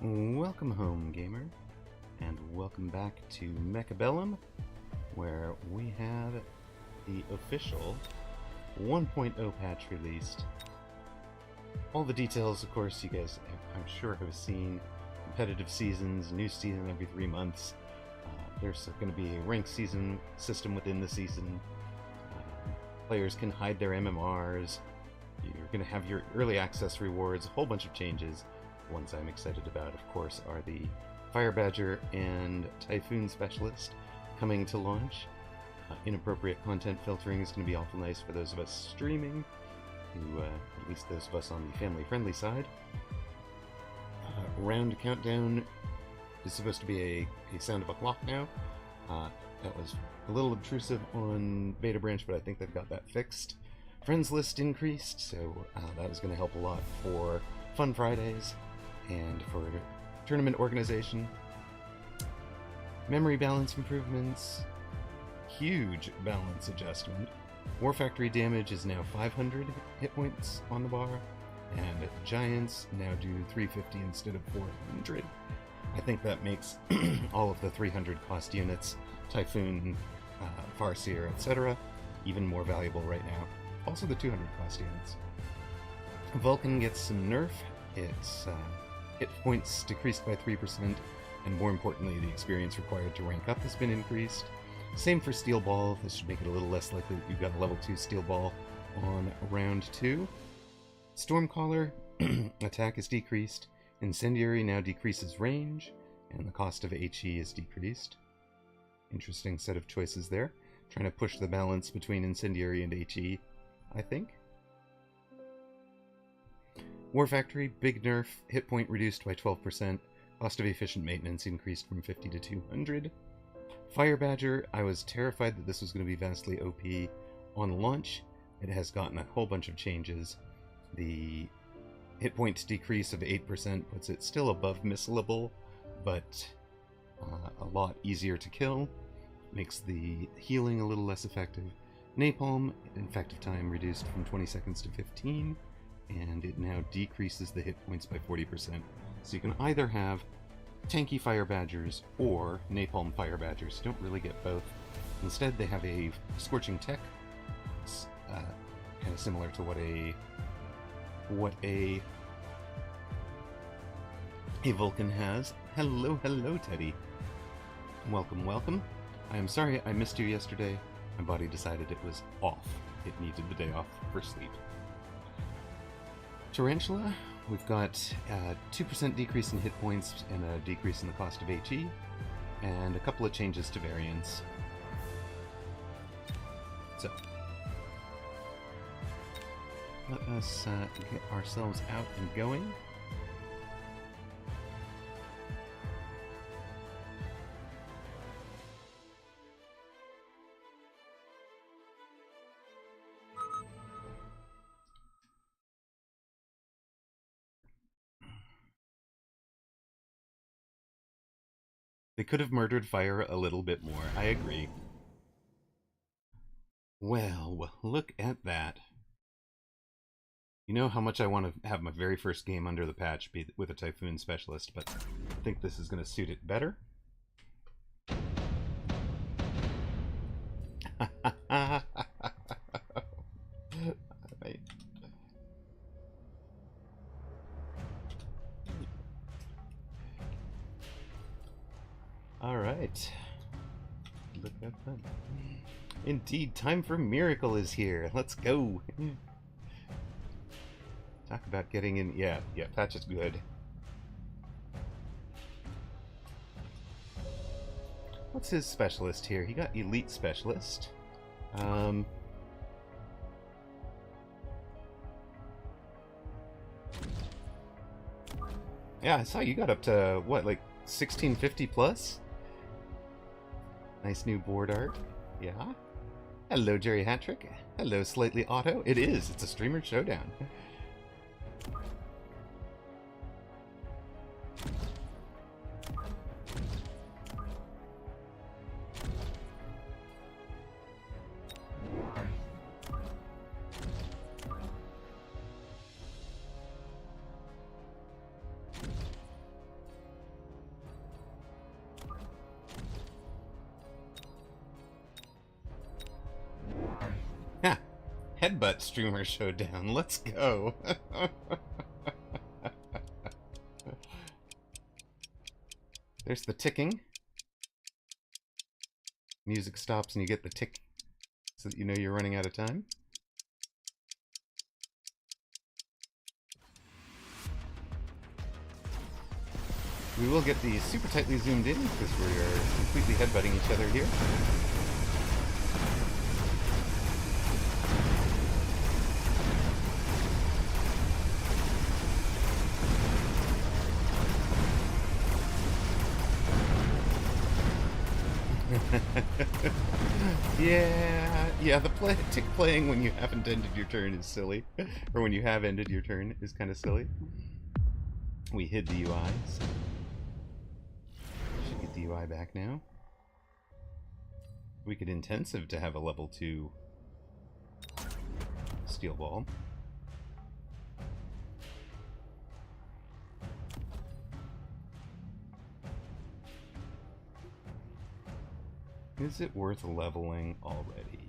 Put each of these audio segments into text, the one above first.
Welcome home, gamer, and welcome back to Mechabellum, where we have the official 1.0 patch released. All the details, of course, you guys, I'm sure, have seen. Competitive seasons, new season every 3 months. There's going to be a ranked season system within the season. Players can hide their MMRs. You're going to have your early access rewards, a whole bunch of changes. Ones I'm excited about, of course, are the Badger and Typhoon Specialist coming to launch. Inappropriate content filtering is going to be awful nice for those of us streaming, who, at least those of us on the family-friendly side. Round countdown is supposed to be a sound of a clock now. That was a little obtrusive on Beta Branch, but I think they've got that fixed. Friends list increased, so that is going to help a lot for Fun Fridays and for tournament organization. Memory balance improvements. Huge balance adjustment. War Factory damage is now 500 hit points on the bar, and Giants now do 350 instead of 400. I think that makes all of the 300 cost units, Typhoon, Farseer, etc., even more valuable right now. Also the 200 cost units. Vulcan gets some nerf. Its hit points decreased by 3%, and more importantly, the experience required to rank up has been increased. Same for Steel Ball. This should make it a little less likely that you've got a level 2 Steel Ball on round 2. Stormcaller attack is decreased. Incendiary now decreases range, and the cost of HE is decreased. Interesting set of choices there. Trying to push the balance between Incendiary and HE, I think. War Factory, big nerf, hit point reduced by 12%, cost of efficient maintenance increased from 50 to 200. Fire Badger, I was terrified that this was going to be vastly OP on launch. It has gotten a whole bunch of changes. The hit point decrease of 8% puts it still above missleable, but a lot easier to kill. Makes the healing a little less effective. Napalm, effective time reduced from 20 seconds to 15, and it now decreases the hit points by 40%. So you can either have tanky Fire Badgers or Napalm Fire Badgers. You don't really get both. Instead, they have a Scorching Tech, kind of similar to what a Vulcan has. Hello, Teddy. Welcome, welcome. I am sorry I missed you yesterday. My body decided it was off. It needed the day off for sleep. Tarantula, we've got a 2% decrease in hit points and a decrease in the cost of HE, and a couple of changes to variants. So, let us get ourselves out and going. They could have murdered Fire a little bit more, I agree. Well, look at that. You know how much I want to have my very first game under the patch be with a Typhoon Specialist, but I think this is going to suit it better. Right. Alright. Look at that. Indeed, time for Miracle is here. Let's go. Talk about getting in. Yeah, patch is good. What's his specialist here? He got Elite Specialist. Yeah, I saw you got up to, what, like 1650 plus? Nice new board art. Yeah. Hello, Jerry Hattrick. Hello, Slightly Auto. It is. It's a streamer showdown. Headbutt streamer showdown. Let's go. There's the ticking. Music stops and you get the tick so that you know you're running out of time. We will get the super tightly zoomed in because we are completely headbutting each other here. Yeah, the tick playing when you haven't ended your turn is silly. Or when you have ended your turn is kind of silly. We hid the UI, so should get the UI back now. We could intensive to have a level 2 steel ball. Is it worth leveling already?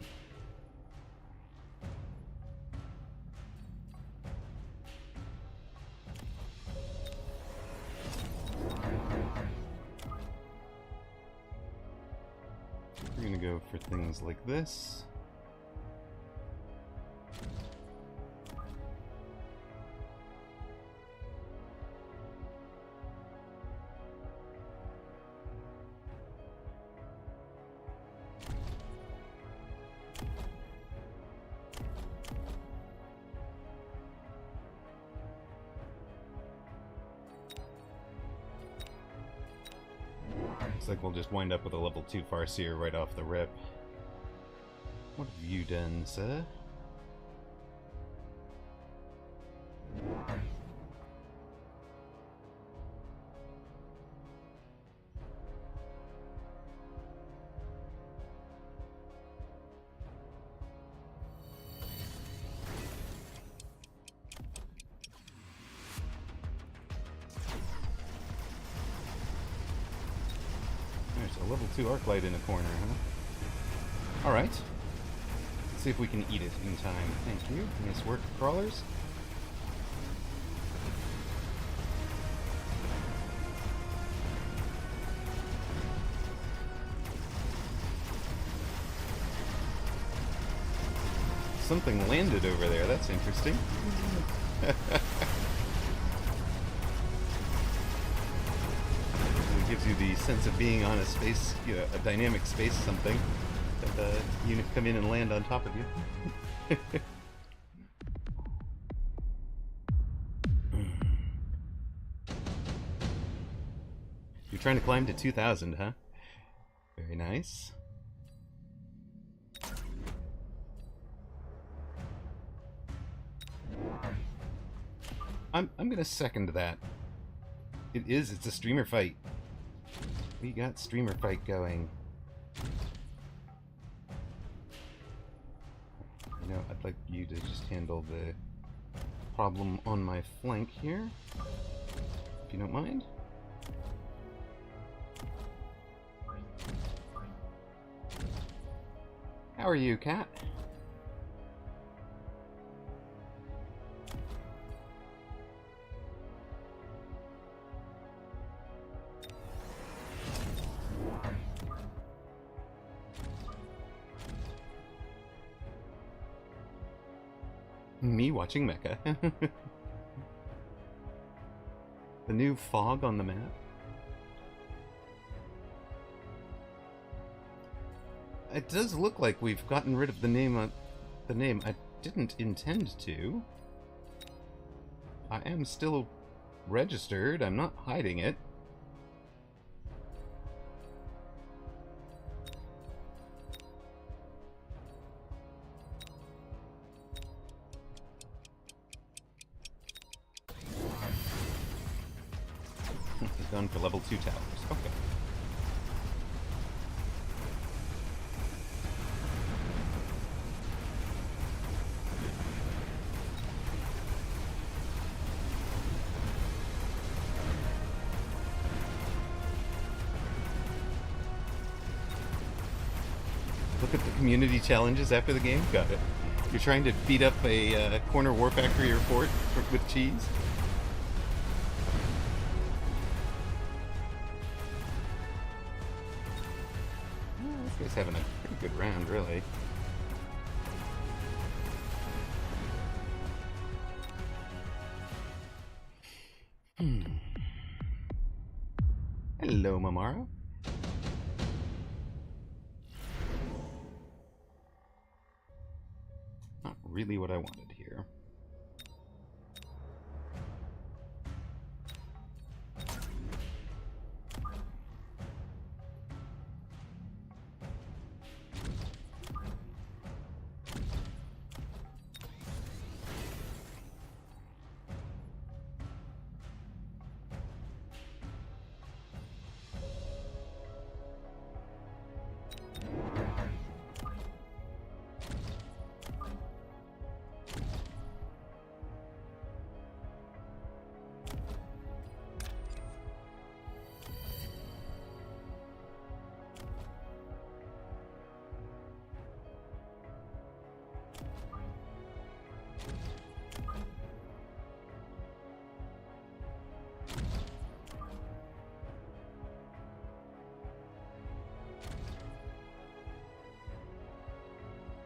We're gonna go for things like this. Looks like we'll just wind up with a level 2 Farseer right off the rip. What have you done, sir? There's a level 2 Arclight in the corner, huh? Alright. Let's see if we can eat it in time. Thank you. Nice work, crawlers. Something landed over there. That's interesting. It gives you the sense of being on a space, you know, a dynamic space something. That the unit come in and land on top of you. You're trying to climb to 2,000, huh? Very nice. I'm gonna second that. It's a streamer fight. We got streamer fight going. You know, I'd like you to just handle the problem on my flank here, if you don't mind. How are you, cat? Me watching Mecha. The new fog on the map. It does look like we've gotten rid of the name on the name. I didn't intend to. I am still registered. I'm not hiding it. Done for level 2 towers. Okay. Look at the community challenges after the game. Got it. You're trying to beat up a corner war factory or fort with cheese? This guy's having a pretty good round, really. Hello, Amaroq. Not really what I wanted here.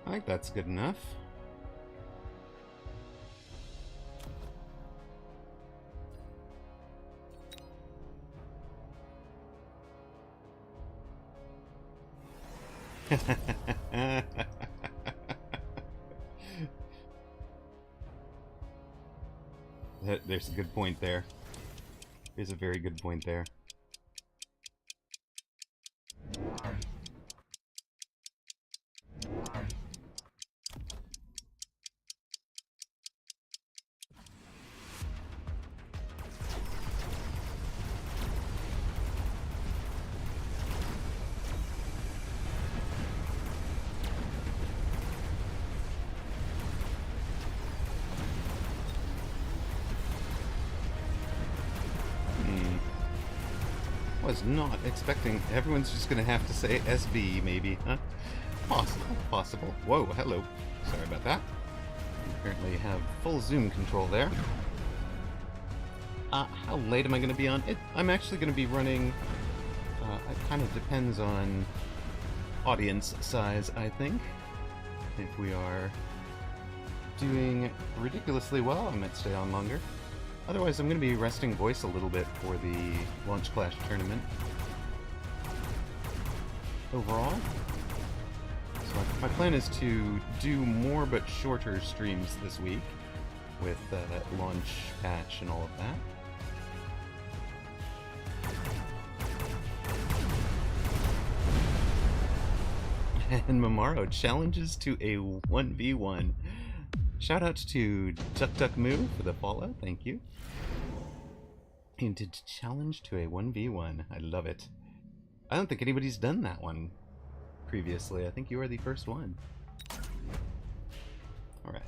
I think that's good enough. There's a good point there. There's a very good point there. Was not expecting. Everyone's just gonna have to say SB, maybe, huh? Possible. Whoa, hello. Sorry about that. Apparently have full zoom control there. How late am I gonna be on? I'm actually gonna be running. It kind of depends on audience size, I think. If we are doing ridiculously well, I might stay on longer. Otherwise, I'm going to be resting voice a little bit for the Launch Clash tournament. Overall. So my plan is to do more but shorter streams this week with launch patch and all of that. And Amaroq challenges to a 1v1. Shout out to DuckDuckMoo for the follow, thank you. And to challenge to a 1v1, I love it. I don't think anybody's done that one previously. I think you are the first one. Alright.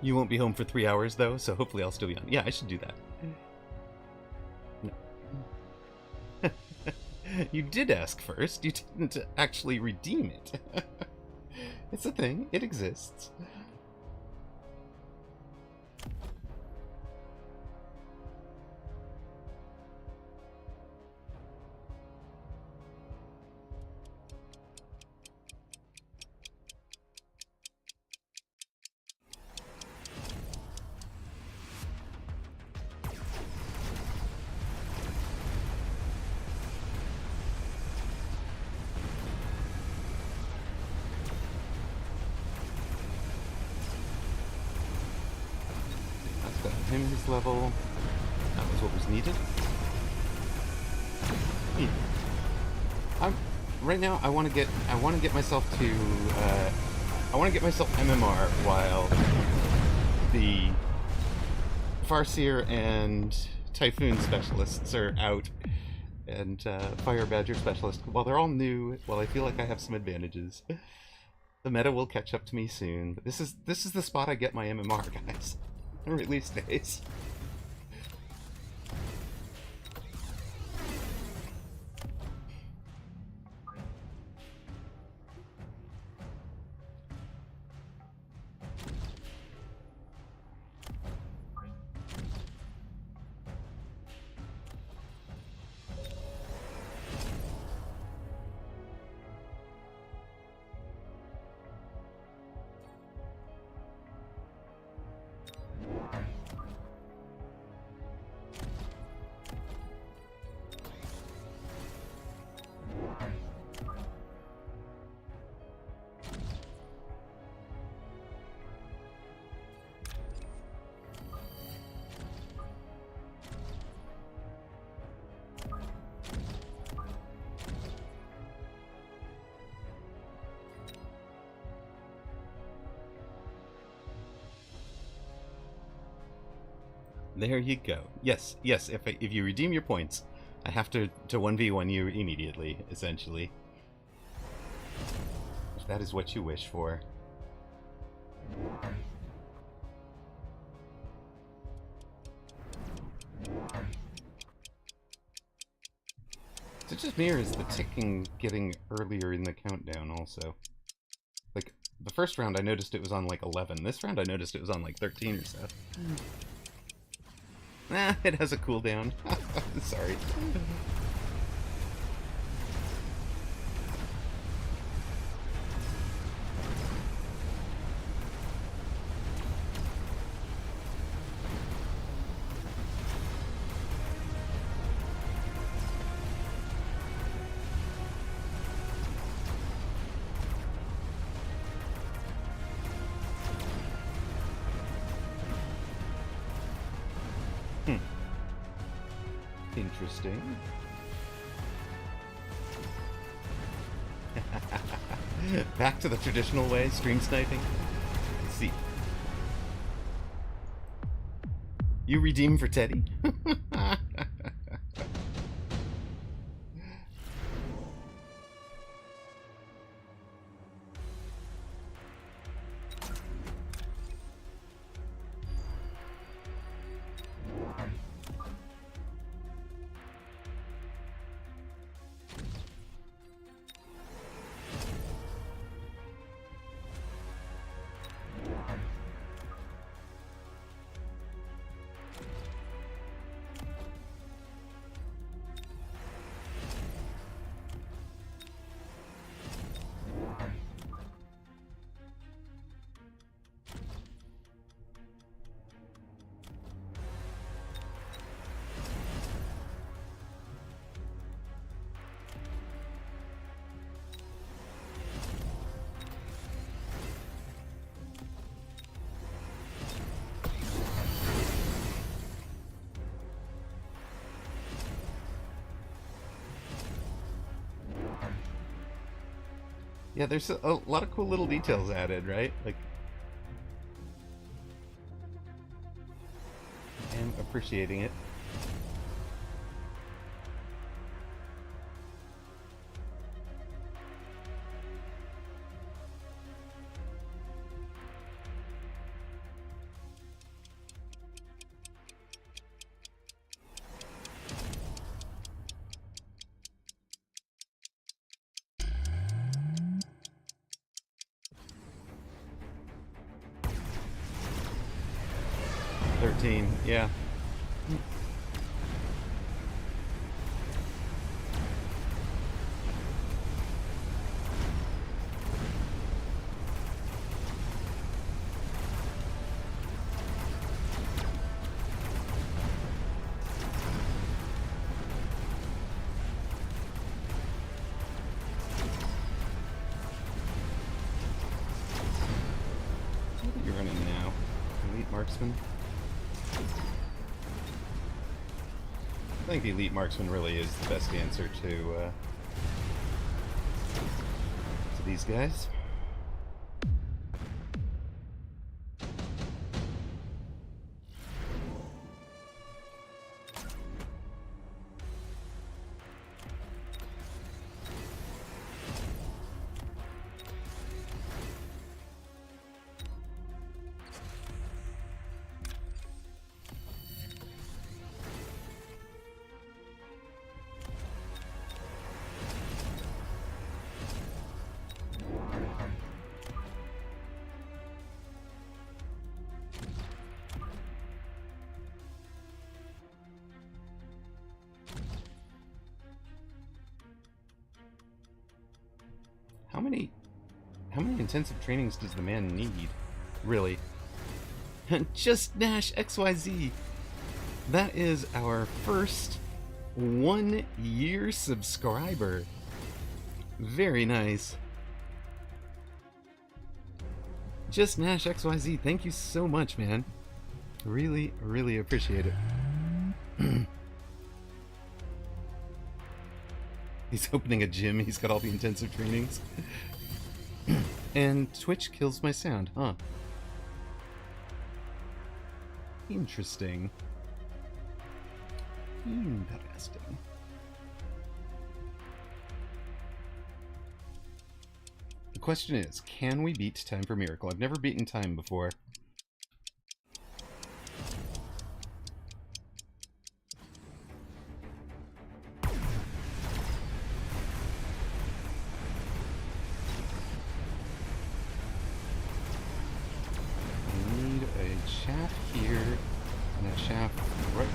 You won't be home for 3 hours, though, so hopefully I'll still be on. Yeah, I should do that. No. You did ask first. You didn't actually redeem it. It's a thing. It exists. this level. That was what was needed. Right now, I want to get myself to, I want to get myself MMR while the Farseer and Typhoon Specialists are out, and Fire Badger Specialist. While they're all new, while I feel like I have some advantages, the meta will catch up to me soon. But this is the spot I get my MMR, guys. Release days. There you go. Yes, yes, if you redeem your points, I have to 1v1 you immediately, essentially. If that is what you wish for. Is it just me, or is the ticking getting earlier in the countdown also? Like, the first round I noticed it was on like 11. This round I noticed it was on like 13 or so. Nah, it has a cooldown. Sorry. Interesting. Back to the traditional way, stream sniping. Let's see. You redeem for Teddy? Yeah, there's a lot of cool little details added, right? Like, I'm appreciating it. Yeah. What are you running now? Elite Marksman? I think Elite Marksman really is the best answer to these guys. How many intensive trainings does the man need? Really? Just Nash XYZ. That is our first 1-year subscriber. Very nice. Just Nash XYZ, thank you so much, man. Really, really appreciate it. He's opening a gym, he's got all the intensive trainings. And Twitch kills my sound, huh? Interesting. Interesting. The question is, can we beat Time for Miracle? I've never beaten Time before.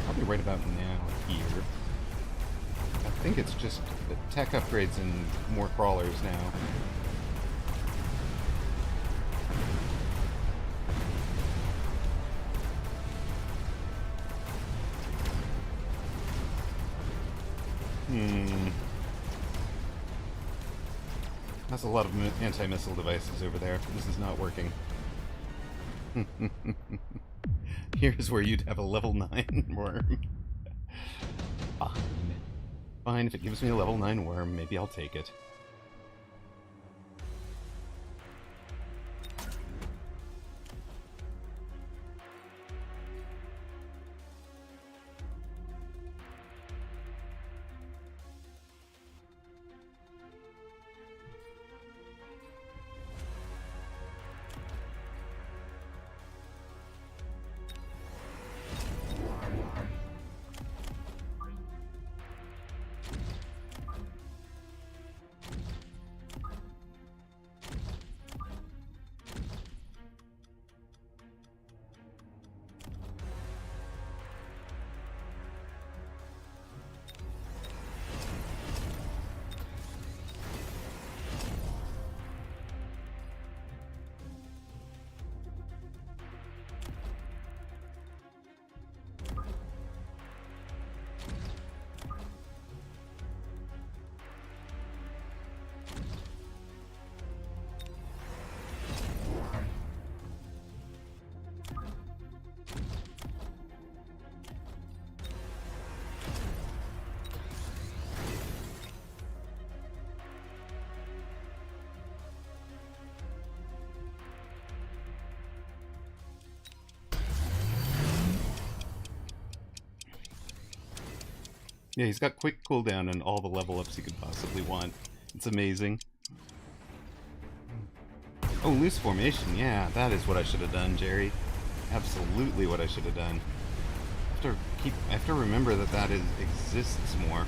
Probably right about now here. I think it's just the tech upgrades and more crawlers now. That's a lot of anti-missile devices over there. This is not working. Here's where you'd have a level 9 worm. Fine. Fine, if it gives me a level 9 worm, maybe I'll take it. Yeah, he's got quick cooldown and all the level ups you could possibly want. It's amazing. Oh, loose formation. Yeah, that is what I should have done, Jerry. Absolutely what I should have done. I have to remember that exists more.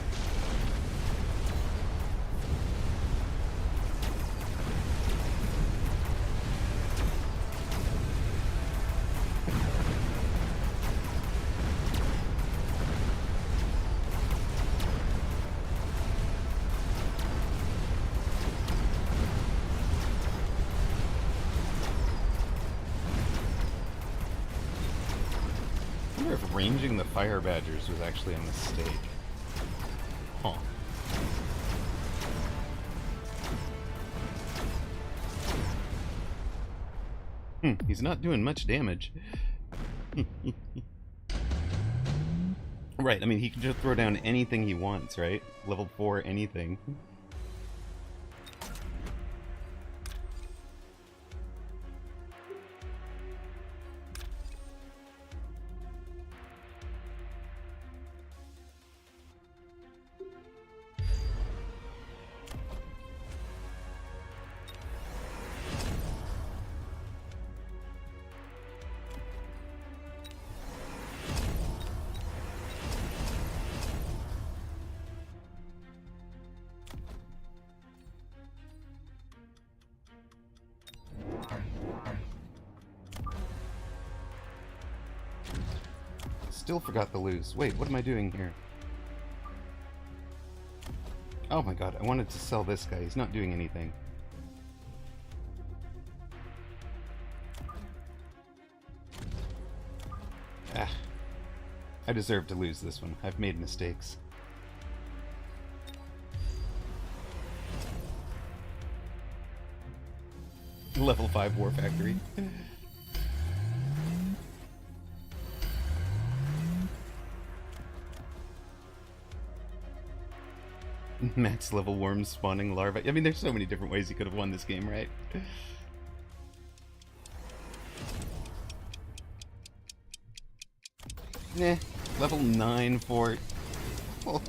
Ranging the fire badgers was actually a mistake. Huh. He's not doing much damage. Right, I mean, he can just throw down anything he wants, right? Level 4 anything. Still forgot the lose. Wait, what am I doing here? Oh my god, I wanted to sell this guy. He's not doing anything. Ah. I deserve to lose this one. I've made mistakes. Level 5 War Factory. Max level worms spawning larvae. I mean, there's so many different ways you could have won this game, right? Nah, level 9 fort. Oh.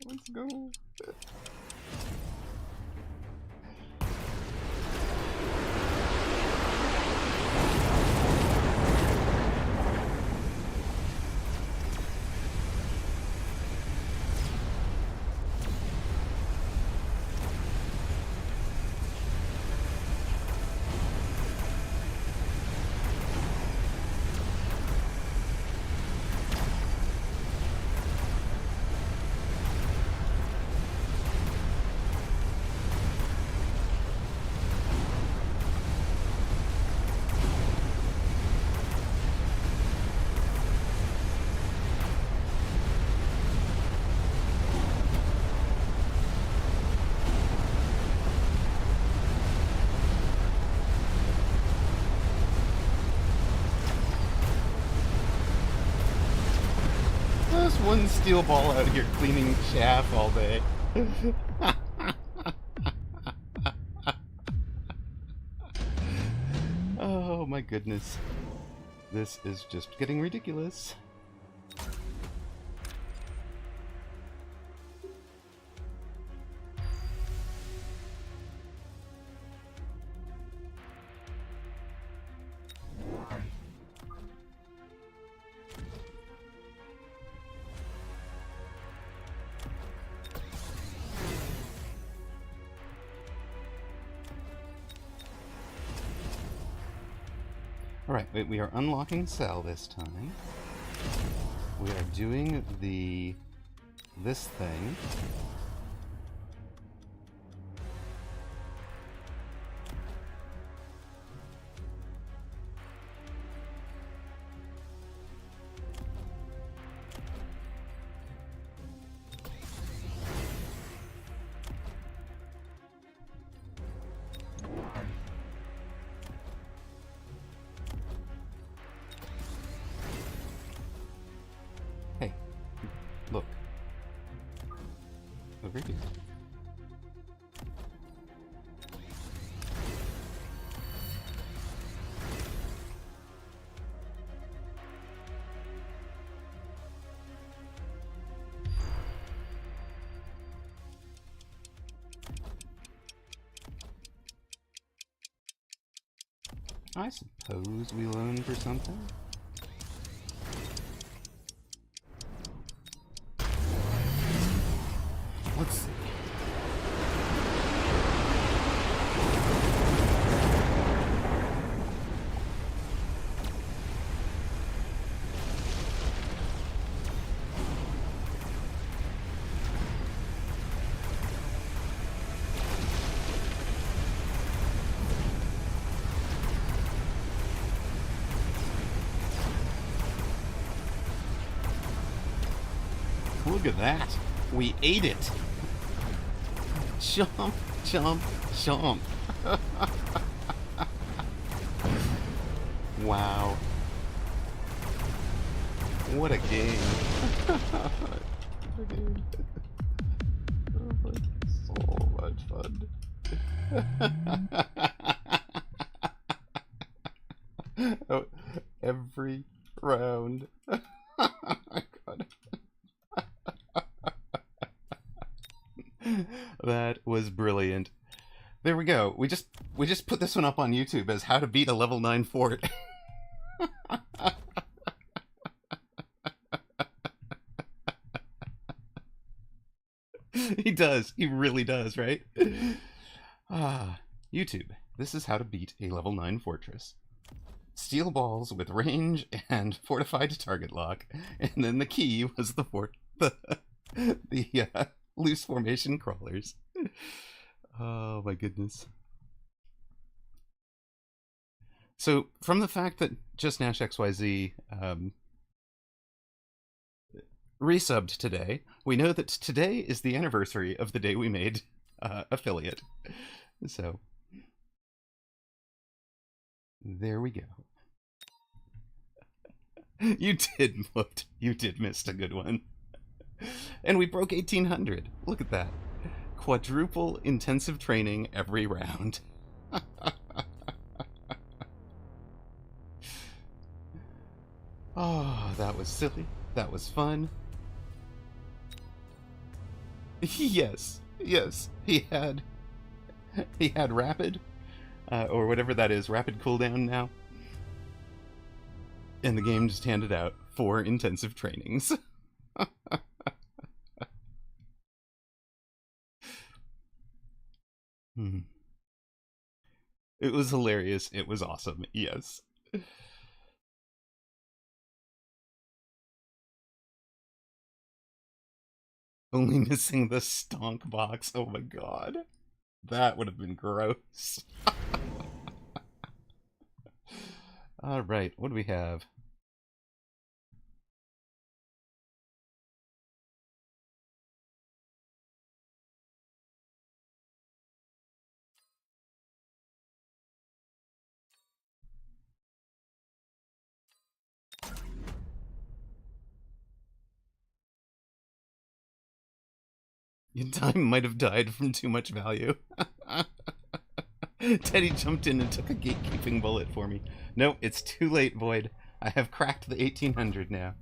Let's go. One steel ball out here cleaning chaff all day. Oh my goodness. This is just getting ridiculous. Alright, we are unlocking Cell this time. We are doing this thing. Hey, look. Over here. I suppose we loan for something? Let's see. Look at that. We ate it. Chomp, chomp, chomp. Wow. What a game. What a game. Oh, so much fun. Oh, every round. Oh my god. That was brilliant. There we go. We just put this one up on YouTube as how to beat a level 9 fort. He does. He really does, right? YouTube. This is how to beat a level 9 fortress. Steel balls with range and fortified target lock, and then the key was the loose formation crawlers. Oh my goodness. So from the fact that Just Nash XYZ resubbed today, we know that today is the anniversary of the day we made affiliate. So there we go. You did miss a good one. And we broke 1800. Look at that. Quadruple intensive training every round. Oh, that was silly. That was fun. Yes, he had rapid, or whatever that is, rapid cooldown now. And the game just handed out 4 intensive trainings. It was hilarious. It was awesome. Yes. Only missing the stonk box. Oh my god. That would have been gross. Alright, what do we have? Your time might have died from too much value. Teddy jumped in and took a gatekeeping bullet for me. No, it's too late, Void. I have cracked the 1800 now.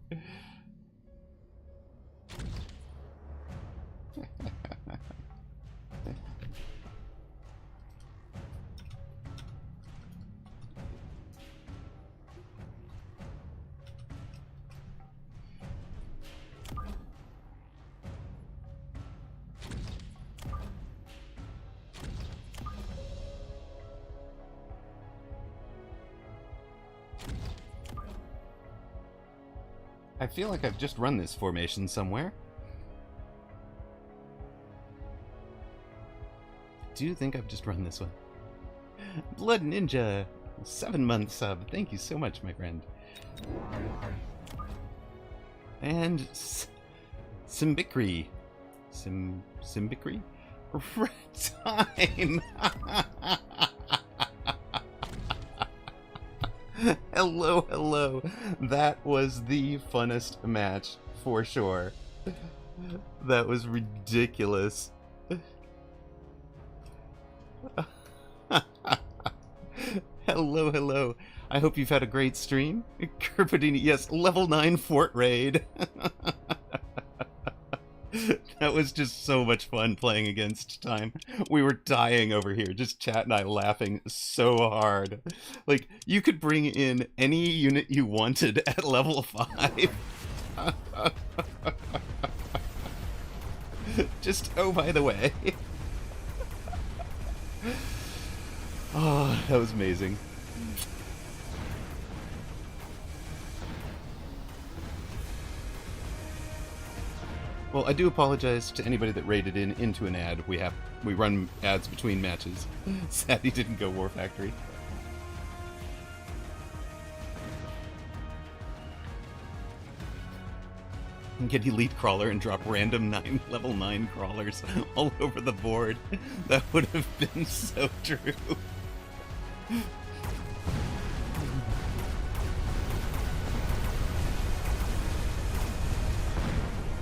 I feel like I've just run this formation somewhere. I do think I've just run this one. Blood Ninja, 7-month sub. Thank you so much, my friend. And Simbikri. Simbikri? Red time! Hello, hello. That was the funnest match, for sure. That was ridiculous. Hello, hello. I hope you've had a great stream. Kerpadini, yes, level 9 fort raid. That was just so much fun playing against time. We were dying over here, just Chat and I laughing so hard. Like, you could bring in any unit you wanted at level 5. Just, oh, by the way. Oh, that was amazing. Well, I do apologize to anybody that raided into an ad. We run ads between matches. Sad he didn't go War Factory. Get Elite Crawler and drop random level 9 crawlers all over the board. That would have been so true.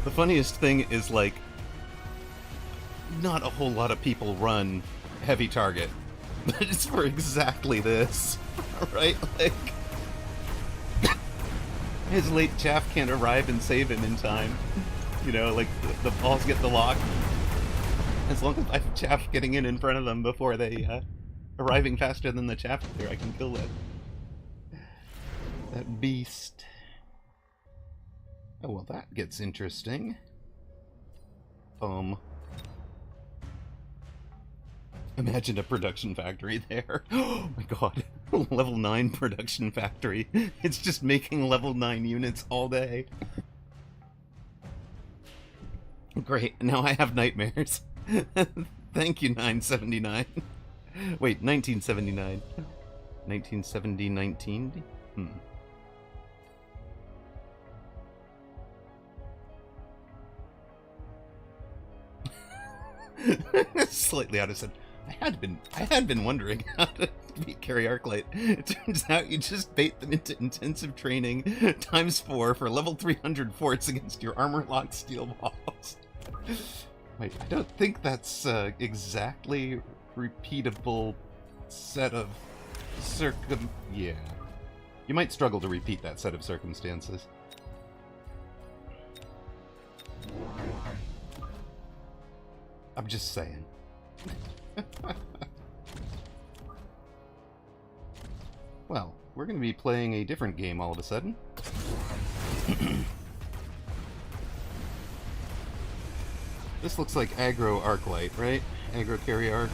The funniest thing is, like, not a whole lot of people run heavy target, but it's for exactly this, right? Like, his late chaff can't arrive and save him in time. You know, like, the balls get the lock. As long as I have chaff getting in front of them before they, arriving faster than the chaff there, I can kill that beast. Oh, well, that gets interesting. Imagine a production factory there. Oh my god. Level 9 production factory. It's just making level 9 units all day. Great, now I have nightmares. Thank you, 979. Wait, 1979. 1970, 19? Slightly out of sync. I had been wondering how to beat Carry Arclight. It turns out you just bait them into intensive training ×4 for level 300 forts against your armor-locked steel balls. Wait, I don't think that's exactly repeatable set of yeah. You might struggle to repeat that set of circumstances. I'm just saying. Well, we're going to be playing a different game all of a sudden. This looks like aggro Arclight, right? Aggro Carry Arc.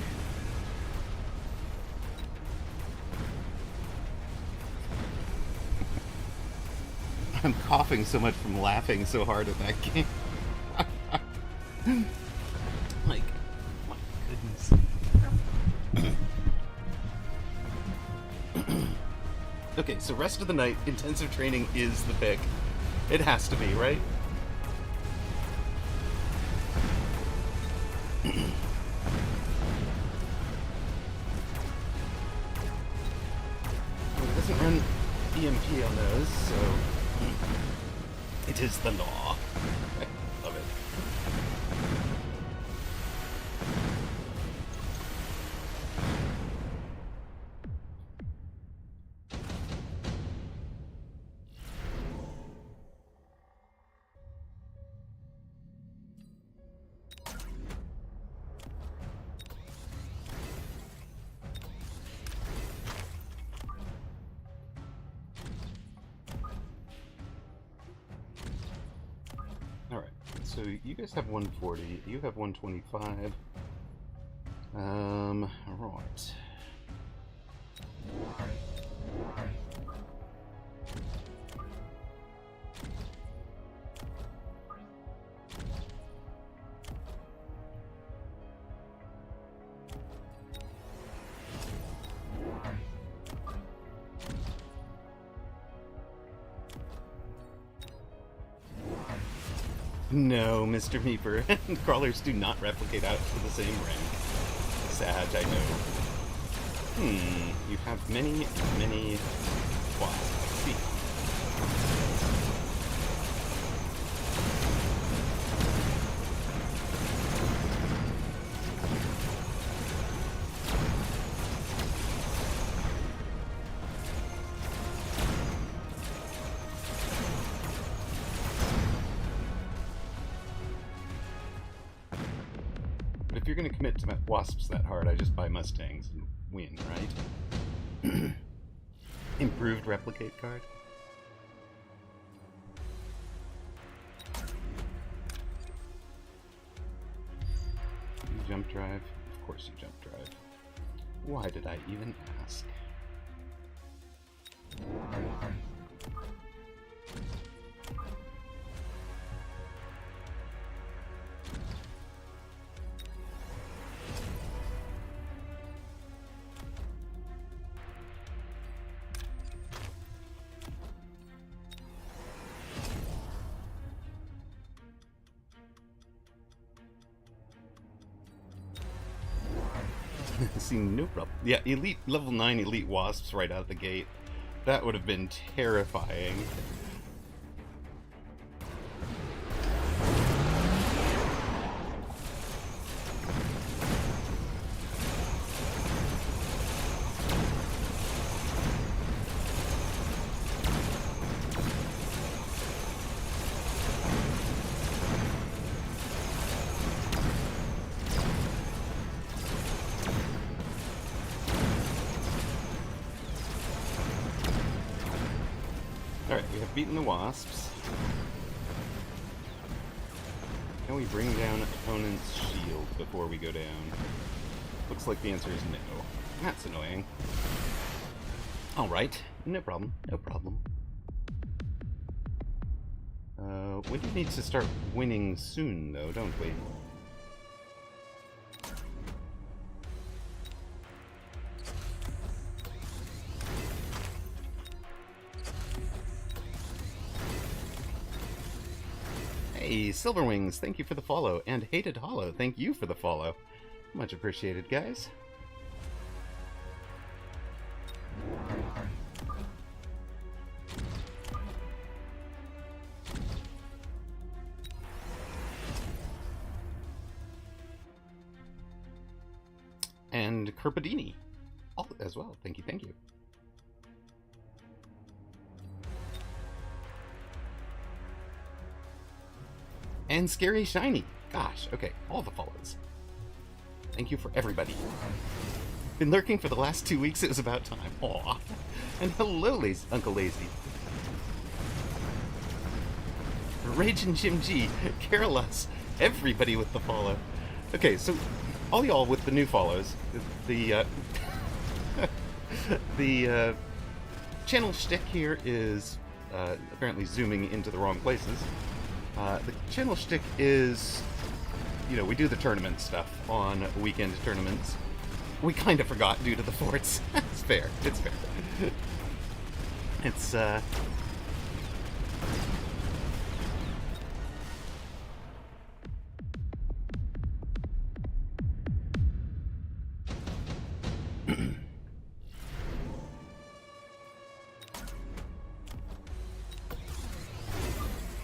I'm coughing so much from laughing so hard at that game. Like, my goodness. Okay, so rest of the night, intensive training is the pick. It has to be, right? Well, it doesn't run EMP on those, so it is the law. I love it. So you guys have 140, you have 125. Right. No, Mr. Meeper. Crawlers do not replicate out to the same rank. Sad, I know. You have many, many wasps. See. If you're going to commit to wasps that hard, I just buy Mustangs and win, right? Improved replicate card. You jump drive? Of course you jump drive. Why did I even ask? See, no problem. Yeah, elite level 9 elite wasps right out the gate. That would have been terrifying. beaten the wasps. Can we bring down opponent's shield before we go down? Looks like the answer is no. That's annoying. Alright, no problem, no problem. We do need to start winning soon, though, don't we? Hey, Silverwings, thank you for the follow, and Hated Hollow, thank you for the follow. Much appreciated, guys. And Kerpadini, all as well. Thank you, thank you. And Scary Shiny. Gosh, okay, all the follows. Thank you for everybody. Been lurking for the last 2 weeks, it was about time. Aw. And hello, Uncle Lazy. Raging Jim G, Carolus, everybody with the follow. Okay, so all y'all with the new follows, the channel shtick here is apparently zooming into the wrong places. The channel shtick is, you know, we do the tournament stuff on weekend tournaments. We kind of forgot due to the forts. It's fair. It's fair. It's,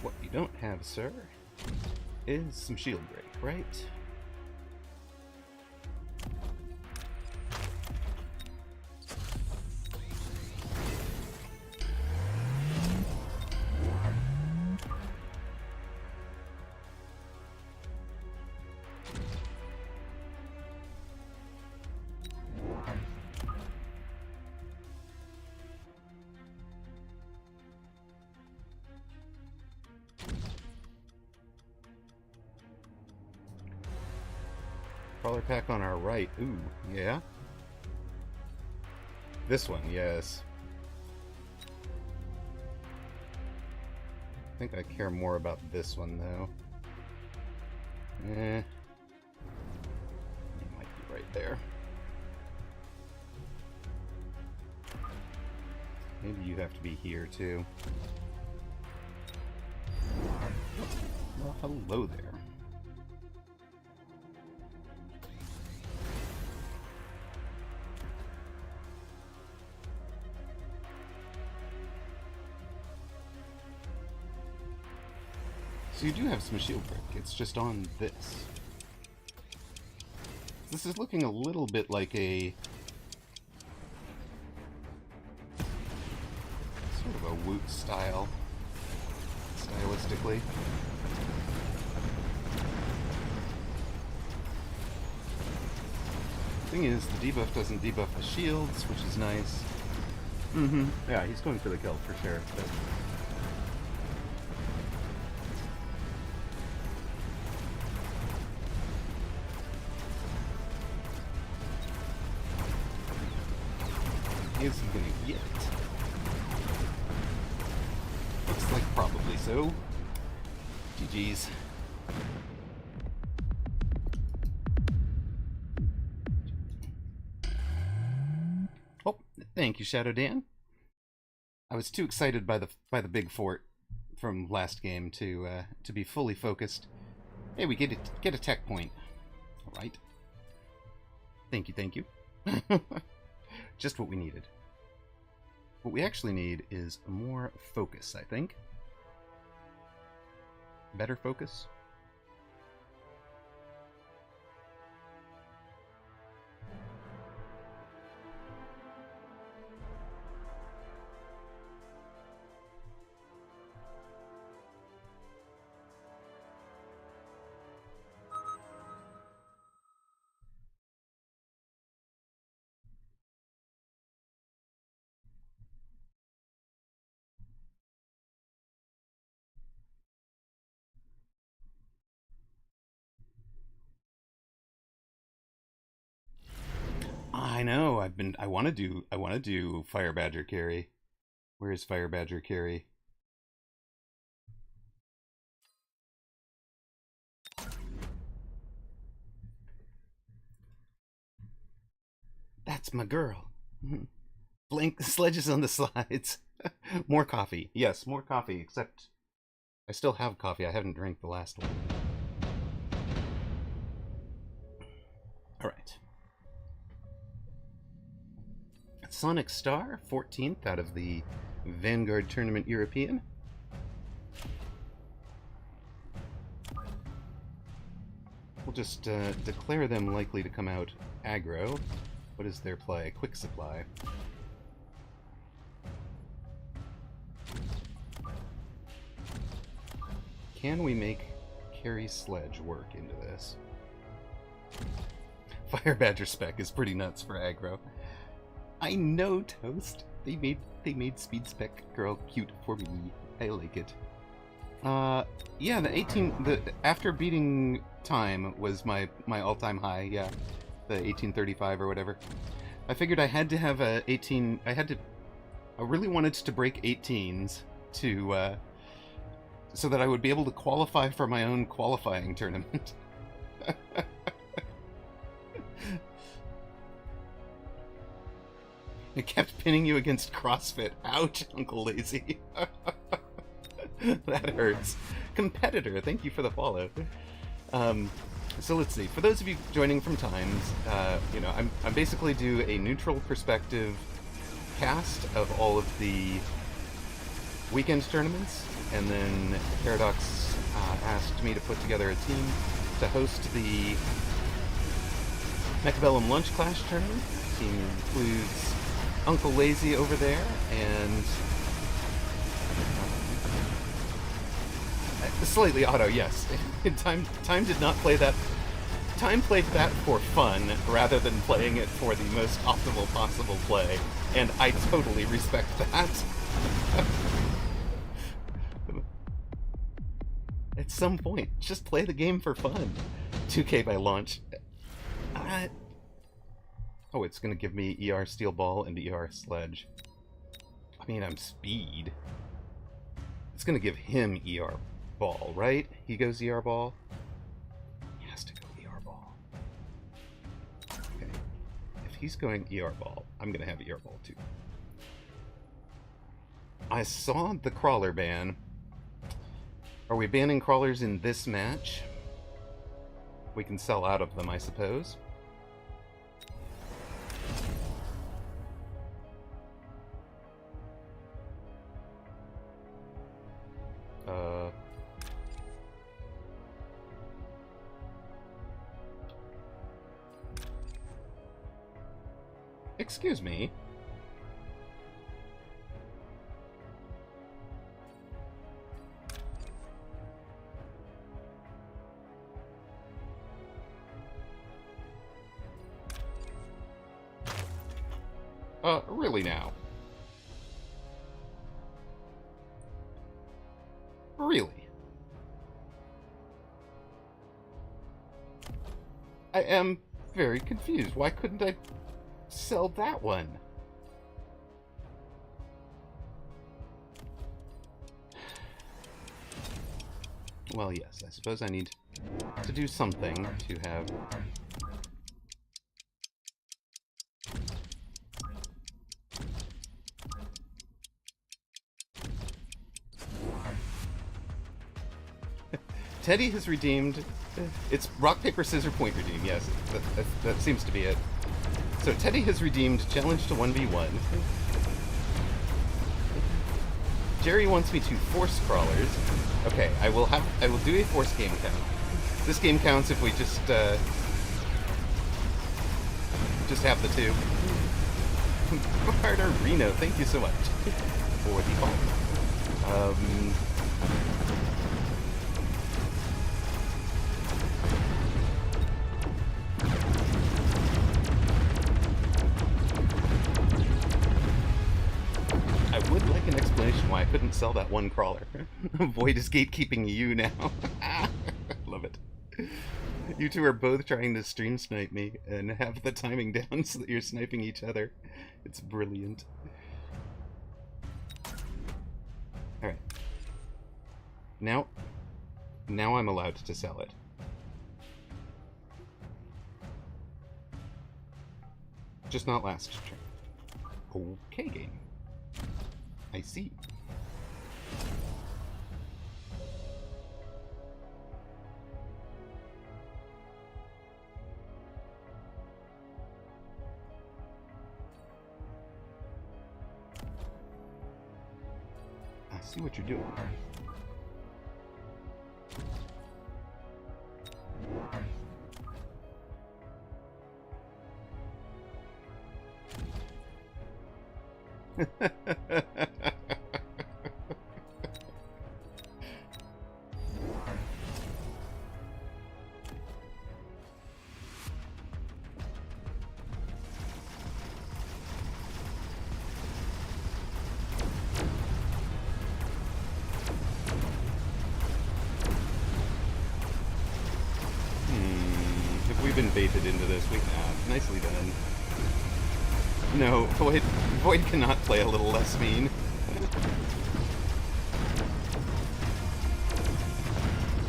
what you don't have, sir, is some shield break, right? Crawler pack on our right. Ooh, yeah. This one, yes. I think I care more about this one, though. It might be right there. Maybe you have to be here, too. Well, hello there. So you do have some shield break, it's just on this. This is looking a little bit like a sort of a Woot style, stylistically. Thing is, the debuff doesn't debuff the shields, which is nice. Yeah, he's going for the kill for sure. But is he gonna get it? Looks like probably so. GG's. Oh, thank you, Shadow Dan. I was too excited by the big fort from last game to be fully focused. Hey, we get a tech point. All right. Thank you, thank you. Just what we needed. What we actually need is more focus, I think. Better focus. I know. I want to do Fire Badger carry. Where is Fire Badger carry? That's my girl. Blank sledges on the slides. More coffee. Yes, more coffee, except I still have coffee. I haven't drank the last one. All right. Sonic Star, 14th out of the Vanguard Tournament European. We'll just declare them likely to come out aggro. What is their play? Quick Supply. Can we make Carry Sledge work into this? Fire Badger spec is pretty nuts for aggro. I know, Toast. They made Speed Spec Girl cute for me. I like it. Yeah, the after beating time was my all-time high. Yeah, the 1835 or whatever. I figured I had to have a 18. I really wanted to break 18s to so that I would be able to qualify for my own qualifying tournament. It kept pinning you against CrossFit. Ouch, Uncle Lazy. That hurts. Competitor, thank you for the follow. So let's see. For those of you joining from Times, you know, I basically do a neutral perspective cast of all of the weekend tournaments, and then Paradox asked me to put together a team to host the Mechabellum Lunch Clash tournament. The team includes Uncle Lazy over there, and slightly auto, yes. Time did not play that. Time played that for fun rather than playing it for the most optimal possible play, and I totally respect that. At some point, just play the game for fun. 2K by launch. Oh, it's gonna give me ER Steel Ball and ER Sledge. I mean, I'm Speed. It's gonna give him ER Ball, right? He goes ER Ball? He has to go ER Ball. Okay. If he's going ER Ball, I'm gonna have ER Ball too. I saw the crawler ban. Are we banning crawlers in this match? We can sell out of them, I suppose. Excuse me. Really now? Really? I am very confused. Why couldn't I sell that one? Well, yes, I suppose I need to do something to have... Teddy has redeemed... It's rock, paper, scissors, point redeem, yes. That seems to be it. So Teddy has redeemed challenge to 1v1. Jerry wants me to force crawlers. Okay, I will do a force game count. This game counts if we just have the two. Carter Reno, thank you so much for the follow. I would like an explanation why I couldn't sell that one crawler. Void is gatekeeping you now. Love it. You two are both trying to stream snipe me and have the timing down so that you're sniping each other. It's brilliant. Alright. Now I'm allowed to sell it. Just not last turn. Okay, game. I see. I see what you're doing. Have we been baited into this? We have. Nicely done. No, Void cannot play a little less mean.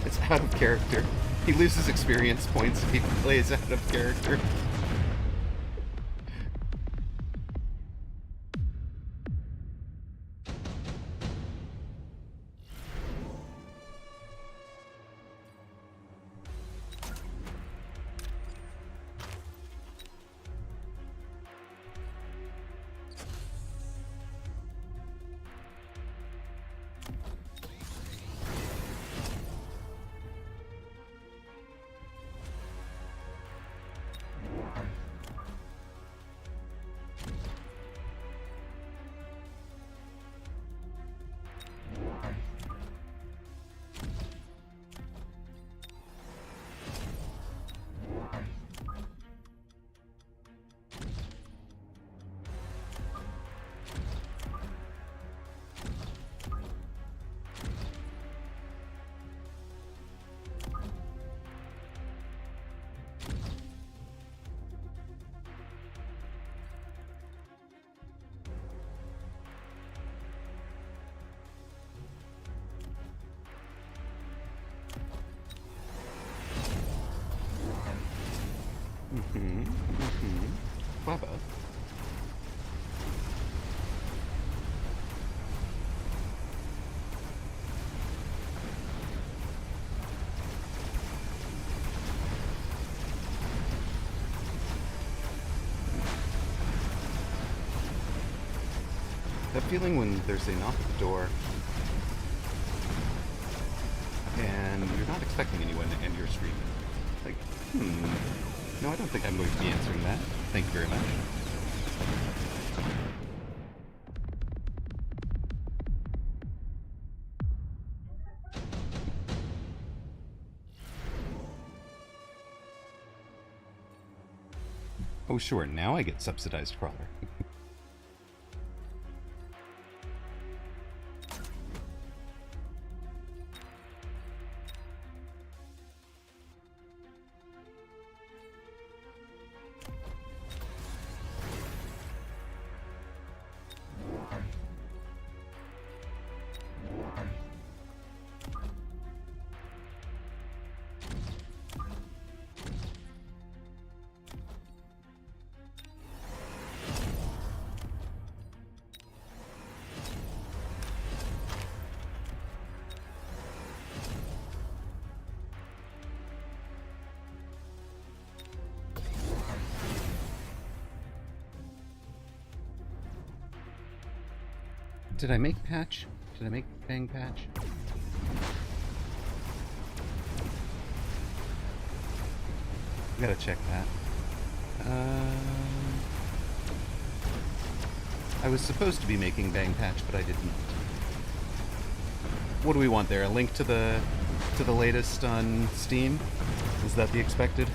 It's out of character. He loses experience points if he plays out of character. Clever. That feeling when there's a knock at the door and you're not expecting anyone to end your stream. Like, no, I don't think I'm going to be answering that. Thank you very much. Oh, sure, now I get subsidized crawler. Did I make patch? Did I make bang patch? I gotta check that. I was supposed to be making bang patch, but I didn't. What do we want there? A link to the latest on Steam? Is that the expected?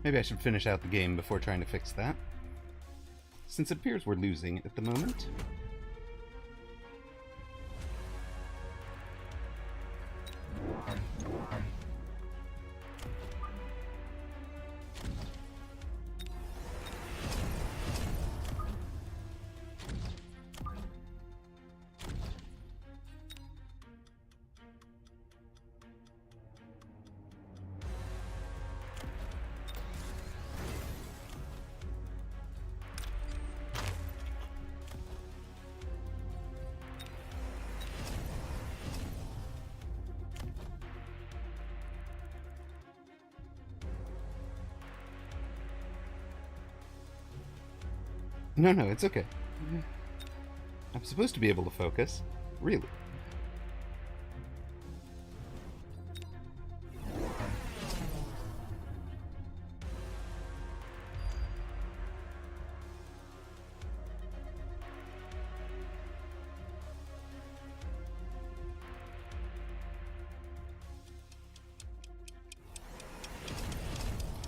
Maybe I should finish out the game before trying to fix that, since it appears we're losing at the moment. No, it's okay. I'm supposed to be able to focus. Really.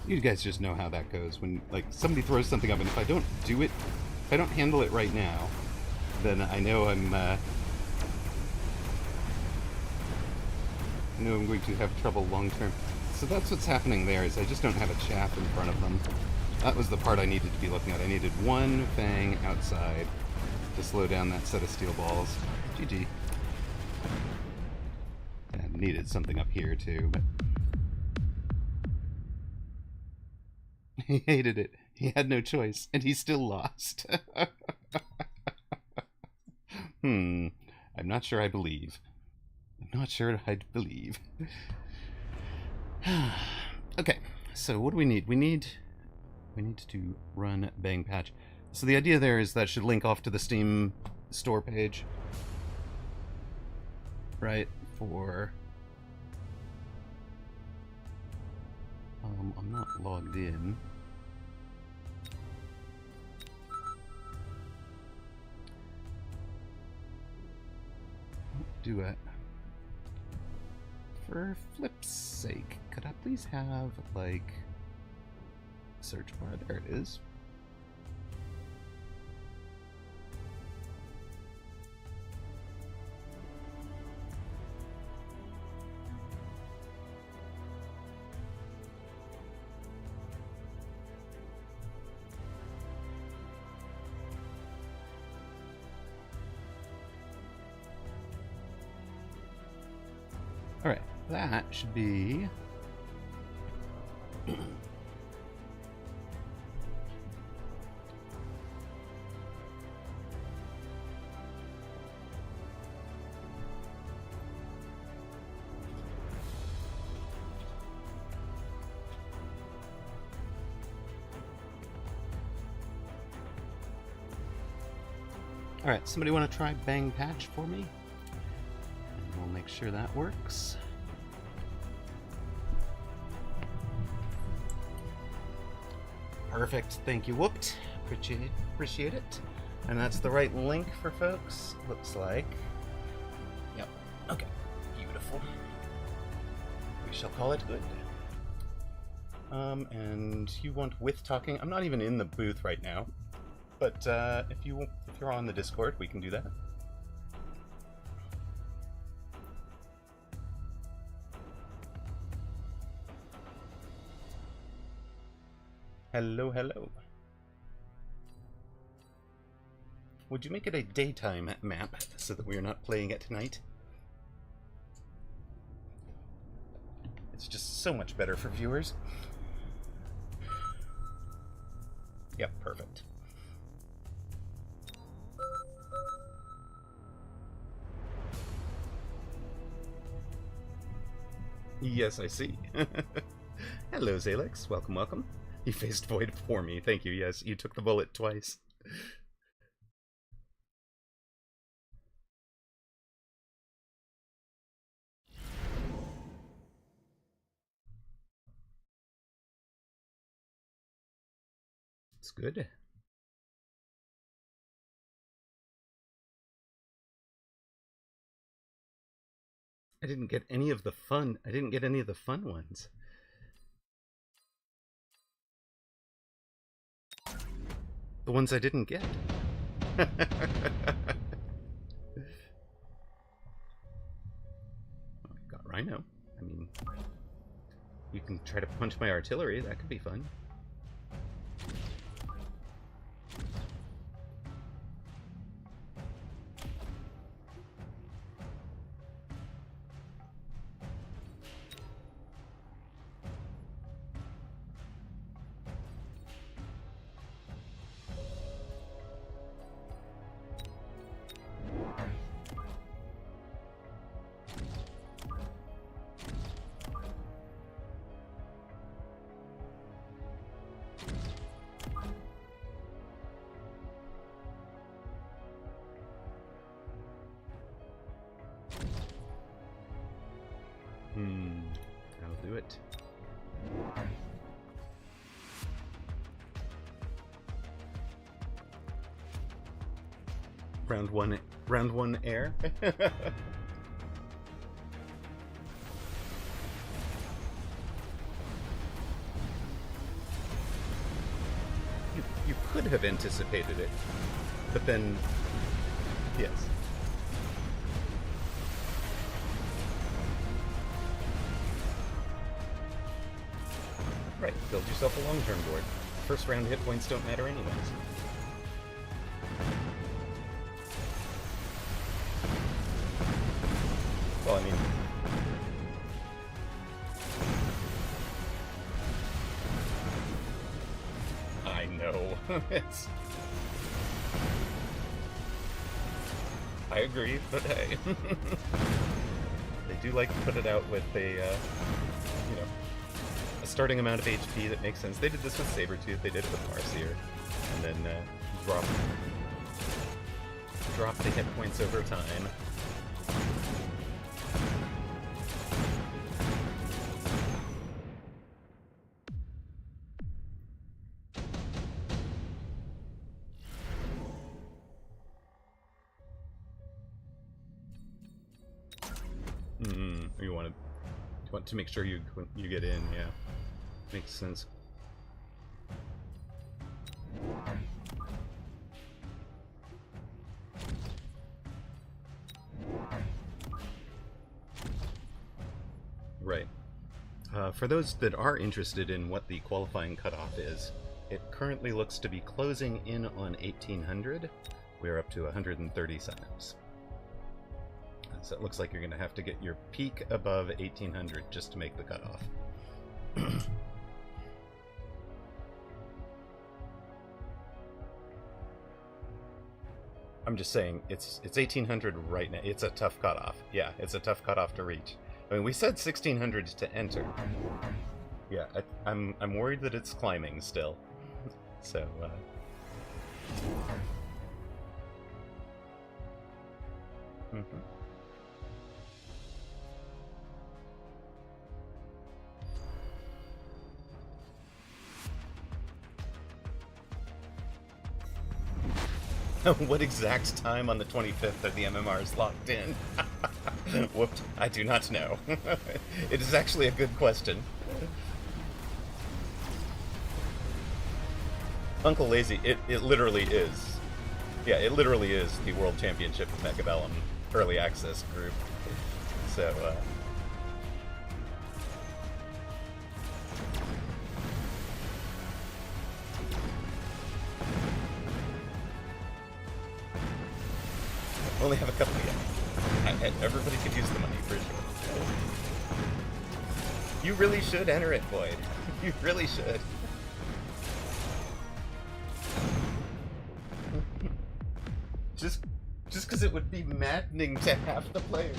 You guys just know how that goes when, like, somebody throws something up, and if I don't do it, if I don't handle it right now, then I know I'm going to have trouble long term. So that's what's happening there, is I just don't have a chaff in front of them. That was the part I needed to be looking at. I needed one fang outside to slow down that set of steel balls. GG. I needed something up here too, but he hated it. He had no choice, and he still lost. I'm not sure I believe. I'm not sure I'd believe. Okay, so what do we need? We need to run Bang Patch. So the idea there is that should link off to the Steam store page, right? For I'm not logged in. Do it. For flip's sake, could I please have, like, search bar? There it is. Alright, that should be... Alright, somebody want to try Bang Patch for me? And we'll make sure that works. Perfect, thank you, Whooped. Appreciate it. And that's the right link for folks, looks like. Yep, okay, beautiful. We shall call it good. And you want with talking? I'm not even in the booth right now, but if you're on the Discord, we can do that. Hello, hello. Would you make it a daytime map so that we are not playing at night? It's just so much better for viewers. Yep, perfect. Yes, I see. Hello, Zalex. Welcome, welcome. You faced Void for me. Thank you. Yes, you took the bullet twice. It's good. I didn't get any of the fun ones. The ones I didn't get. Got Rhino. I mean, you can try to punch my artillery. That could be fun. I'll do it. Round one air. You could have anticipated it, but then, yes. Right, build yourself a long-term board. First round hit points don't matter anyways. Well, I mean... I know. I agree, but hey. They do like to put it out with a, you know, a starting amount of HP that makes sense. They did this with Sabretooth, they did it with Marseer, and then drop the hit points over time. You want to make sure you get in, yeah. Makes sense. Right. For those that are interested in what the qualifying cutoff is, it currently looks to be closing in on 1800. We're up to 130 signups. So it looks like you're going to have to get your peak above 1800 just to make the cutoff. I'm just saying, it's 1800 right now. It's a tough cutoff. Yeah, it's a tough cutoff to reach. I mean, we said 1600 to enter. Yeah, I'm worried that it's climbing still. So, What exact time on the 25th are the MMRs locked in? Whooped. I do not know. It is actually a good question. Uncle Lazy, it literally is. Yeah, it literally is the World Championship of Mechabellum Early Access group. So, only have a couple yet. Everybody could use the money, for sure. You really should enter it, Boyd. You really should. Just because it would be maddening to half the players.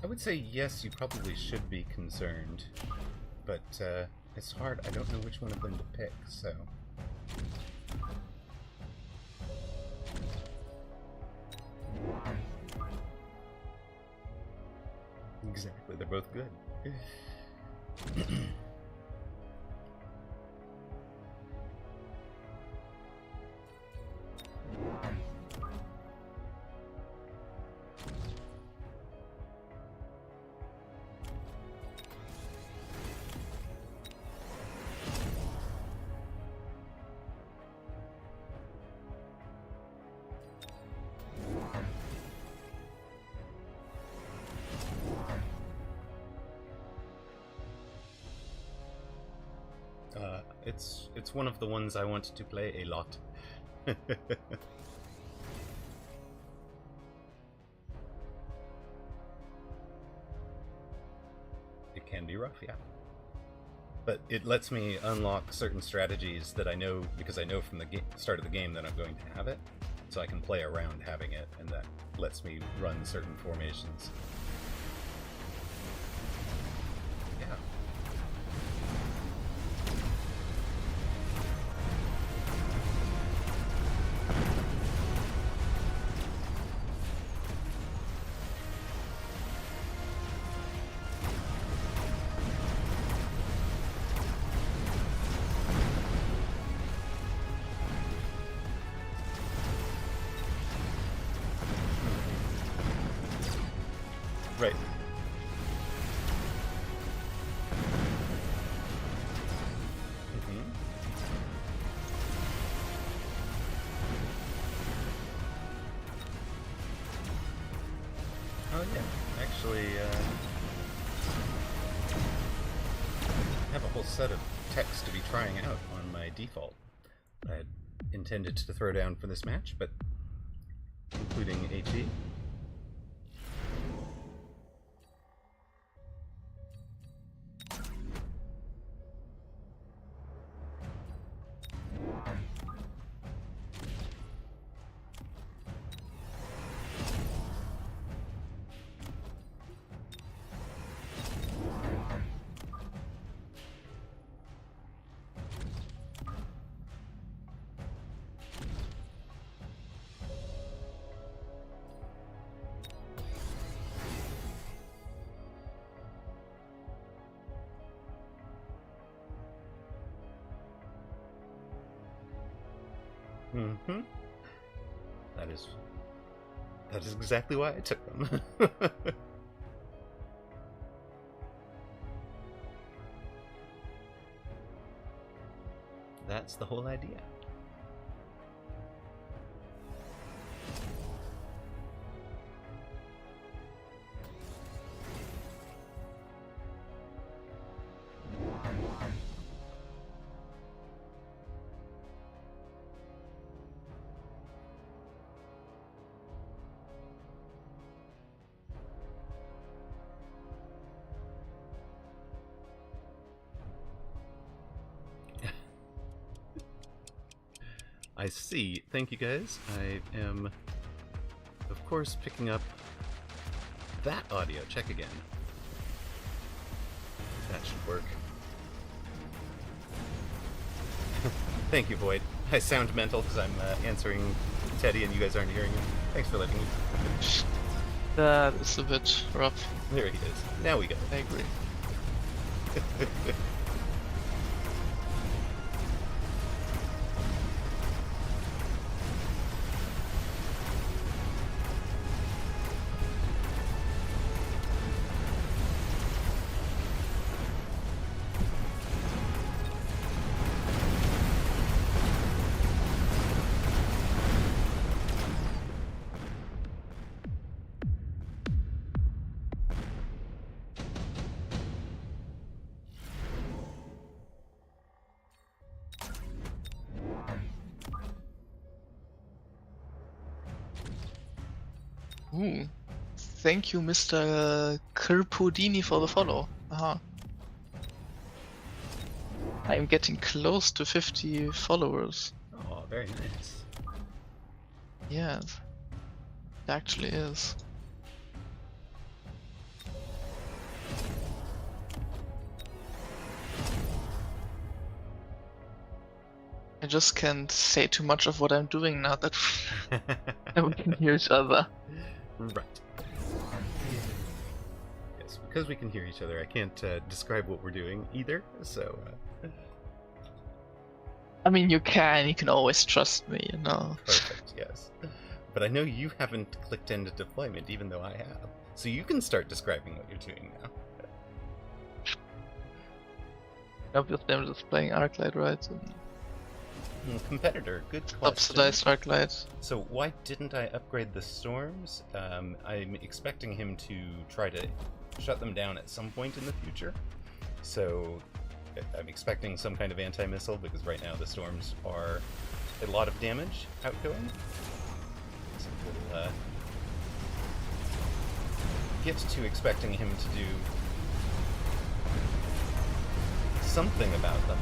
I would say yes, you probably should be concerned, but it's hard. I don't know which one of them to pick, so... Exactly, they're both good. It's one of the ones I wanted to play a lot. It can be rough, yeah. But it lets me unlock certain strategies that I know, because I know from the start of the game that I'm going to have it, so I can play around having it, and that lets me run certain formations. Yeah. Right. Oh yeah, actually, I have a whole set of text to be trying out on my default. I had intended to throw down for this match, but including HE. Mm-hmm. That is exactly why I took them. That's the whole idea. I see. Thank you guys. I am, of course, picking up that audio. Check again. That should work. Thank you, Void. I sound mental because I'm answering Teddy and you guys aren't hearing him. Thanks for letting me. That is a bit rough. There he is. Now we go. I agree. Ooh. Thank you, Mr. Kirpodini, for the follow. Aha. I'm getting close to 50 followers. Oh, very nice. Yes. It actually is. I just can't say too much of what I'm doing now that we can hear each other. Right. Yes, because we can hear each other, I can't describe what we're doing either, so... I mean, you can always trust me, you know. Perfect, yes. But I know you haven't clicked into deployment, even though I have. So you can start describing what you're doing now. Obviously, I'm just playing Arclight, right? Competitor, good question. Subsidized Arclight. So why didn't I upgrade the storms? I'm expecting him to try to shut them down at some point in the future. So I'm expecting some kind of anti-missile, because right now the storms are a lot of damage outgoing. So we'll get to expecting him to do something about them.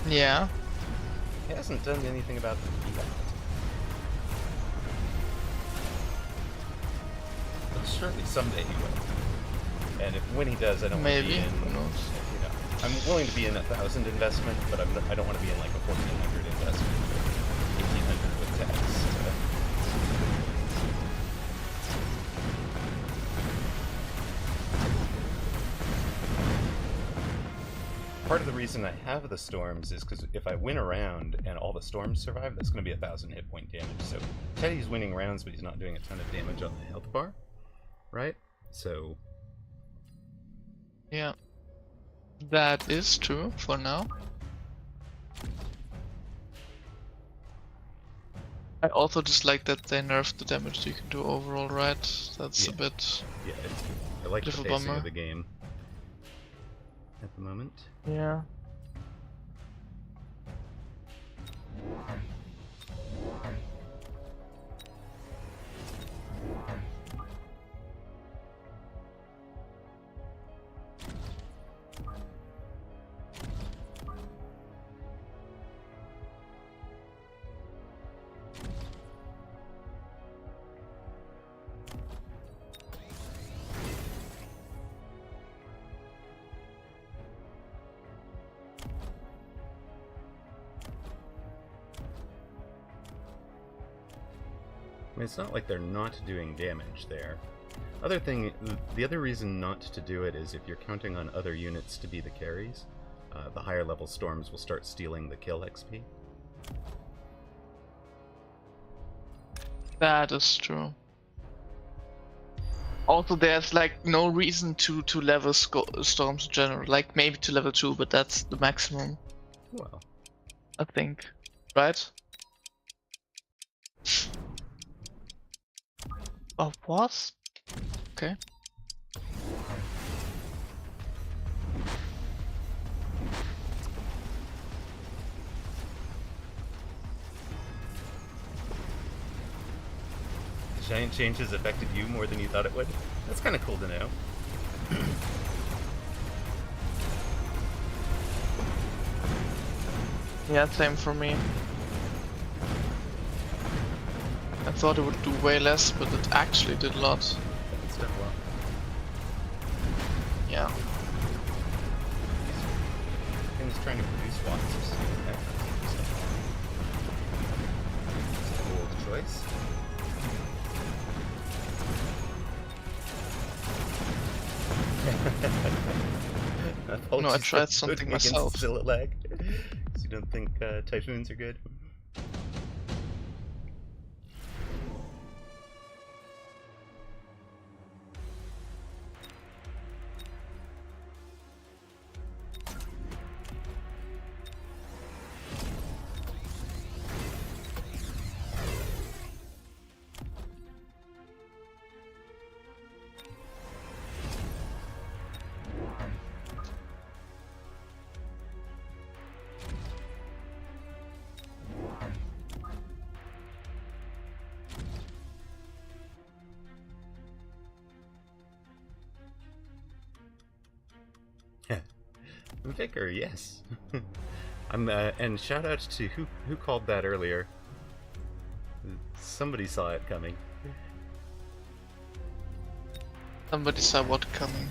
Yeah. He hasn't done anything about them yet. But surely someday he will. And when he does, I don't want to be in... Who knows? You know, I'm willing to be in 1,000 investment, but I don't want to be in like a 1,400 investment or 1,800 with tax. Part of the reason I have the storms is because if I win a round and all the storms survive, that's going to be 1,000 hit point damage. So Teddy's winning rounds, but he's not doing a ton of damage on the health bar, right? So Yeah. That is true for now. I also just like that they nerfed the damage you can do overall, right? That's a bit... Yeah, I like the bit of a pacing bummer. of the game at the moment. Yeah. I mean, it's not like they're not doing damage there. The other reason not to do it is if you're counting on other units to be the carries, the higher level storms will start stealing the kill XP. That is true. Also, there's like no reason to level storms in general. Like maybe to level 2, but that's the maximum, Well, I think. Right? Oh, was? Okay. the giant changes affected you more than you thought it would. That's kind of cool to know. Yeah, same for me. I thought it would do way less, but it actually did a lot. It's done well. Yeah. I'm just trying to produce lots of stuff. It's a bold choice. No, I tried something myself. Still at lag. So you don't think typhoons are good? Vicar, yes. I'm and shout out to who called that earlier. Somebody saw it coming. Somebody saw what coming.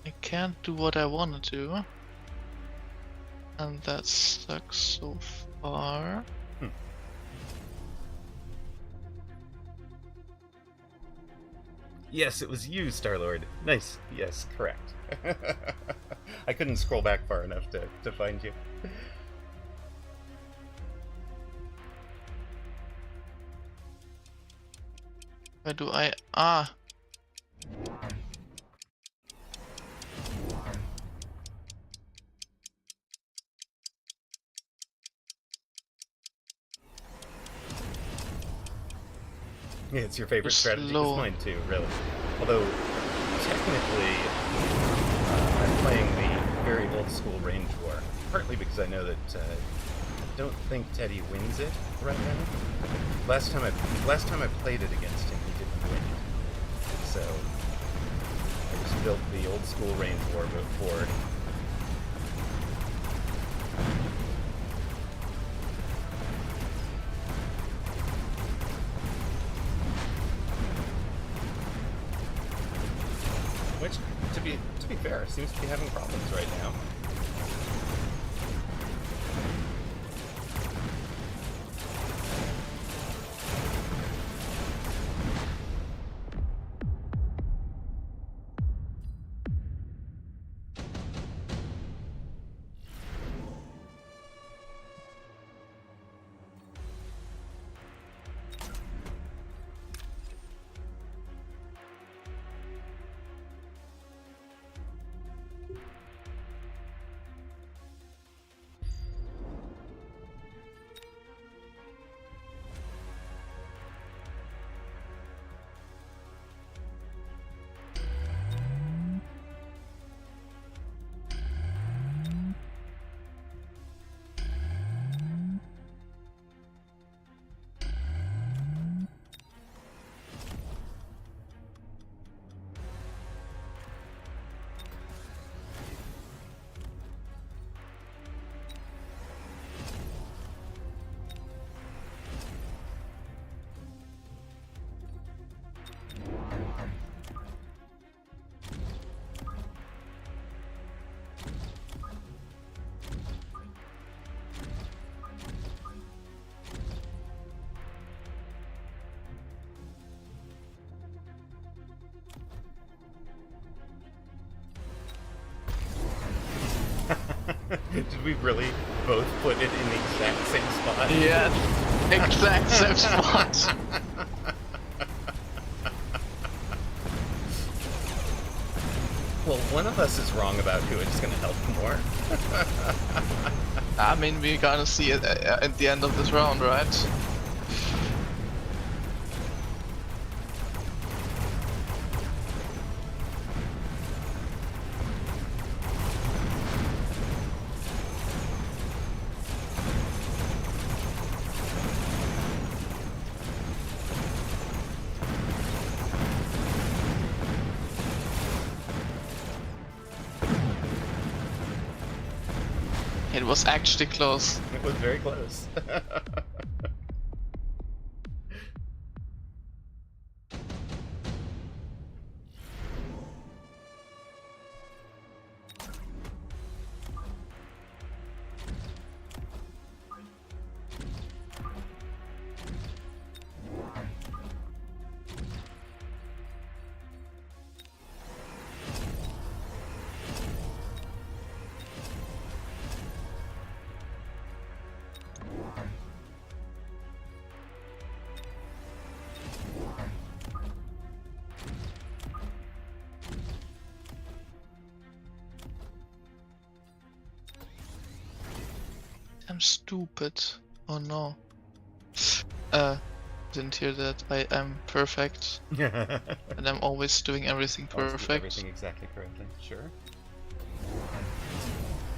I can't do what I want to do. And that sucks so far. Yes, it was you, Star-Lord. Nice. Yes, correct. I couldn't scroll back far enough to find you. Where do I... Ah! Yeah, it's your favorite You're strategy. slow. It's mine too, really. Although, technically, I'm playing the very old school range war. Partly because I know that I don't think Teddy wins it right now. Last time I played it against him, he didn't win it. So I just built the old school range war before. Which, to be fair, seems to be having problems right now. Did we really both put it in the exact same spot? Yeah, exact same spot. Well, one of us is wrong about who it's going to help more. I mean, we're gonna see it at the end of this round, right? It was actually close. It was very close. I'm stupid. Oh no. Didn't hear that. I am perfect. And I'm always doing everything Always do perfect. everything exactly correctly. Sure.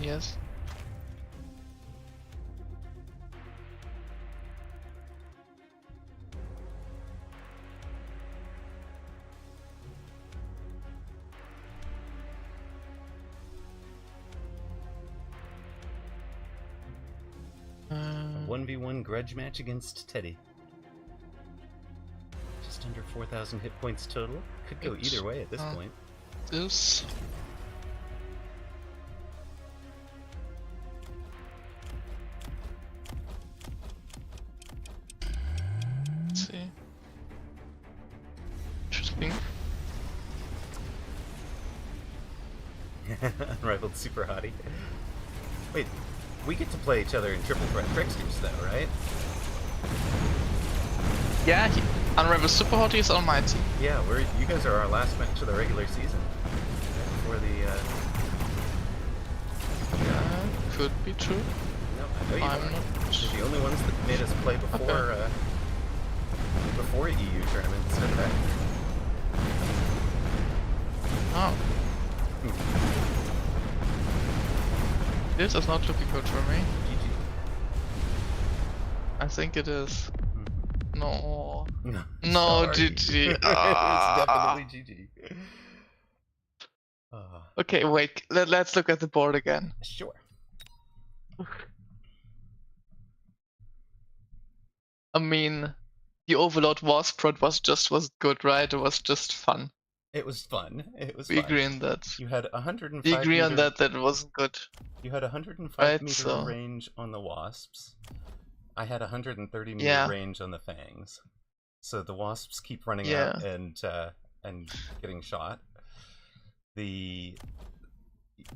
Yes. A 1v1 grudge match against Teddy. Just under 4,000 hit points total. Could go either way at this point. This. Let's see. Interesting. Unrivaled super hottie. Wait, we get to play each other in triple threat tricksters though, right? Yeah, Unrivaled Super Hottie is almighty. Yeah, you guys are our last match of the regular season. Before the Could be true. no, I know you I'm are. not. You're the only ones that made us play before before EU tournaments, in fact. Oh. This is not looking good for me. GG. I think it is. No. No, No, sorry. GG. It's Ah. definitely GG. Okay, wait. Let's look at the board again. Sure. I mean, the Overlord Wasprod was good, right? It was just fun. It was fun. It was We fun. agree on that. You had 105 We agree on meter... that it wasn't good. You had 105 Right, meter so- range on the Wasps. I had 130 meter Yeah. range on the Fangs. So the Wasps keep running Yeah. out and getting shot.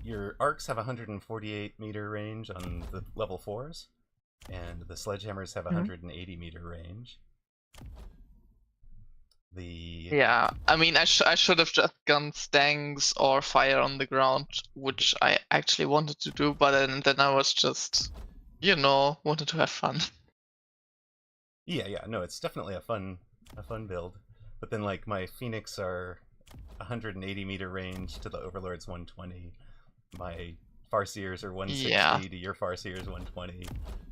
Your arcs have 148 meter range on the level 4s, and the sledgehammers have 180 meter range. Yeah, I mean, I should have just gone Stangs or Fire on the ground, which I actually wanted to do, but then I was just, wanted to have fun. Yeah, no, it's definitely a fun build. But then, like, my Phoenix are 180 meter range to the Overlord's 120. My Farseers are 160 to your Farseers 120.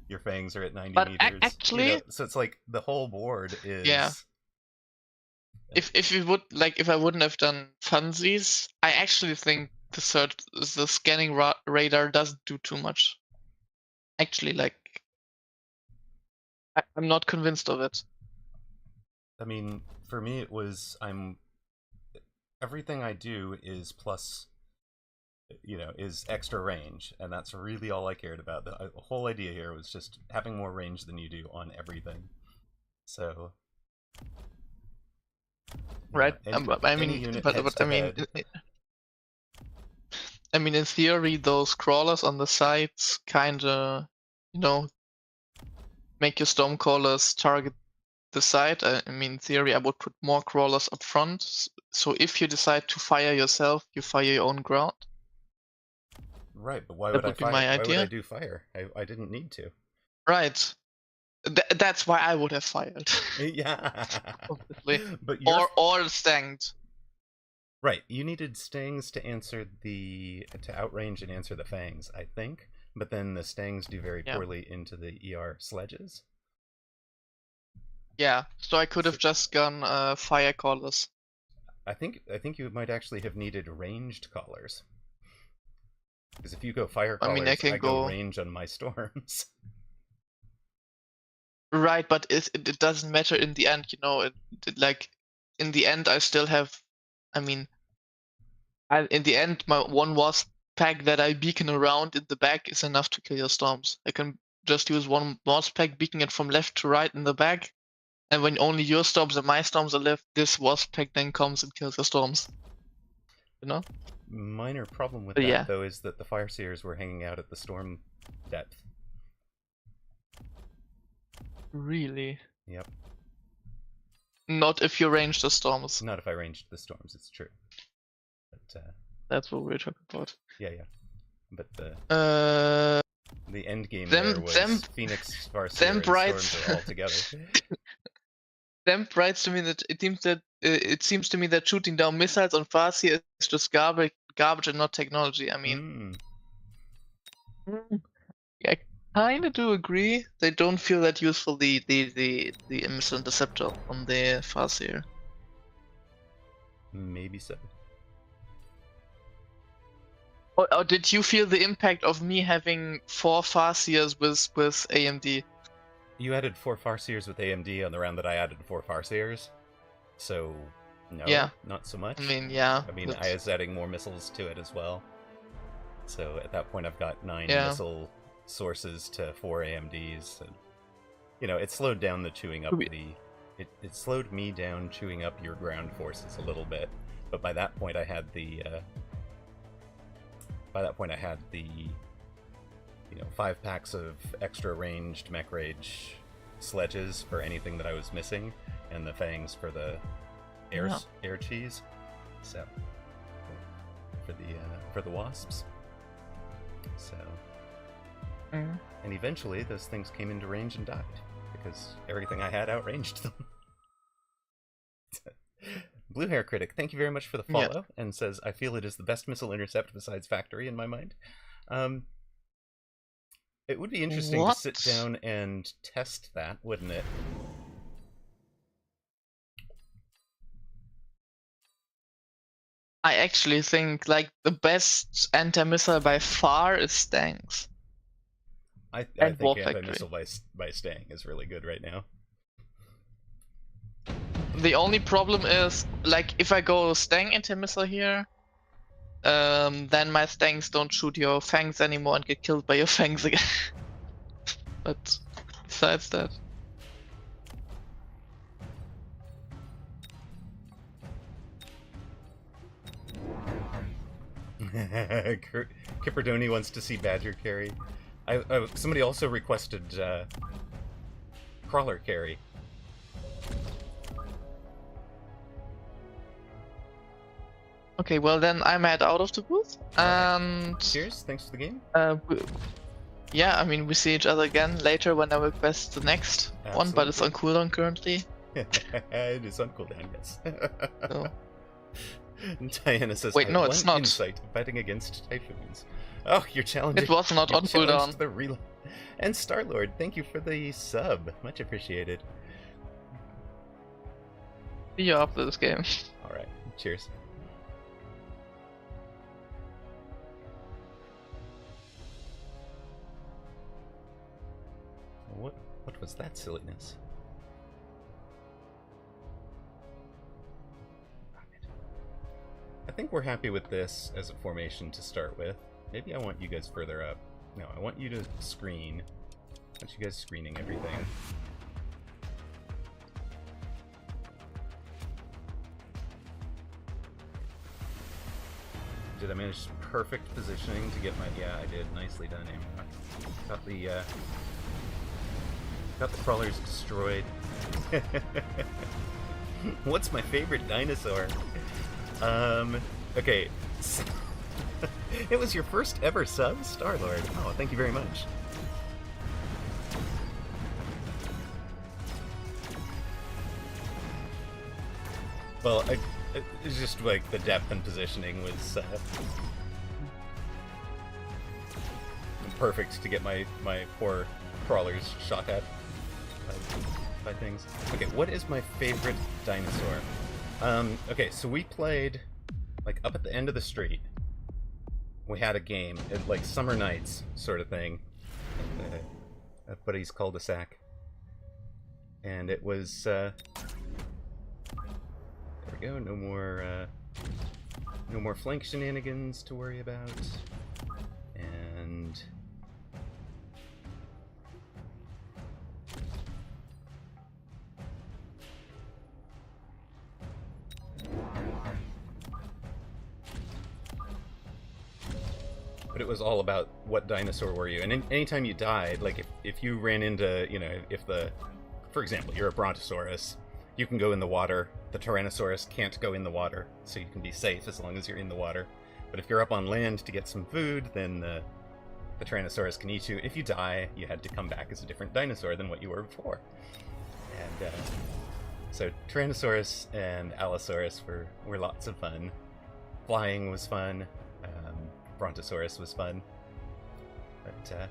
Your Fangs are at 90 But meters. actually, so it's like the whole board is. Yeah. If I wouldn't have done funsies, I actually think the scanning radar doesn't do too much. Actually, I'm not convinced of it. I mean, for me, it was everything I do is plus, is extra range, and that's really all I cared about. The whole idea here was just having more range than you do on everything. So. Right. In theory, those crawlers on the sides kinda, make your stormcallers target the side. I mean, in theory, I would put more crawlers up front. So if you decide to fire yourself, you fire your own ground. Right, but why That would I would be fire? my Why would idea. I do fire? I didn't need to. Right. That's why I would have fired. Yeah. Obviously. But or stanged. Right, you needed Stangs to outrange and answer the Fangs, I think. But then the Stangs do very poorly into the ER sledges. Yeah, so I could have just gone fire callers. I think you might actually have needed ranged callers. Because if you go fire callers, I go range on my storms. Right, but it doesn't matter in the end, in the end I still have, in the end my one Wasp pack that I beacon around in the back is enough to kill your storms. I can just use one Wasp pack, beacon it from left to right in the back, and when only your storms and my storms are left, this Wasp pack then comes and kills the storms. Minor problem with that, though, is that the Fireseers were hanging out at the storm depth. Really? Yep. Not if you range the storms. Not if I ranged the storms, it's true. But, that's what we're talking about. Yeah. But the end game there was Phoenix, Farseer, and Storms are all together. Demp writes to me that it seems to me that shooting down missiles on Farseer is just garbage and not technology. I mean, I kind of do agree. They don't feel that useful. The missile interceptor on the Farseer. Maybe so. Or did you feel the impact of me having 4 Farseers with AMD? You added 4 Farseers with AMD on the round that I added 4 Farseers. So, no, not so much. I I was adding more missiles to it as well. So at that point I've got 9 missile sources to 4 AMDs. And, it slowed down the chewing up it slowed me down chewing up your ground forces a little bit. But by that point I had the 5 packs of extra ranged mech rage sledges for anything that I was missing, and the Fangs for the air cheese. So for the Wasps. So and eventually those things came into range and died because everything I had outranged them. Blue Hair Critic, thank you very much for the Yeah. follow, and says, I feel it is the best missile intercept besides Factory in my mind. It would be interesting to sit What? down and test that, wouldn't it? I actually think like the best anti-missile by far is Stangs I and think War anti-missile Factory. by Stang is really good right now. The only problem is like if I go Stang anti-missile here, then my Stangs don't shoot your Fangs anymore and get killed by your Fangs again. But besides that. Kipperdoni wants to see Badger carry. Somebody also requested Crawler carry. Okay, well then I'm out of the booth, and Cheers, thanks for the game. yeah, I mean we see each other again later when I request the next one, but it's on cooldown currently. It is on cooldown, yes. So. Diana says, Wait, no, it's not. Insight betting against typhoons. Oh, you're challenging. It was not on cooldown. The real. And Starlord, thank you for the sub. Much appreciated. See you after this game. Alright, cheers. What was that silliness? I think we're happy with this as a formation to start with. Maybe I want you guys further up. No, I want you to screen. I want you guys screening everything. Did I manage perfect positioning to get my... Yeah, I did. Nicely done, Amaroq. Got the crawlers destroyed. What's my favorite dinosaur? Okay. It was your first ever sub, Starlord. Oh, thank you very much. Well, it's just like the depth and positioning was perfect to get my poor crawlers shot at by things. Okay, what is my favorite dinosaur? Okay, so we played like up at the end of the street. We had a game at like summer nights sort of thing at Buddy's cul-de-sac, and it was there we go. No more flank shenanigans to worry about, and but it was all about what dinosaur were you. And anytime you died, like if you ran into, you know, for example, you're a Brontosaurus, you can go in the water. The Tyrannosaurus can't go in the water, so you can be safe as long as you're in the water. But if you're up on land to get some food, then the Tyrannosaurus can eat you. If you die, you had to come back as a different dinosaur than what you were before. And so Tyrannosaurus and Allosaurus were lots of fun. Flying was fun. Brontosaurus was fun. But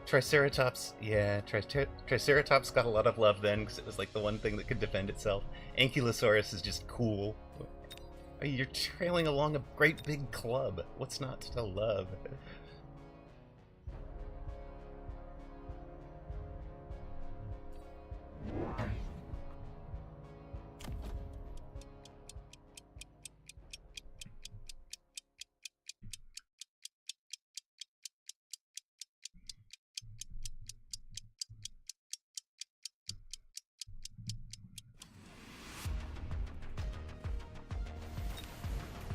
Triceratops, yeah, Triceratops got a lot of love then because it was like the one thing that could defend itself. Ankylosaurus is just cool. You're trailing along a great big club. What's not to love?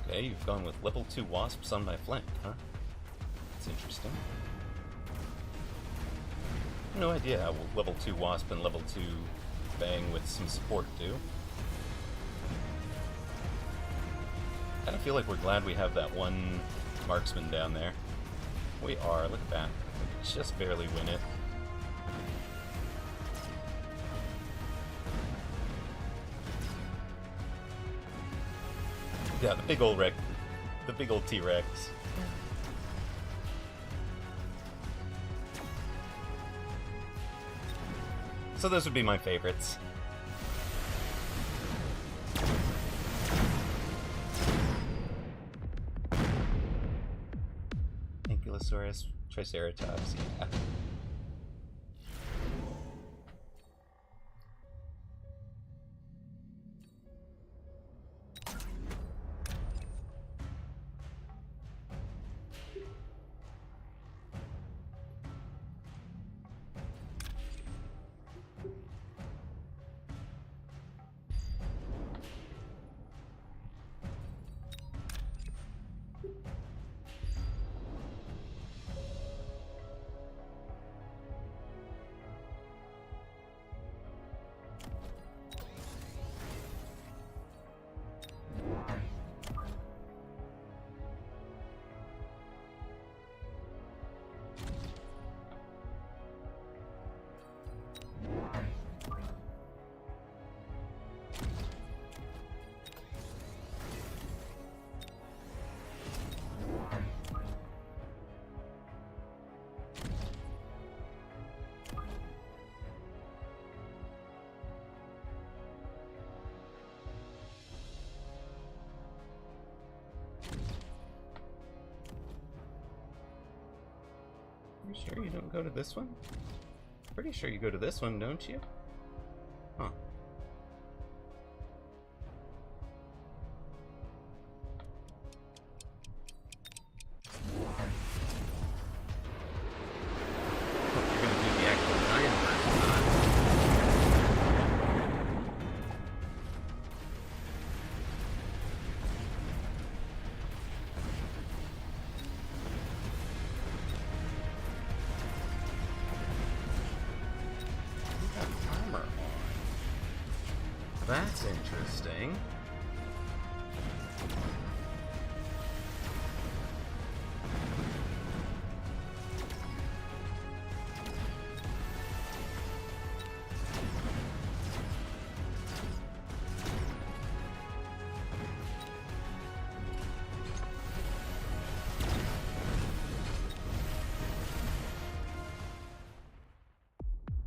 Okay, you've gone with level 2 wasps on my flank, huh? That's interesting. No idea how level 2 wasp and level 2 bang with some support do. I kind of feel like we're glad we have that one marksman down there. We are, look at that. We just barely win it. Yeah, the big old T-Rex. So those would be my favorites. Ankylosaurus, Triceratops, yeah. You sure you don't go to this one? Pretty sure you go to this one, don't you? Huh. You're gonna do the actual giant version, huh? Armor on. That's interesting.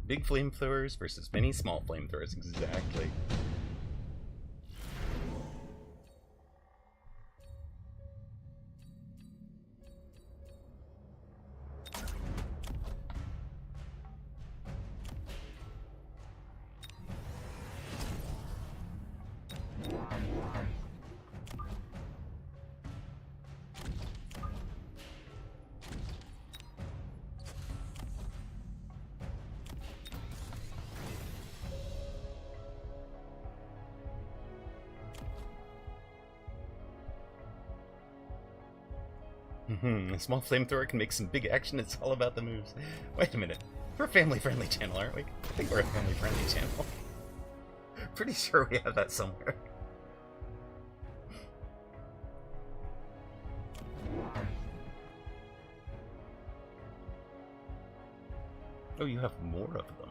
Big flamethrowers versus many small flamethrowers, exactly. A small flamethrower can make some big action. It's all about the moves. Wait a minute. We're a family-friendly channel, aren't we? I think we're a family-friendly channel. Pretty sure we have that somewhere. Oh, you have more of them.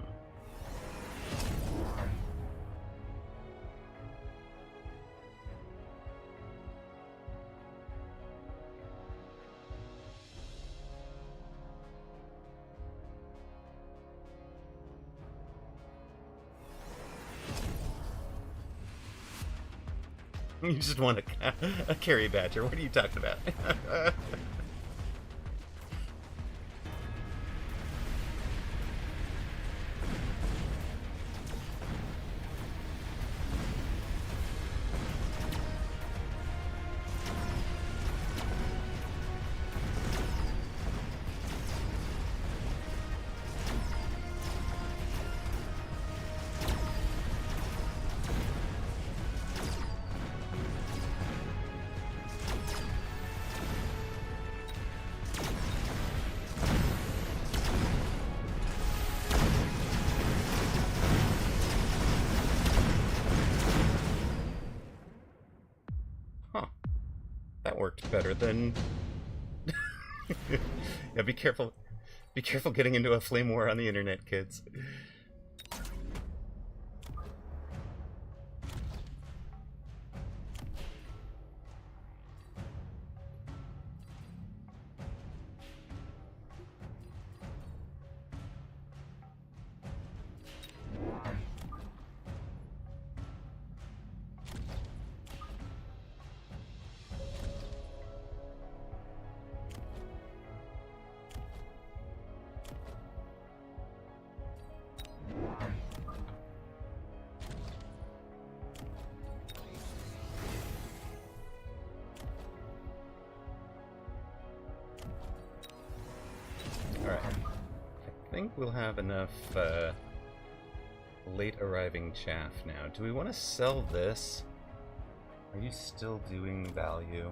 You just want a carry badger. What are you talking about? That worked better than... Yeah, be careful. Be careful getting into a flame war on the internet, kids. think we'll have enough late arriving chaff now. Do we want to sell this? Are you still doing value?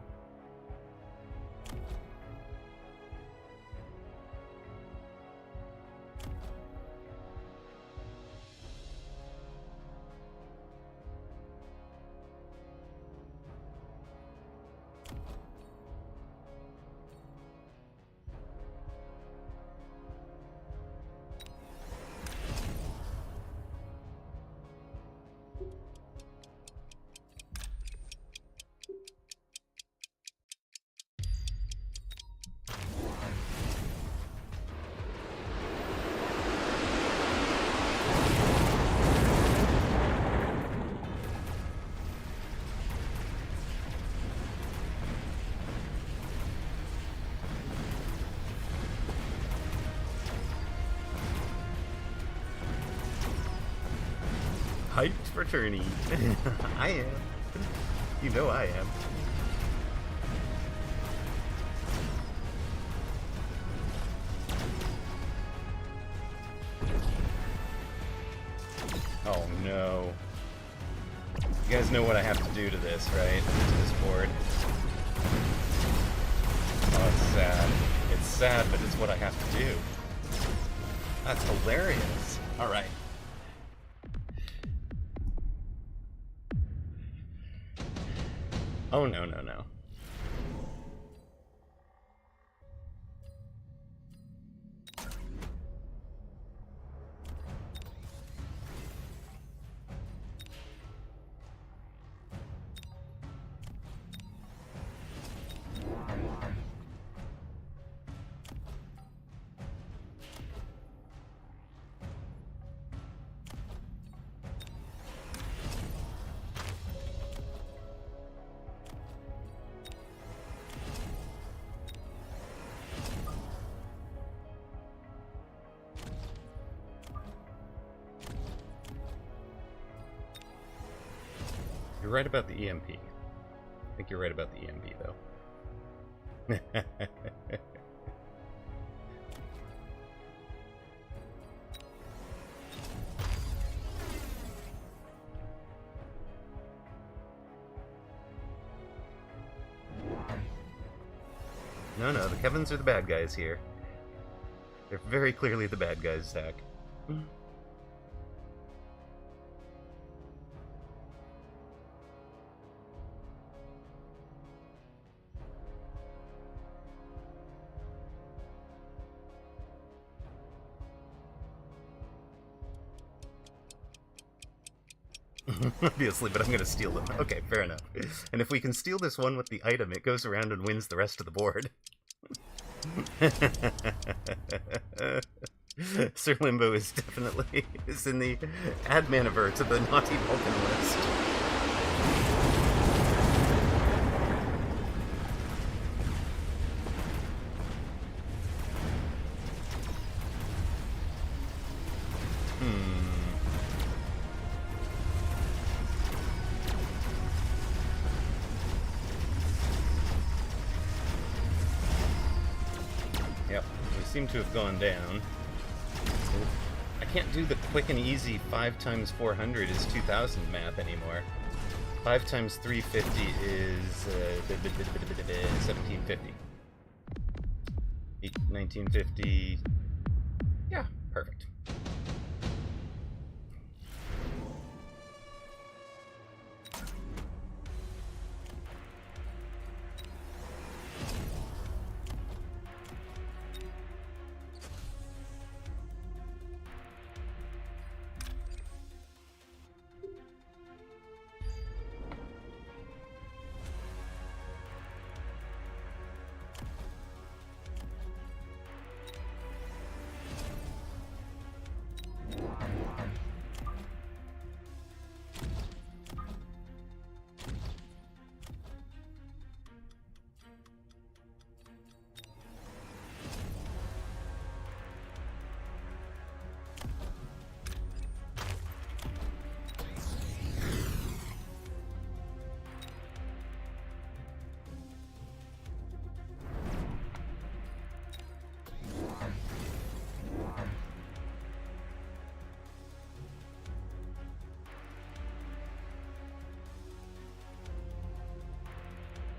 Hyped for tourney. I am. You know I am. Oh no. You guys know what I have to do to this, right? To this board. Oh, it's sad. It's sad, but it's what I have to do. That's hilarious. Alright. Oh, no, no, no. You're right about the EMP. I think you're right about the EMP, though. No, no, the Kevins are the bad guys here. They're very clearly the bad guys, Zach. Obviously, but I'm gonna steal them. Okay, fair enough. And if we can steal this one with the item, it goes around and wins the rest of the board. Sir Limbo is definitely in the add Manaver to the naughty Vulcan list. Seem to have gone down. I can't do the quick and easy 5 times 400 is 2000 math anymore. 5 times 350 is 1750. 1950. Yeah, perfect.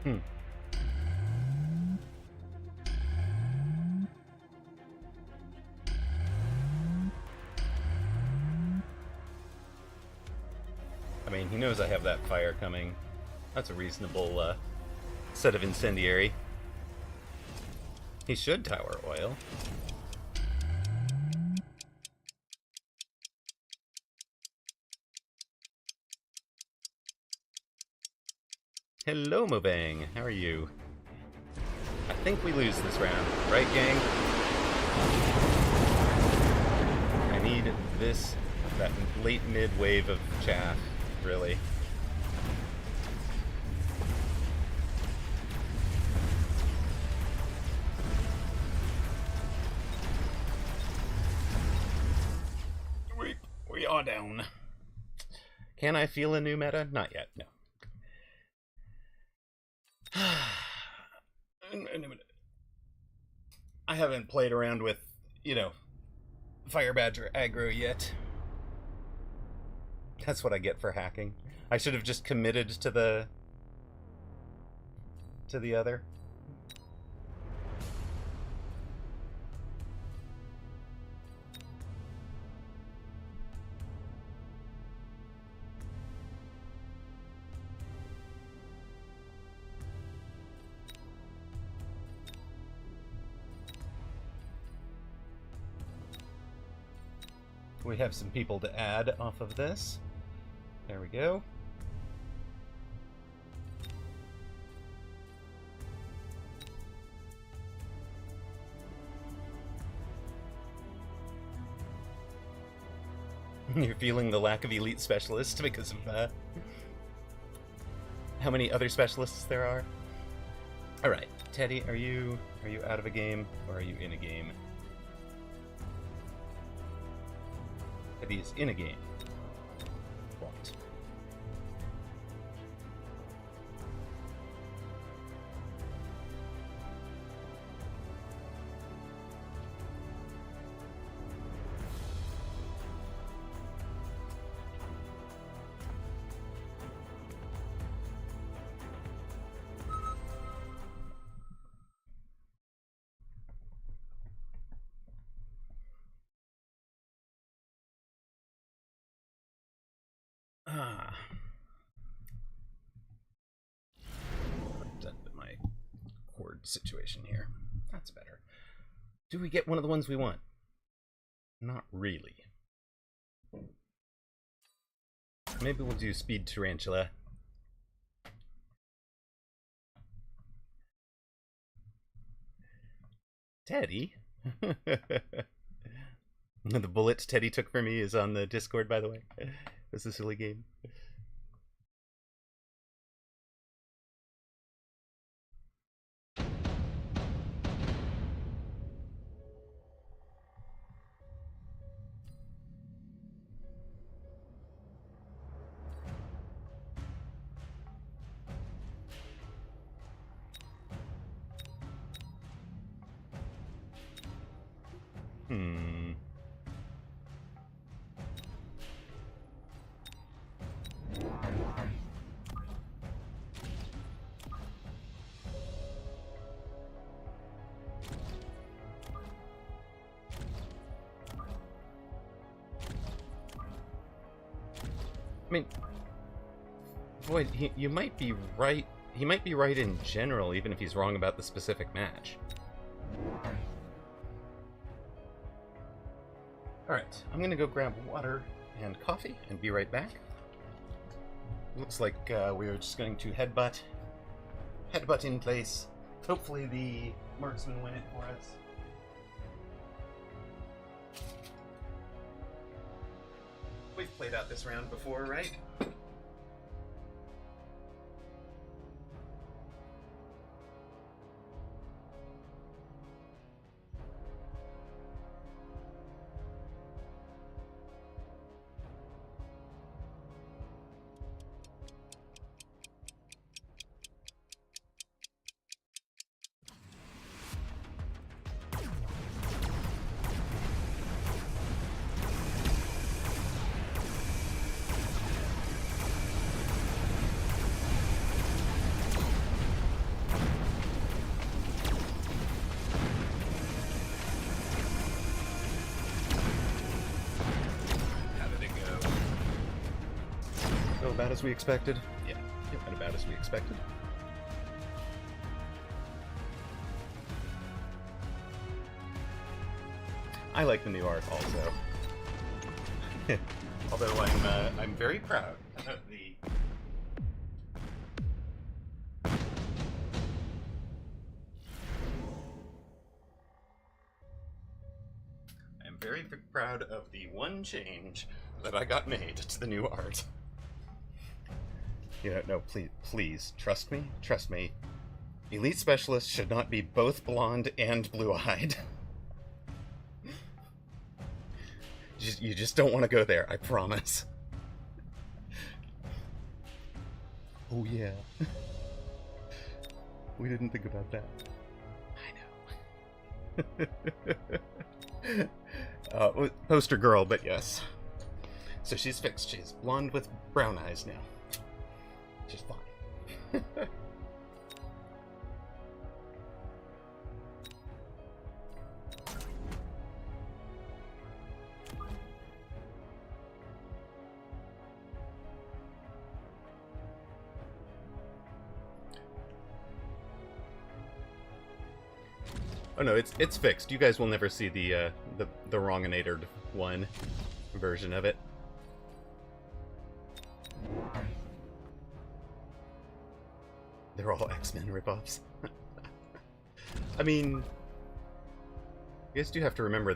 Hmm. I mean, he knows I have that fire coming. That's a reasonable set of incendiary. He should tower oil. Hello, Mobang. How are you? I think we lose this round, right, gang? I need that late mid wave of chaff, really. We are down. Can I feel a new meta? Not yet, no. I haven't played around with, Fire Badger aggro yet. That's what I get for hacking. I should have just committed to the other. We have some people to add off of this. There we go. You're feeling the lack of elite specialists because of how many other specialists there are. All right, Teddy, are you out of a game or are you in a game? Teddy is in a game. What? Done with my cord situation here. That's better. Do we get one of the ones we want? Not really. Maybe we'll do Speed Tarantula. Teddy? The bullet Teddy took for me is on the Discord, by the way. It's a silly game. I mean, Void, you might be right. He might be right in general, even if he's wrong about the specific match. Alright, I'm gonna go grab water and coffee and be right back. Looks like we're just going to headbutt in place. Hopefully the marksman win it for us. We've played out this round before, right? about as we expected. Yeah, went about as we expected. I like the new art also. Although I'm very proud of the... I'm very proud of the one change that I got made to the new art. You know, no, please, trust me. Elite Specialists should not be both blonde and blue-eyed. You just don't want to go there, I promise. Oh yeah. We didn't think about that. I know. Poster girl, but yes. So she's fixed. She's blonde with brown eyes now. She's fine. Oh no, it's fixed. You guys will never see the wronginated one version of it. They're all X-Men ripoffs. I mean, you guys do have to remember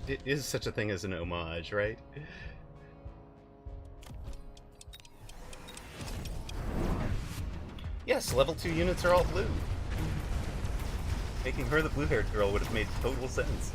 it is such a thing as an homage, right? Yes, level 2 units are all blue. Making her the blue-haired girl would have made total sense.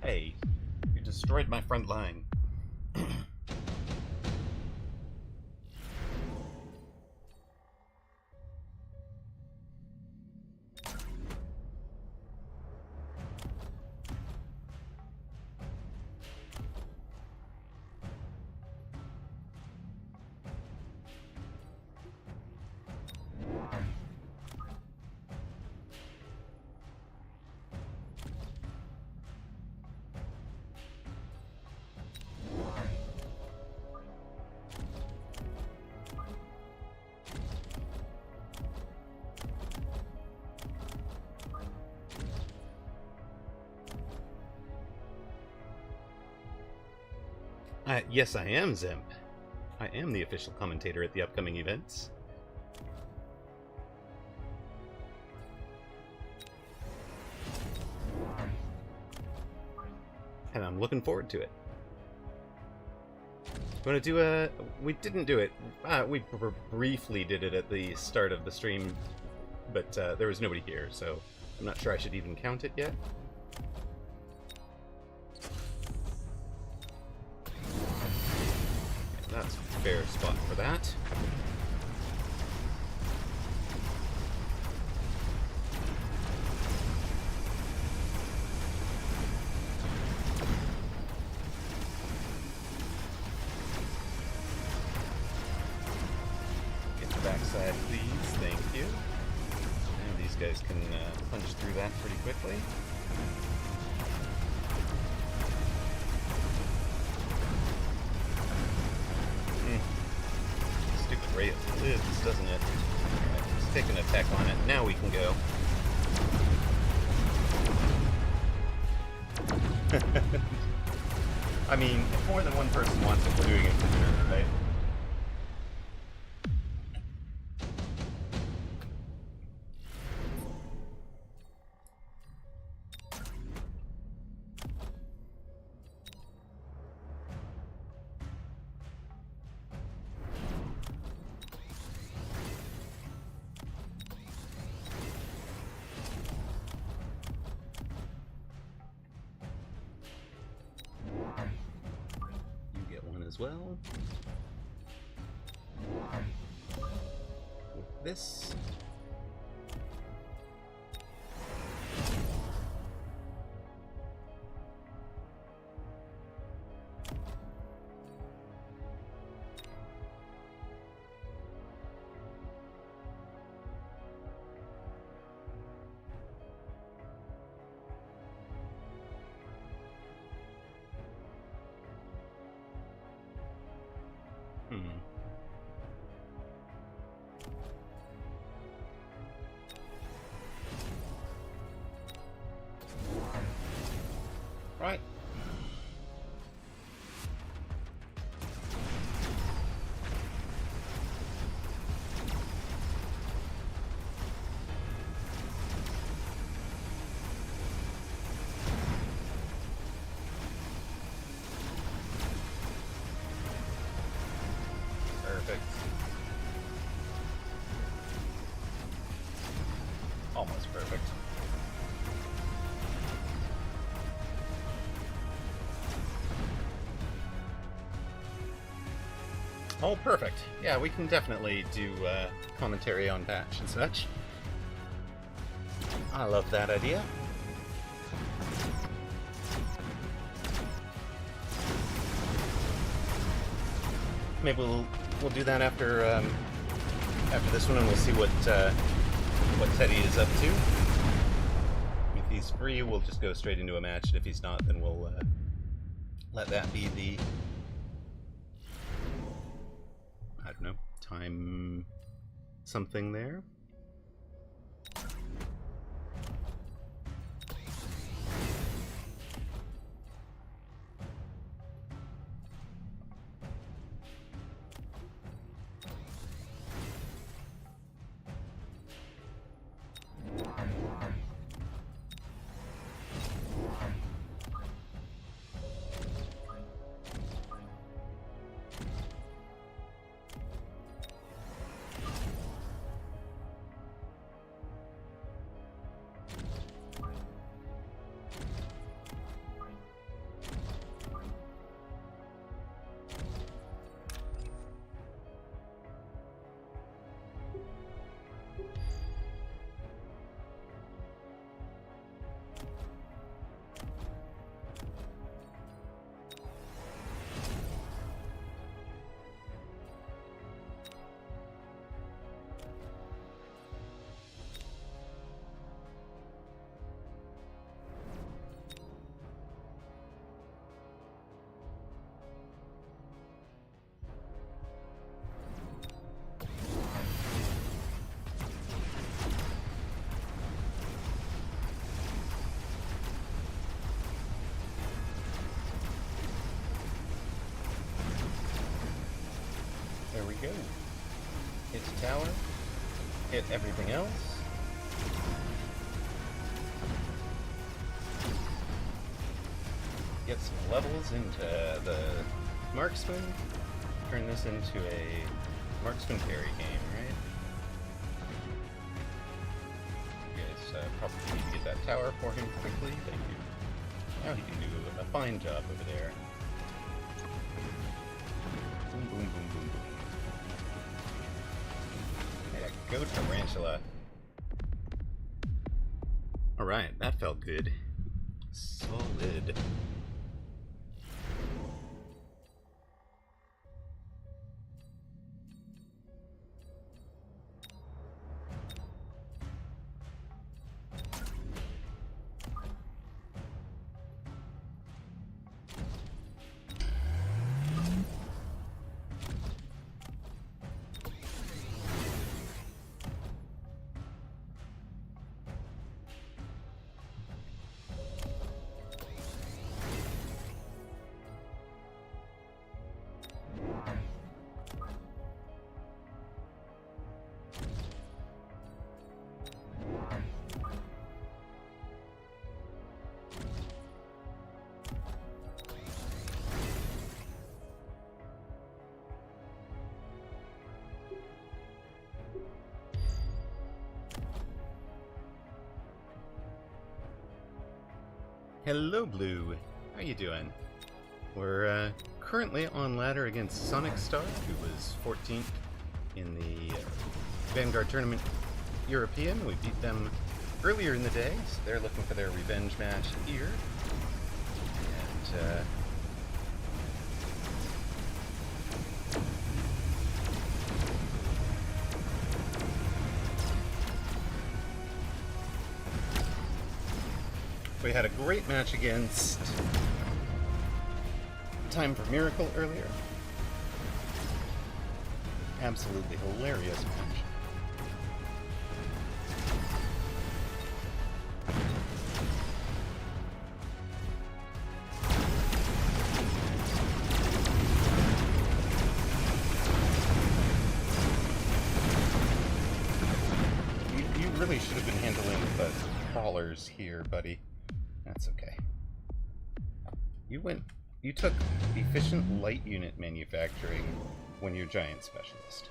Hey, you destroyed my front line. Yes, I am Zemp. I am the official commentator at the upcoming events. And I'm looking forward to it. You want to do a... We didn't do it. We briefly did it at the start of the stream, but there was nobody here, so I'm not sure I should even count it yet. That's a fair spot for that. Get the backside, please. Thank you. And these guys can punch through that pretty quickly. Ray it lives, doesn't it? Alright, let's take an attack on it. Now we can go. I mean, if more than one person wants it, we're doing it for sure, right? As well. With this. Right. Perfect. Almost perfect. Oh, perfect. Yeah, we can definitely do commentary on patch and such. I love that idea. Maybe we'll do that after this one, and we'll see what Teddy is up to. If he's free, we'll just go straight into a match, and if he's not, then we'll let that be the, I don't know, time something there. There we go. Hit the tower. Hit everything else. Get some levels into the marksman. Turn this into a marksman carry game, right? You guys probably need to get that tower for him quickly. Thank you. Now he can do a fine job over there. Boom, boom, boom, boom, boom. Go Tarantula. Alright, that felt good. Solid. Hello, Blue. How you doing? We're currently on ladder against Sonic Star, who was 14th in the Vanguard Tournament European. We beat them earlier in the day, so they're looking for their revenge match here. And we had a great match against Time for Miracle earlier. absolutely hilarious match. You really should have been handling the crawlers here, buddy. That's okay. You took efficient light unit manufacturing when you're giant specialist.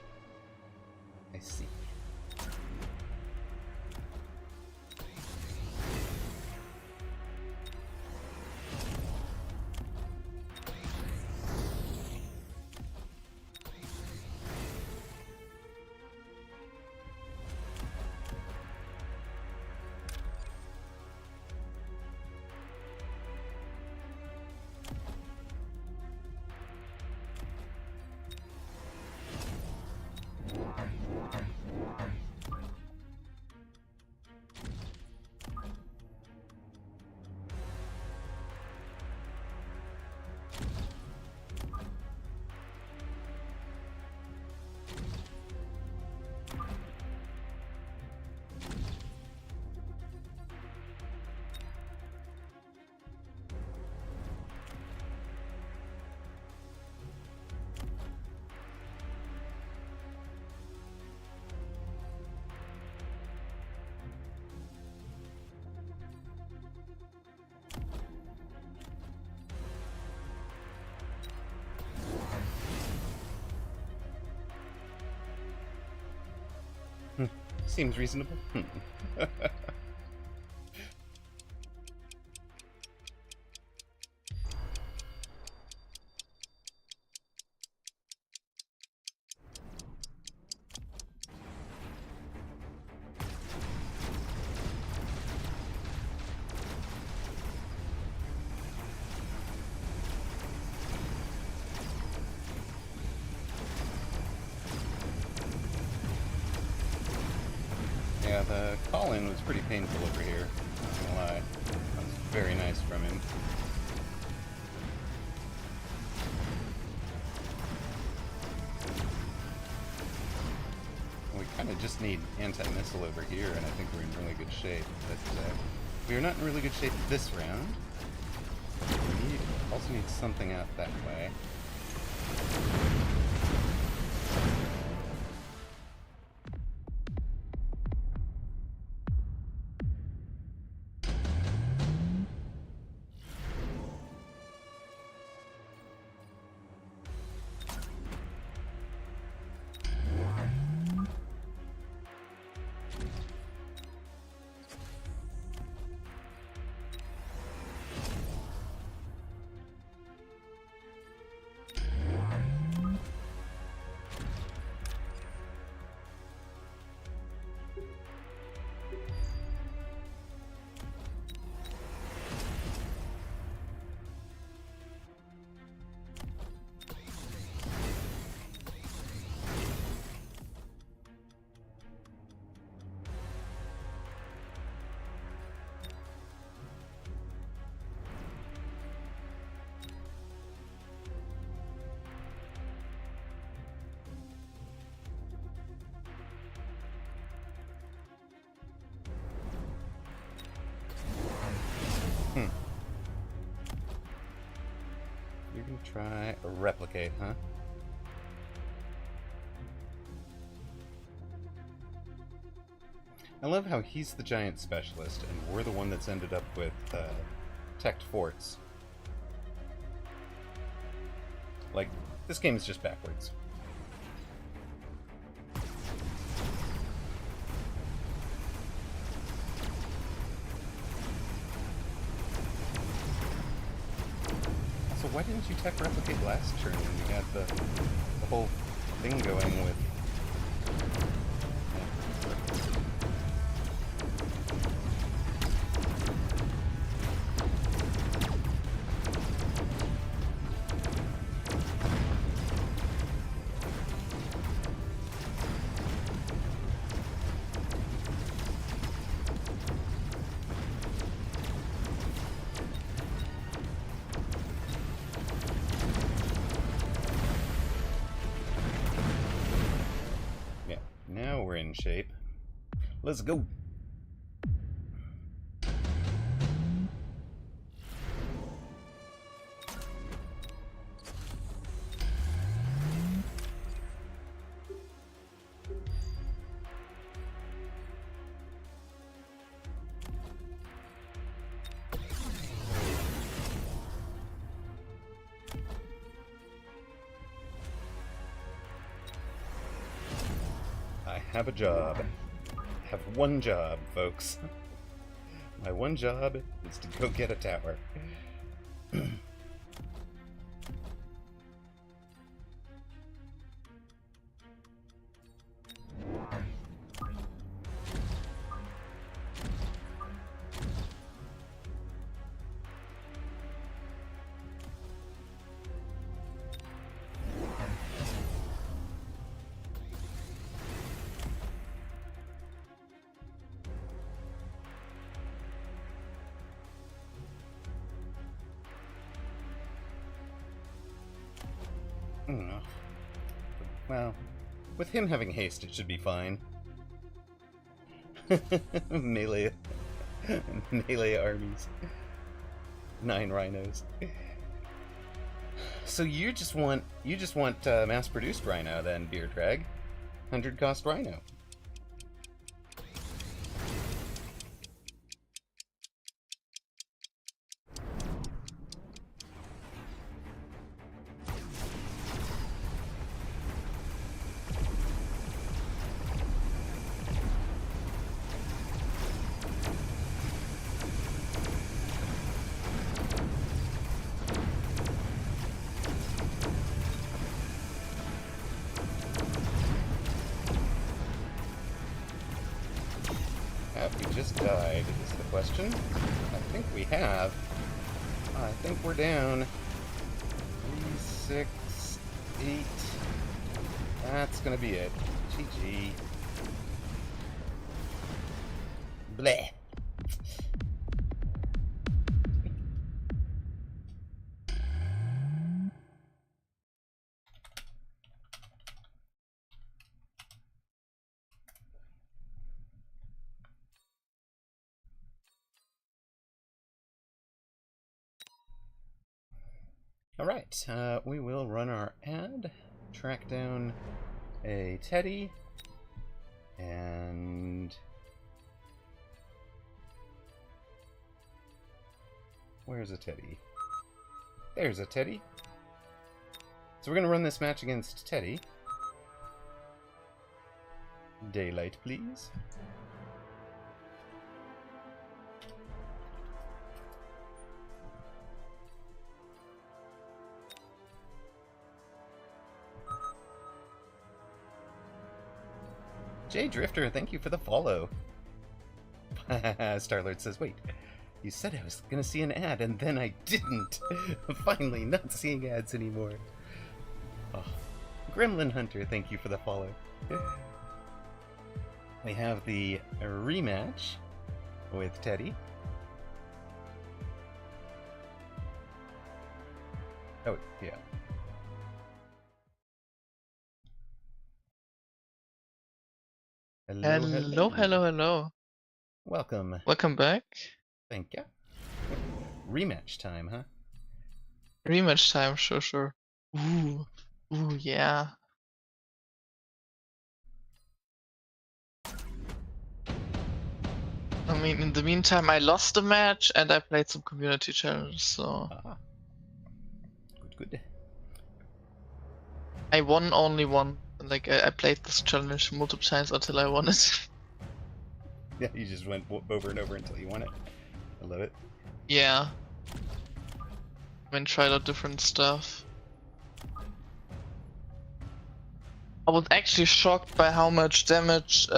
I see. Seems reasonable. Yeah, the call-in was pretty painful over here, not gonna lie. That was very nice from him. We kind of just need anti-missile over here, and I think we're in really good shape. But we are not in really good shape this round. We also need something out that way. You're gonna try a replicate, huh? I love how he's the giant specialist, and we're the one that's ended up with teched forts. Like, this game is just backwards. So why didn't you tech replicate last turn when you had the whole thing going with... shape. Let's go. I have a job. I have one job, folks. My one job is to go get a tower. Well, with him having haste, it should be fine. melee armies. 9 rhinos. So you just want mass-produced rhino then, Beer Drag? 100 cost rhino. Have we just died, is the question? I think we have. I think we're down. 3, 6, 8. That's gonna be it. GG. Bleh. Alright, we will run our ad, track down a Teddy, and... Where's a Teddy? There's a Teddy. So we're going to run this match against Teddy. Daylight, please. Jay Drifter, thank you for the follow. Starlord says, wait, you said I was gonna see an ad, and then I didn't. Finally, not seeing ads anymore. Oh. Gremlin Hunter, thank you for the follow. We have the rematch with Teddy. Oh, yeah. Hello. Welcome. Welcome back. Thank you. Rematch time, huh? Rematch time, sure. Ooh, yeah. I mean, in the meantime, I lost the match and I played some community challenges, so... Ah. Good. I won only one. Like, I played this challenge multiple times until I won it. Yeah, you just went over and over until you won it. I love it. Yeah. I mean, tried out different stuff. I was actually shocked by how much damage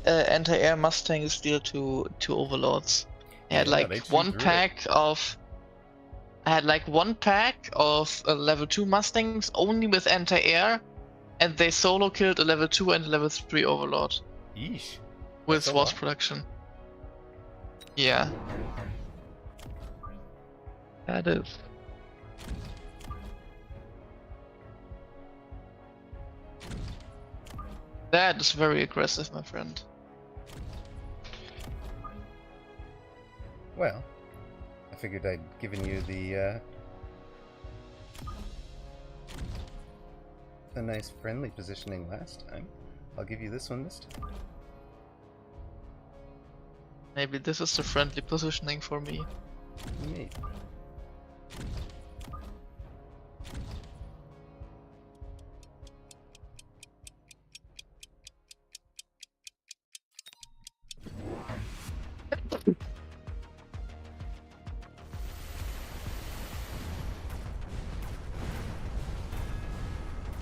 anti-air Mustangs deal to overlords. I had like one pack of level 2 Mustangs only with anti-air, and they solo killed a level 2 and a level 3 overlord. Yeesh. With Wasp production. Yeah. That is. That is very aggressive, my friend. Well, I figured I'd given you the nice friendly positioning last time. I'll give you this one this time. Maybe this is the friendly positioning for me. Maybe.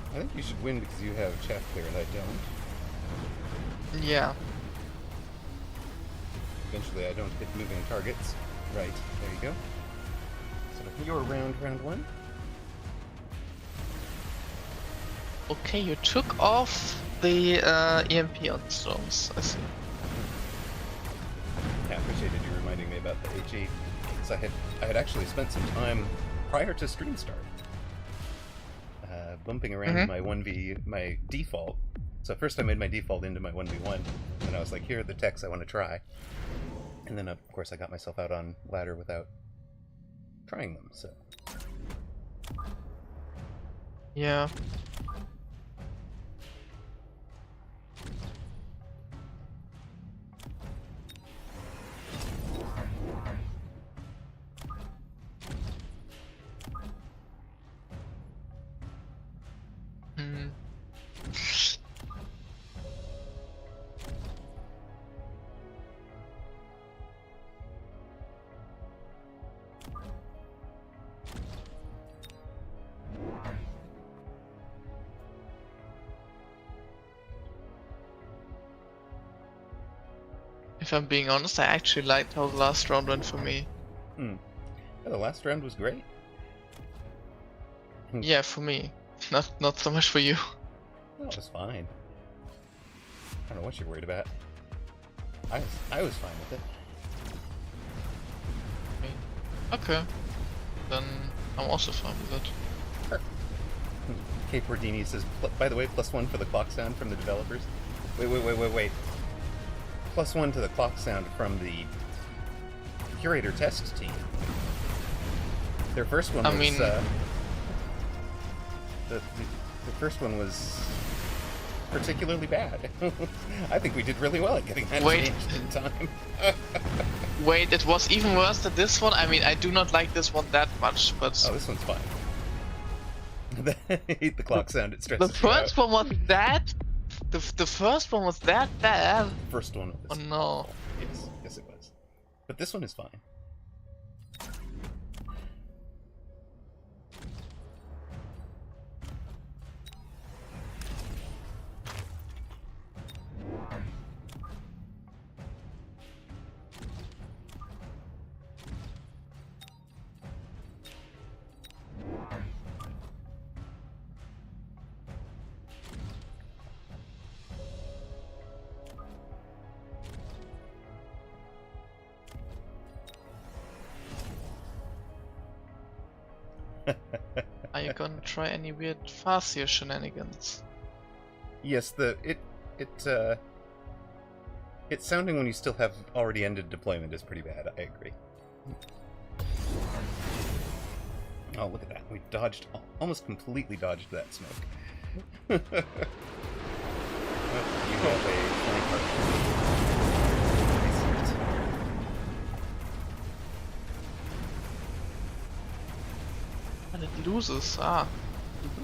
I think you should win because you have chaff clear and I don't. Yeah. Eventually I don't hit moving targets. Right, there you go. So your round one. Okay, you took off the EMP on the storms, I see. Yeah, I appreciated you reminding me about the HE. So I had actually spent some time prior to stream start bumping around my default. So first I made my default into my 1v1, and I was like, here are the techs I want to try. And then of course I got myself out on ladder without trying them, so. Yeah. If I'm being honest, I actually liked how the last round went for me. Yeah, the last round was great. Yeah, for me. Not so much for you. No, it was fine. I don't know what you're worried about. I was fine with it. Okay. Then I'm also fine with it. Sure. Cape Ordini says, by the way, +1 for the clock sound from the developers. Wait. +1 to the clock sound from the curator test team. Their first one was the first one was particularly bad. I think we did really well at getting that changed in time. Wait, it was even worse than this one? I mean, I do not like this one that much, but... Oh, this one's fine. I hate the clock sound, it stresses The first one was that? The first one was that bad? First one was... Oh no. Yes it was. But this one is fine. Are you gonna try any weird Farseer shenanigans? Yes, it's sounding when you still have already ended deployment is pretty bad, I agree. Oh, look at that. We dodged, almost completely dodged that smoke. Well, you have a flank partner. And it loses,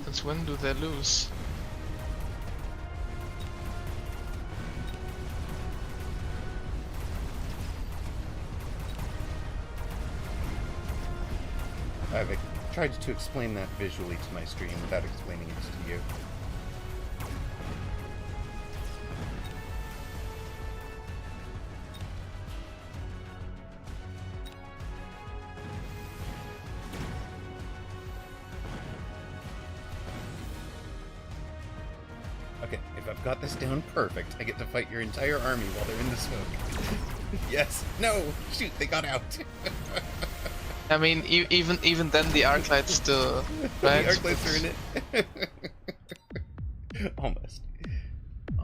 Since when do they lose? I've tried to explain that visually to my stream without explaining it to you. Okay, if I've got this down perfect, I get to fight your entire army while they're in the smoke. Yes! No! Shoot, they got out! I mean, even then the arc lights still... Right? The arc lights are in it. Almost.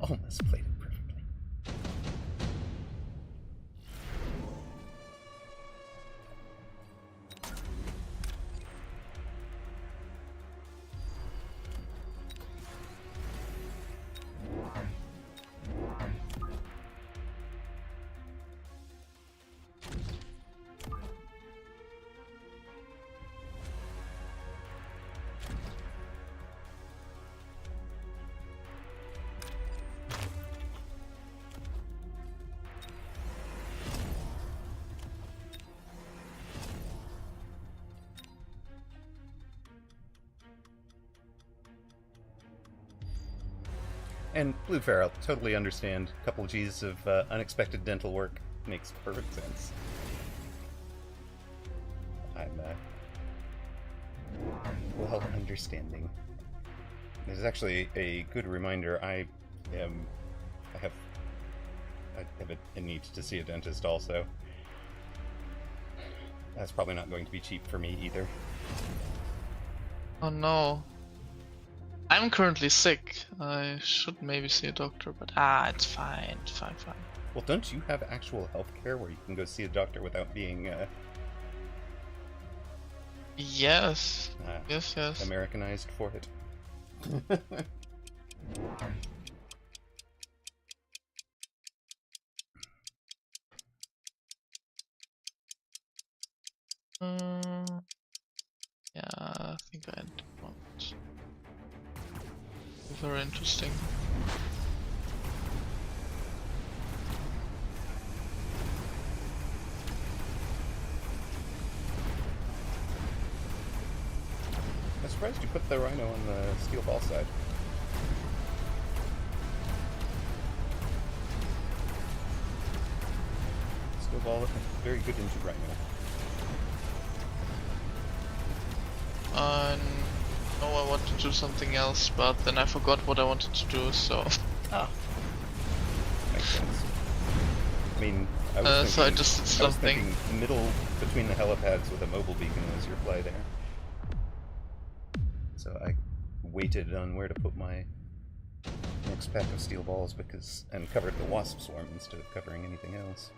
almost played it perfectly. And Blue Feral, totally understand. A couple of G's of unexpected dental work makes perfect sense. I'm well understanding. This is actually a good reminder. I have a need to see a dentist also. That's probably not going to be cheap for me either. Oh no. I'm currently sick. I should maybe see a doctor, but it's fine, fine. Well, don't you have actual health care where you can go see a doctor without being Yes. Yes. Americanized for it? Yeah, I think I want. Very interesting. I'm surprised you put the Rhino on the steel ball side. Steel ball, very good into Rhino. No, I wanted to do something else, but then I forgot what I wanted to do, so... Makes sense. I mean, I was so I just did something. I was thinking middle between the helipads with a mobile beacon was your play there. So I waited on where to put my next pack of steel balls and covered the wasp swarm instead of covering anything else.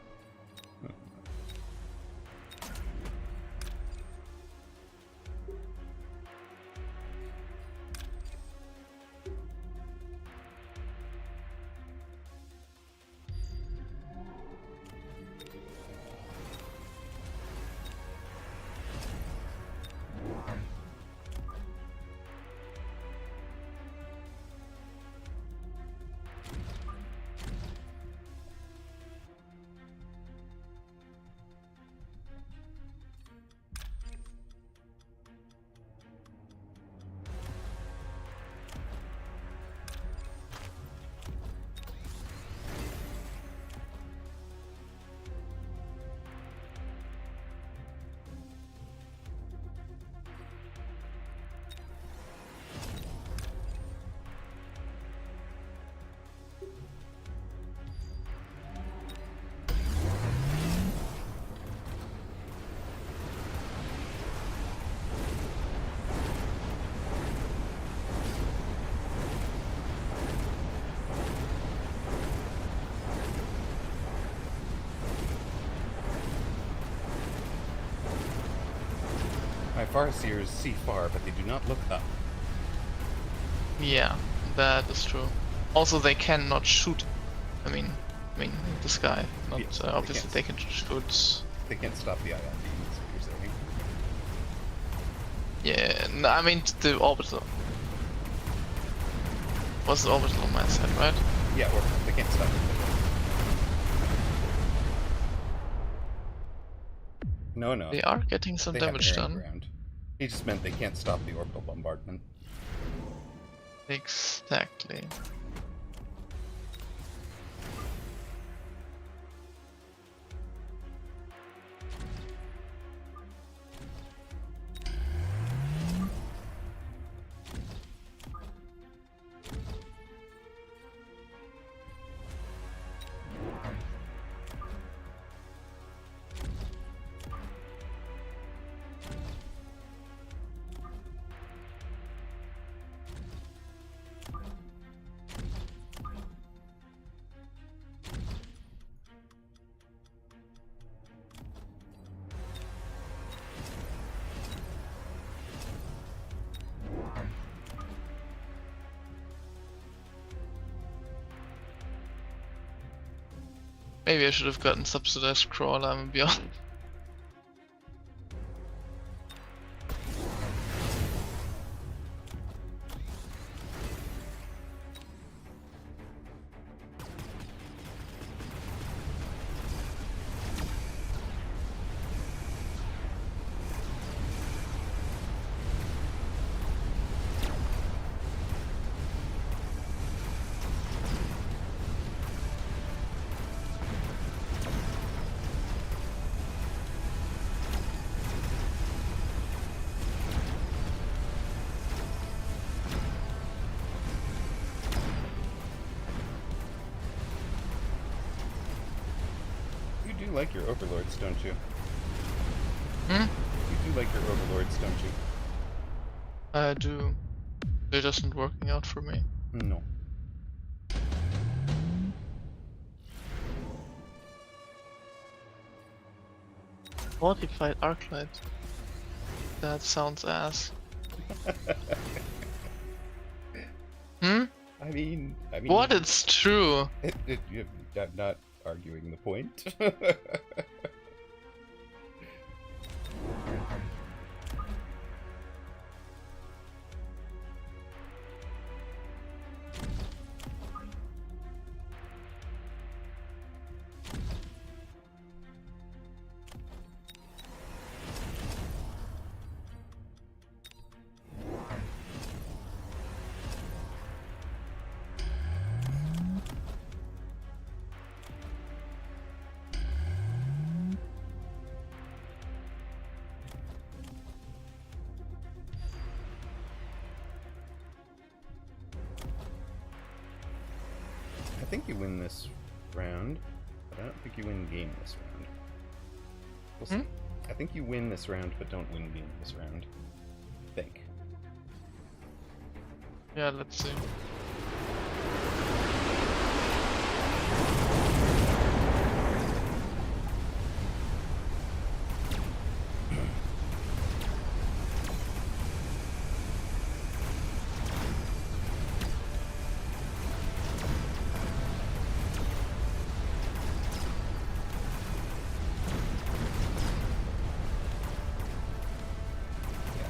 My Farseers see far, but they do not look up. Yeah, that is true. Also, they cannot shoot. I mean, the sky. Not Yes, obviously they can shoot. They can't stop the ion beam, is what you're saying. Yeah, no, I mean the orbital. Was the orbital on my side, right? Yeah, or they can't stop it. No. They are getting some They have damage air and done. ground. He just meant they can't stop the orbital bombardment. Exactly. Maybe I should have gotten subsidized crawler, I'm gonna be honest. You do like your overlords, don't you? Hmm? You do like your overlords, don't you? I do. They're just not working out for me. No. Fortified Arclight. That sounds ass. Hmm? I mean... What? It's true. I'm not arguing the point. I think you win this round, but I don't think you win game this round. We'll see. I think you win this round, but don't win game this round. I think. Yeah, let's see.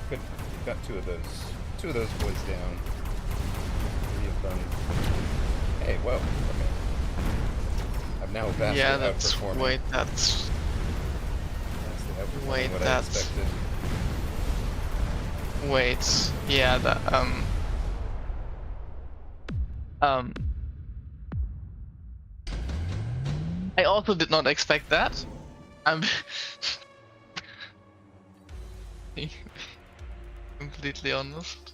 Good. Got two of those boys down. 3 of them. Hey, whoa. Okay. I've now vastly Yeah, that's outperforming. wait, that's Vastly outperforming wait, what that's I expected. wait. Yeah, that I also did not expect that. I'm completely honest.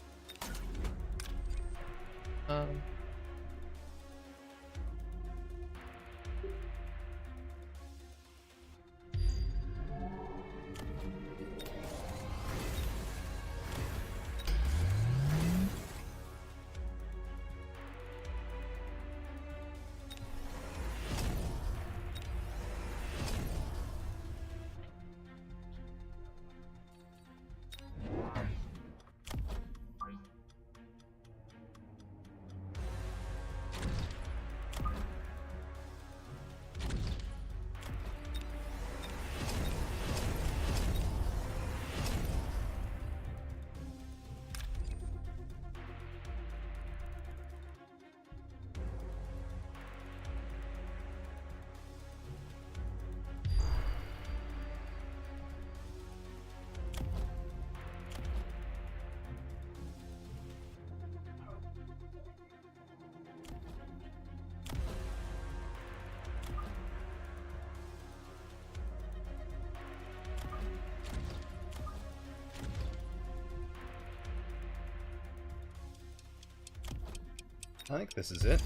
I think this is it.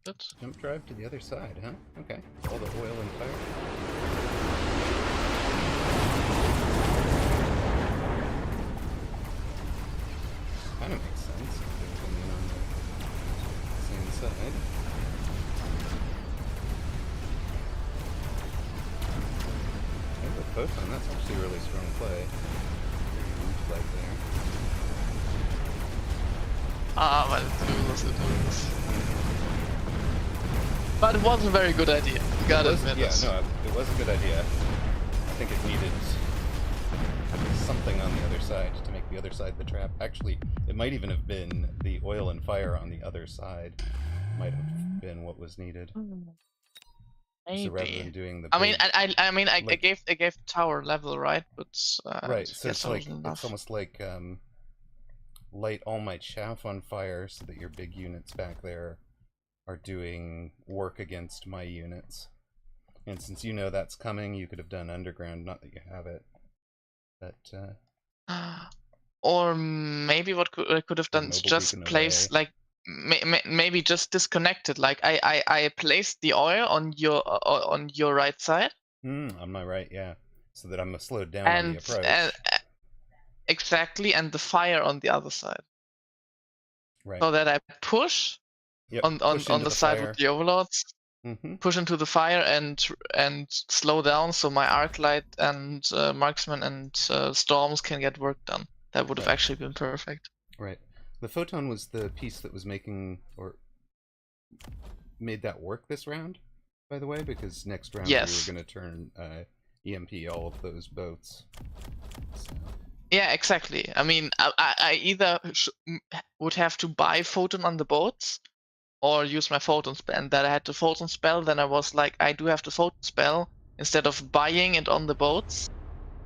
But Jump drive to the other side, huh? Okay. All the oil and fire. Kind of makes sense if they're coming on the same side. Hey, with Photon, that's actually a really strong play. Very huge flag there. Ah, but it was. But it was a very good idea. You gotta admit Yeah, it. no, it was a good idea. I think it needed something on the other side to make the other side the trap. Actually, it might even have been the oil and fire on the other side. Might have been what was needed. Maybe. So rather than doing the I mean, big, I like, gave tower level, right? But right. So guess it's that like wasn't enough. it's almost like light all my chaff on fire so that your big units back there are doing work against my units. And since you know that's coming, you could have done underground. Not that you have it, but Or maybe what I could have done is mobile just beacon place away. like maybe just disconnected. Like I placed the oil on your right side, On my right, yeah. So that I'm slowed down on the and approach. exactly, and the fire on the other side, Right. so that I push Yep. Push on into the the side with fire. the overlords, Mm-hmm. push into the fire and slow down, so my arc light and marksman and storms can get work done. That would have Right. actually been perfect. Right. The photon was the piece that was making or made that work this round, by the way, because next round we were Yes. going to turn EMP all of those boats. So. Yeah, exactly. I mean, I either would have to buy photon on the boats or use my photon spell, and that I had the photon spell. Then I was like, I do have the photon spell. Instead of buying it on the boats,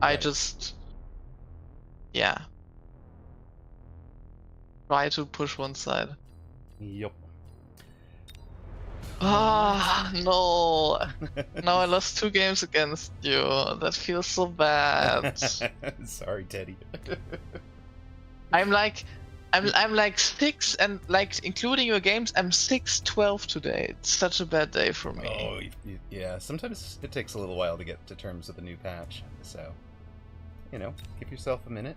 I Right. just, yeah, try to push one side. Yup. Ah, no. Now I lost 2 games against you. That feels so bad. Sorry, Teddy. I'm like 6 and like including your games, I'm 6-12 today. It's such a bad day for me. Oh, yeah. Sometimes it takes a little while to get to terms with the new patch, so give yourself a minute.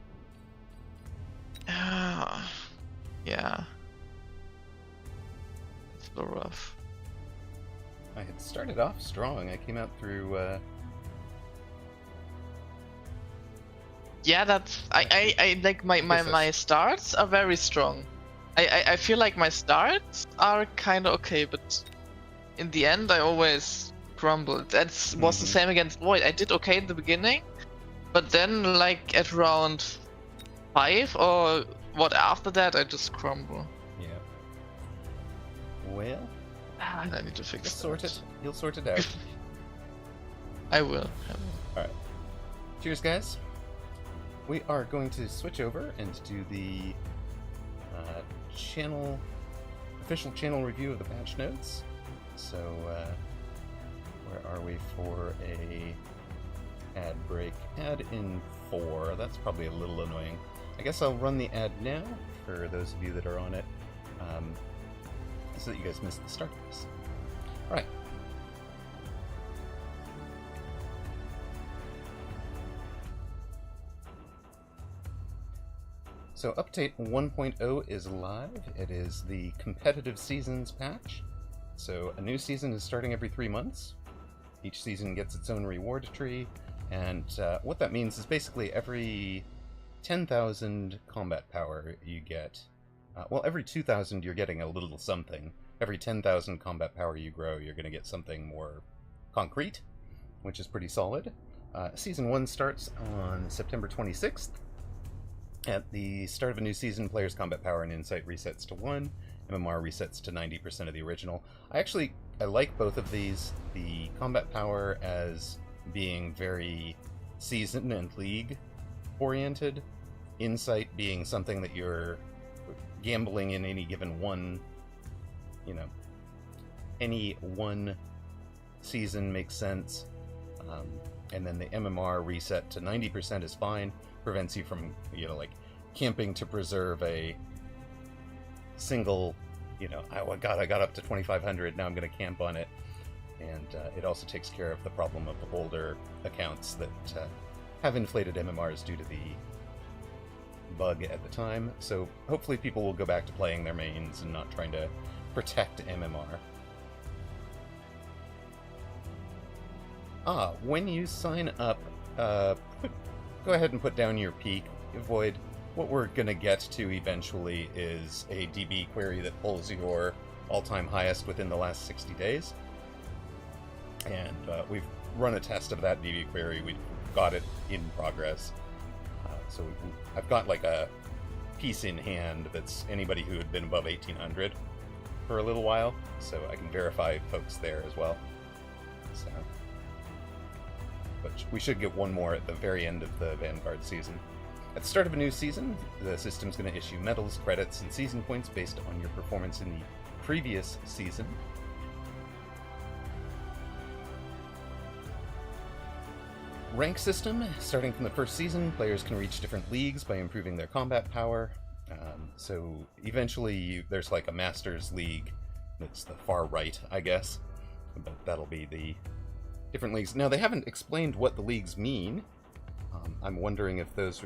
Yeah. It's so rough. I had started off strong. I came out through. Yeah, that's I like my starts are very strong. I feel like my starts are kind of okay, but in the end I always crumbled. That was the same against Void. I did okay in the beginning, but then like at round 5 or what after that, I just crumble. Yeah. Well, I need to fix you'll sort it. You'll sort it out. I will. All right. Cheers, guys. We are going to switch over and do the official channel review of the patch notes. So, where are we for a ad break? Ad in 4. That's probably a little annoying. I guess I'll run the ad now for those of you that are on it, so that you guys missed the start of this. All right. So update 1.0 is live. It is the competitive seasons patch. So a new season is starting every 3 months. Each season gets its own reward tree, and what that means is basically every 10,000 combat power you get, every 2,000 you're getting a little something. Every 10,000 combat power you grow, you're going to get something more concrete, which is pretty solid. Season 1 starts on September 26th. At the start of a new season, players' combat power and insight resets to 1. MMR resets to 90% of the original. I like both of these. The combat power as being very season and league oriented. Insight being something that you're gambling in any given any one season makes sense. And then the MMR reset to 90% is fine. Prevents you from, camping to preserve a single, I got up to 2,500, now I'm going to camp on it. And it also takes care of the problem of the older accounts that have inflated MMRs due to the bug at the time. So hopefully people will go back to playing their mains and not trying to protect MMR. When you sign up, go ahead and put down your peak. Void, what we're going to get to eventually is a DB query that pulls your all-time highest within the last 60 days. And we've run a test of that DB query. We've got it in progress. So I've got like a piece in hand that's anybody who had been above 1800 for a little while, so I can verify folks there as well. So, but we should get one more at the very end of the Vanguard season. At the start of a new season, the system's going to issue medals, credits, and season points based on your performance in the previous season. Rank system. Starting from the first season, players can reach different leagues by improving their combat power. So eventually there's like a Masters League that's the far right, I guess. But that'll be the different leagues. Now, they haven't explained what the leagues mean. I'm wondering if those...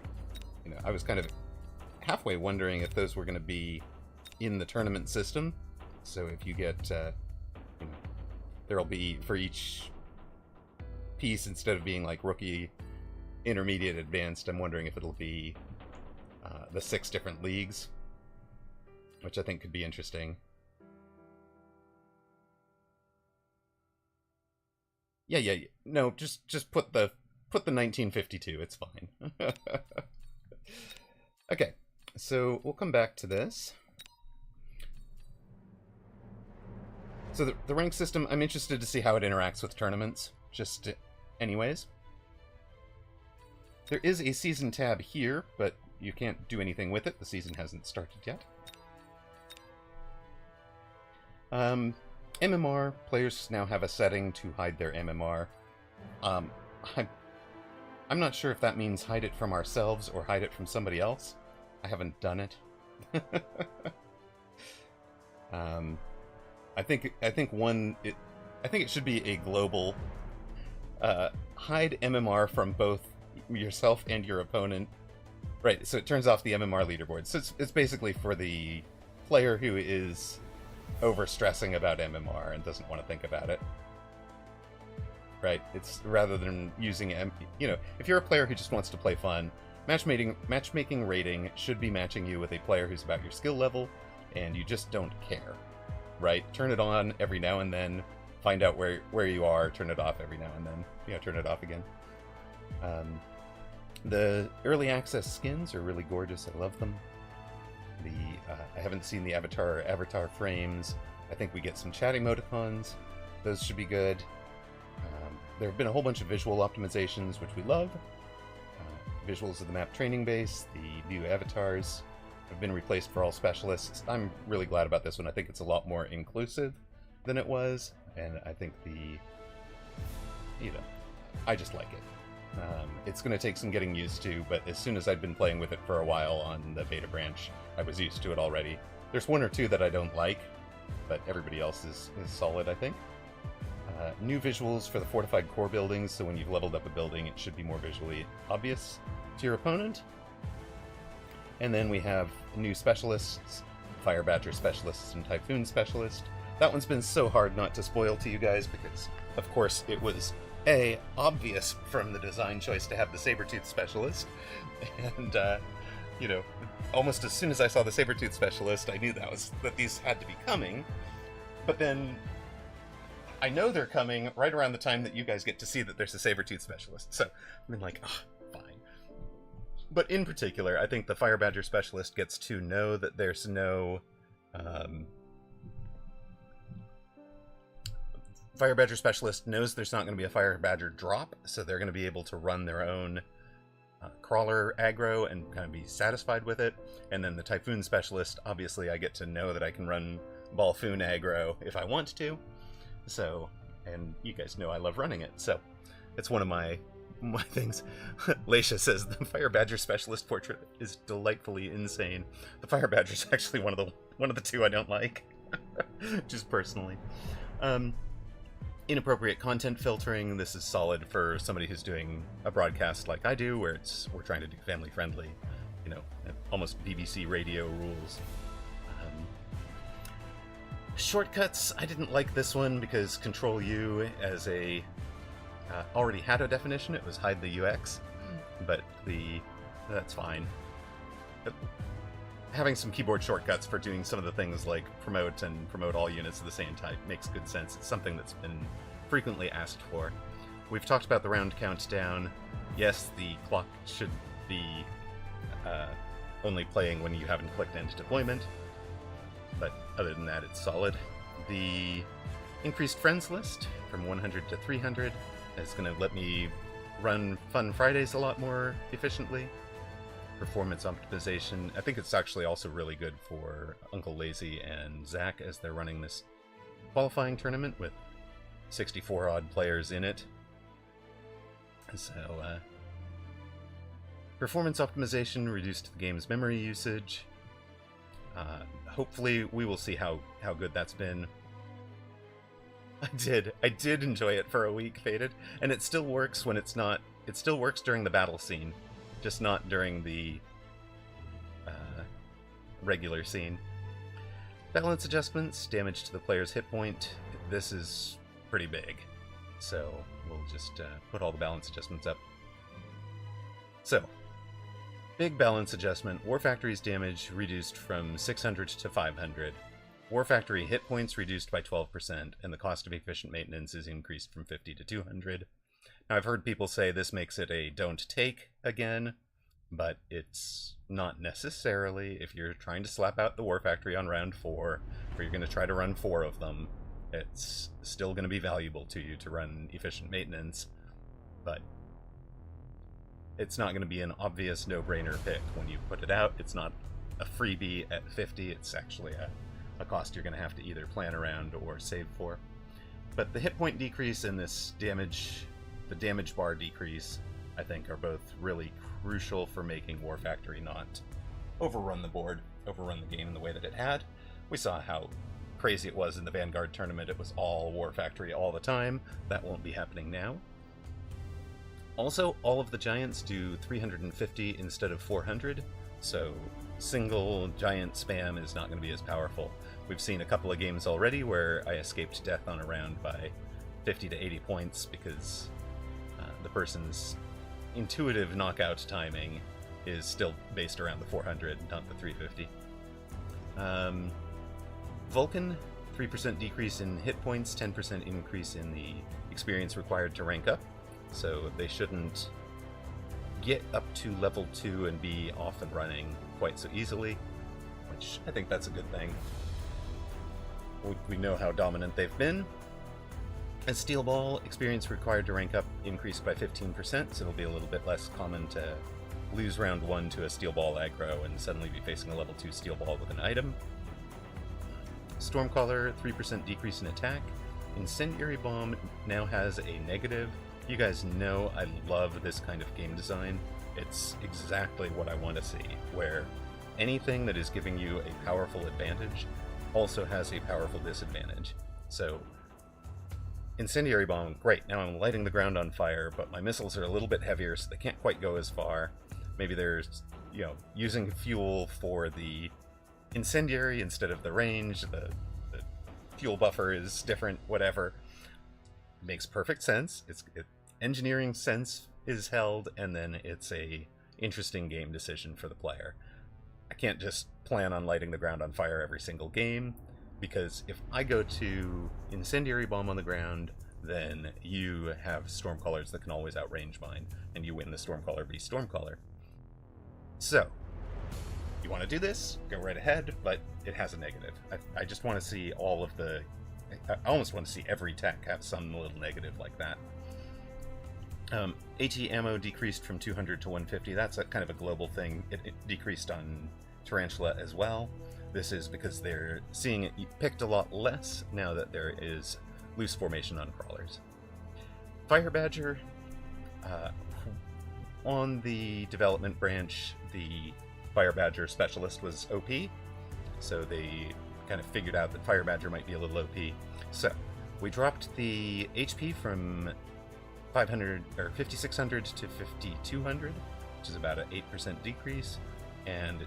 I was kind of halfway wondering if those were going to be in the tournament system. So if you get, there'll be, for each piece, instead of being like rookie, intermediate, advanced, I'm wondering if it'll be the 6 different leagues, which I think could be interesting. Yeah. No, just put the 1952. It's fine. Okay, so we'll come back to this. So the rank system, I'm interested to see how it interacts with tournaments, just anyways. There is a season tab here, but you can't do anything with it. The season hasn't started yet. MMR, players now have a setting to hide their MMR. I'm not sure if that means hide it from ourselves or hide it from somebody else. I haven't done it. I think it should be a global hide MMR from both yourself and your opponent. Right, so it turns off the MMR leaderboard. So it's basically for the player who is over-stressing about MMR and doesn't want to think about it. Right, it's rather than using if you're a player who just wants to play fun, matchmaking rating should be matching you with a player who's about your skill level, and you just don't care. Right, turn it on every now and then, find out where you are, turn it off every now and then, turn it off again. The early access skins are really gorgeous. I love them. I haven't seen the avatar frames. I think we get some chat emoticons. Those should be good. There have been a whole bunch of visual optimizations, which we love. Visuals of the map training base, the view avatars have been replaced for all specialists. I'm really glad about this one. I think it's a lot more inclusive than it was, and I think I just like it. It's going to take some getting used to, but as soon as I'd been playing with it for a while on the beta branch, I was used to it already. There's one or two that I don't like, but everybody else is solid, I think. New visuals for the fortified core buildings, so when you've leveled up a building, it should be more visually obvious to your opponent. And then we have new specialists, Fire Badger Specialist and Typhoon Specialist. That one's been so hard not to spoil to you guys, because, of course, it was, obvious from the design choice to have the Sabertooth Specialist. And, almost as soon as I saw the Sabertooth Specialist, I knew that these had to be coming. But then I know they're coming right around the time that you guys get to see that there's a Sabertooth Specialist. So I've been like, fine. But in particular, I think the Fire Badger Specialist gets to know that there's no... Fire Badger Specialist knows there's not going to be a Fire Badger drop, so they're going to be able to run their own crawler aggro and kind of be satisfied with it. And then the Typhoon Specialist, obviously I get to know that I can run Balfoon aggro if I want to. So, and you guys know I love running it, so it's one of my things. Leisha says the Fire Badger Specialist portrait is delightfully insane. The Fire Badger is actually one of the two I don't like, just personally. Inappropriate content filtering. This is solid for somebody who's doing a broadcast like I do, where we're trying to do family friendly, almost BBC radio rules. Shortcuts, I didn't like this one because Control U as already had a definition. It was hide the UX, but that's fine. having some keyboard shortcuts for doing some of the things like promote and promote all units of the same type makes good sense. It's something that's been frequently asked for. We've talked about the round countdown. Yes, the clock should be only playing when you haven't clicked end deployment, but other than that, it's solid. The increased friends list from 100 to 300 is going to let me run Fun Fridays a lot more efficiently. Performance optimization. I think it's actually also really good for Uncle Lazy and Zach as they're running this qualifying tournament with 64 odd players in it. So, performance optimization reduced the game's memory usage. Hopefully we will see how good that's been. I did enjoy it for a week, Faded, and it still works when it's not. It still works during the battle scene, just not during the regular scene. Balance adjustments, damage to the player's hit point. This is pretty big, so we'll just put all the balance adjustments up. So, big balance adjustment. War Factory's damage reduced from 600 to 500. War Factory hit points reduced by 12%, and the cost of efficient maintenance is increased from 50 to 200. Now, I've heard people say this makes it a don't take again, but it's not necessarily. If you're trying to slap out the War Factory on round 4, or you're going to try to run 4 of them, it's still going to be valuable to you to run efficient maintenance, but it's not going to be an obvious no-brainer pick when you put it out. It's not a freebie at 50, it's actually a cost you're going to have to either plan around or save for. But the hit point decrease and this damage, the damage bar decrease, I think are both really crucial for making War Factory not overrun the board, overrun the game in the way that it had. We saw how crazy it was in the Vanguard tournament. It was all War Factory all the time. That won't be happening now. Also, all of the giants do 350 instead of 400, so single giant spam is not going to be as powerful. We've seen a couple of games already where I escaped death on a round by 50 to 80 points because the person's intuitive knockout timing is still based around the 400, not the 350. Vulcan, 3% decrease in hit points, 10% increase in the experience required to rank up, so they shouldn't get up to level 2 and be off and running quite so easily, which I think that's a good thing. We know how dominant they've been. As Steel Ball, experience required to rank up increased by 15%, so it'll be a little bit less common to lose round 1 to a Steel Ball aggro and suddenly be facing a level 2 Steel Ball with an item. Stormcaller, 3% decrease in attack. Incendiary Bomb now has a negative. You guys know I love this kind of game design. It's exactly what I want to see, where anything that is giving you a powerful advantage also has a powerful disadvantage. So, Incendiary Bomb, great, now I'm lighting the ground on fire, but my missiles are a little bit heavier, so they can't quite go as far. Maybe they're, using fuel for the incendiary instead of the range, the fuel buffer is different, whatever. Makes perfect sense. Engineering sense is held, and then it's a interesting game decision for the player. I can't just plan on lighting the ground on fire every single game, because if I go to Incendiary Bomb on the ground, then you have Stormcallers that can always outrange mine, and you win the Stormcaller v Stormcaller. So, you want to do this? Go right ahead, but it has a negative. I just want to see all of the... I almost want to see every tech have some little negative like that. AT ammo decreased from 200 to 150. That's a kind of a global thing. It decreased on Tarantula as well. This is because they're seeing it picked a lot less now that there is loose formation on crawlers. Fire Badger, on the development branch, the Fire Badger Specialist was OP, so they kind of figured out that Fire Badger might be a little OP. So, we dropped the HP from 5600 to 5200, which is about an 8% decrease, and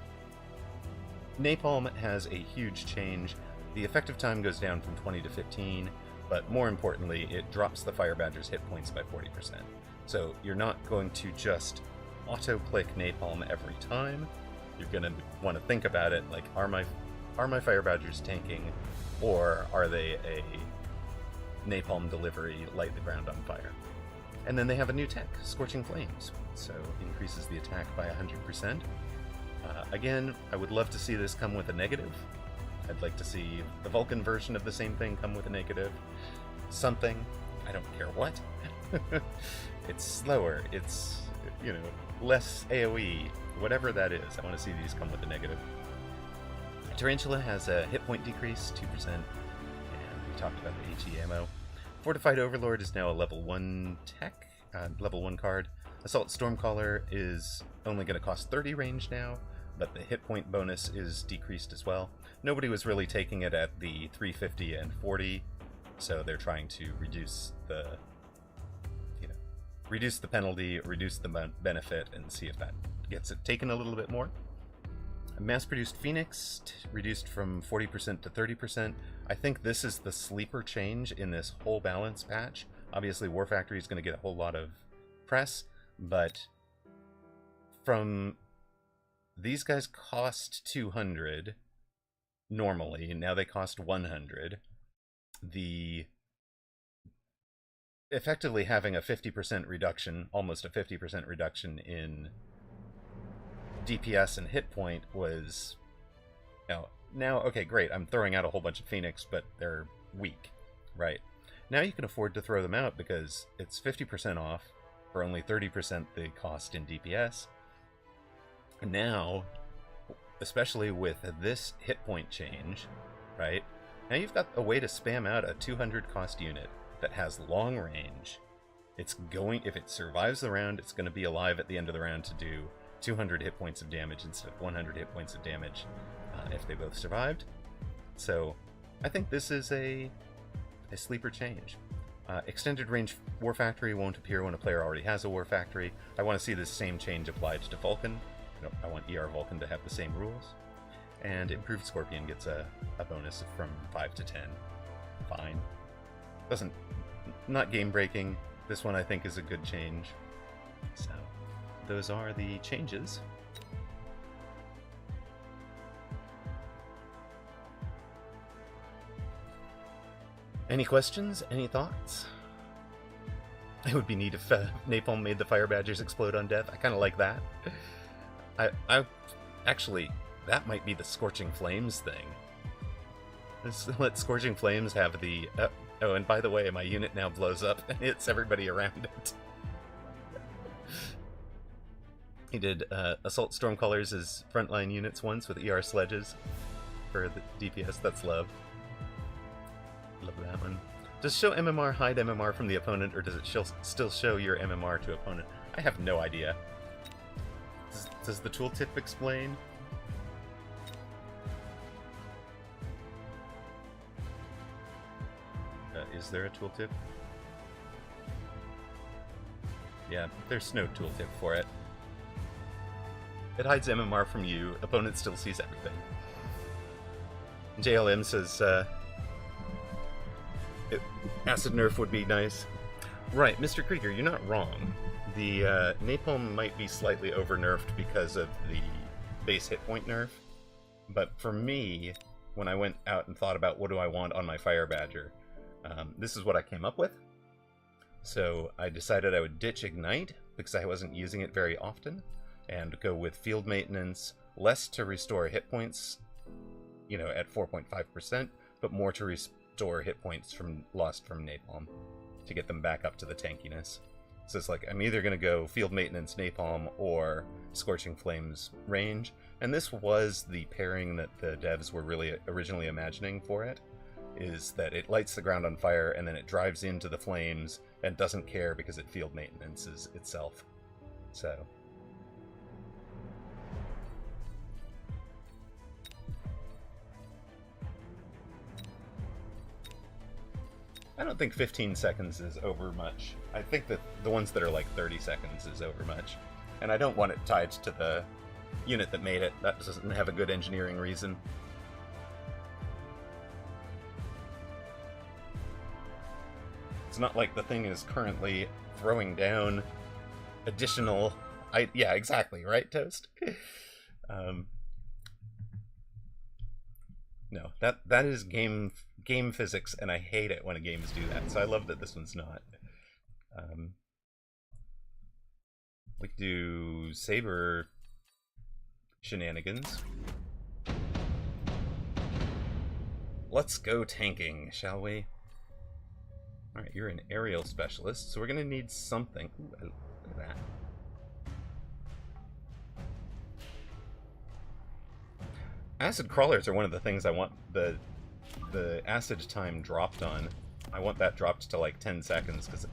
Napalm has a huge change. The effective time goes down from 20 to 15, but more importantly, it drops the Fire Badger's hit points by 40%. So you're not going to just auto-click Napalm every time. you're gonna want to think about it like, are my Fire Badgers tanking, or are they a napalm delivery, light the ground on fire? And then they have a new tech, Scorching Flames, so increases the attack by 100%. Again, I would love to see this come with a negative. I'd like to see the Vulcan version of the same thing come with a negative. Something, I don't care what. It's slower, it's, less AoE, whatever that is. I want to see these come with a negative. Tarantula has a hit point decrease, 2%, and we talked about the HE ammo. Fortified Overlord is now a level 1 tech, level 1 card. Assault Stormcaller is only going to cost 30 range now, but the hit point bonus is decreased as well. Nobody was really taking it at the 350 and 40, so they're trying to reduce the penalty, reduce the benefit, and see if that gets it taken a little bit more. Mass-produced Phoenix, reduced from 40% to 30%. I think this is the sleeper change in this whole balance patch. Obviously, War Factory is going to get a whole lot of press, but from these guys cost 200 normally, and now they cost 100. Effectively having a 50% reduction, almost a 50% reduction in DPS and hit point was, now, okay, great, I'm throwing out a whole bunch of Phoenix, but they're weak, right? Now you can afford to throw them out because it's 50% off for only 30% the cost in DPS. And now, especially with this hit point change, right? Now you've got a way to spam out a 200 cost unit that has long range. It's going, if it survives the round, it's going to be alive at the end of the round to do 200 hit points of damage instead of 100 hit points of damage if they both survived. So I think this is a sleeper change. Extended range War Factory won't appear when a player already has a War Factory. I want to see this same change applied to Vulcan. I want ER Vulcan to have the same rules. And Improved Scorpion gets a bonus from 5 to 10. Fine. Not game breaking. This one I think is a good change. So those are the changes. Any questions? Any thoughts? It would be neat if Napalm made the Fire Badgers explode on death. I kind of like that. I actually, that might be the Scorching Flames thing. Let's let Scorching Flames have the... oh, and by the way, my unit now blows up and hits everybody around it. He did Assault Stormcallers as frontline units once with ER Sledges for the DPS. That's love. Love that one. Does show MMR hide MMR from the opponent, or does it still show your MMR to opponent? I have no idea. Does the tooltip explain? Is there a tooltip? Yeah, there's no tooltip for it. It hides MMR from you, opponent still sees everything. JLM says, acid nerf would be nice. Right, Mr. Krieger, you're not wrong. The Napalm might be slightly over-nerfed because of the base hit point nerf, but for me, when I went out and thought about what do I want on my Fire Badger, this is what I came up with. So I decided I would ditch Ignite, because I wasn't using it very often, and go with Field Maintenance, less to restore hit points, at 4.5%, but more to restore hit points lost from Napalm, to get them back up to the tankiness. So it's like, I'm either going to go Field Maintenance Napalm or Scorching Flames range, and this was the pairing that the devs were really originally imagining for it, is that it lights the ground on fire and then it drives into the flames and doesn't care because it Field Maintenances itself. So... I don't think 15 seconds is over much. I think that the ones that are like 30 seconds is over much. And I don't want it tied to the unit that made it. That doesn't have a good engineering reason. It's not like the thing is currently throwing down additional... Yeah, exactly, right, Toast? No, that is game physics, and I hate it when games do that. So I love that this one's not. We could do saber shenanigans. Let's go tanking, shall we? Alright, you're an aerial specialist, so we're gonna need something. Ooh, look at that. Acid crawlers are one of the things I want the acid time dropped on. I want that dropped to like 10 seconds, because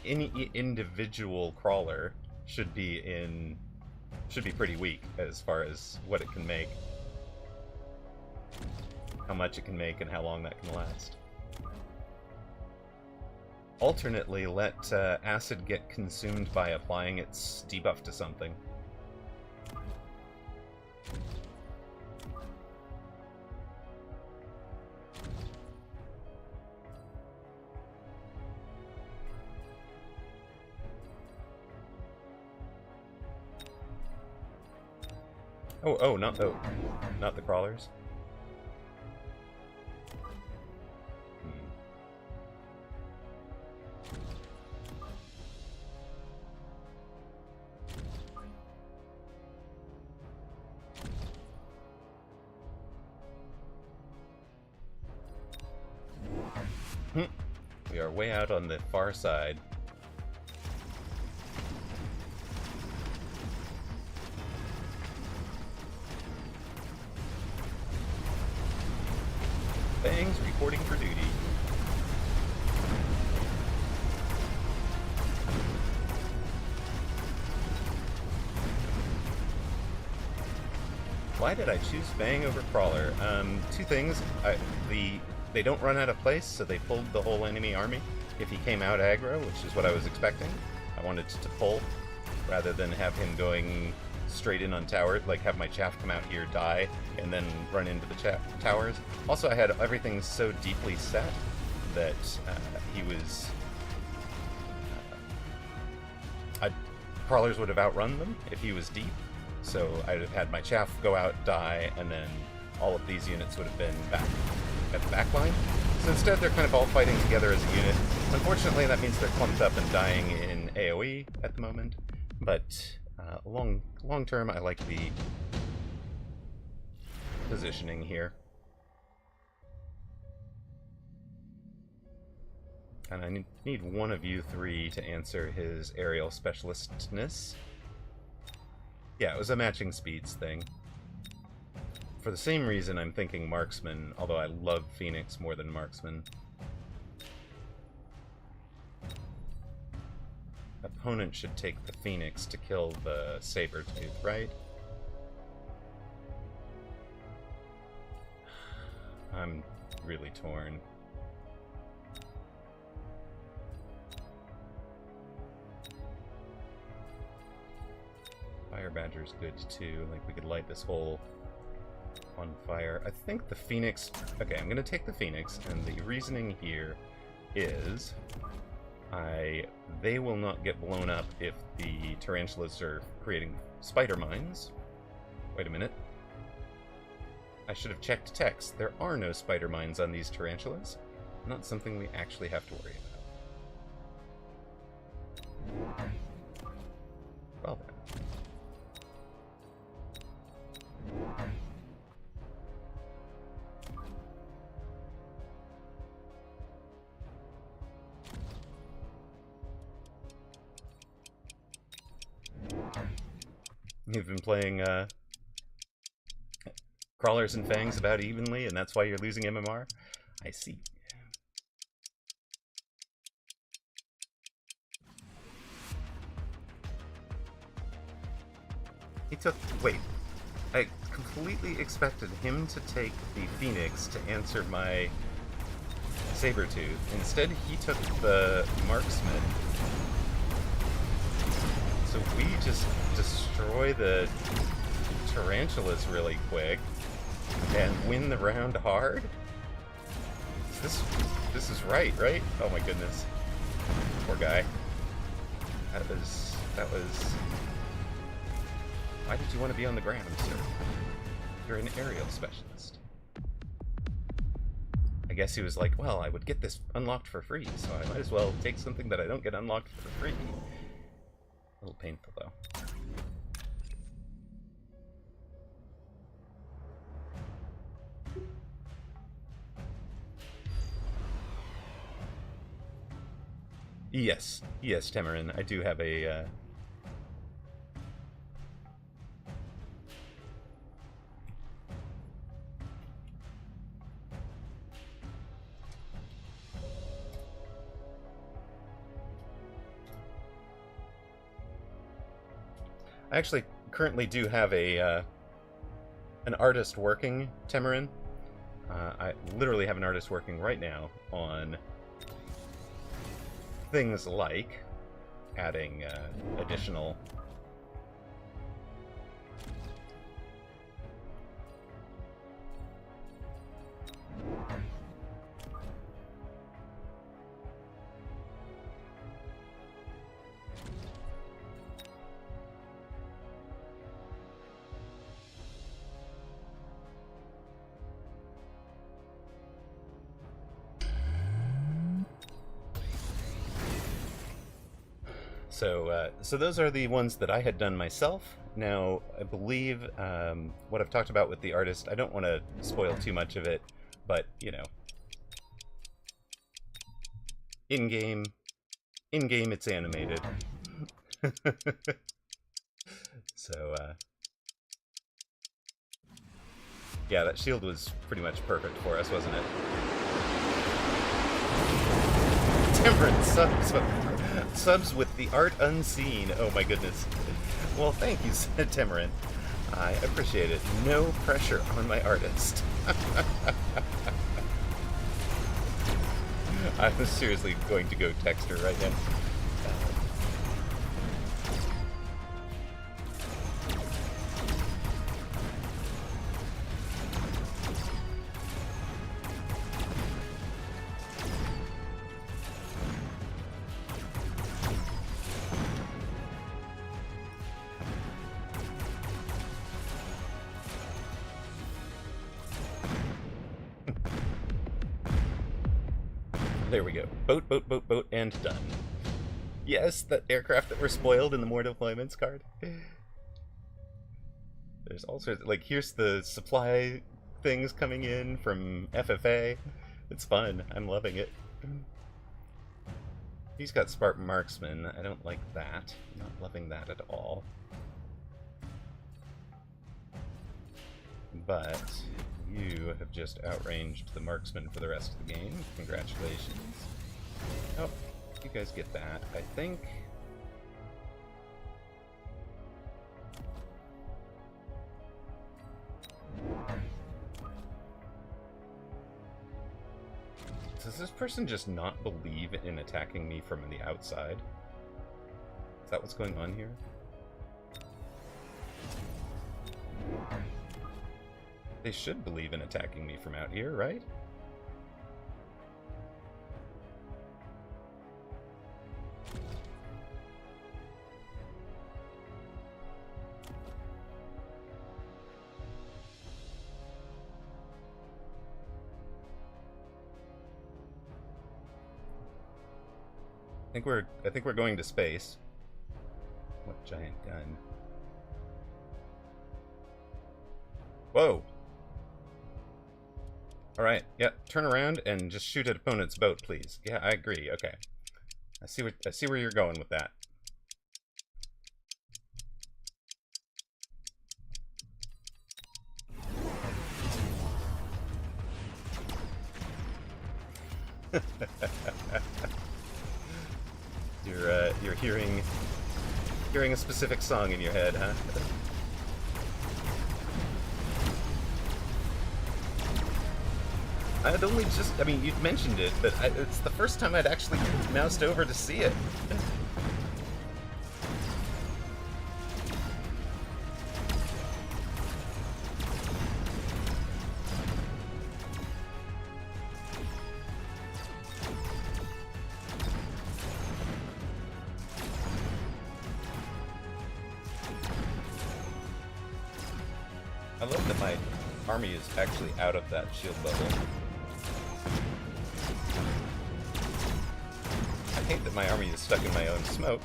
any individual crawler should be pretty weak as far as what it can make. How much it can make and how long that can last. Alternately, let acid get consumed by applying its debuff to something. Oh, not the crawlers. We are way out on the far side. Bangs reporting for duty. Why did I choose Bang over Crawler? Two things. They don't run out of place, so they pulled the whole enemy army. If he came out aggro, which is what I was expecting, I wanted to pull, rather than have him going straight in on tower, like have my chaff come out here, die, and then run into the towers. Also, I had everything so deeply set that he was... crawlers would have outrun them if he was deep, so I'd have had my chaff go out, die, and then all of these units would have been back at the back line. So instead, they're kind of all fighting together as a unit. Unfortunately, that means they're clumped up and dying in AoE at the moment, but long term, I like the positioning here. And I need one of you three to answer his aerial specialistness. Yeah, it was a matching speeds thing. For the same reason, I'm thinking marksman, although I love Phoenix more than marksman. Opponent should take the Phoenix to kill the Sabertooth, right? I'm really torn. Fire Badger's good too, like we could light this hole on fire. I think the Phoenix... Okay, I'm gonna take the Phoenix, and the reasoning here is they will not get blown up if the tarantulas are creating spider mines. Wait a minute. I should have checked text. There are no spider mines on these tarantulas. Not something we actually have to worry about. Well then. You've been playing Crawlers and Fangs about evenly, and that's why you're losing MMR? I see. He took... Wait. I completely expected him to take the Phoenix to answer my Sabertooth. Instead, he took the Marksman. So we just destroy the tarantulas really quick and win the round hard? This is right? Oh my goodness. Poor guy. That was Why did you want to be on the ground, sir? You're an aerial specialist. I guess he was like, well, I would get this unlocked for free, so I might as well take something that I don't get unlocked for free. A little painful, though. Yes, Tamarin, I do have a, I actually currently do have a, an artist working, Tamarin. I literally have an artist working right now on things like adding additional So those are the ones that I had done myself. Now, I believe what I've talked about with the artist, I don't want to spoil too much of it, but, you know, in-game it's animated. So, yeah, that shield was pretty much perfect for us, wasn't it? Temperance subs with the art unseen. Oh my goodness. Well, thank you, Tamarin. I appreciate it. No pressure on my artist. I'm seriously going to go text her right now. There we go. Boat, and done. Yes, that aircraft that were spoiled in the More Deployments card. There's all sorts of, like, here's the supply things coming in from FFA. It's fun. I'm loving it. He's got Spartan Marksman. I don't like that. I'm not loving that at all. But you have just outranged the marksman for the rest of the game. Congratulations. Oh, you guys get that, I think. Does this person just not believe in attacking me from the outside? Is that what's going on here? They should believe in attacking me from out here, right? I think we're going to space. What giant gun? Whoa! Alright, yeah, turn around and just shoot at opponent's boat, please. Yeah, I agree, okay. I see where you're going with that. You're hearing a specific song in your head, huh? I had only just, I mean, you'd mentioned it, but it's the first time I'd actually moused over to see it. I love that my army is actually out of that shield bubble. I hate that my army is stuck in my own smoke.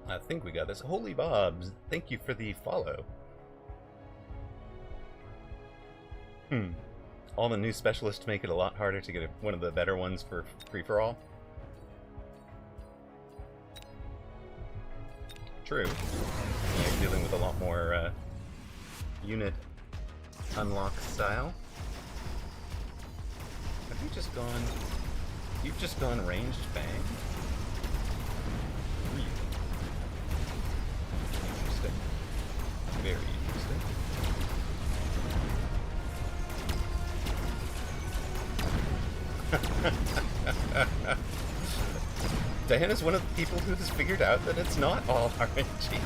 I think we got this. Holy Bobs, thank you for the follow. All the new specialists make it a lot harder to get one of the better ones for free-for-all. True. You're dealing with a lot more unit unlock style. Have you just gone... You've just gone ranged bang? Really? Interesting. Very interesting. Diana's one of the people who has figured out that it's not all RNG.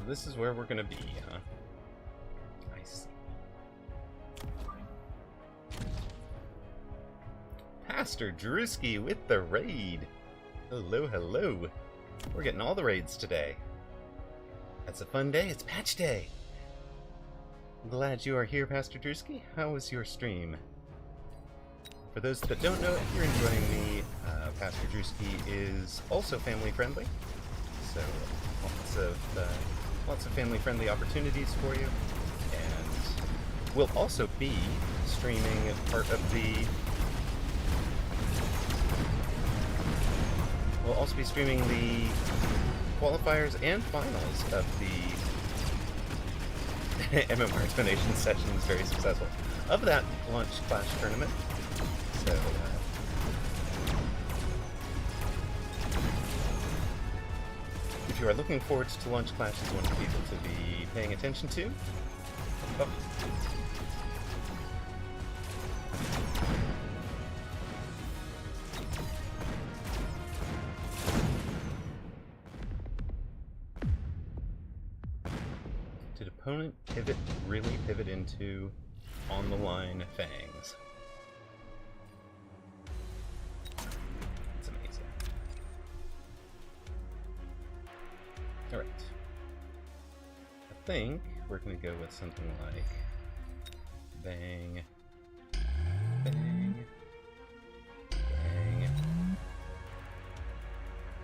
This is where we're gonna be, huh? I see. Pastor Drewski with the raid. Hello, hello. We're getting all the raids today. That's a fun day. It's patch day. I'm glad you are here, Pastor Drewski. How was your stream? For those that don't know, if you're enjoying me, Pastor Drewski is also family friendly. So lots of family-friendly opportunities for you, and we'll also be streaming part of the... We'll also be streaming the qualifiers and finals of the MMR explanation session was very successful of that launch clash tournament. So if you are looking forward to Launch Clash as one of the people to be paying attention to, oh. Did opponent really pivot into on the line fangs? Alright. I think we're going to go with something like bang, bang, bang,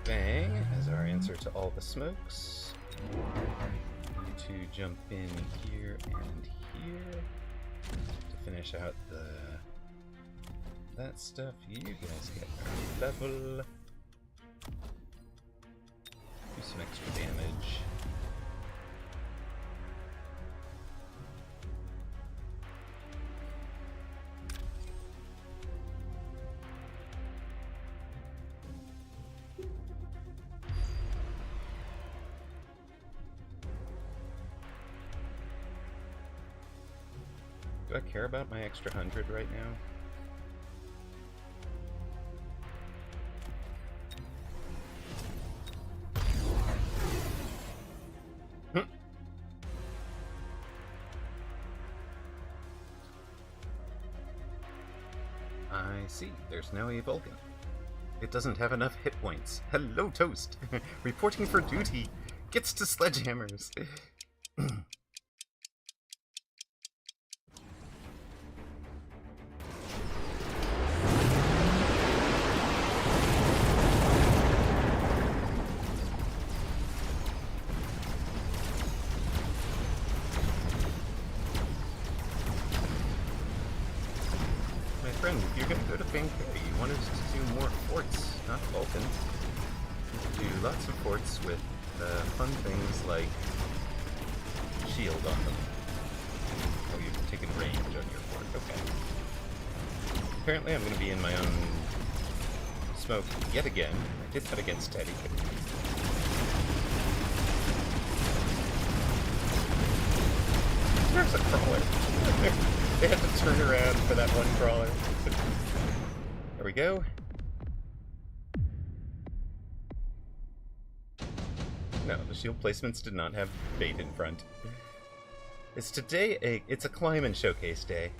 bang as our answer to all the smokes. You two jump in here and here to finish out that stuff. You guys get our level. Do some extra damage. Do I care about my extra 100 right now? I see. There's now a Vulcan. It doesn't have enough hit points. Hello, Toast! Reporting for duty! Gets to sledgehammers! Friend, if you're gonna go to Pancari, you want us to do more forts, not Vulcan. Do lots of forts with fun things like shield on them. Oh, you've taken range on your fort. Okay. Apparently I'm gonna be in my own smoke yet again. I did that against Teddy. There's a crawler. They had to turn around for that one crawler. There we go. No, the shield placements did not have bait in front. It's a climb and showcase day.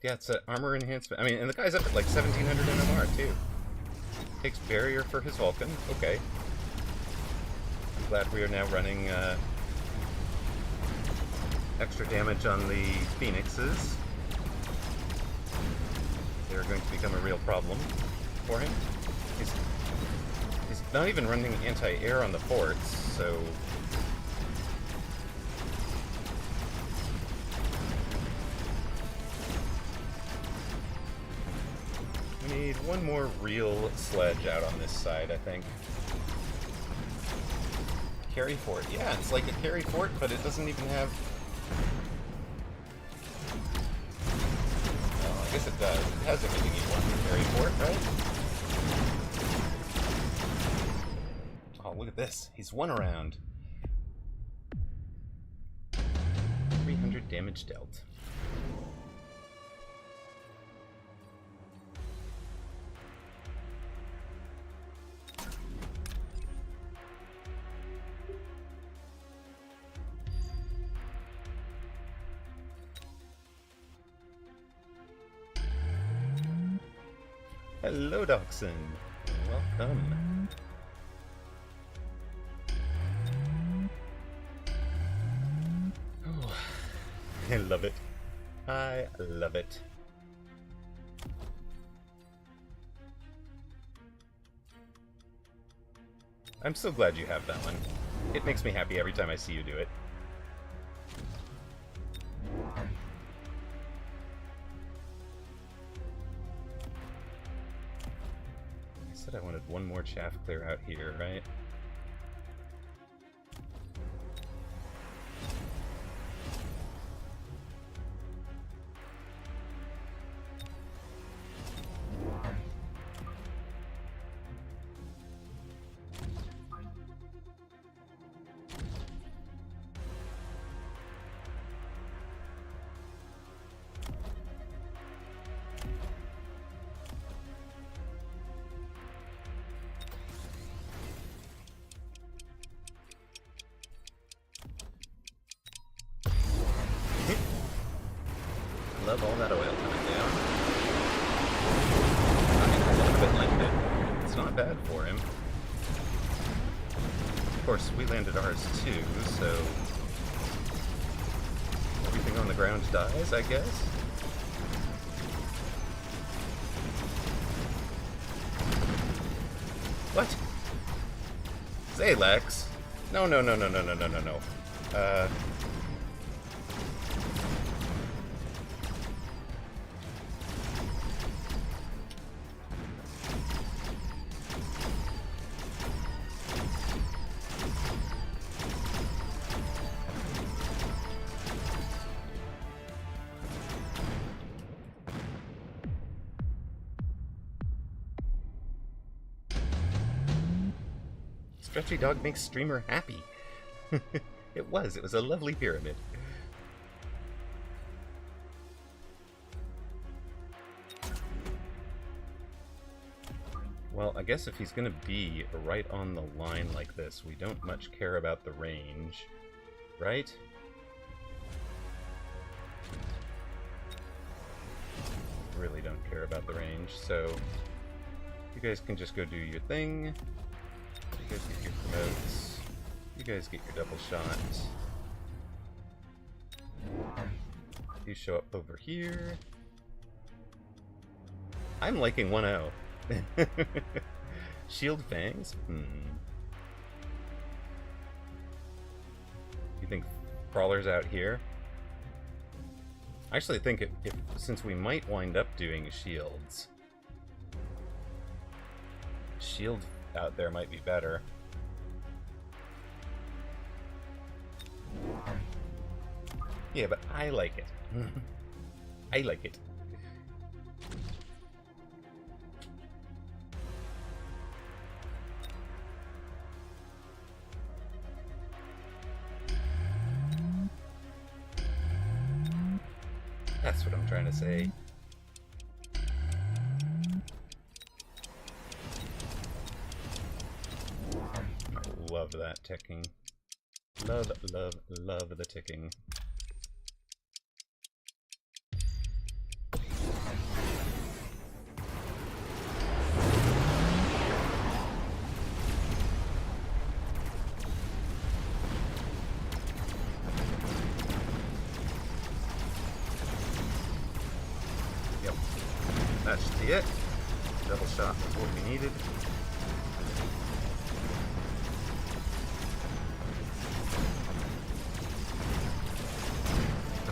Yeah, it's an armor enhancement. I mean, and the guy's up at like 1700 MMR too. Takes barrier for his Vulcan. Okay. I'm glad we are now running extra damage on the Phoenixes. They're going to become a real problem for him. He's not even running anti-air on the forts, so... We need one more real sledge out on this side, I think. Carry fort. Yeah, it's like a carry fort, but it doesn't even have... Well, I guess it does. It has everything you want for carry fort, right? Oh, look at this. He's one around. 300 damage dealt. Hello, Dachshund. Welcome. Oh, I love it. I love it. I'm so glad you have that one. It makes me happy every time I see you do it. I wanted one more chaff clear out here, right? love all that oil coming down. Alright, a little bit landed. It's not bad for him. Of course, we landed ours too, so everything on the ground dies, I guess? What? Say, Lex. No. Stretchy Dog makes streamer happy. It was a lovely pyramid. Well, I guess if he's gonna be right on the line like this, we don't much care about the range, right? Really don't care about the range, so you guys can just go do your thing. You guys get your promotes. You guys get your double shot. You show up over here. I'm liking 1-0. Shield Fangs? You think Crawler's out here? I actually think if since we might wind up doing shields, shield out there might be better. Yeah, but I like it. I like it. That's what I'm trying to say. I love that ticking. Love the ticking. Yep. That should be it. Double shot was what we needed.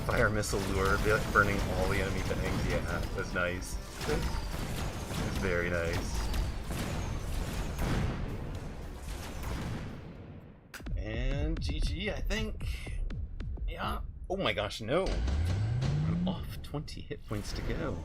Fire missile lure, burning all the enemy things. Yeah, that was nice. It was very nice. And GG, I think. Yeah. Oh my gosh, no. I'm off 20 hit points to go.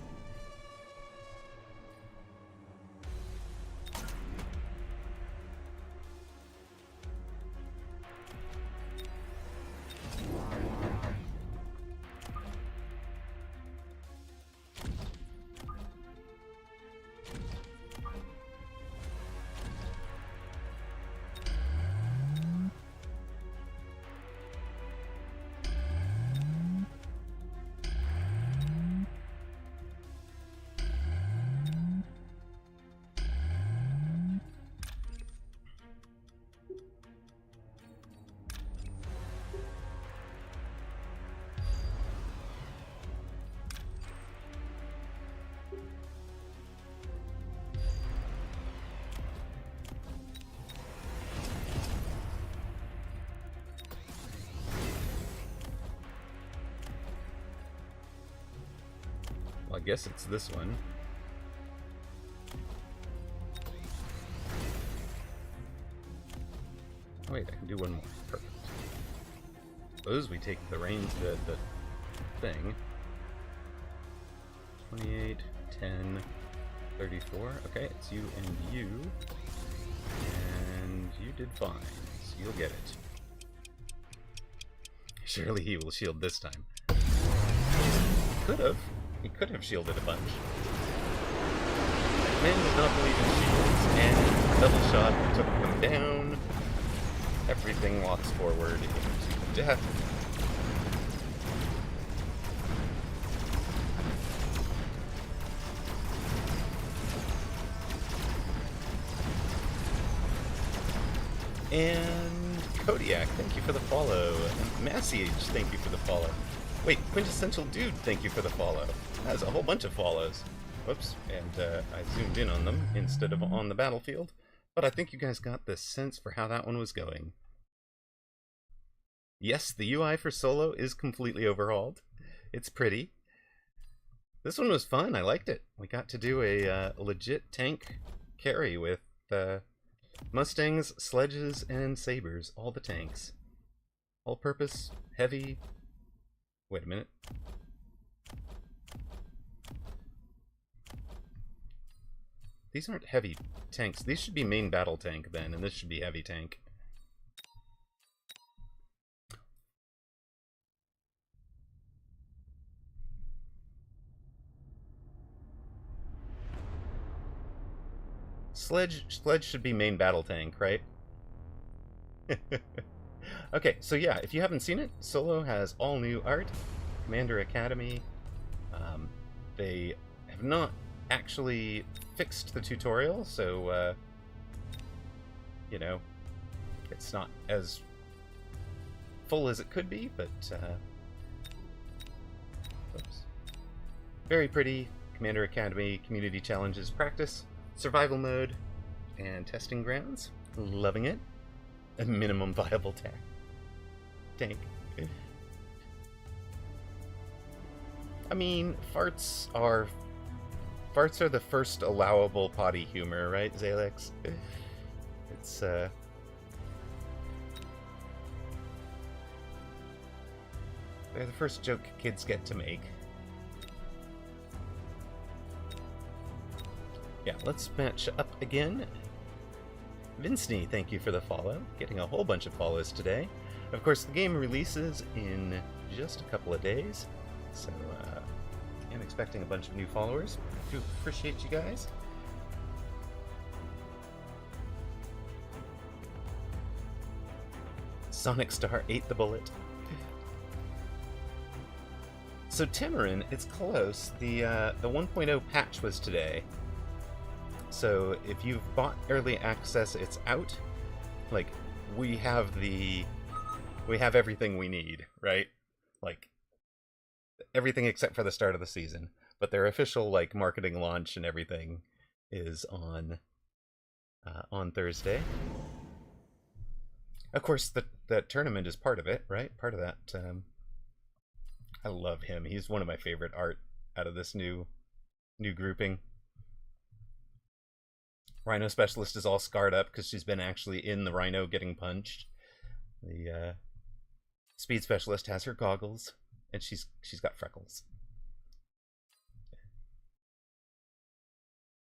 Well, I guess it's this one. Oh, wait, I can do one more. Perfect. Suppose we take the range, the thing. 28, 10, 34. Okay, it's you and you. And you did fine, so you'll get it. Surely he will shield this time. Could have. He could have shielded a bunch. Man does not believe in shields, and double shot took them down. Everything walks forward into death. And Kodiak, thank you for the follow. And Massage, thank you for the follow. Wait, Quintessential Dude, thank you for the follow. That's a whole bunch of follows. Whoops, and I zoomed in on them instead of on the battlefield. But I think you guys got the sense for how that one was going. Yes, the UI for solo is completely overhauled. It's pretty. This one was fun, I liked it. We got to do a legit tank carry with Mustangs, sledges, and sabers. All the tanks. All-purpose, heavy... Wait a minute. These aren't heavy tanks. These should be main battle tank then, and this should be heavy tank. Sledge should be main battle tank, right? Okay, so yeah, if you haven't seen it, Solo has all new art, Commander Academy. They have not actually fixed the tutorial, so, you know, it's not as full as it could be, but, oops. Very pretty Commander Academy community challenges practice, survival mode, and testing grounds. Loving it. A minimum viable tank. I mean, farts are the first allowable potty humor, right, Zalex? It's they're the first joke kids get to make. Yeah, let's match up again. Vincney, thank you for the follow. Getting a whole bunch of follows today. Of course, the game releases in just a couple of days, so I'm expecting a bunch of new followers. I do appreciate you guys. Sonic Star ate the bullet. So Tamarin, it's close. The 1.0 patch was today. So if you've bought early access, it's out. Like, we have everything we need, right? Like, everything except for the start of the season. But their official, like, marketing launch and everything is on Thursday. Of course, that tournament is part of it, right? Part of that. I love him. He's one of my favorite art out of this new grouping. Rhino Specialist is all scarred up because she's been actually in the Rhino getting punched. The Speed Specialist has her goggles, and she's got freckles.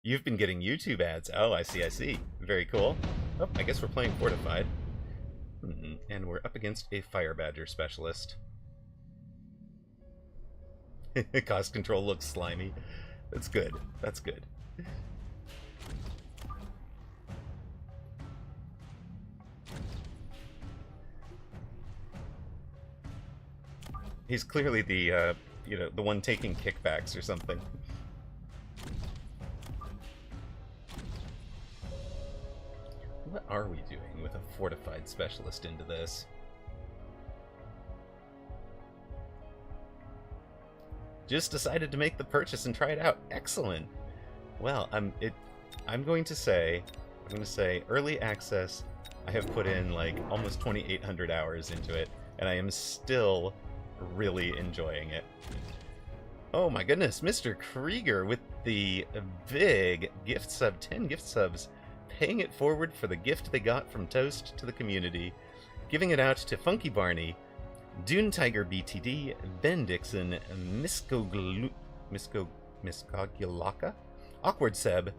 You've been getting YouTube ads. Oh, I see. Very cool. Oh, I guess we're playing Fortified. And we're up against a Fire Badger Specialist. Cost control looks slimy. That's good. That's good. He's clearly the, the one taking kickbacks or something. What are we doing with a fortified specialist into this? Just decided to make the purchase and try it out. Excellent. Well, I'm going to say early access. I have put in like almost 2,800 hours into it, and I am still really enjoying it. Oh my goodness, Mr. Krieger with the big gift sub, 10 gift subs, paying it forward for the gift they got from Toast to the community, giving it out to Funky Barney, Dune Tiger BTD, Ben Dixon, Miskogulaka, Awkward Seb,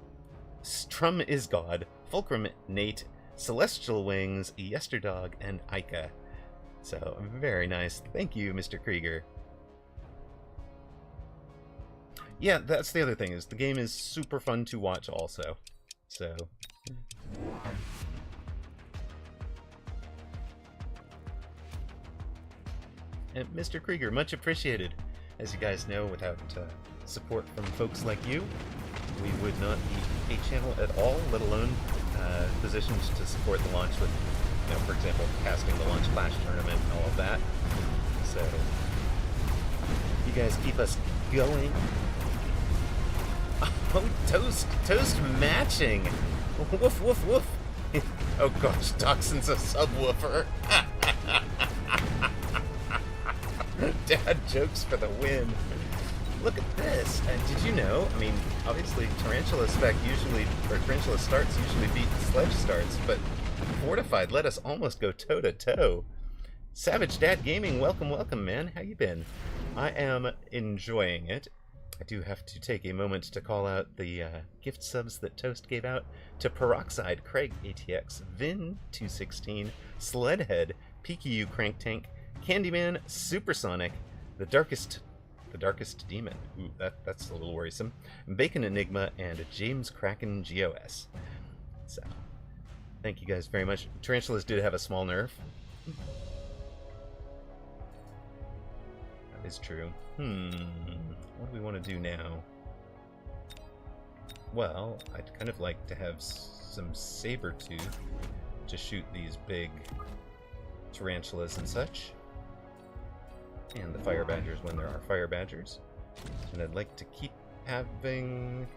Strum is God, Fulcrum Nate, Celestial Wings, Yesterdog, and Ika. So, very nice. Thank you, Mr. Krieger. Yeah, that's the other thing, is the game is super fun to watch also. So... And Mr. Krieger, much appreciated. As you guys know, without support from folks like you, we would not be a channel at all, let alone positioned to support the launch with you know, for example, casting the Launch Clash tournament and all of that. So, you guys keep us going. Oh, toast matching. Woof, woof, woof. Oh gosh, Toxin's a subwoofer. Dad jokes for the win. Look at this. Did you know? I mean, obviously Tarantula starts usually beat Sledge starts, but Fortified let us almost go toe to toe. Savage Dad Gaming, welcome, welcome, man. How you been? I am enjoying it. I do have to take a moment to call out the gift subs that Toast gave out to Peroxide, Craig ATX, Vin216, Sledhead, PQU Crank Tank, Candyman, Supersonic, the Darkest Demon. Ooh, that's a little worrisome. Bacon Enigma, and James Kraken GOS. So, thank you guys very much. Tarantulas did have a small nerf. That is true. What do we want to do now? Well, I'd kind of like to have some Sabertooth to shoot these big tarantulas and such. And the Fire Badgers when there are Fire Badgers. And I'd like to keep having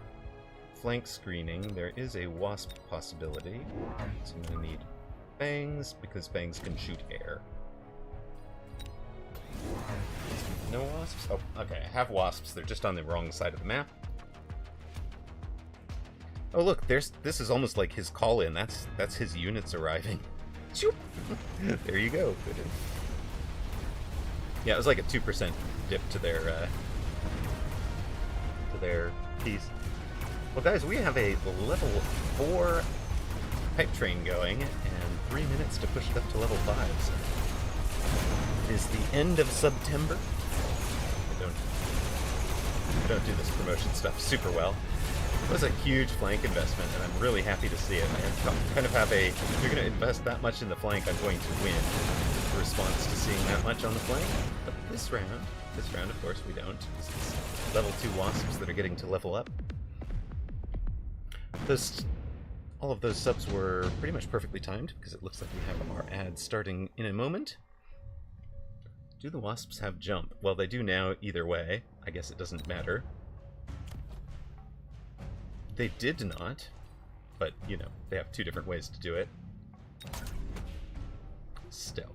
flank screening. There is a Wasp possibility. So I'm going to need Fangs, because Fangs can shoot air. No Wasps? Oh, okay, I have Wasps. They're just on the wrong side of the map. Oh look, this is almost like his call-in. That's his units arriving. There you go. Yeah, it was like a 2% dip to their piece. Well, guys, we have a level 4 pipe train going, and 3 minutes to push it up to level 5. So it is the end of September. I don't do this promotion stuff super well. It was a huge flank investment, and I'm really happy to see it. I kind of have a, if you're going to invest that much in the flank, I'm going to win. The response to seeing that much on the flank. But this round, of course, we don't. This is level 2 Wasps that are getting to level up. All of those subs were pretty much perfectly timed, because it looks like we have our ad starting in a moment. Do the Wasps have jump? Well, they do now either way. I guess it doesn't matter. They did not, but, you know, they have 2 different ways to do it. Still.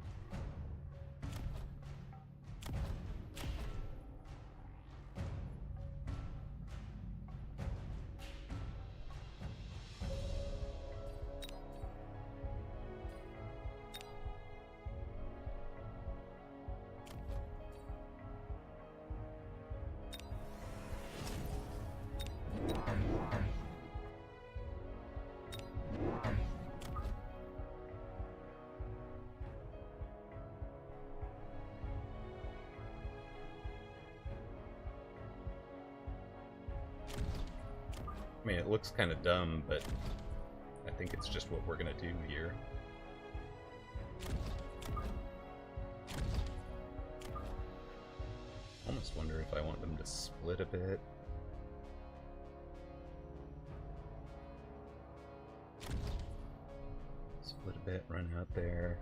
I mean, it looks kind of dumb, but I think it's just what we're gonna do here. Almost wonder if I want them to split a bit. Split a bit, run out there.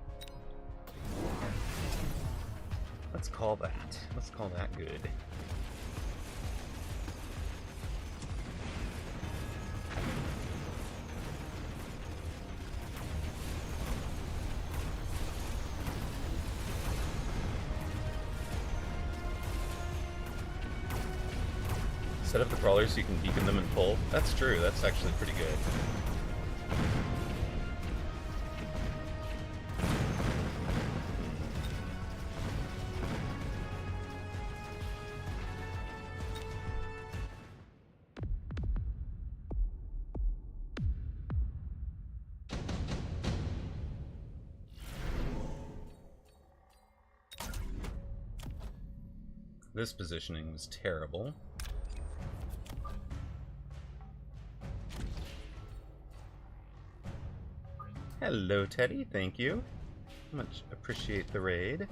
Let's call that. Let's call that good. Set up the crawlers so you can beacon them and pull. That's true, that's actually pretty good. This positioning was terrible. Hello, Teddy. Thank you. Much appreciate the raid.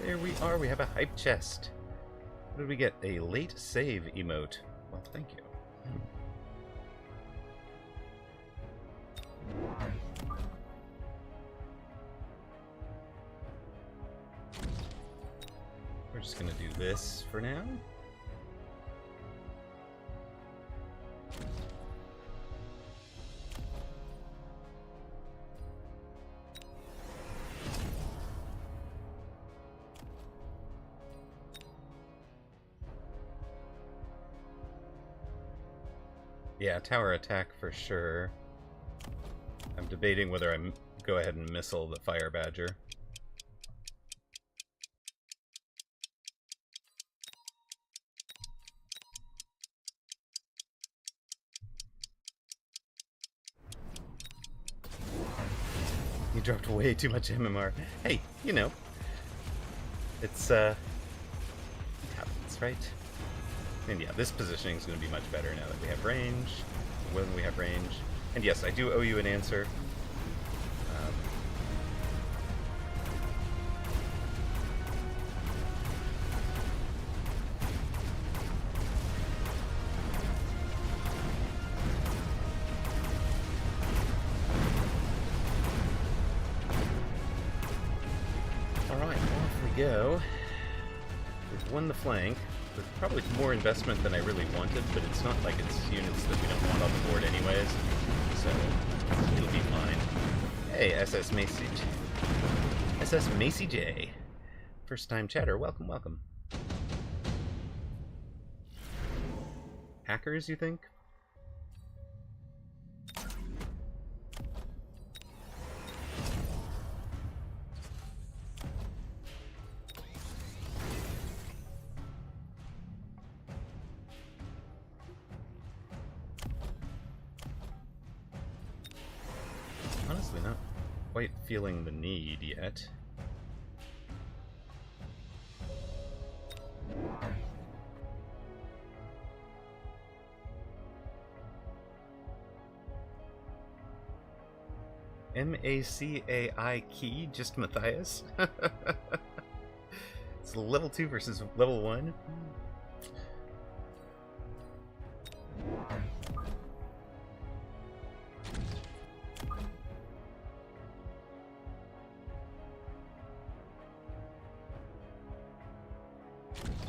There we are. We have a hype chest. What did we get? A late save emote. Well, thank you. We're just gonna do this for now. Yeah, tower attack for sure. I'm debating whether I go ahead and missile the Fire Badger. You dropped way too much MMR. Hey, you know, it's it happens, right? And yeah, this positioning is going to be much better now that we have range, when we have range. And yes, I do owe you an answer. Alright, off we go. We've won the flank. With probably more investment than I really wanted, but it's not like it's units that we don't want on the board anyways, so it'll be fine. Hey, SS Macy J. First time chatter, welcome, welcome. Hackers, you think? Honestly, not quite feeling the need yet. M-A-C-A-I key, just Matthias? It's level 2 versus level 1?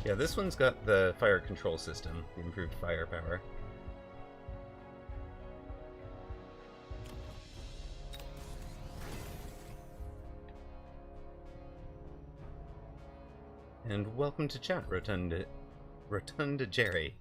Yeah, this one's got the fire control system, the improved firepower. And welcome to chat, Rotunda Jerry.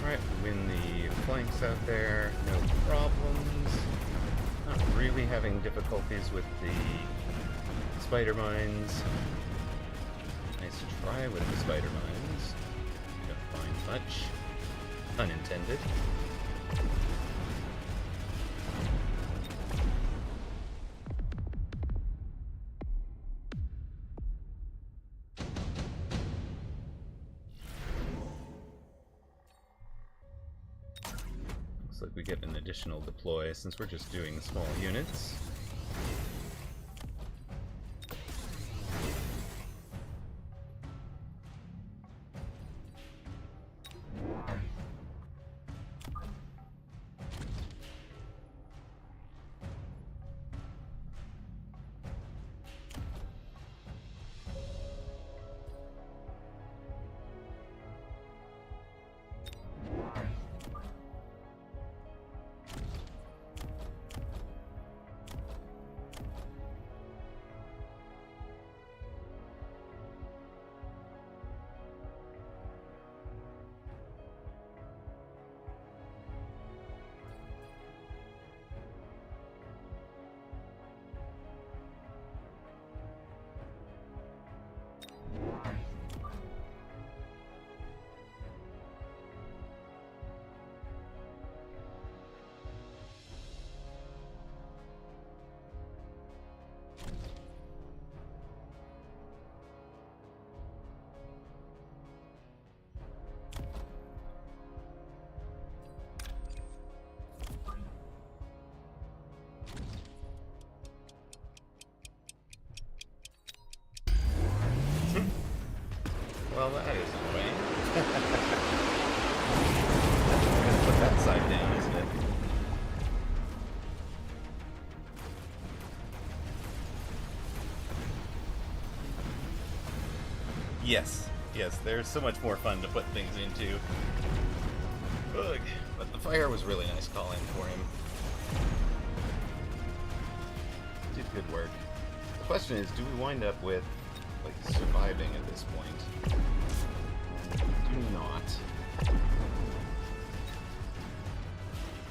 Alright, win the flanks out there, no problems. Not really having difficulties with the spider mines. Nice try with the spider mines. Don't find much. Unintended. Looks like we get an additional deploy since we're just doing small units. Yes, yes, they're so much more fun to put things into. Ugh. But the fire was really nice calling for him. Did good work. The question is, do we wind up with, like, surviving at this point? Do not.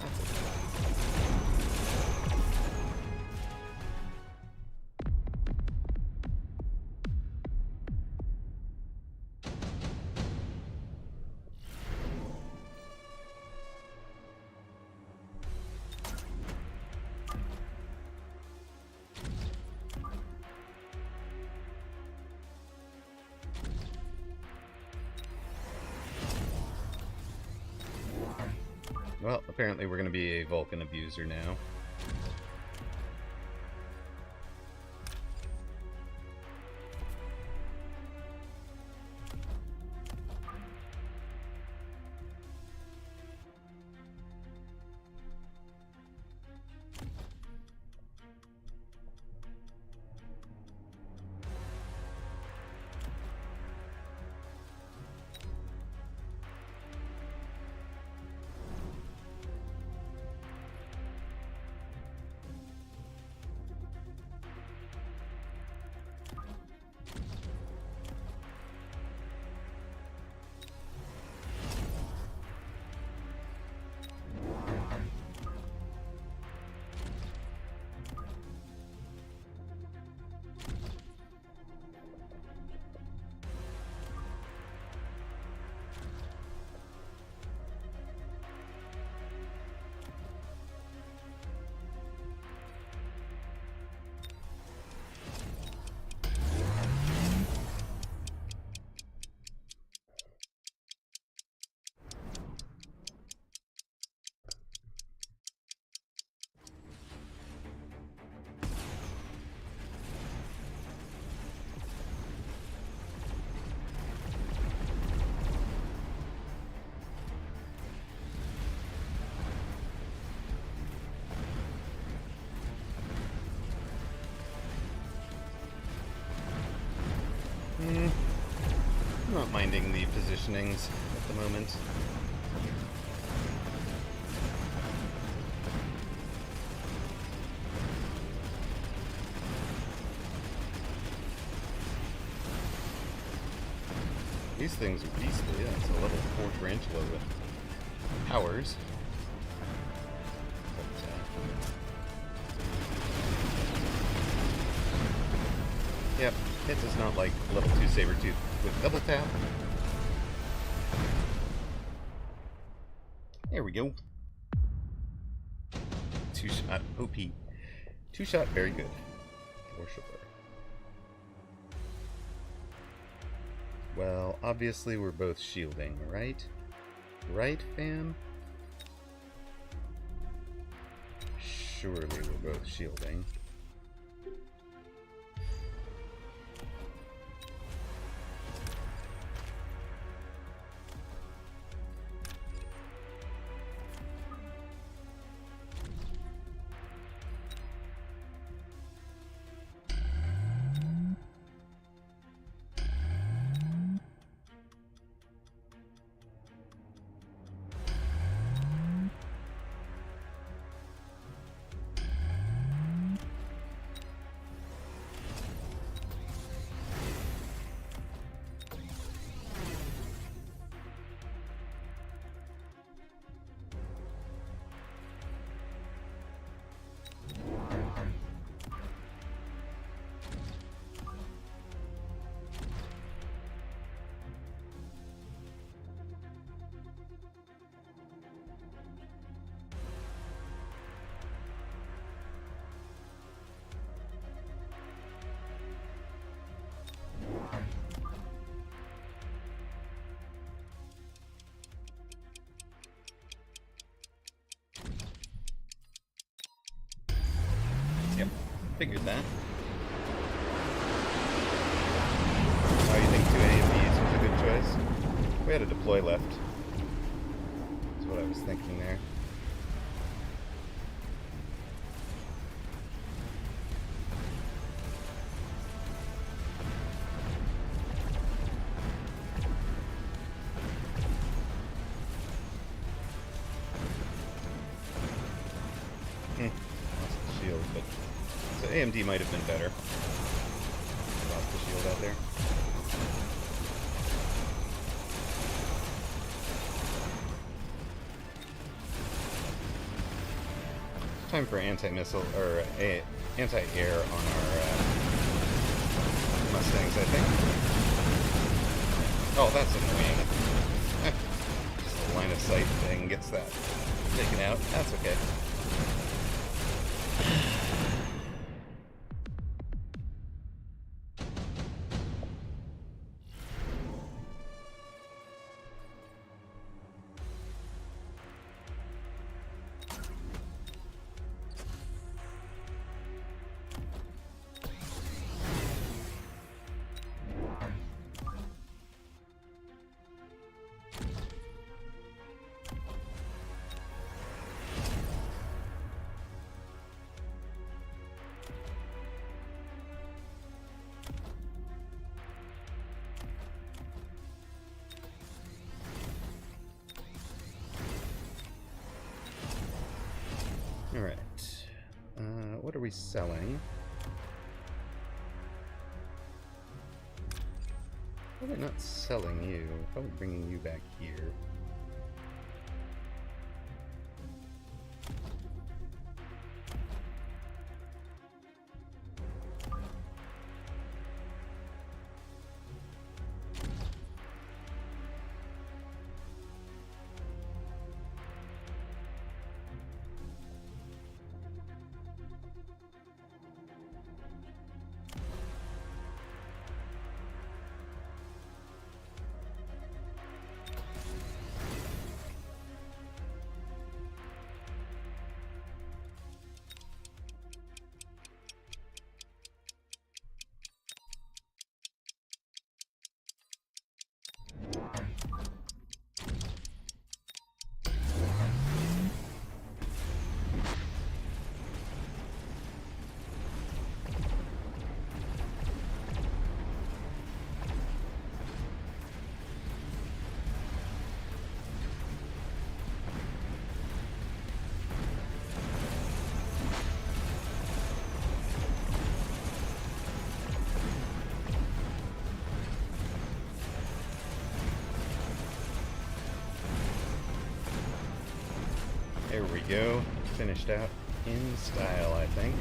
That's okay. Well, apparently we're going to be a Vulcan abuser now. I'm not minding the positionings at the moment. These things are beastly. That's a level 4 tarantula with powers. Yep, it does not like level 2 Sabertooth with double tap. There we go. 2-shot OP. 2-shot, very good. For sure. Well, obviously we're both shielding, right? Right, fam? Surely we're both shielding. Yep, figured that. Oh, you think 2 AMBs was a good choice? We had a deploy left. That's what I was thinking there. but so AMD might have been better. Lost the shield out there. Time for anti-missile or anti-air on our Mustangs, I think. Oh, that's annoying. Just the line of sight thing gets that taken out. That's okay. Alright. What are we selling? Probably not selling you. Probably bringing you back here. There we go. Finished out in style, I think.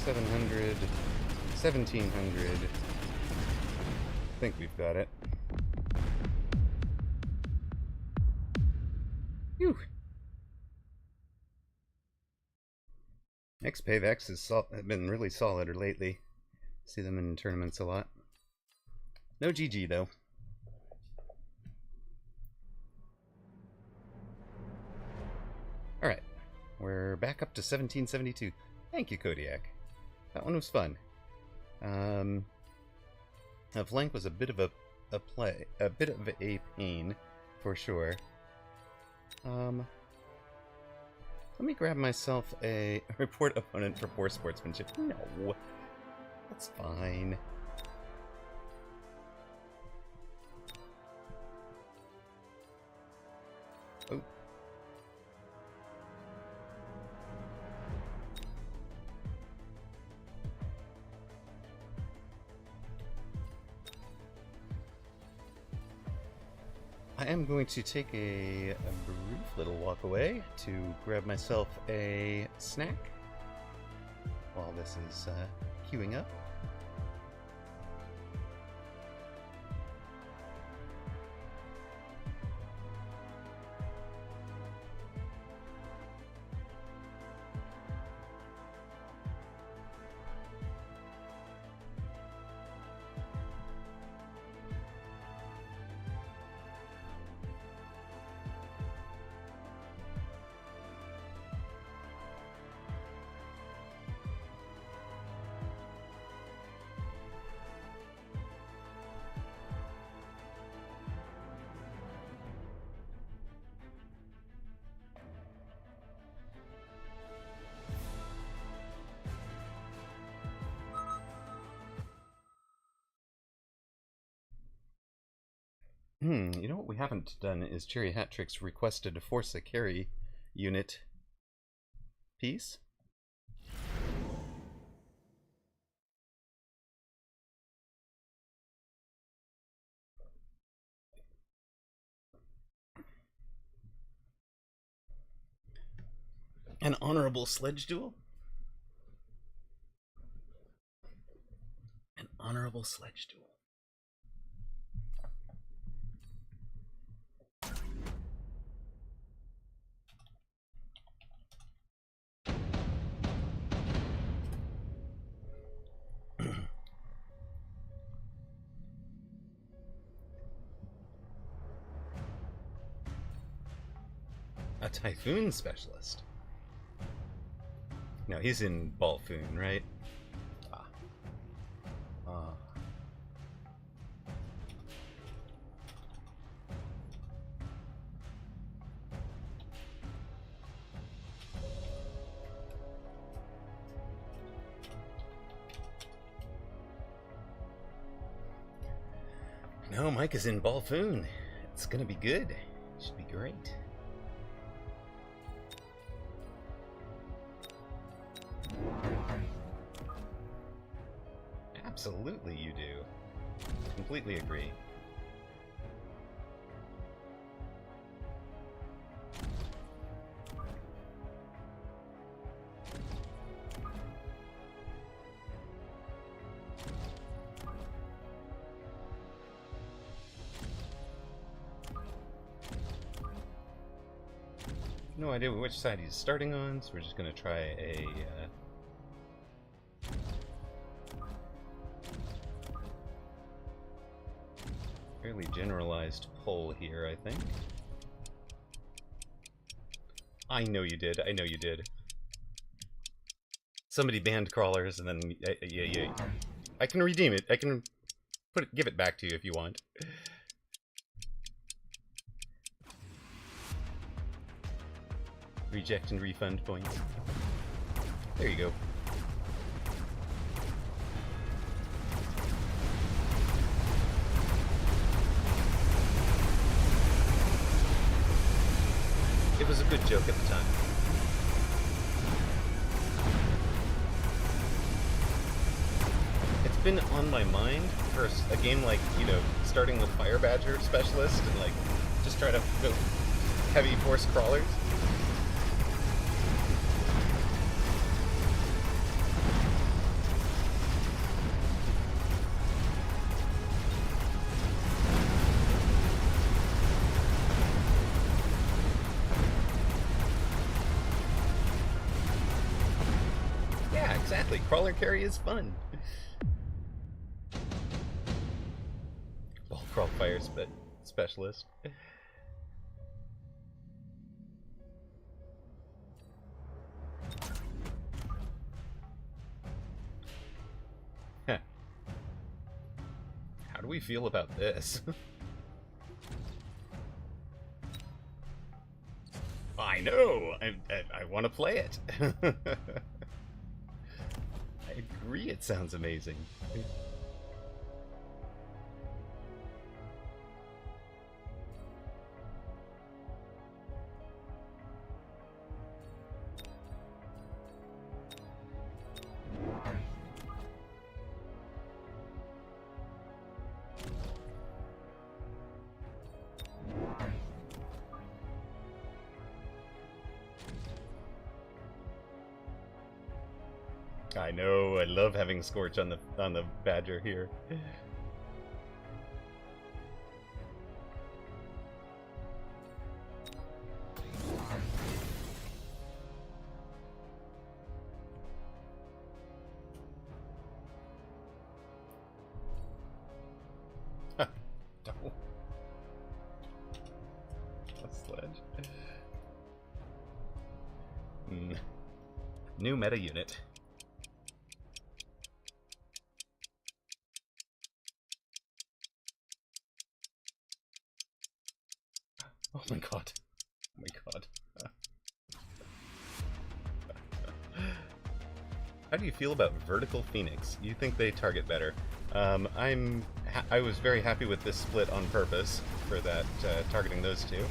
700, 1700. I think we've got it. Phew. XPayVex have been really solid lately. See them in tournaments a lot. No GG though. Alright, we're back up to 1772. Thank you, Kodiak. That one was fun. Flank was a bit of a bit of a pain, for sure. Let me grab myself a report opponent for poor sportsmanship. No, that's fine. Oh. I am going to take a brief little walk away to grab myself a snack while this is queuing up. You know what we haven't done is Cherry Hat Trick's requested to force a carry unit piece. An honorable sledge duel? An honorable sledge duel. A Typhoon Specialist. No, he's in Balfoon, right? No, Mike is in Balfoon. It's gonna be good. Should be great. Absolutely you do. Completely agree. No idea which side he's starting on, so we're just gonna try a fairly generalized pull here, I think. I know you did. I know you did. Somebody banned crawlers, and then yeah. I can redeem it. I can give it back to you if you want. Reject and refund points. There you go. It was a good joke at the time. It's been on my mind for a game like, you know, starting with Fire Badger Specialist and like just try to go heavy force crawlers. Exactly, crawler carry is fun. Ball crawl fire specialist. Huh. How do we feel about this? I know. I want to play it. I agree, it sounds amazing. I know, I love having Scorch on the Badger here. Sledge. New meta unit. Oh my god. Oh my god. How do you feel about Vertical Phoenix? You think they target better? I was very happy with this split on purpose for that, targeting those two.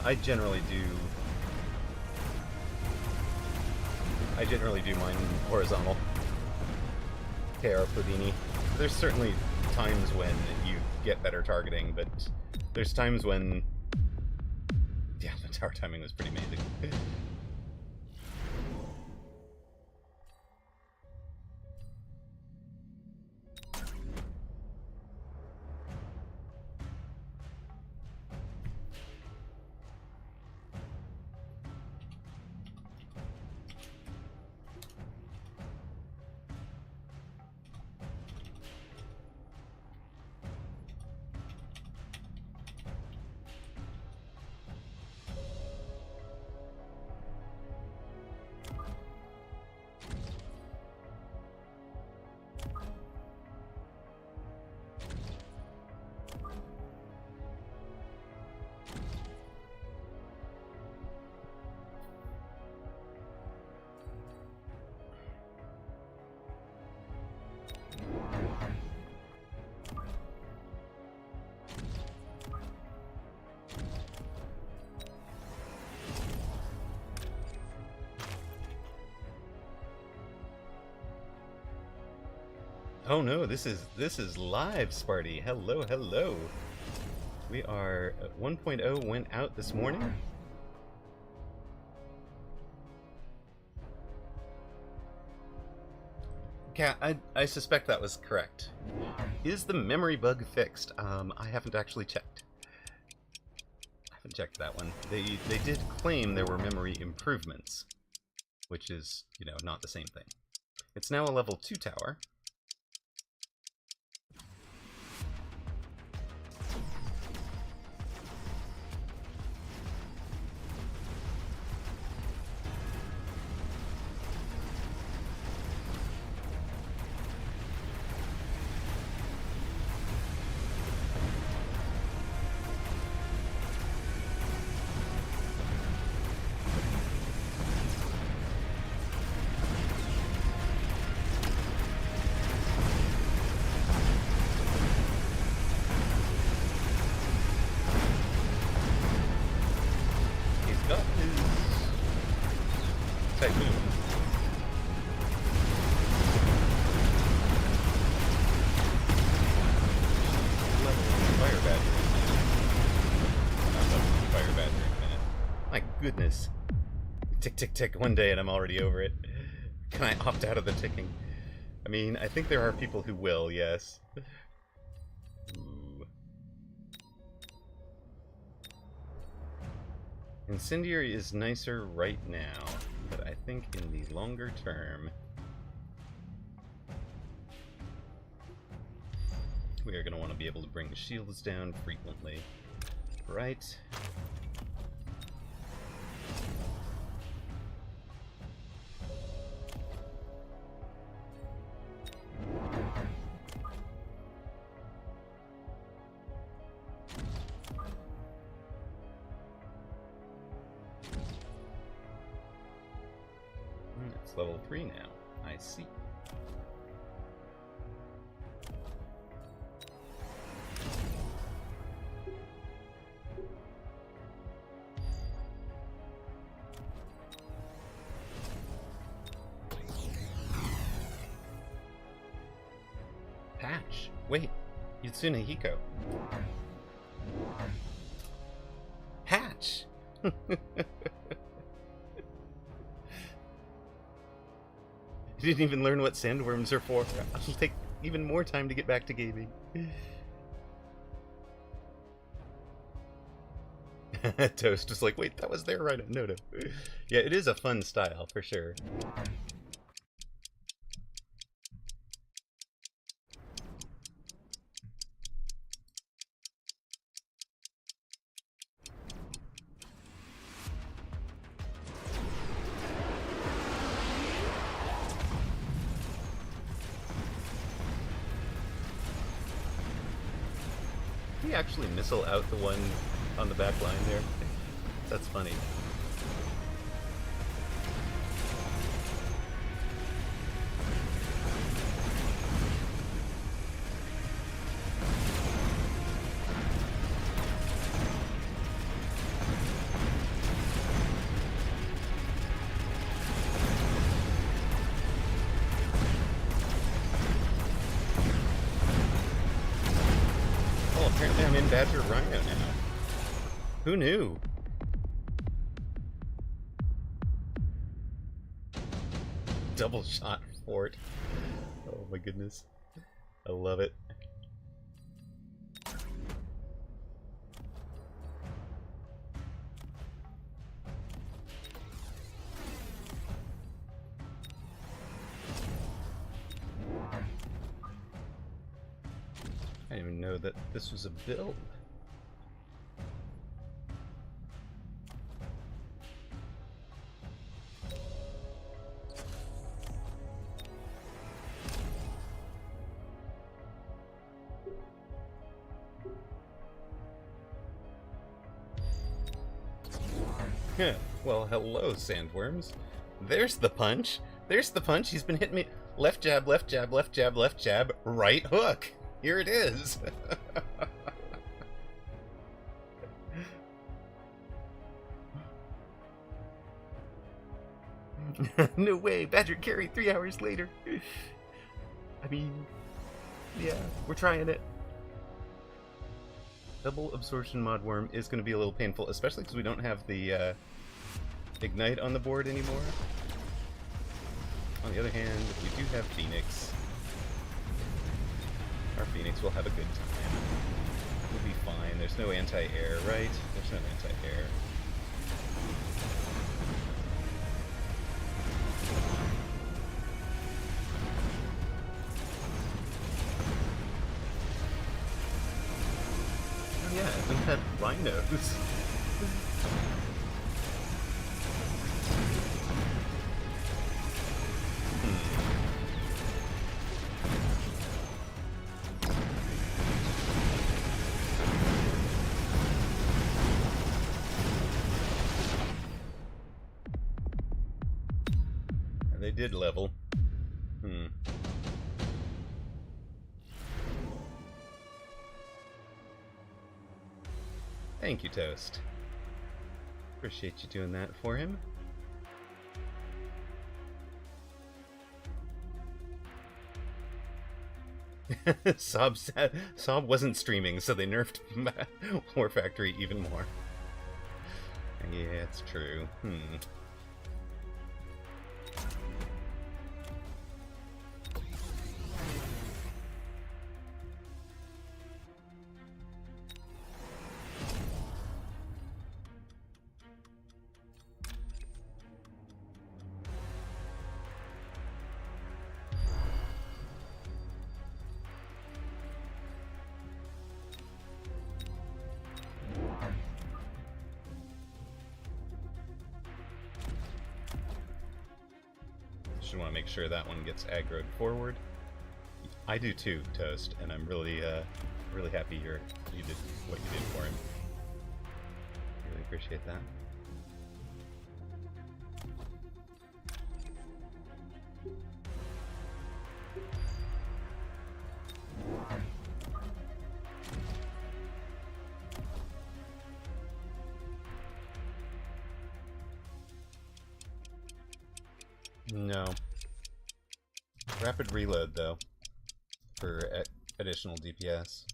I generally do mine horizontal. KR Pladini. There's certainly times when you get better targeting, but there's times when... Yeah, the tower timing was pretty amazing. Oh no, this is live, Sparty. Hello, hello. We are 1.0 went out this morning. Yeah, I suspect that was correct. Is the memory bug fixed? I haven't actually checked. I haven't checked that one. They did claim there were memory improvements, which is, you know, not the same thing. It's now a level 2 tower. Goodness. Tick, tick, tick one day and I'm already over it. Can I opt out of the ticking? I mean, I think there are people who will, yes. Ooh. Incendiary is nicer right now, but I think in the longer term, we are going to want to be able to bring shields down frequently. Right. It's level 3 now. I see. Patch. Wait, Yutsune Hiko. Hatch. You didn't even learn what sandworms are for. It'll take even more time to get back to gaming. Toast was like, wait, that was there right? No. Yeah, it is a fun style, for sure. Did he actually missile out the one on the back line there? That's funny. Apparently I'm in Badger Rhino now. Who knew? Double shot fort. Oh my goodness. I love it. I didn't even know that this was a build. Well, hello, sandworms. There's the punch. There's the punch. He's been hitting me. Left jab, left jab, left jab, left jab, right hook. Here it is. No way. Badger carry 3 hours later. I mean, yeah, we're trying it. Double absorption mod worm is going to be a little painful, especially because we don't have the ignite on the board anymore. On the other hand, we do have Phoenix. Our Phoenix will have a good time. We'll be fine. There's no anti-air, right? There's no anti-air. Oh yeah, we had rhinos. They did level. Thank you, Toast. Appreciate you doing that for him. Sob wasn't streaming, so they nerfed War Factory even more. Yeah, it's true. Just want to make sure that one gets aggroed forward. I do too, Toast, and I'm really, really happy you did what you did for him. Really appreciate that. No. Rapid reload, though, for additional DPS.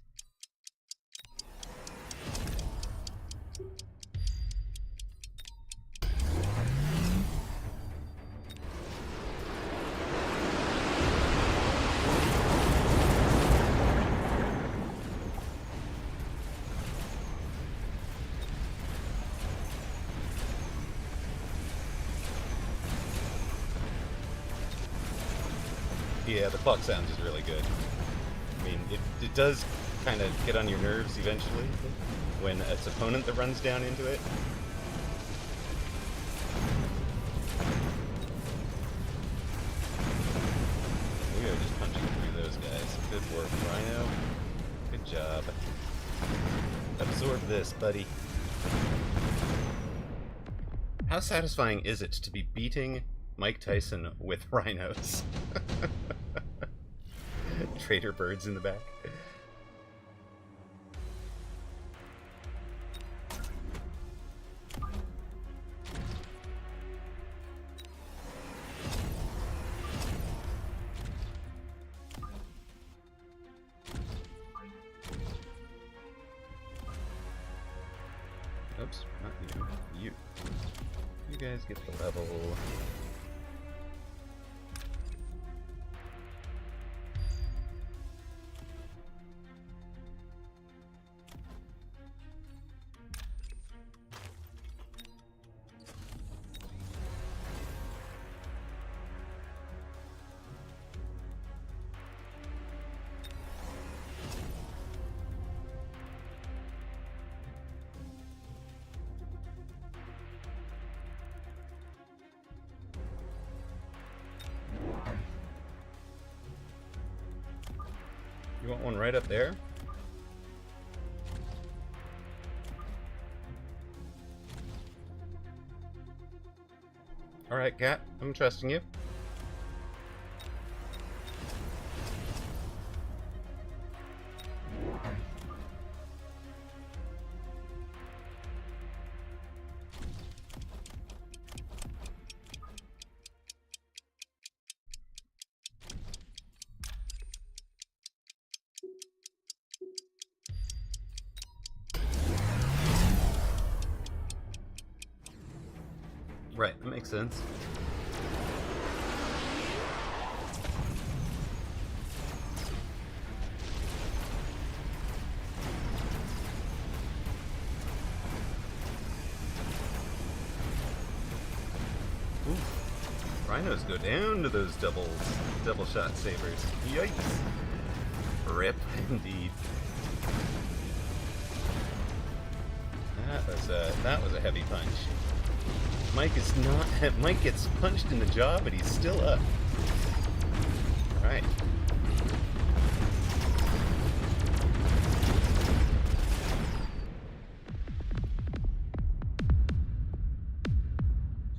Yeah, the clock sound is really good. I mean, it does kind of get on your nerves eventually when it's opponent that runs down into it. We are just punching through those guys. Good work, Rhino. Good job. Absorb this, buddy. How satisfying is it to be beating Mike Tyson with rhinos? Traitor birds in the back. Oops, not you. You. You guys get the level. You want one right up there? Alright, Cat, I'm trusting you. Right, that makes sense. Ooh. Rhinos go down to those double shot sabers. Yikes. Rip indeed. That was a heavy punch. Mike gets punched in the jaw, but he's still up. Alright.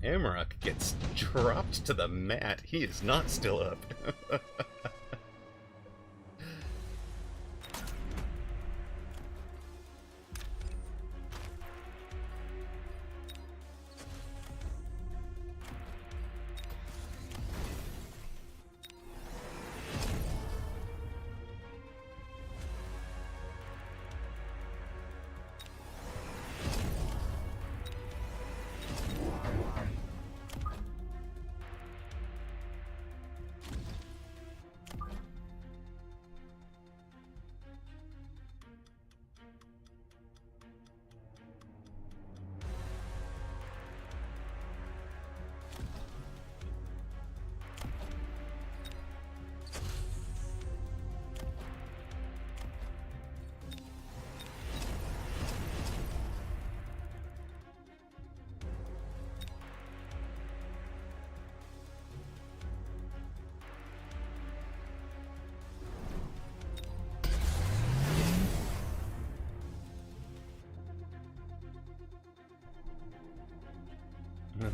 Amaroq gets dropped to the mat. He is not still up.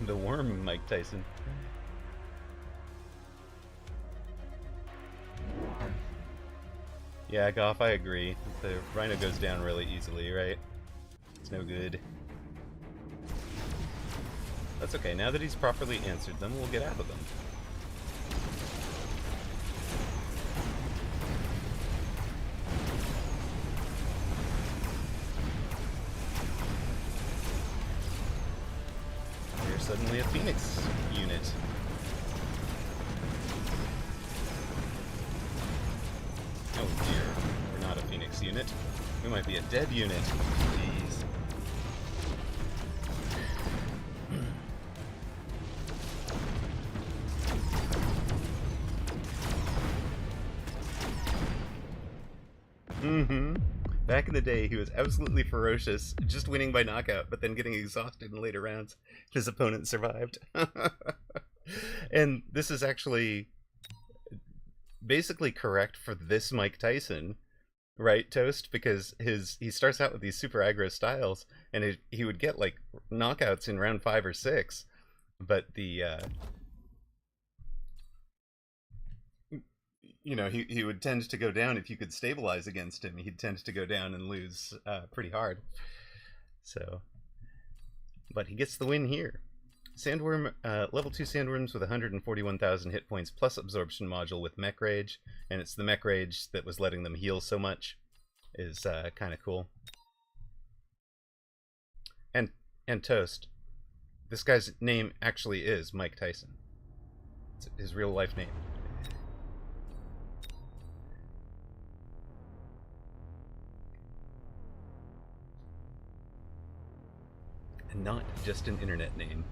The worm, Mike Tyson. Yeah, Goff, I agree. The Rhino goes down really easily, right? It's no good. That's okay, now that he's properly answered them, we'll get out of them. You're suddenly a Phoenix unit. Oh dear, we're not a Phoenix unit. We might be a dead unit. Jeez. Back in the day, he was absolutely ferocious, just winning by knockout, but then getting exhausted in later rounds. His opponent survived. And this is actually basically correct for this Mike Tyson, right, Toast? Because he starts out with these super aggro styles, and he would get like knockouts in round 5 or 6, but the you know, he would tend to go down if you could stabilize against him. He'd tend to go down and lose pretty hard. So, but he gets the win here. Sandworm, level 2 sandworms with 141,000 hit points plus absorption module with mech rage, and it's the mech rage that was letting them heal so much. Is kind of cool. And And Toast, this guy's name actually is Mike Tyson. It's his real life name. And not just an internet name.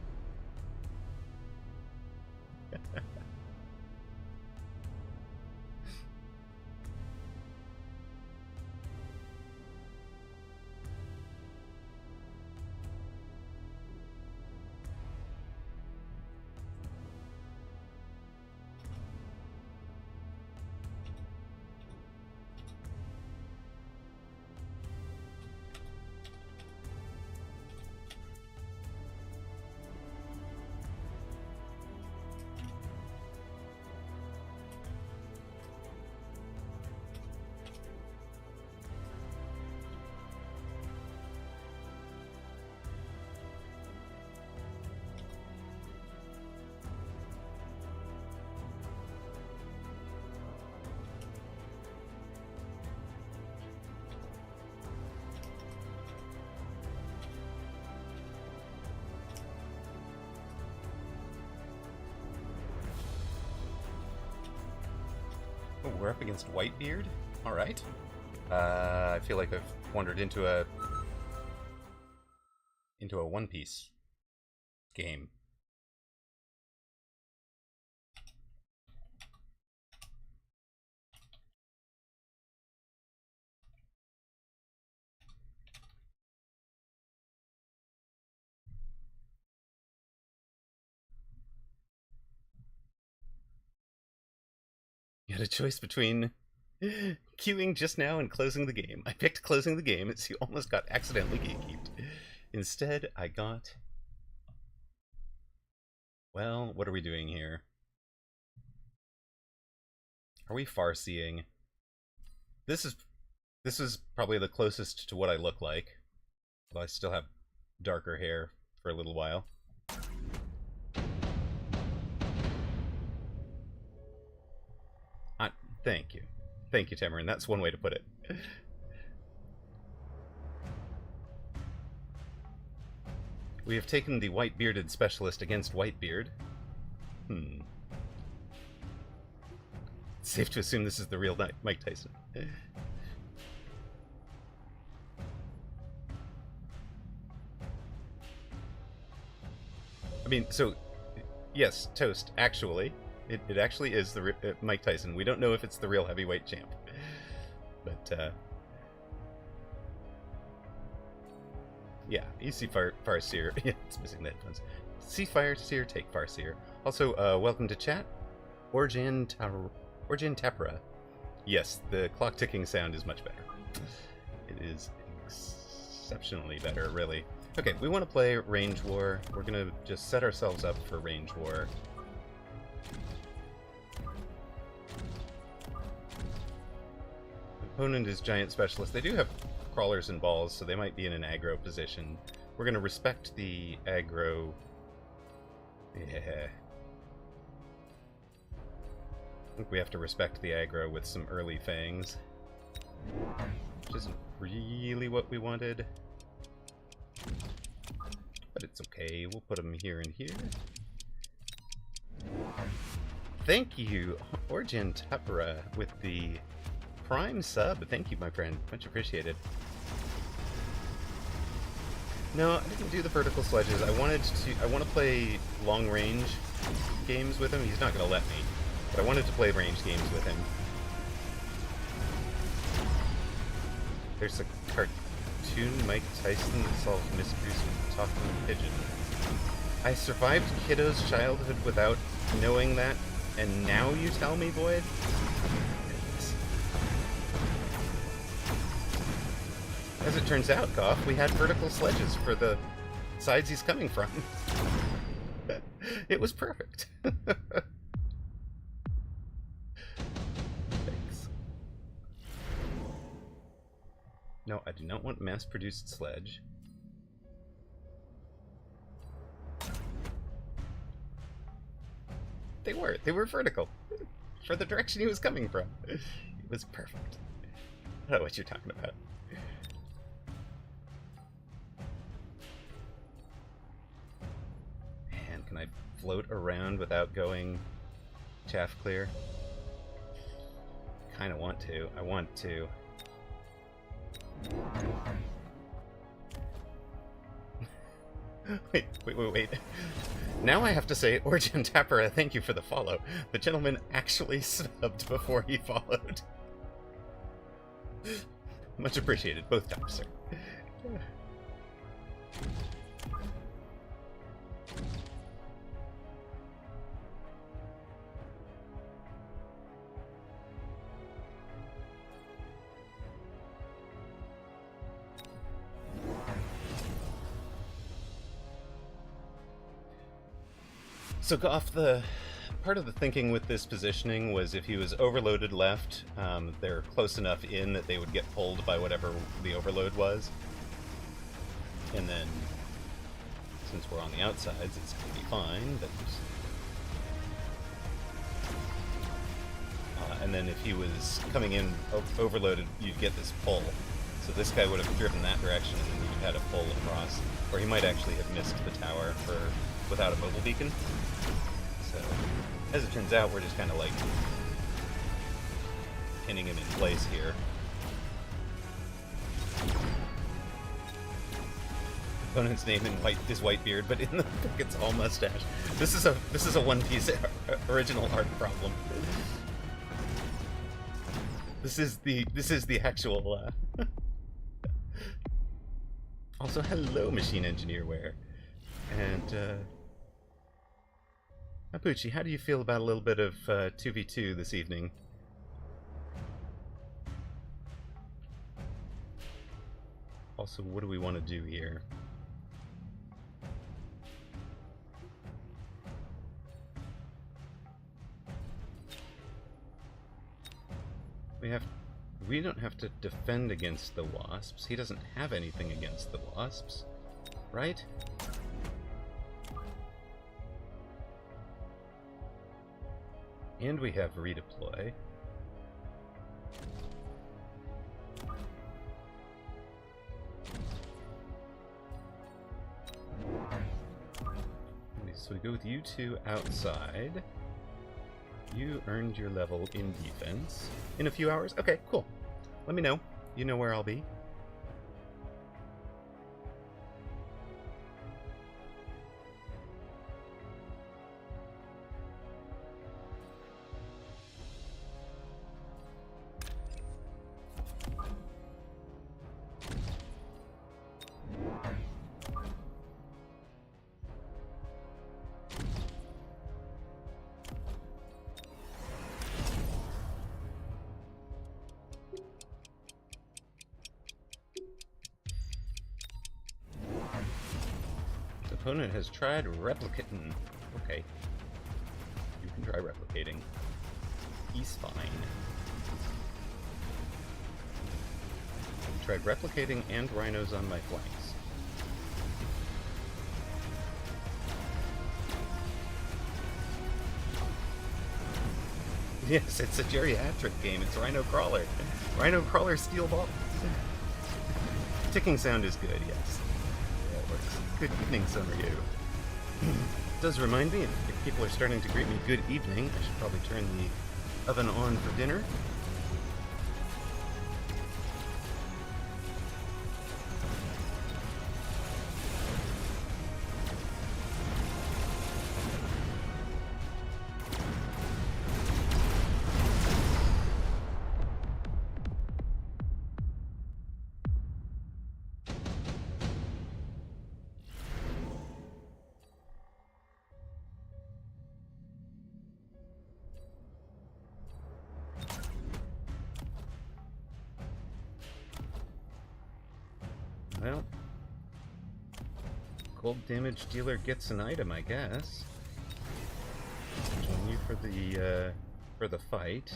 Oh, we're up against Whitebeard? Alright. I feel like I've wandered into a One Piece game. You had a choice between queuing just now and closing the game. I picked closing the game, as you almost got accidentally gatekeeped. Instead, I got... Well, what are we doing here? Are we far-seeing? This is probably the closest to what I look like. Although I still have darker hair for a little while. Thank you. Thank you, Tamarin. That's one way to put it. We have taken the white-bearded specialist against Whitebeard. It's safe to assume this is the real Mike Tyson. I mean, so, yes, Toast, actually... It actually is the Mike Tyson. We don't know if it's the real heavyweight champ. But, yeah, you see Farseer. Yeah, it's missing the headphones. See Farseer, take Farseer. Also, welcome to chat. Orjan Tapra. Yes, the clock ticking sound is much better. It is exceptionally better, really. Okay, we want to play Range War. We're going to just set ourselves up for Range War. Opponent is Giant Specialist. They do have crawlers and balls, so they might be in an aggro position. We're going to respect the aggro. Yeah. I think we have to respect the aggro with some early fangs. Which isn't really what we wanted. But it's okay. We'll put them here and here. Thank you, Orjan Tapra, with the Prime sub. Thank you, my friend. Much appreciated. No, I didn't do the vertical sledges. I want to play long range games with him. He's not going to let me, but I wanted to play range games with him. There's a cartoon Mike Tyson that solves mysteries with a talking pigeon. I survived Kiddo's childhood without knowing that, and now you tell me, Void? As it turns out, Goff, we had vertical sledges for the sides he's coming from. It was perfect. Thanks. No, I do not want mass-produced sledge. They were vertical. For the direction he was coming from. It was perfect. I don't know what you're talking about. float around without going chaff clear? Kind of want to. I want to. Wait. Now I have to say, Origin Tapper, thank you for the follow. The gentleman actually subbed before he followed. Much appreciated, both times, sir. So off the part of the thinking with this positioning was if he was overloaded left, they're close enough in that they would get pulled by whatever the overload was. And then, since we're on the outsides, it's going to be fine. But and then if he was coming in overloaded, you'd get this pull. So this guy would have driven that direction, and then you'd had a pull across. Or he might actually have missed the tower without a mobile beacon. So, as it turns out, we're just kind of like pinning him in place here. Opponent's name in white is Whitebeard, but in the book it's all mustache. This is a One Piece original art problem. This is the actual. Also, hello, Machine Engineer Wear, and. Apuchi, how do you feel about a little bit of 2v2 this evening? Also, what do we want to do here? We don't have to defend against the wasps. He doesn't have anything against the wasps, right? And we have redeploy. So we go with you two outside. You earned your level in defense in a few hours. Okay, cool. Let me know. You know where I'll be. Opponent has tried replicating. Okay. You can try replicating. He's fine. I tried replicating and rhinos on my flanks. Yes, it's a geriatric game. It's Rhino Crawler. Rhino Crawler Steel Ball. Ticking sound is good, yes. Yeah, it works. Good evening, Summeryu. Does remind me, if people are starting to greet me good evening, I should probably turn the oven on for dinner. Well, cold damage dealer gets an item, I guess. Join you for the fight.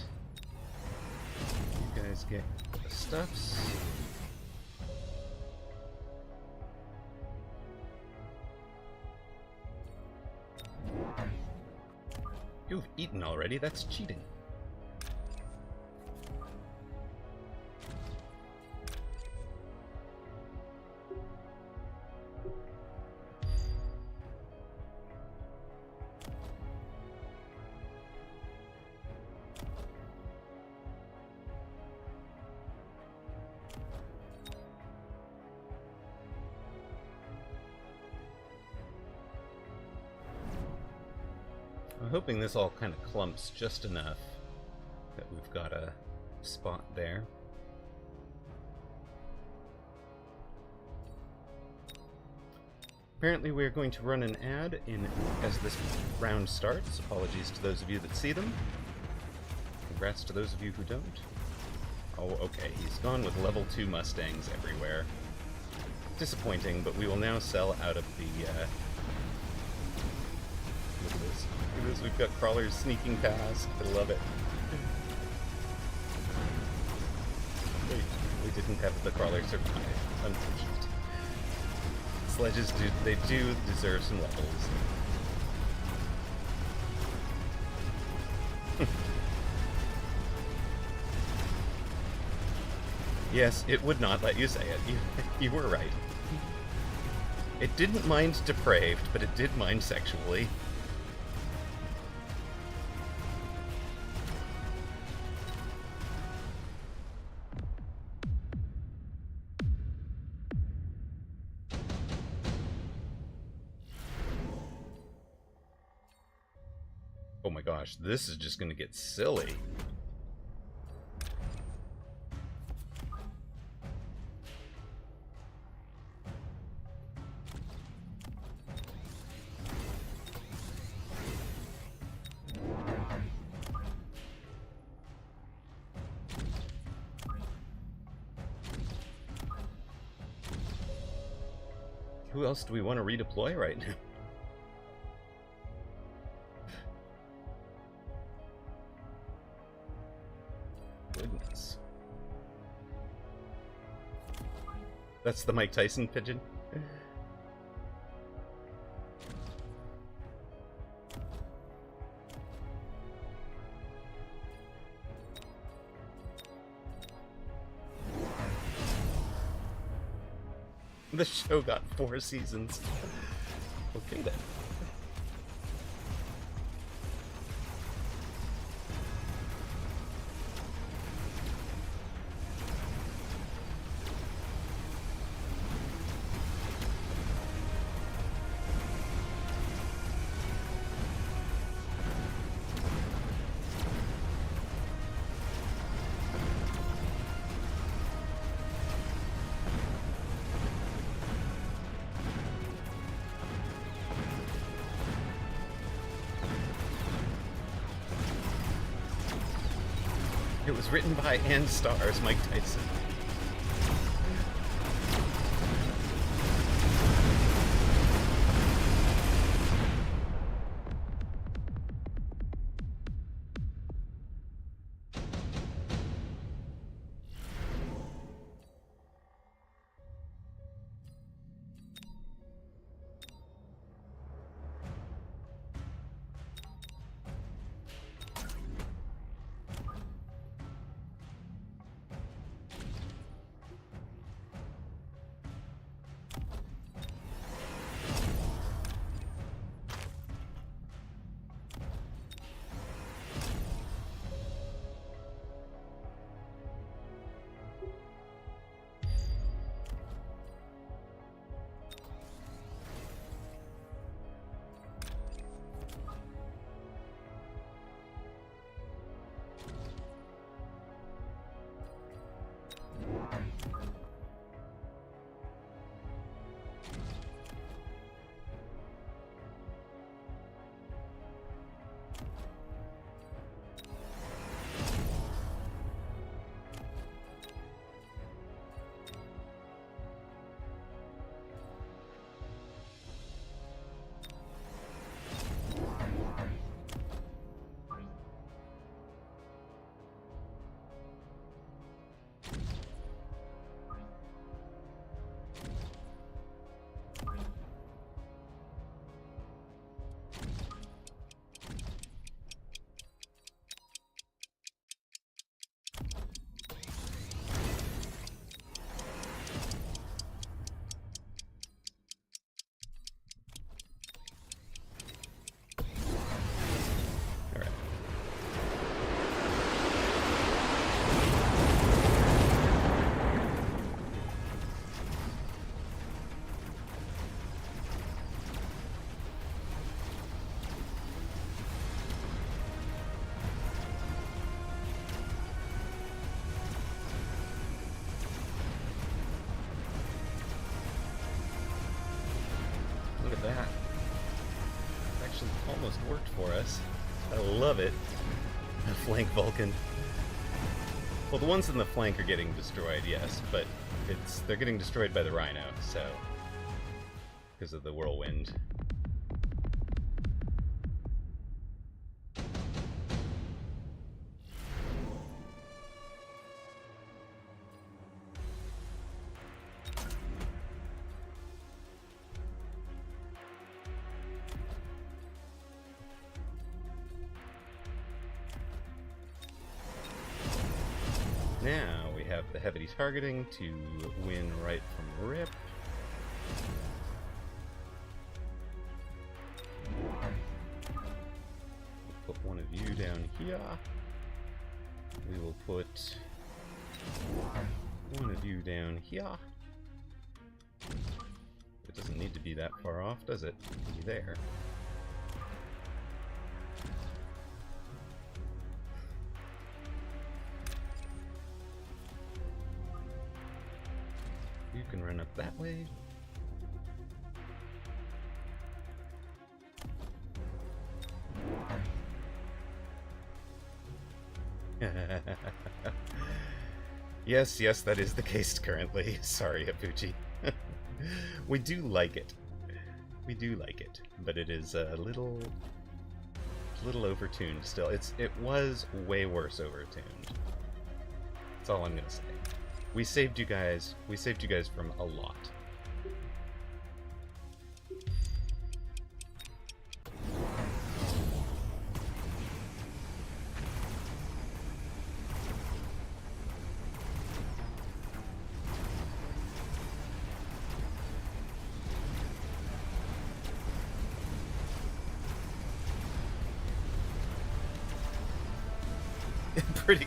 You guys get the stuffs. You've eaten already. That's cheating. hoping this all kind of clumps just enough that we've got a spot there. Apparently we're going to run an ad in as this round starts. Apologies to those of you that see them. Congrats to those of you who don't. Oh, okay, he's gone with level 2 Mustangs everywhere. Disappointing, but we will now sell out of the, Look at this. Look at this, we've got crawlers sneaking past. I love it. Wait, we didn't have the crawler survive. Unfortunate. Sledges do deserve some levels. Yes, it would not let you say it. You were right. It didn't mind depraved, but it did mind sexually. Oh my gosh, this is just gonna get silly. Who else do we want to redeploy right now? Goodness. That's the Mike Tyson pigeon? The show got 4 seasons. Okay then. It was written by and stars Mike Tyson. almost worked for us. I love it. A flank Vulcan. Well, the ones in the flank are getting destroyed, yes, but they're getting destroyed by the Rhino, so... because of the whirlwind. Now we have the heavy targeting to win right from rip. We'll put one of you down here. We will put one of you down here. It doesn't need to be that far off, does it? It can be there. You can run up that way. Yes, that is the case currently. Sorry, Apuchi. We do like it. We do like it, but it is a little overtuned still. It was way worse overtuned. That's all I'm gonna say. We saved you guys from a lot. Pretty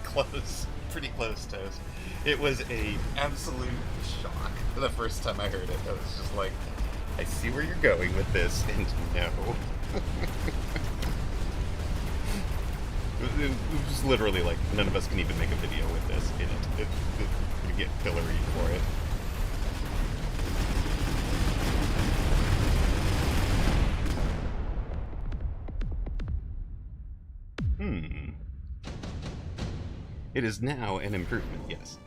close, Toast. It was a absolute shock the first time I heard it. I was just like, I see where you're going with this, and no. It was literally like, none of us can even make a video with this in it. You get pilloried for it. It is now an improvement, yes.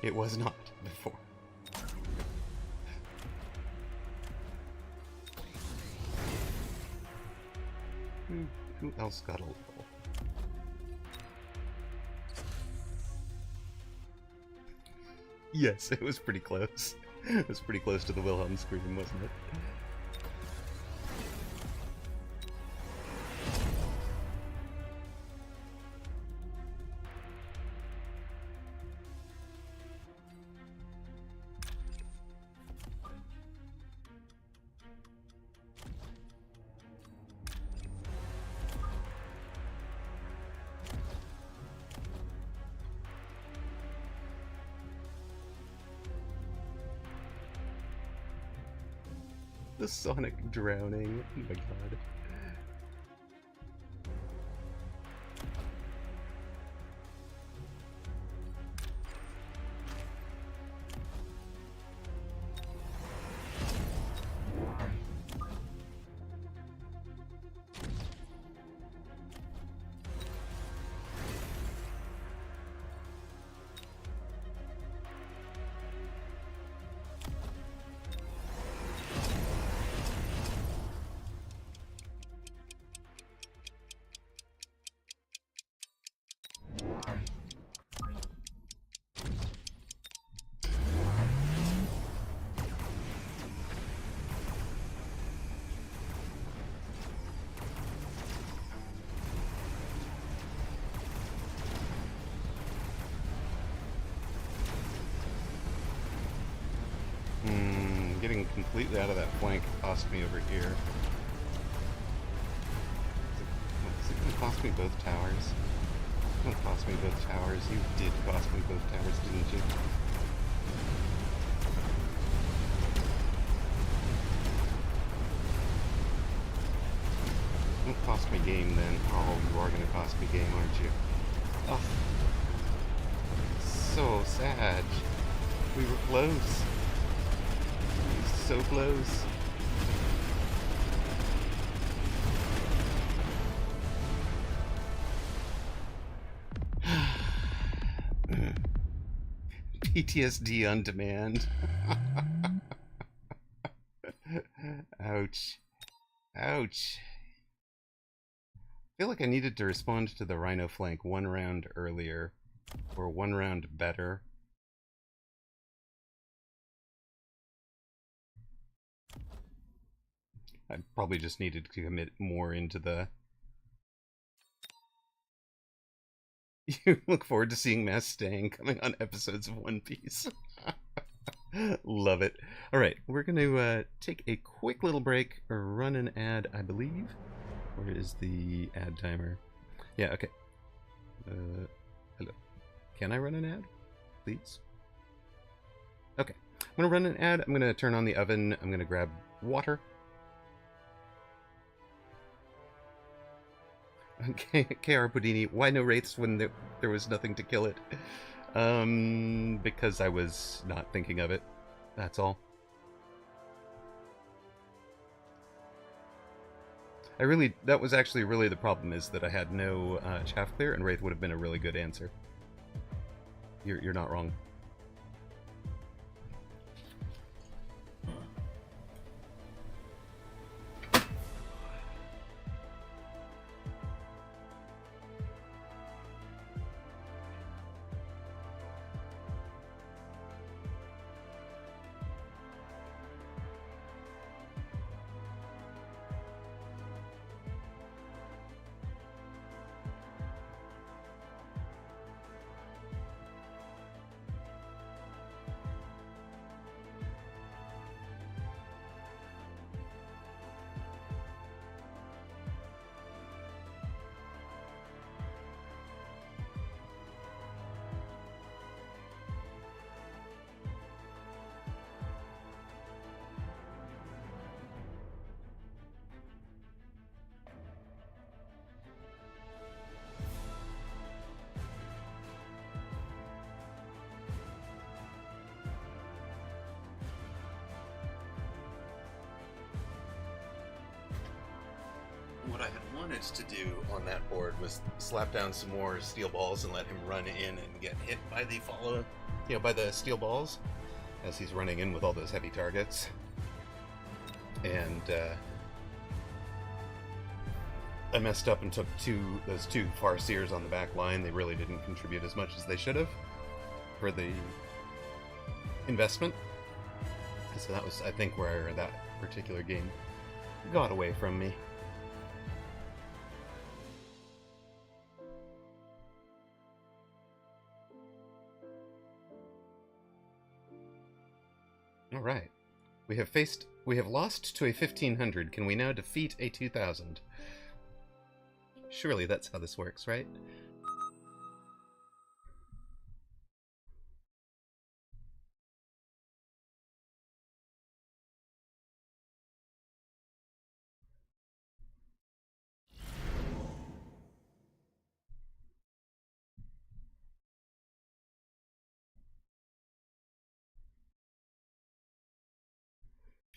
It was not before. Who else got a little? Yes, it was pretty close. It was pretty close to the Wilhelm scream, wasn't it? The sonic drowning. Oh my god. Getting completely out of that flank cost me over here. Is it gonna cost me both towers? It's gonna cost me both towers. You did cost me both towers, didn't you? Don't cost me game then. Oh, you are gonna cost me game, aren't you? Oh. So sad. We were close. So close. PTSD on demand. Ouch. Ouch. I feel like I needed to respond to the Rhino flank 1 round earlier, or 1 round better. I probably just needed to commit more into the... You look forward to seeing Mass Staying coming on episodes of One Piece. Love it. Alright, we're going to take a quick little break, or run an ad, I believe. Where is the ad timer? Yeah, okay. Hello. Can I run an ad? Please? Okay. I'm going to run an ad. I'm going to turn on the oven. I'm going to grab water. Okay, K.R. Budini, why no wraiths when there was nothing to kill it? Because I was not thinking of it. That's all. That was actually really the problem, is that I had no chaff clear, and wraith would have been a really good answer. You're not wrong. What I had wanted to do on that board was slap down some more steel balls and let him run in and get hit by the by the steel balls as he's running in with all those heavy targets. And I messed up and took those two Farseers on the back line. They really didn't contribute as much as they should have for the investment. So that was, I think, where that particular game got away from me. Alright. We have lost to a 1500. Can we now defeat a 2000? Surely that's how this works, right?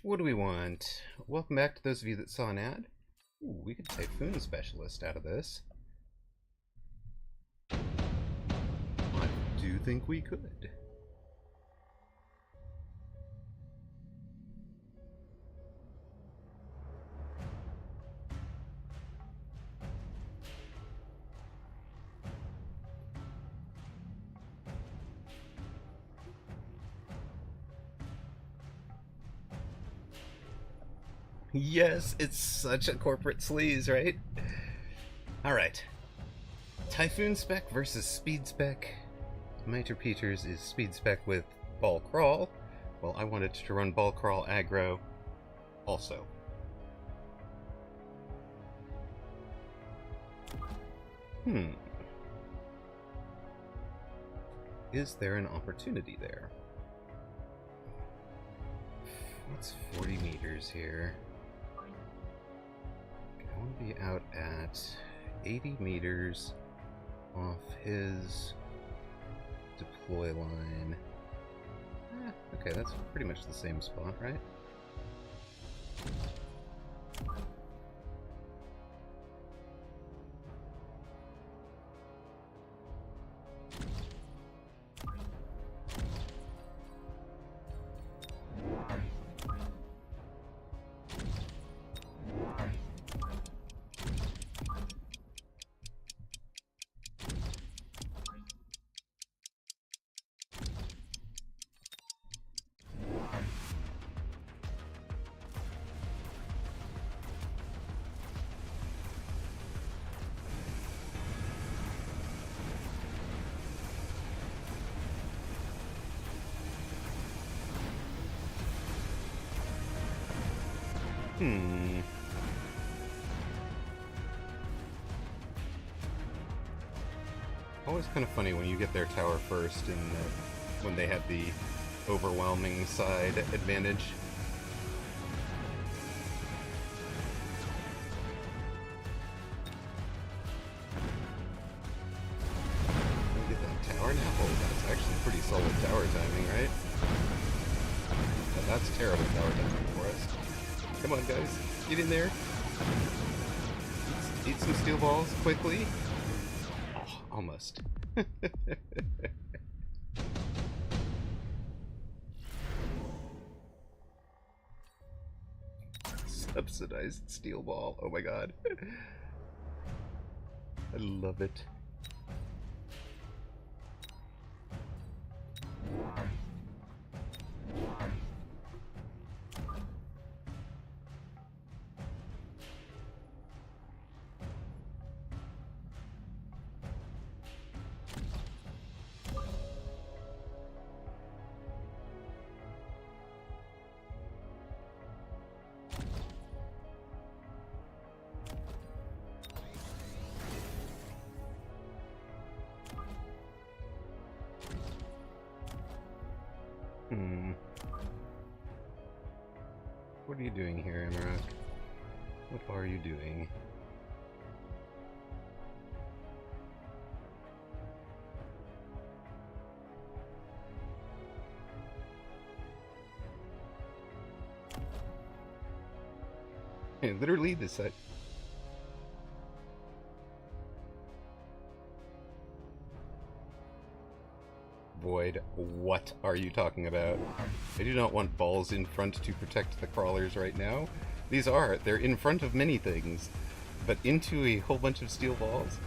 What do we want? Welcome back to those of you that saw an ad. Ooh, we could Typhoon Specialist out of this. I do think we could. Yes, it's such a corporate sleaze, right? Alright. Typhoon Spec versus Speed Spec. Miter Peters is Speed Spec with Ball Crawl. Well, I wanted to run Ball Crawl aggro also. Is there an opportunity there? What's 40 meters here? I want to be out at 80 meters off his deploy line. Okay, that's pretty much the same spot, right? Hmm. Always kind of funny when you get their tower first and when they have the overwhelming side advantage. Can we get that tower now? Oh, that's actually pretty solid tower timing, right? But that's terrible tower timing for us. Come on, guys. Get in there. Eat some steel balls quickly. Oh, almost. Subsidized steel ball. Oh my god. I love it. What are you doing here, Amaroq? What are you doing? Hey, literally this side. Void, what are you talking about? I do not want balls in front to protect the crawlers right now. They're in front of many things, but into a whole bunch of steel balls?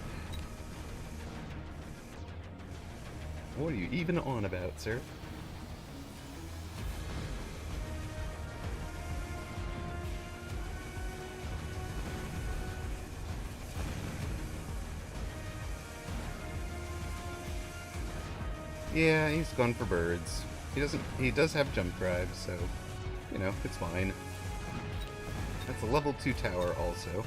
What are you even on about, sir? Yeah, he's gone for birds. He does have jump drive, so, you know, it's fine. That's a level 2 tower also.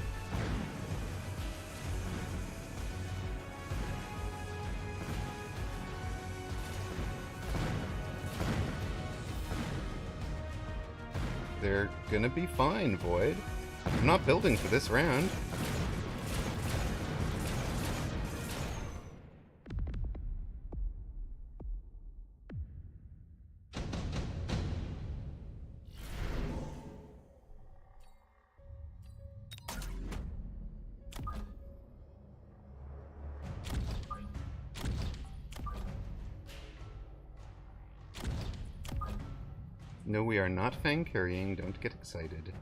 They're gonna be fine, Void. I'm not building for this round. No, we are not fang carrying. Don't get excited.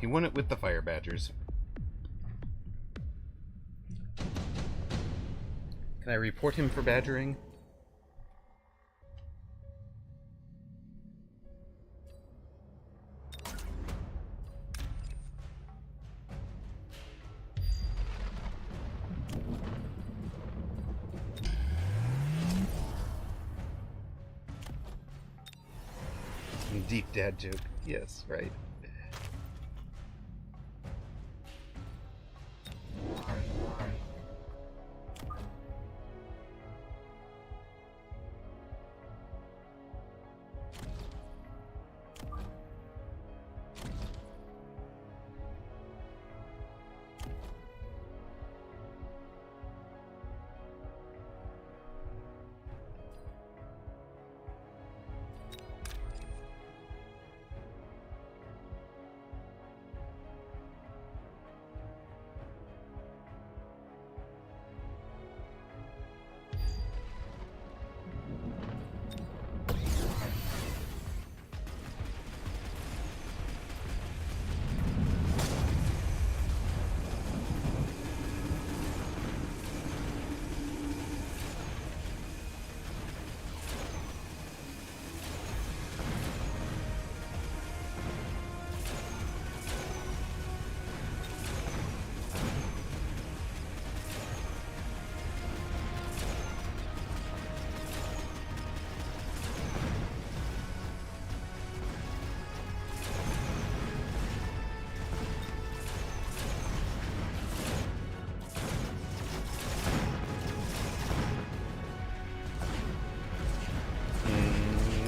You won it with the fire badgers. Can I report him for badgering? Deep dad joke. Yes, right.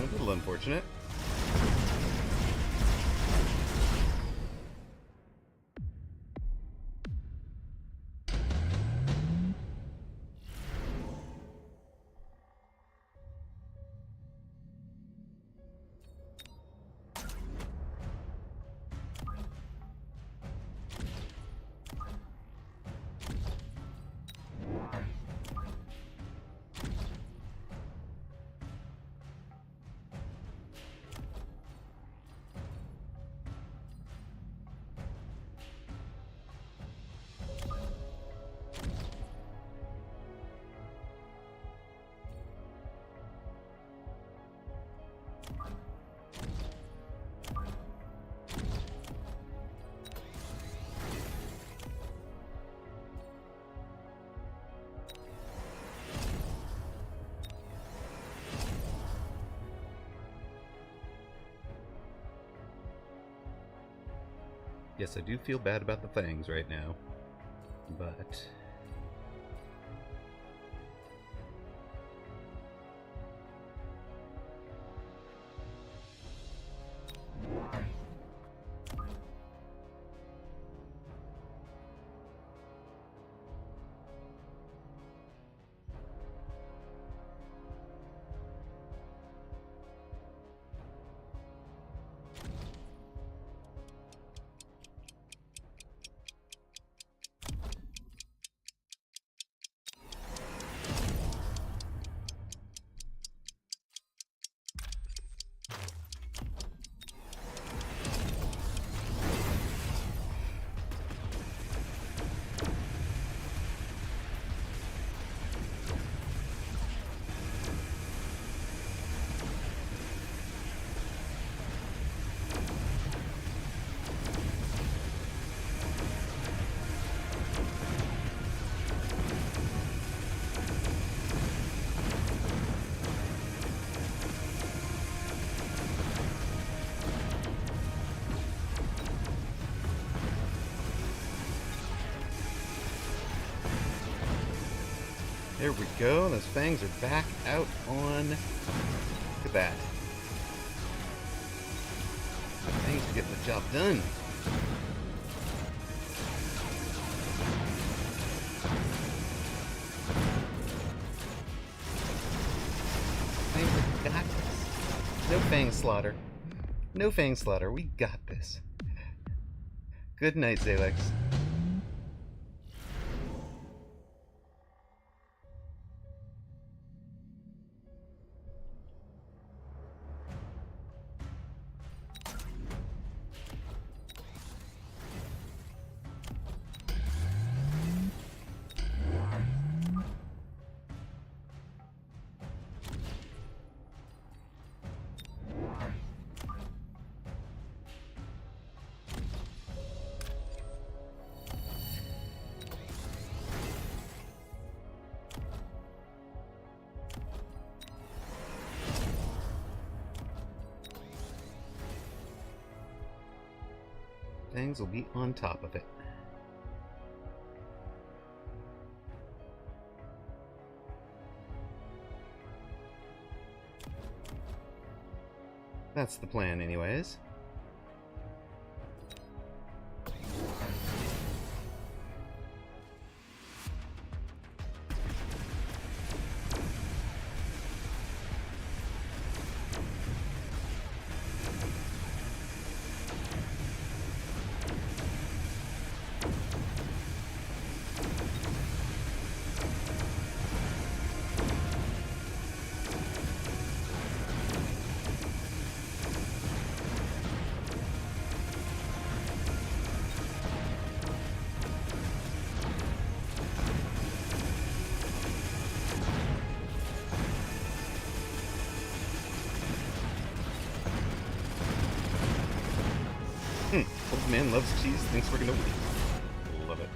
A little unfortunate. Yes, I do feel bad about the fangs right now, but there we go. Those fangs are back out on. Look at that. Fangs are getting the job done. Fangs got this. No fang slaughter. No fang slaughter. We got this. Good night, Zalex. Fangs will be on top of it. That's the plan, anyways. Old man loves cheese, thinks we're gonna win. Love it.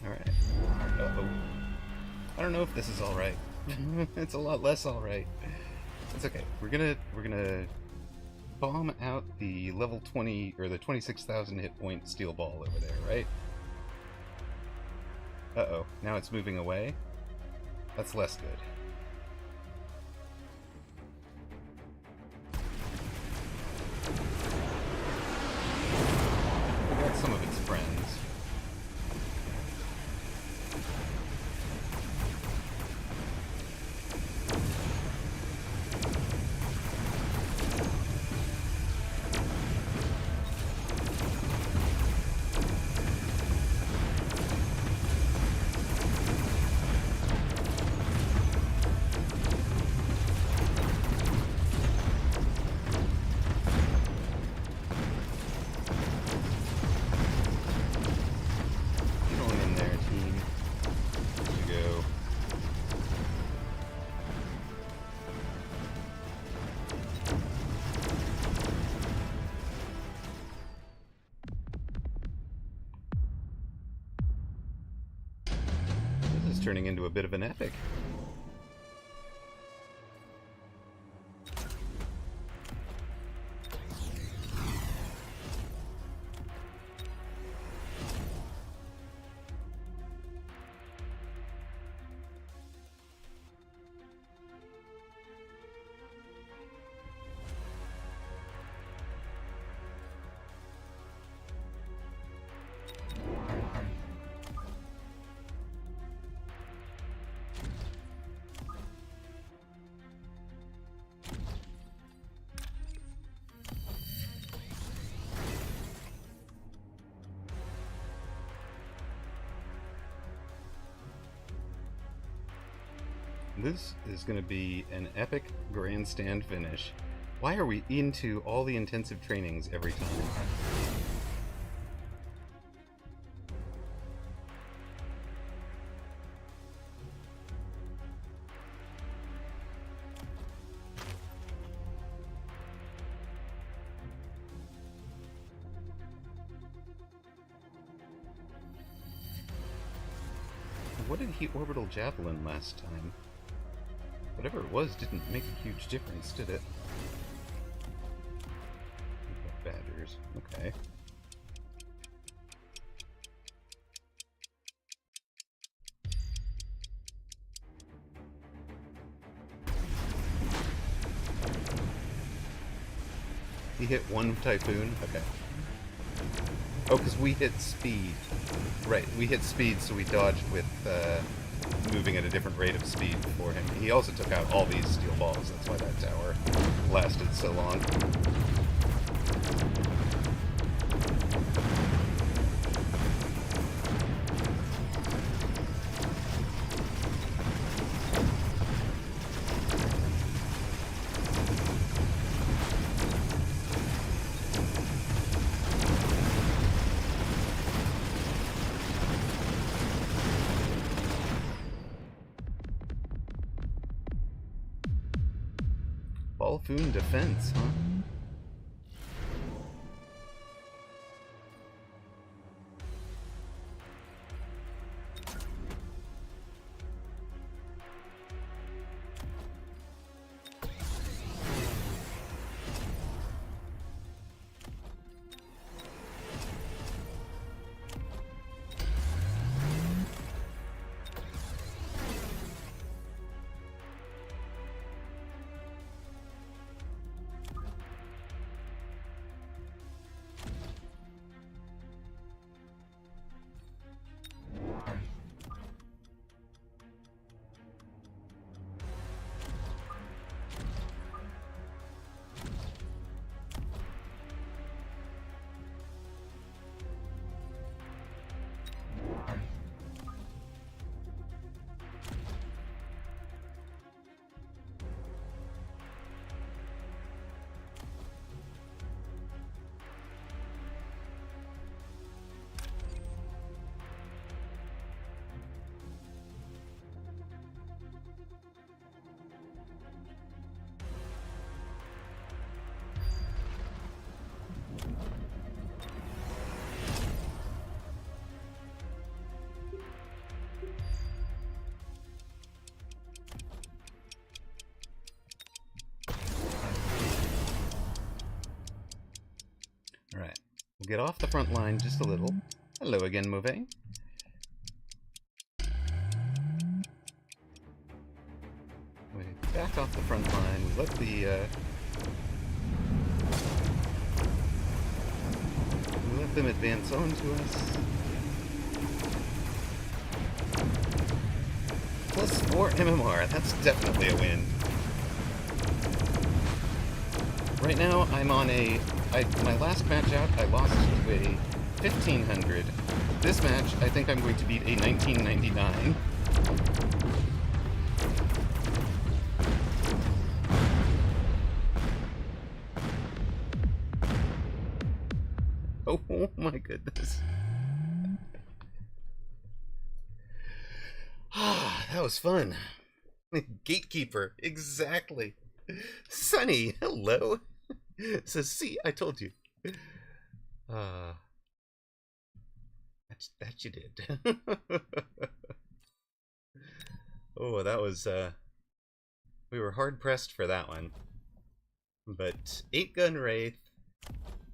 Alright. Uh-oh. I don't know if this is alright. It's a lot less alright. It's okay. We're gonna bomb out the level 20 or the 26,000 hit point steel ball over there, right? Uh-oh. Now it's moving away. That's less good. We got some of its friends. Turning into a bit of an epic. This is going to be an epic grandstand finish. Why are we into all the intensive trainings every time? What did he orbital javelin last time? Whatever it was didn't make a huge difference, did it? Badgers. Okay. He hit one Typhoon? Okay. Oh, because we hit speed. Right, we hit speed, so we dodged with moving at a different rate of speed for him. He also took out all these steel balls. That's why that tower lasted so long. Balfoon defense, huh? Alright, we'll get off the front line just a little. Hello again, Mauve. We back off the front line, we let them advance onto us. Plus 4 MMR, that's definitely a win. Right now, I'm on my last match out, I lost to a 1500. This match, I think I'm going to beat a 1999. Oh my goodness. That was fun. Gatekeeper, exactly. Sunny, hello. So see, I told you. That you did. Oh, that was we were hard pressed for that one. But 8-gun Wraith,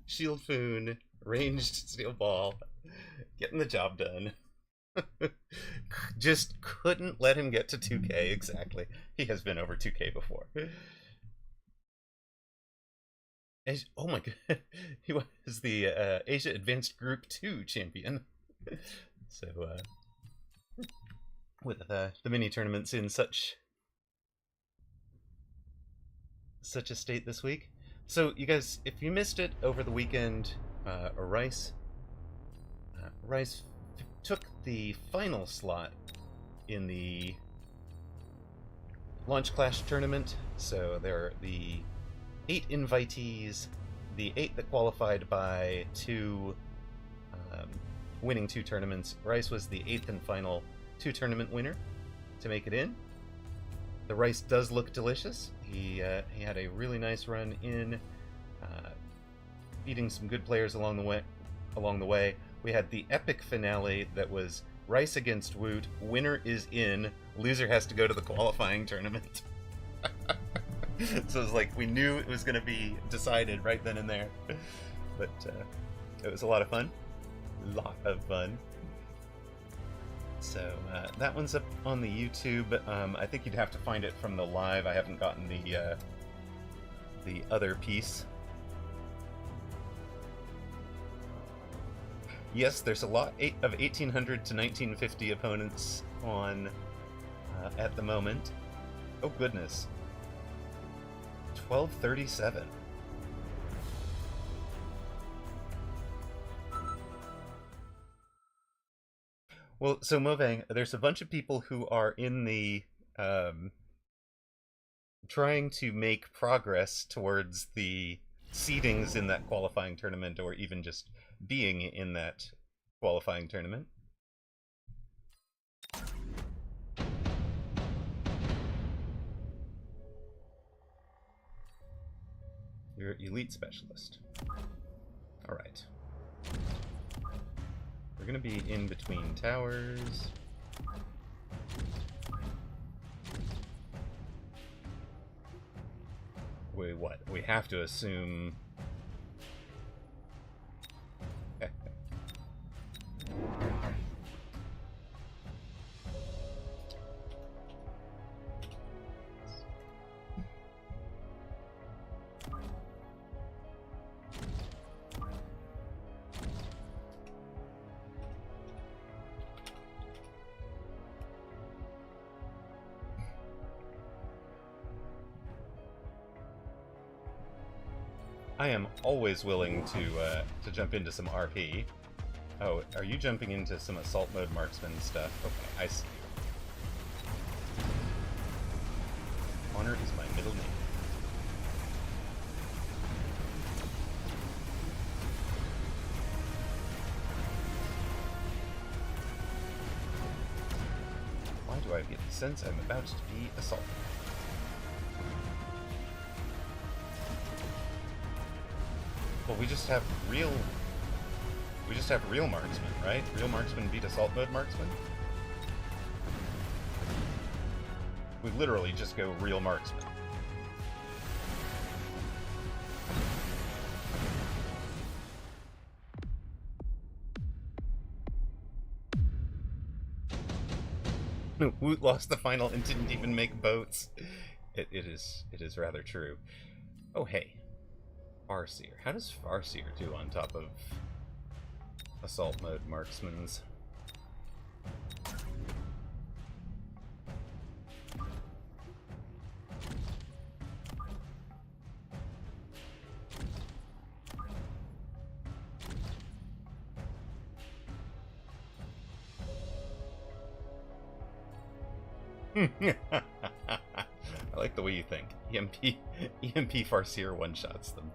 Shield Foon, ranged steel ball, getting the job done. Just couldn't let him get to 2k exactly. He has been over 2k before. Oh my god, he was the Asia Advanced Group 2 champion. So, with the mini tournaments in such a state this week. So, you guys, if you missed it over the weekend, Rice took the final slot in the Launch Clash tournament. So there are the 8 invitees, the 8 that qualified by winning 2 tournaments. Rice was the 8th and final 2 tournament winner to make it in. The rice does look delicious. He had a really nice run in, beating some good players along the way. We had the epic finale that was Rice against Woot. Winner is in. Loser has to go to the qualifying tournament. So it was like we knew it was going to be decided right then and there. But it was a lot of fun. So that one's up on the YouTube. I think you'd have to find it from the live. I haven't gotten the other piece. Yes, there's a lot of 1800 to 1950 opponents on at the moment. Oh goodness. 1237. Well, so Movang, there's a bunch of people who are in the trying to make progress towards the seedings in that qualifying tournament, or even just being in that qualifying tournament. You're elite specialist. Alright. We're gonna be in between towers. We have to assume... I am always willing to jump into some RP. Oh, are you jumping into some assault mode marksman stuff? Okay, I see you. Honor is my middle name. Why do I get the sense I'm about to be assaulted? Well, we just have real marksmen, right? Real marksmen beat assault mode marksmen? We literally just go real marksmen. Woot lost the final and didn't even make boats. It is rather true. Oh hey. Farseer. How does Farseer do on top of assault mode marksman's? I like the way you think. EMP Farseer one-shots them.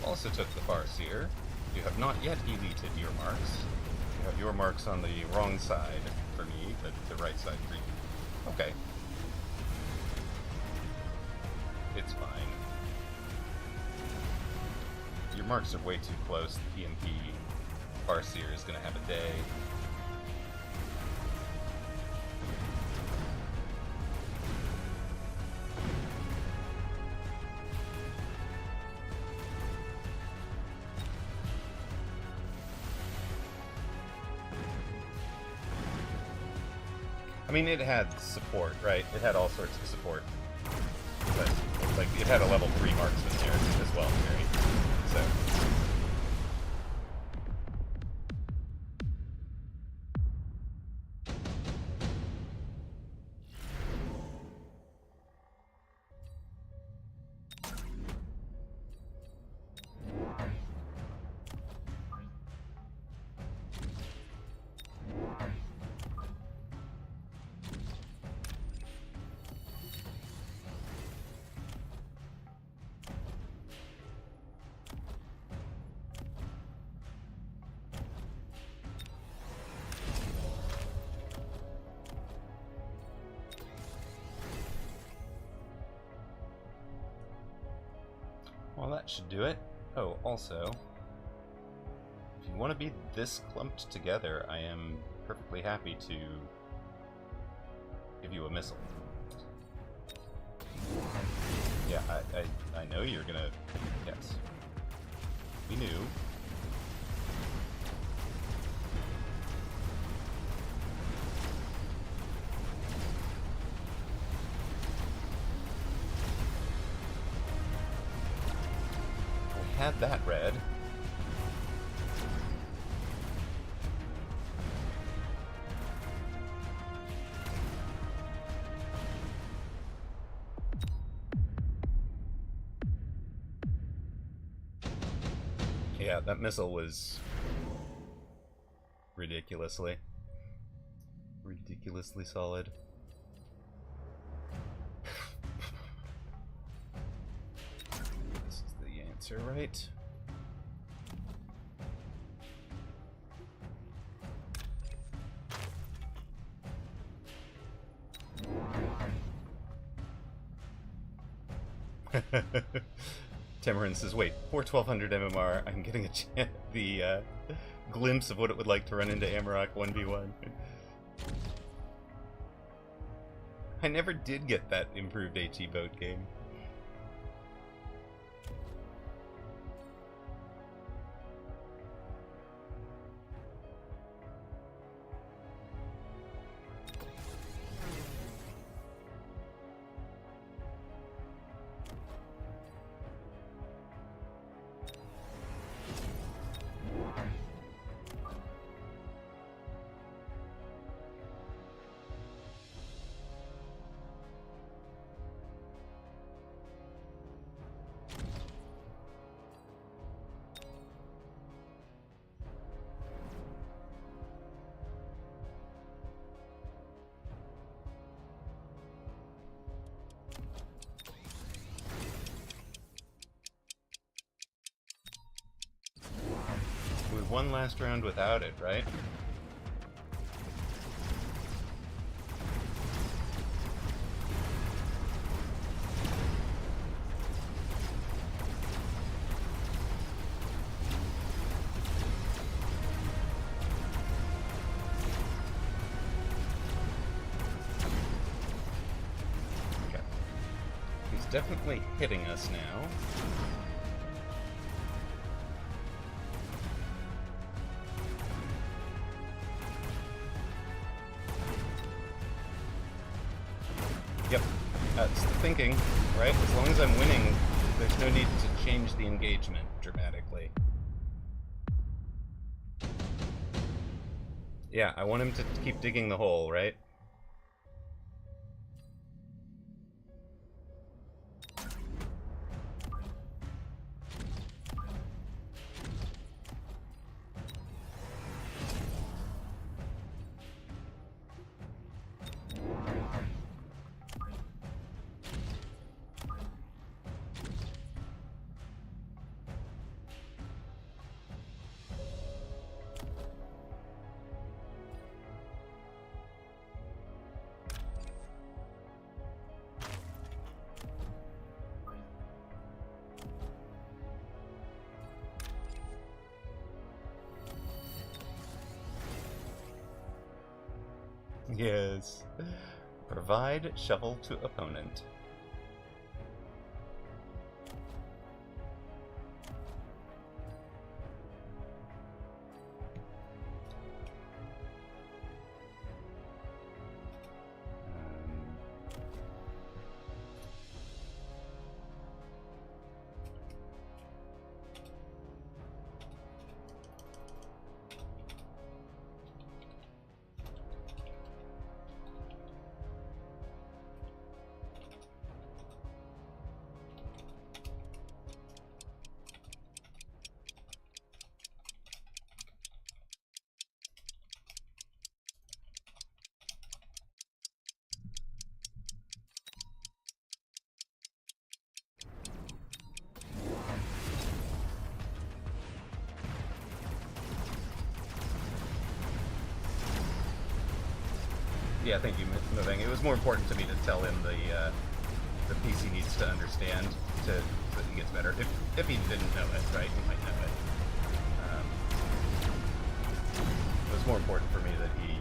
Also took the Farseer. You have not yet deleted your marks. You have your marks on the wrong side for me, but the right side for you. Okay. It's fine. Your marks are way too close. The EMP Farseer is going to have a day. I mean, it had support, right? It had all sorts of support. But, like, it had a level 3 marksman there as well, right? So... that should do it. Oh, also, if you want to be this clumped together, I am perfectly happy to give you a missile. Yeah, I know you're gonna... Yes. We knew. We had that red. Yeah, that missile was ridiculously solid. This is the answer, right? Tamarin says, wait, for 1200 MMR, I'm getting the glimpse of what it would like to run into Amaroq 1v1. I never did get that improved HE boat game. One last round without it, right? Okay. He's definitely hitting us now. Yep, that's the thinking, right? As long as I'm winning, there's no need to change the engagement dramatically. Yeah, I want him to keep digging the hole, right? Yes. Provide shovel to opponent. Yeah, thank you, Moving. It was more important to me to tell him the the PC needs to understand so that he gets better. If he didn't know it, right? He might know it. It was more important for me that he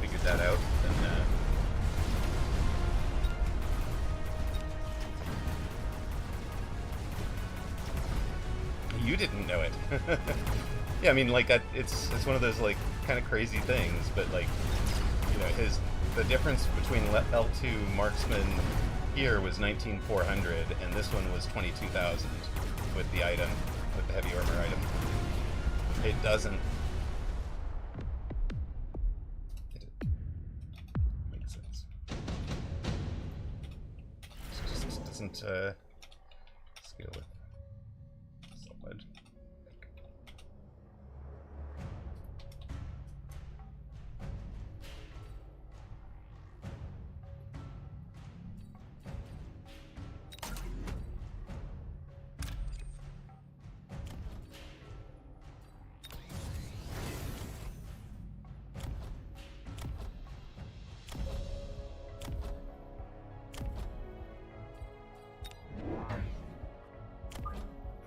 figured that out than you didn't know it. Yeah, I mean, like, it's one of those, like, kind of crazy things, but, like, you know, the difference between L2 Marksman here was 19,400, and this one was 22,000 with the item, with the heavy armor item. It doesn't make sense. It just doesn't scale with solid.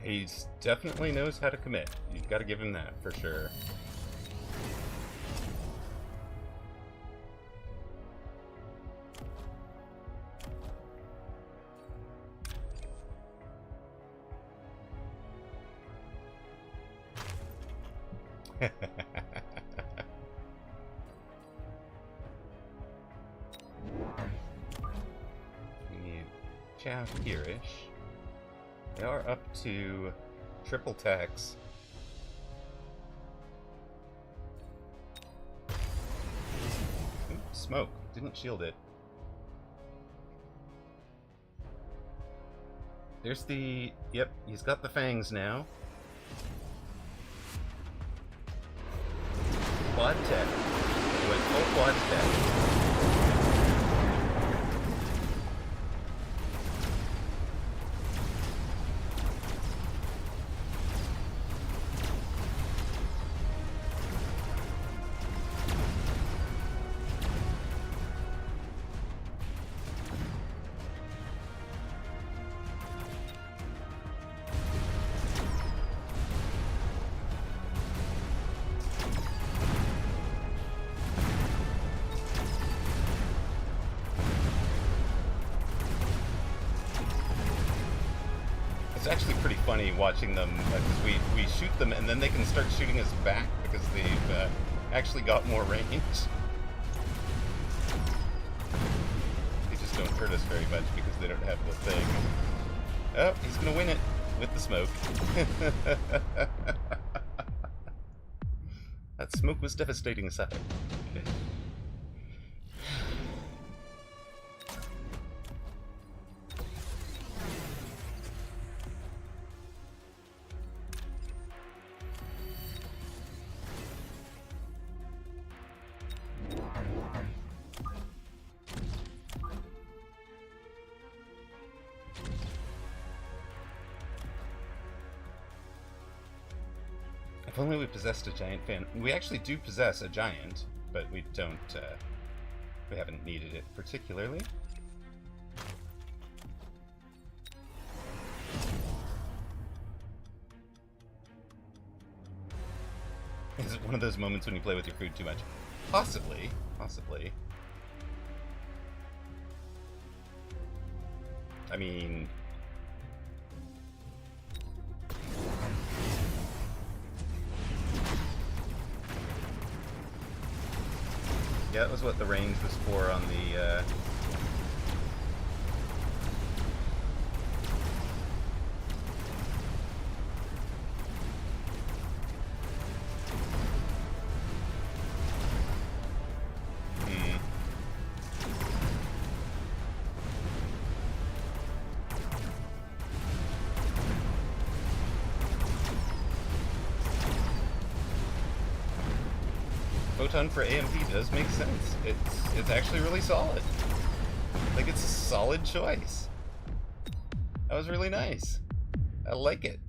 He definitely knows how to commit. You've got to give him that, for sure. We need chaff here-ish. They are up to triple tax. Ooh, smoke. Didn't shield it. There's the... Yep, he's got the fangs now. Quad tech. He went full quad tech. It's actually pretty funny watching them, because we shoot them and then they can start shooting us back because they've actually got more range. They just don't hurt us very much because they don't have the thing. Oh, he's gonna win it with the smoke. That smoke was devastating aside. If only we possessed a giant fan. We actually do possess a giant, but we don't, we haven't needed it particularly. Is it one of those moments when you play with your food too much? Possibly. Possibly. I mean... yeah, that was what the range was for on the, Photon for AMP does make sense. It's actually really solid. Like, it's a solid choice. That was really nice. I like it.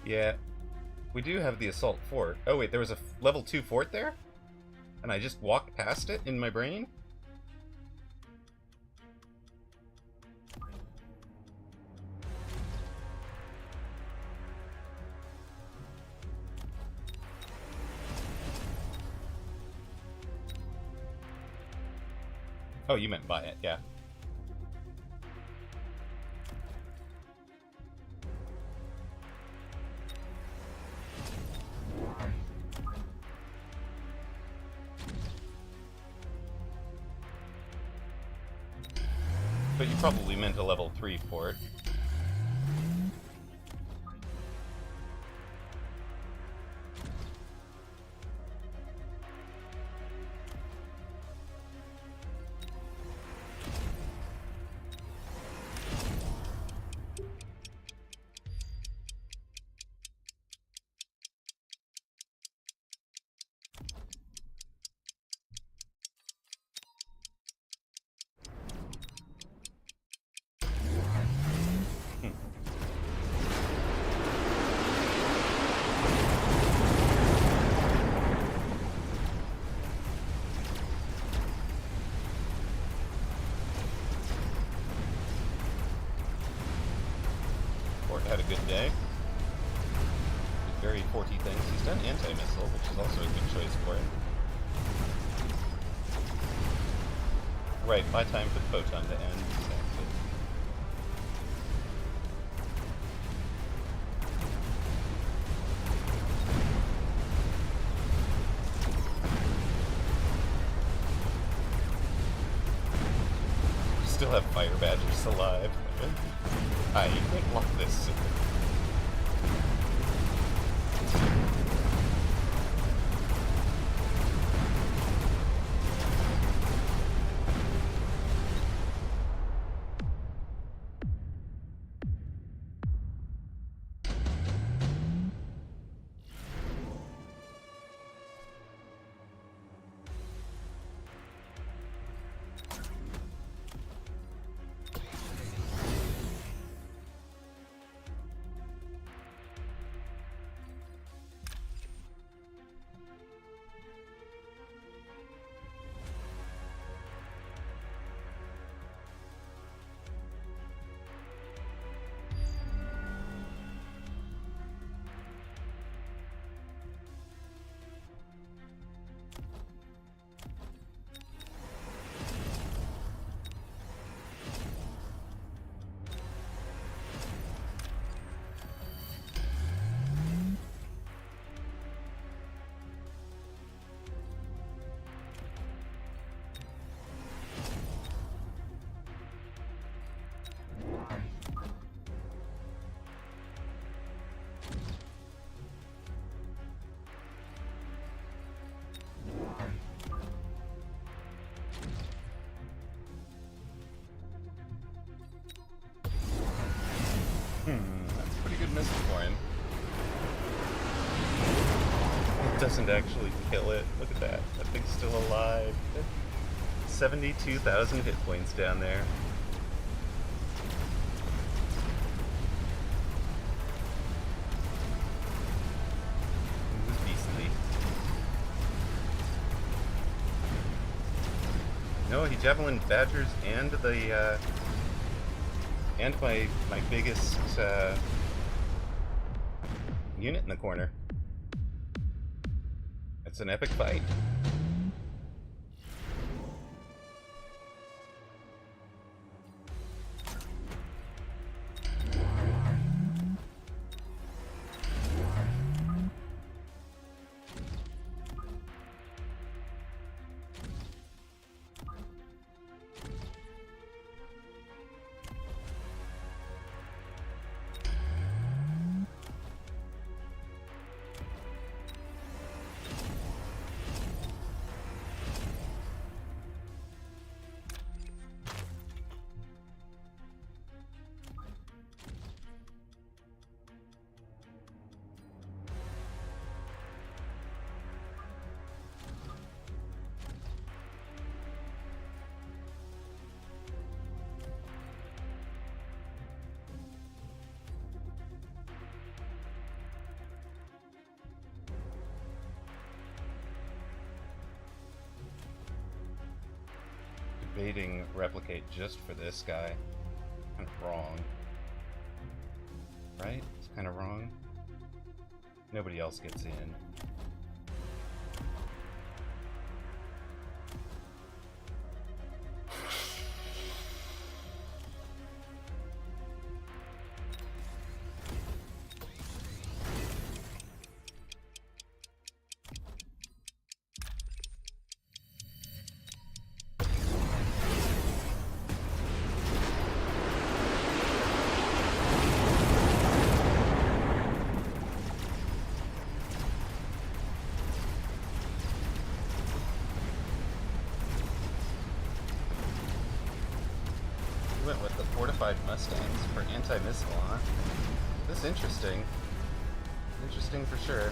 Yeah. We do have the assault fort. Oh wait, there was a level 2 fort there? And I just walked past it in my brain? Oh, you meant buy it, yeah. But you probably meant a level 3 fort. Had a good day. Did very forty things. He's done anti-missile, which is also a good choice for him. Right, buy time for the photon to end. Exactly. Still have fire badgers alive. I can't block this. That's a pretty good missile for him. It doesn't actually kill it. Look at that. That thing's still alive. 72,000 hit points down there. It was beastly. No, he javelin badgers and the and my biggest unit in the corner. It's an epic fight. evading replicate just for this guy. Kind of wrong. Right? It's kind of wrong. Nobody else gets in. Went with the fortified Mustangs for anti-missile, huh? This is interesting. Interesting for sure.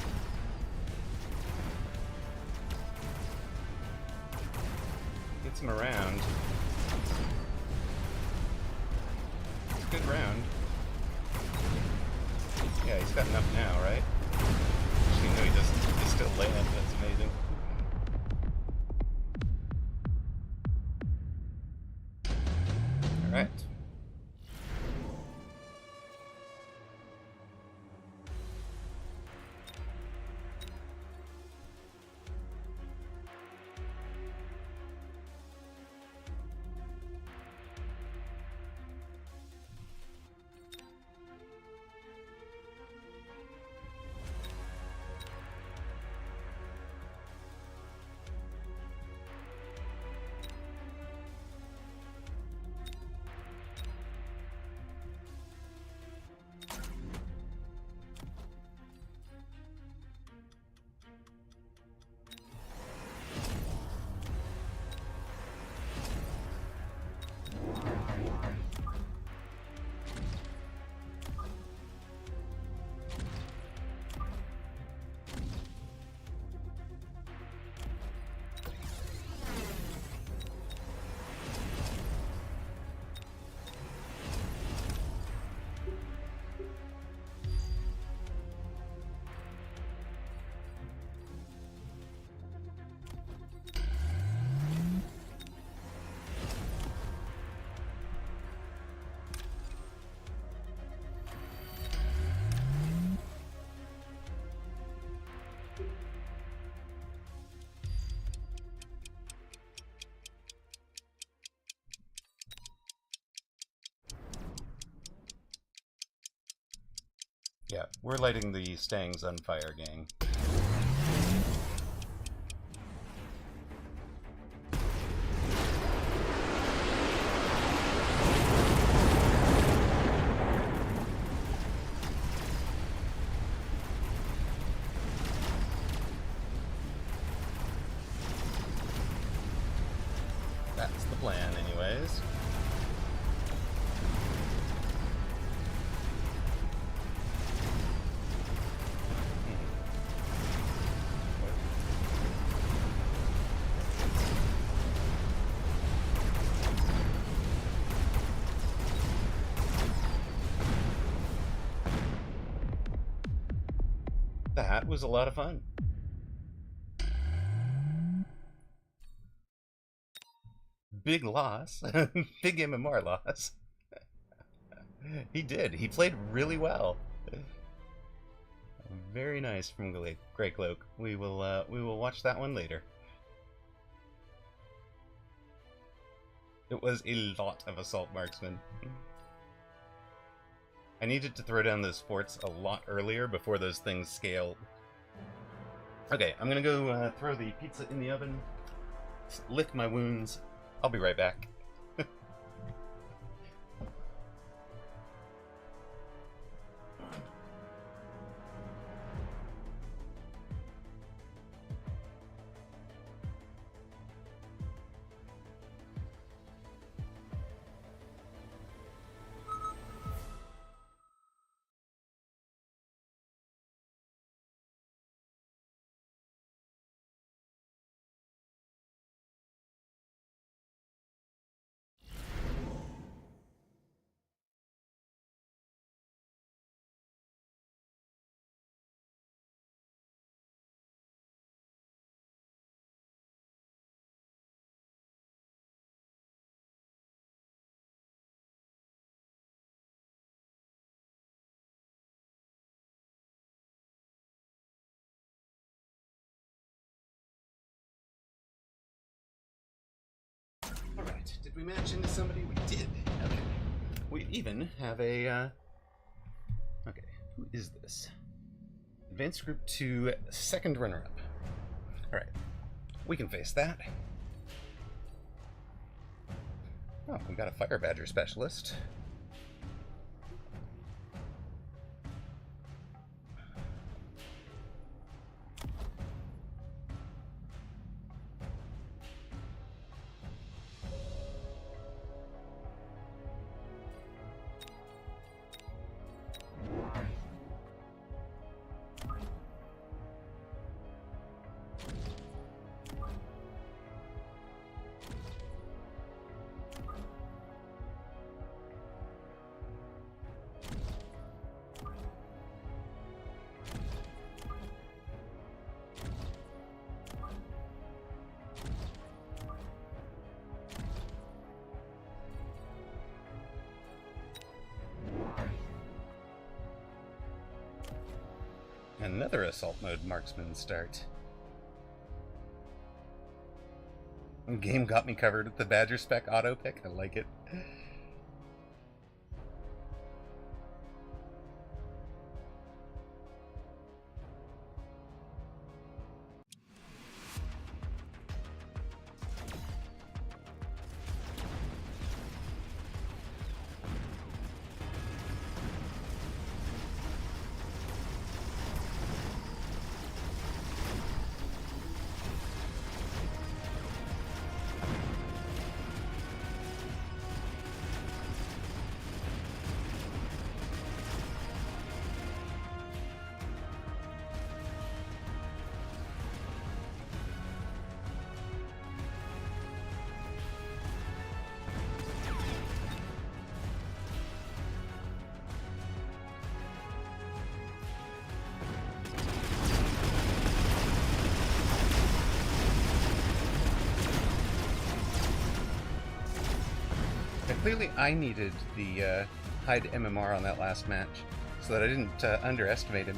Gets him around. It's a good round. Yeah, he's got enough now, right? Actually, no, he doesn't. He still land. That's amazing. Alright. Yeah, we're lighting the Stangs on fire, gang. That's the plan, anyways. That was a lot of fun. Big loss. Big MMR loss. He did. He played really well. Very nice from Grey Cloak. We will watch that one later. It was a lot of assault marksmen. I needed to throw down those forts a lot earlier before those things scale. Okay, I'm gonna go throw the pizza in the oven, lick my wounds. I'll be right back. Did we match into somebody? We did. Okay. We even have a, okay, who is this? Advanced Group 2, second runner-up. Alright. We can face that. Oh, we got a Fire Badger Specialist. Another assault mode marksman start. Game got me covered with the Badger spec auto pick. I like it. Clearly I needed the hide MMR on that last match so that I didn't underestimate him.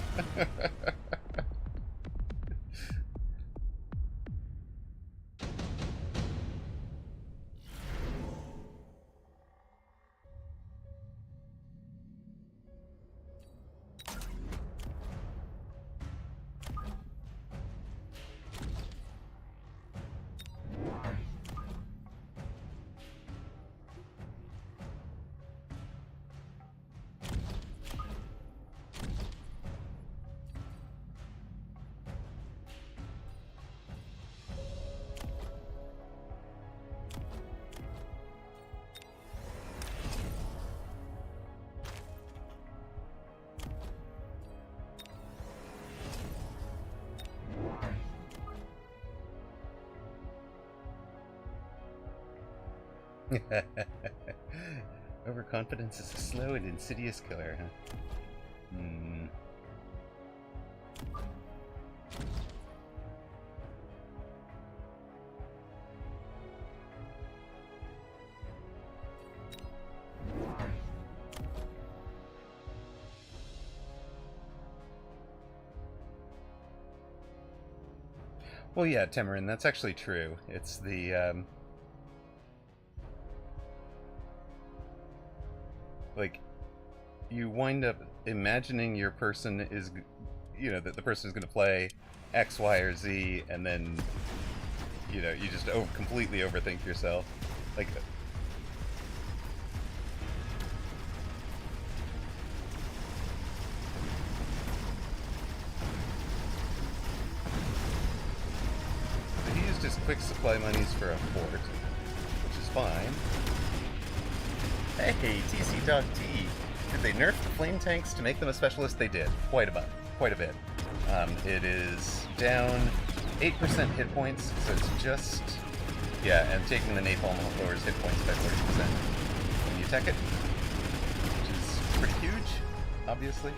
Overconfidence is a slow and insidious killer, huh? Hmm. Well, yeah, Tamarin, that's actually true. It's the, like, you wind up imagining your person is, you know, that the person is going to play X, Y, or Z, and then, you know, you just completely overthink yourself. Like, he used his quick supply monies for a fort, which is fine. Hey, TC Dog T! Did they nerf the flame tanks to make them a specialist? They did. Quite a bit. It is down 8% hit points, so it's just... Yeah, and taking the napalm lowers hit points by 40% when you tech it, which is pretty huge, obviously.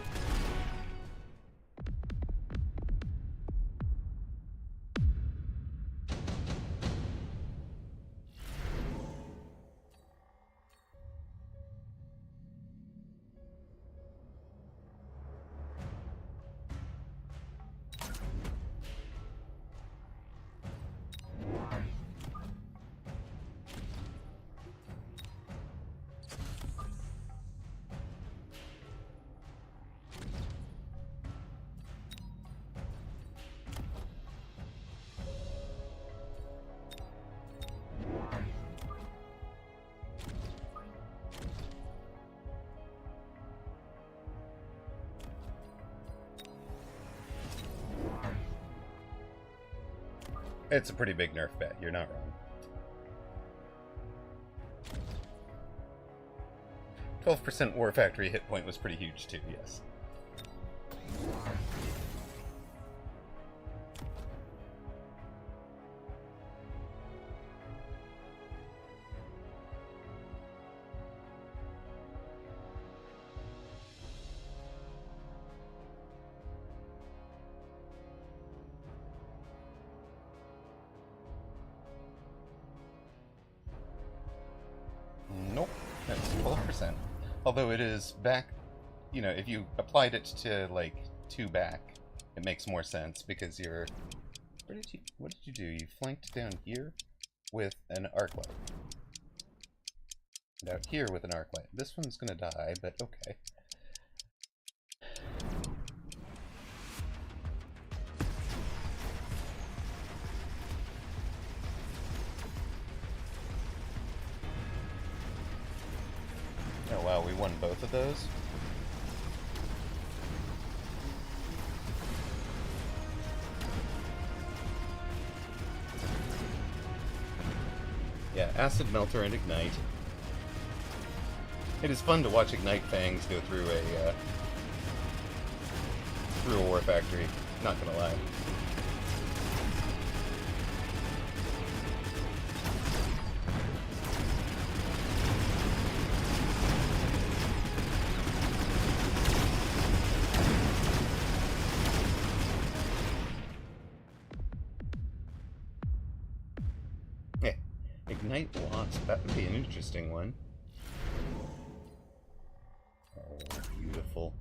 It's a pretty big nerf bet, you're not wrong. 12% War Factory hit point was pretty huge too, yes. Nope, that's 12%. Although it is back, you know, if you applied it to, like, 2 back, it makes more sense, because you're... what did you do? You flanked down here with an arc light. And out here with an arc light. This one's gonna die, but okay. Oh wow, we won both of those? Yeah, Acid Melter and Ignite. It is fun to watch Ignite Fangs go through a War Factory, not gonna lie. Ignite Wasp, that would be an interesting one. Oh, beautiful.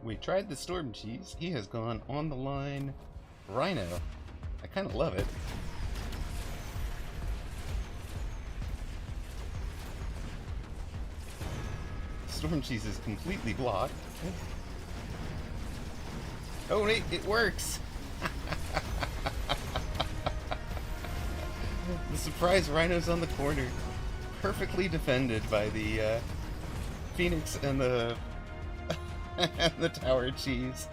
We tried the Storm Cheese. He has gone on the line Rhino. I kind of love it. Storm Cheese is completely blocked. Oh wait, it works! The surprise Rhino's on the corner. Perfectly defended by the Phoenix and the and the Tower Cheese.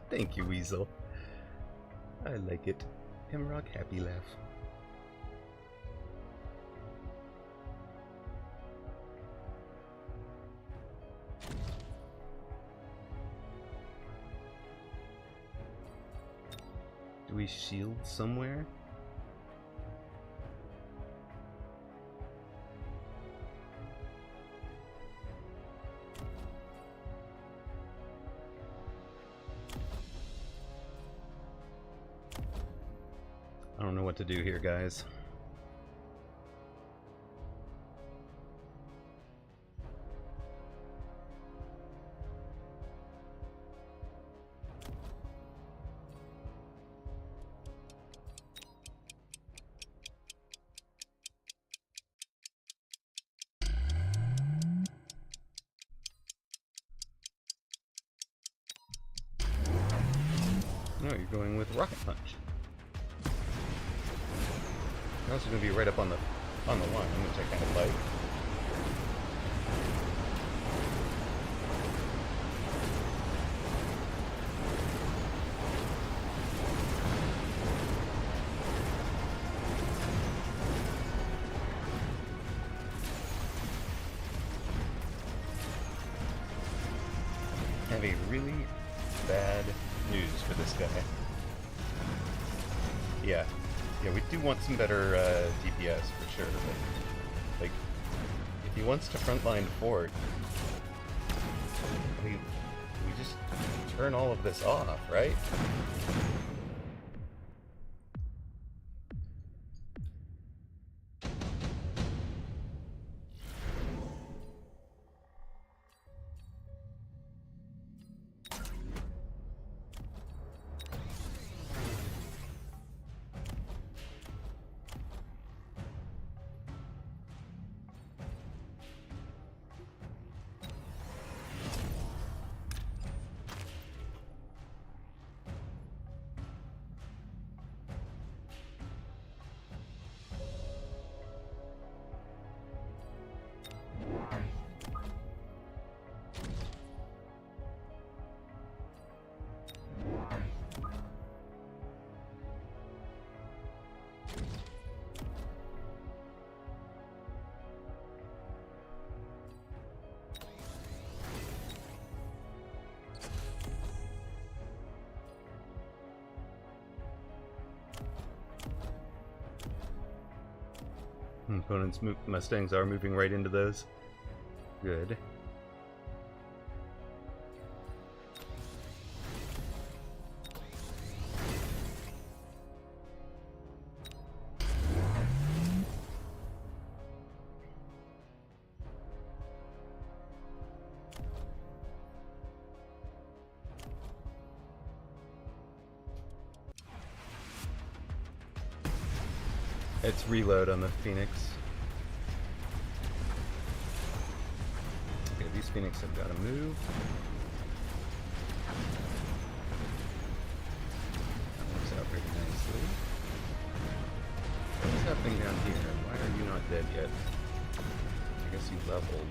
Thank you, Weasel. I like it. Amaroq happy laugh. Do we shield somewhere? I don't know what to do here, guys. No, you're going with Rocket Punch. You're also going to be right up on the line, which I kind of like. Have a really bad news for this guy. Yeah, we do want some better DPS for sure, but, like, if he wants to frontline fort, we just turn all of this off, right? Opponents' Mustangs are moving right into those. Good. It's reload on the Phoenix. Okay, these Phoenix have got to move. That works out pretty nicely. What's happening down here? Why are you not dead yet? I guess you leveled.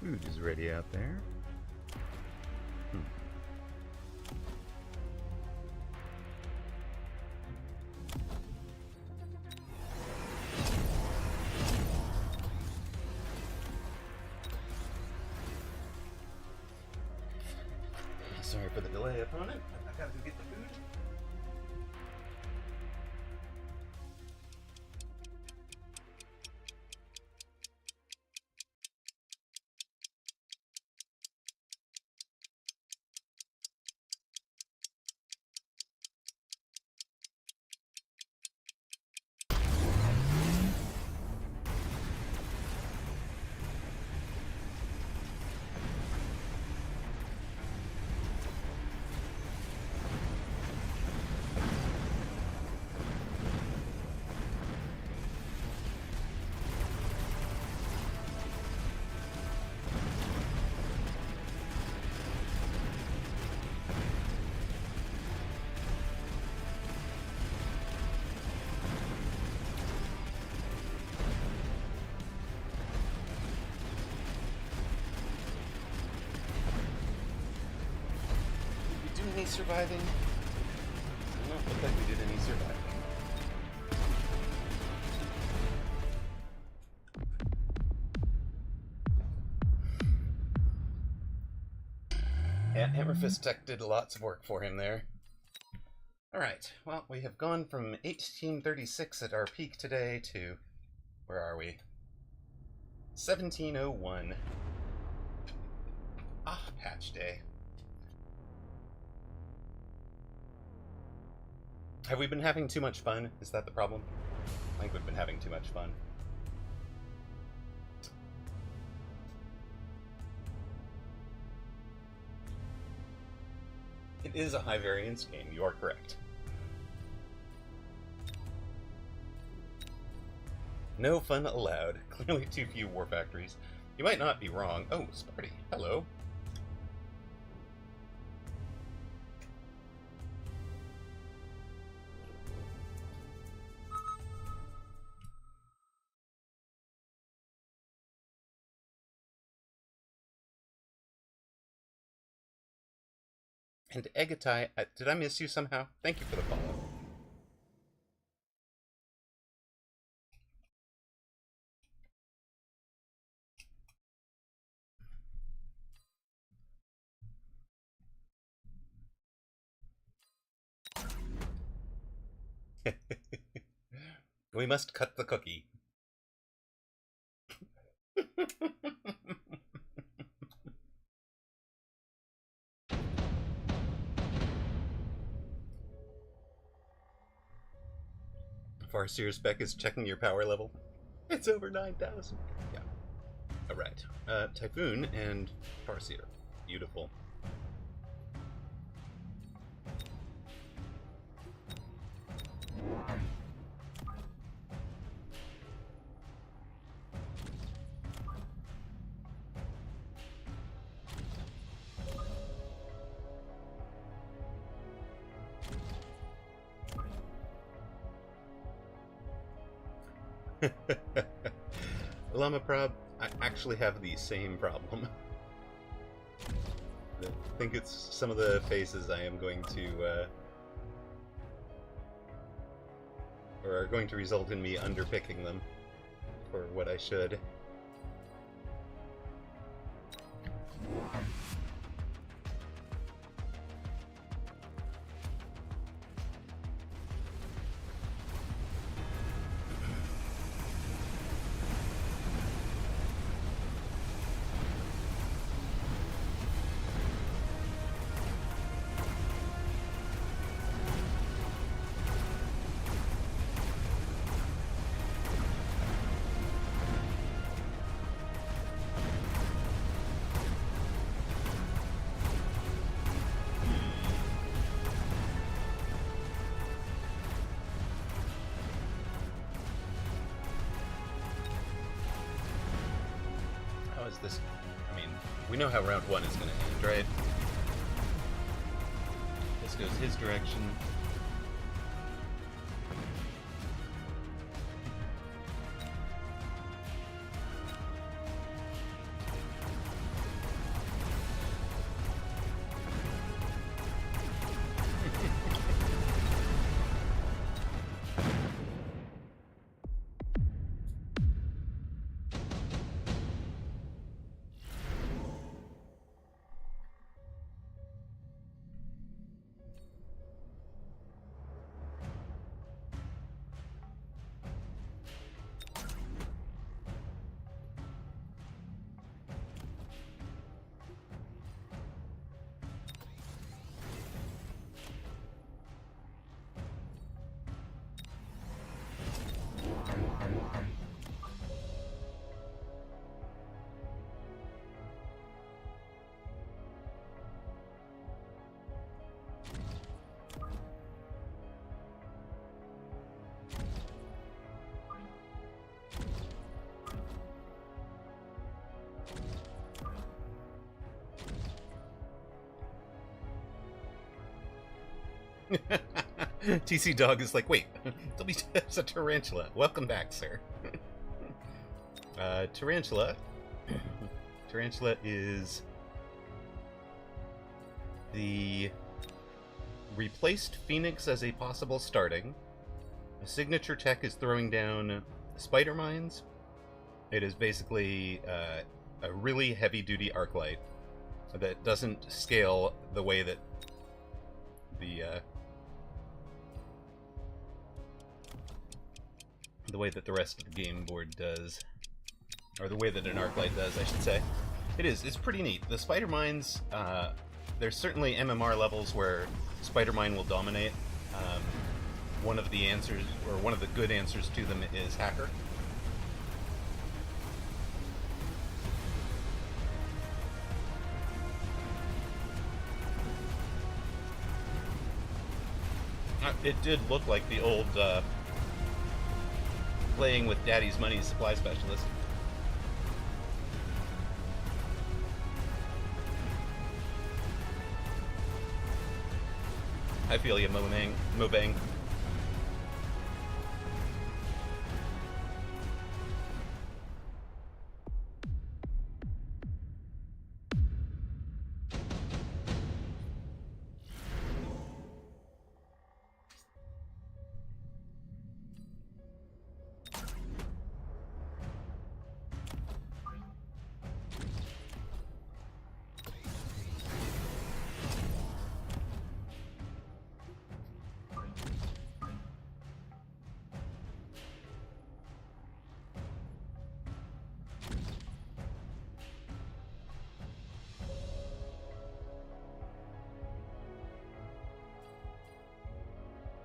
Food is ready out there. Sorry for the delay, opponent. I gotta go get the food. any surviving? I don't look like we did any surviving. Yeah, Hammerfist Tech did lots of work for him there. Alright, well, we have gone from 1836 at our peak today to... where are we? 1701. Ah, patch day. Have we been having too much fun? Is that the problem? I think we've been having too much fun. It is a high variance game, you are correct. No fun allowed. Clearly too few war factories. You might not be wrong. Oh, Sparty. Hello. And Egatai, did I miss you somehow? Thank you for the follow. We must cut the cookie. Farseer's spec is checking your power level. It's over 9,000. Yeah. Alright. Typhoon and Farseer. Beautiful. Llama Prob, I actually have the same problem. I think it's some of the faces I am going to, or are going to result in me underpicking them for what I should. This, I mean, we know how round one is going to end, right? This goes his direction. TC Dog is like, wait, it's a tarantula. Welcome back, sir. Tarantula. Tarantula is the replaced Phoenix as a possible starting. A signature tech is throwing down spider mines. It is basically a really heavy-duty arc light that doesn't scale the way that the rest of the game board does, or the way that an arc light does, I should say. It's pretty neat. The spider mines, there's certainly MMR levels where spider mine will dominate. One of the answers, or one of the good answers to them, is hacker. It did look like the old playing with Daddy's Money supply specialist. I feel you, Mobang.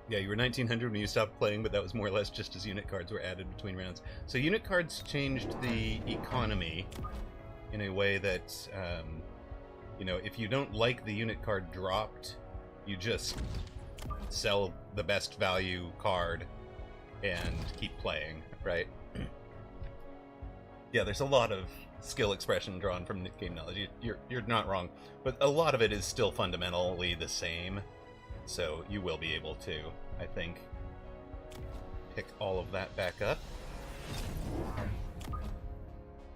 Yeah, you were 1900 when you stopped playing, but that was more or less just as unit cards were added between rounds. So unit cards changed the economy in a way that, if you don't like the unit card dropped, you just sell the best value card and keep playing, right? Yeah, there's a lot of skill expression drawn from game knowledge. You're not wrong, but a lot of it is still fundamentally the same. So you will be able to, I think, pick all of that back up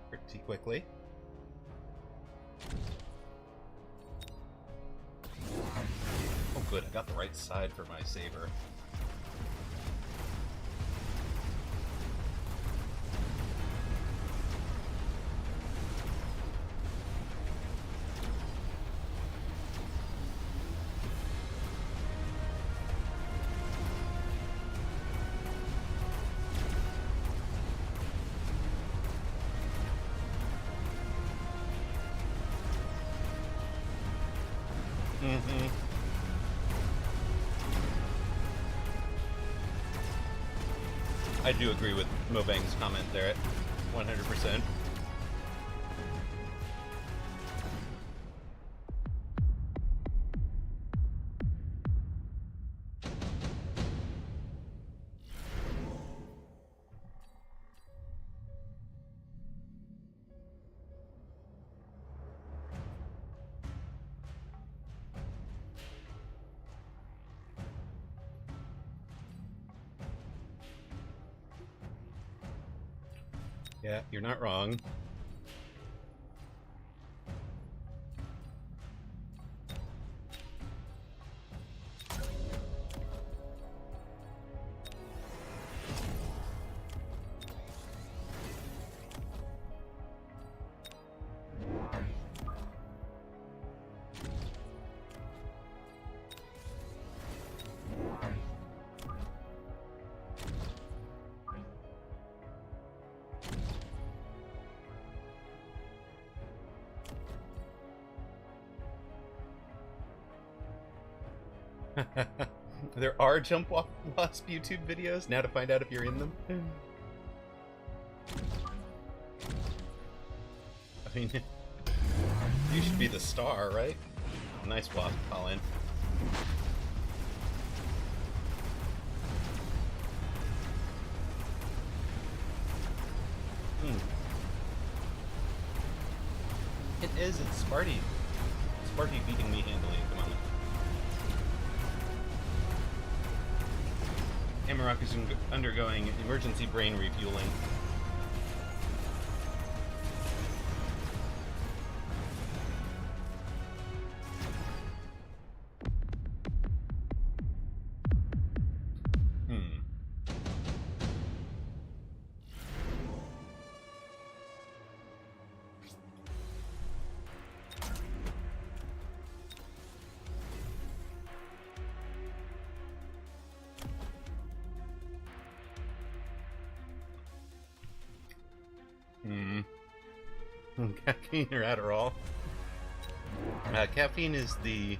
pretty quickly. Oh good, I got the right side for my saber. I do agree with Mobang's comment there at 100%. Yeah, you're not wrong. There are Jump Wasp YouTube videos, now to find out if you're in them. I mean, you should be the star, right? Nice Wasp, Colin. It is, it's Sparty. Sparty beating me handily at the moment. Amaroq is undergoing emergency brain refueling. Hmm. Caffeine or Adderall? Caffeine is the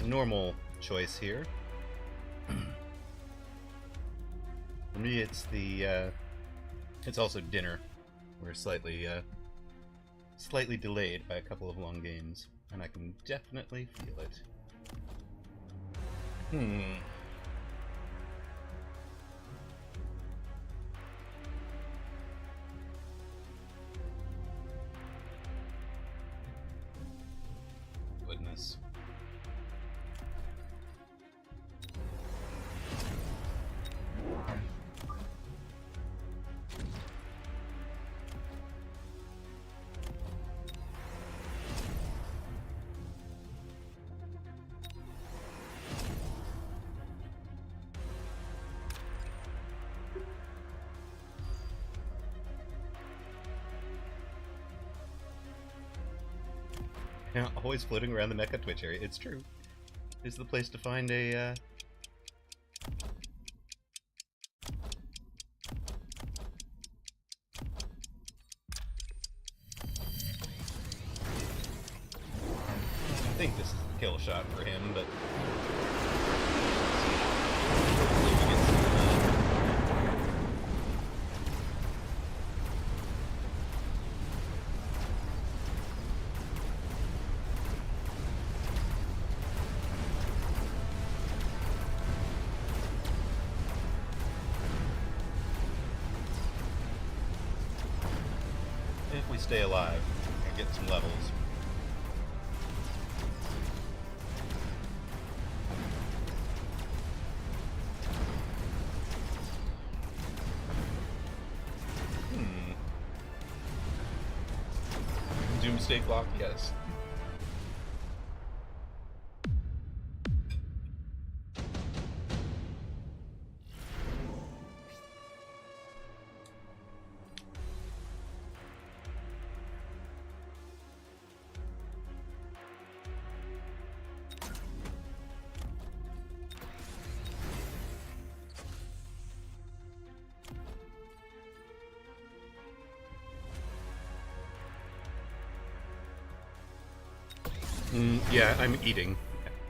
normal choice here. For me, it's the it's also dinner. We're slightly delayed by a couple of long games, and I can definitely feel it. Goodness. Yeah, always floating around the Mecha Twitch area. It's true. It's the place to find a, I think this is a kill shot for him, but... Hopefully we get some, if we stay alive and get some levels. Doomsday clock, yes. Yeah, I'm eating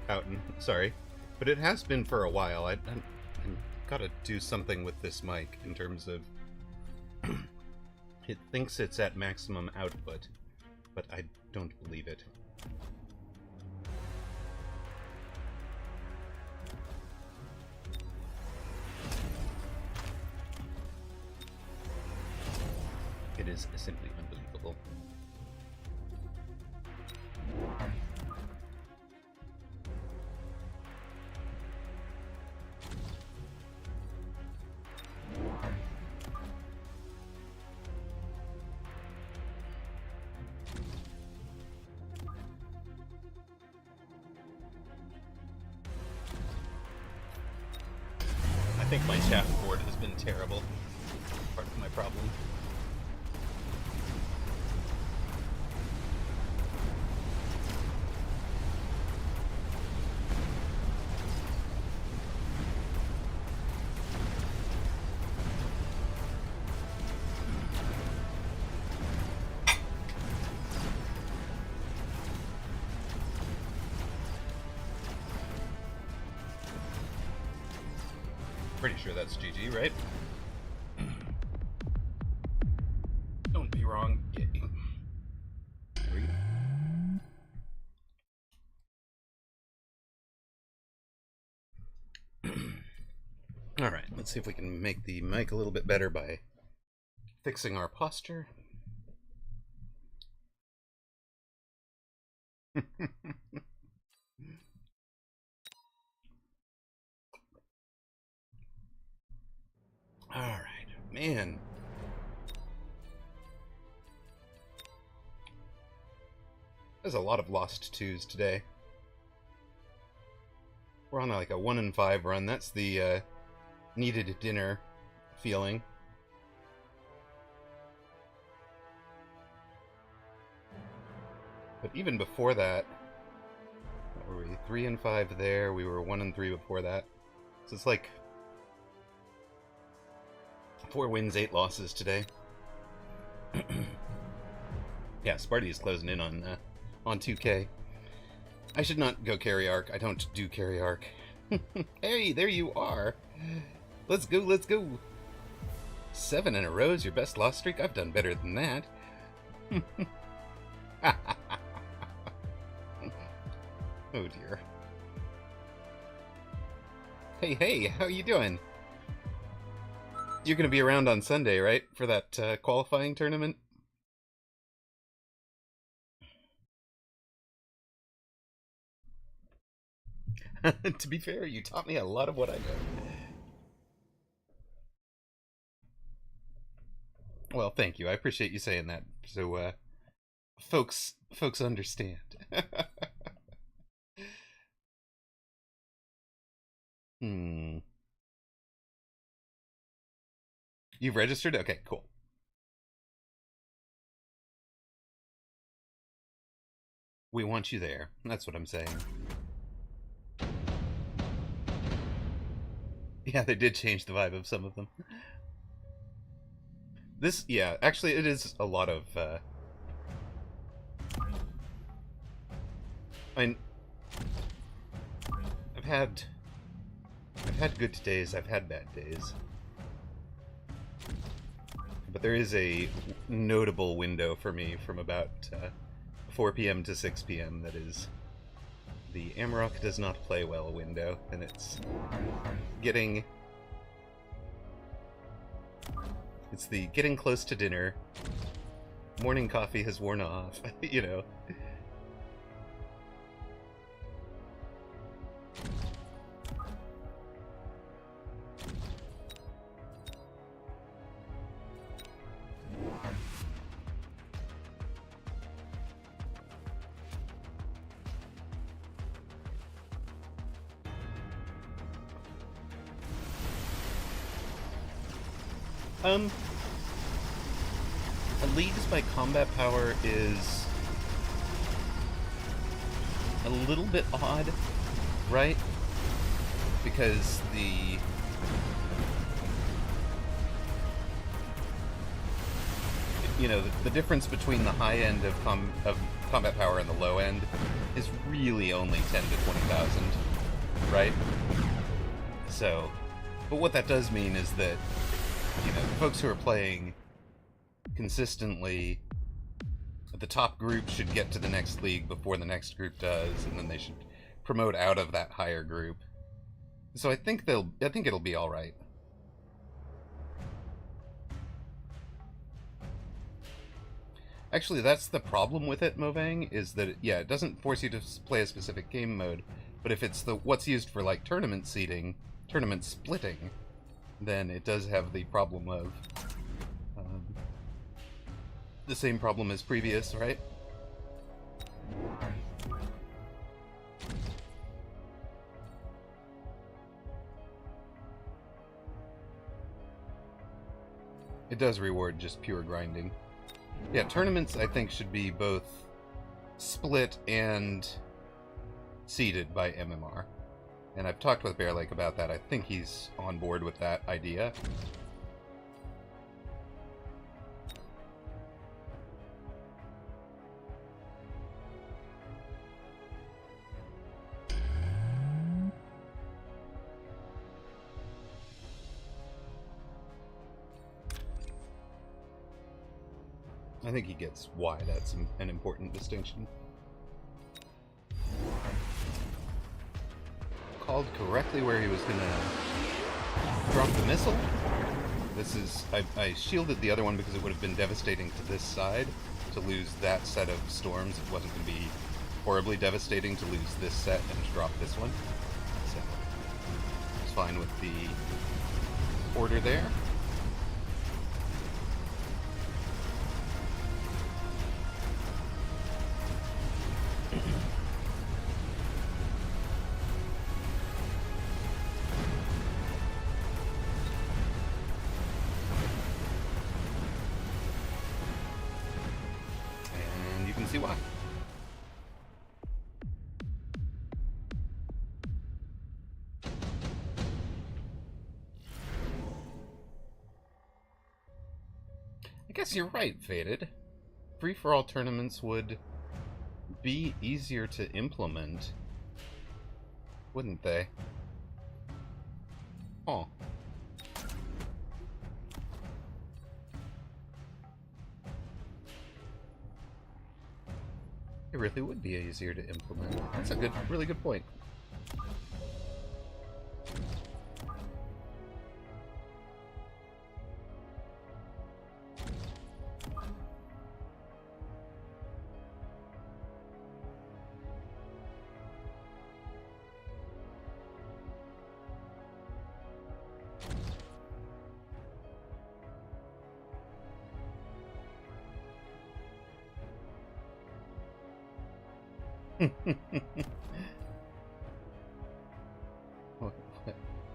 out. Sorry. But it has been for a while. I gotta do something with this mic in terms of... It thinks it's at maximum output, but I don't believe it. It is simply unbelievable. I think my chat board has been terrible. Part of my problem. Pretty sure that's GG, right? Don't be wrong. Yeah. There we go. Alright, let's see if we can make the mic a little bit better by fixing our posture. Alright, man. There's a lot of lost twos today. We're on like a 1-5 run. That's the needed dinner feeling. But even before that, what were we? 3-5 there. We were 1-3 before that. So it's like 4 wins, 8 losses today. Yeah, Sparty is closing in on 2K. I should not go carry arc. I don't do carry arc. Hey, there you are. Let's go, let's go. 7 in a row is your best loss streak? I've done better than that. Oh dear. Hey, hey, how you doing? You're gonna be around on Sunday, right? For that qualifying tournament? To be fair, you taught me a lot of what I know. Well, thank you. I appreciate you saying that. So, folks understand. Hmm. You've registered? Okay, cool. We want you there. That's what I'm saying. Yeah, they did change the vibe of some of them. This, yeah, actually it is a lot of, I mean, I've had good days, I've had bad days. But there is a notable window for me from about 4 p.m. to 6 p.m. that is the Amaroq does not play well window, and it's getting... It's the getting close to dinner, morning coffee has worn off, you know. Leagues by combat power is a little bit odd, right? Because the difference between the high end of combat power and the low end is really only 10 to 20,000, right? So, but what that does mean is that, the folks who are playing consistently, the top group should get to the next league before the next group does, and then they should promote out of that higher group. So I think it'll be all right. Actually, that's the problem with it, Movang, is that it doesn't force you to play a specific game mode, but if it's what's used for like tournament seeding, tournament splitting, then it does have the problem of the same problem as previous, right? It does reward just pure grinding. Yeah, tournaments I think should be both split and seeded by MMR. And I've talked with Bear Lake about that. I think he's on board with that idea. I think he gets why that's an important distinction. Called correctly where he was gonna drop the missile. This is... I shielded the other one because it would have been devastating to this side to lose that set of storms. It wasn't going to be horribly devastating to lose this set and to drop this one. So, it's fine with the order there. See why. I guess you're right, Faded. Free-for-all tournaments would be easier to implement, wouldn't they? Oh. It really would be easier to implement. That's a really good point.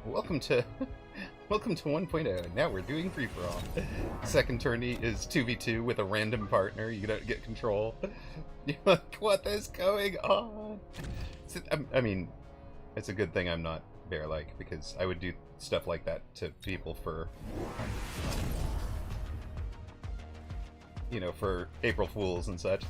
Welcome to welcome to 1.0. Now we're doing free for all. Second tourney is 2v2 with a random partner. You don't get control. You're like, what is going on? I mean, it's a good thing I'm not bear-like, because I would do stuff like that to people for, you know, for April Fools and such.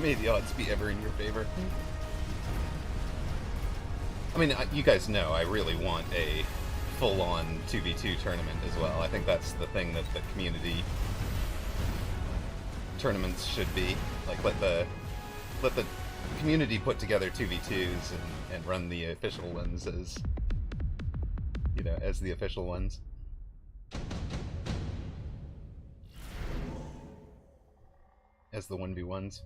May the odds be ever in your favor. I mean, you guys know I really want a full-on 2v2 tournament as well. I think that's the thing that the community tournaments should be. Like, let the community put together 2v2s and run the official ones as, you know, as the official ones. As the 1v1s.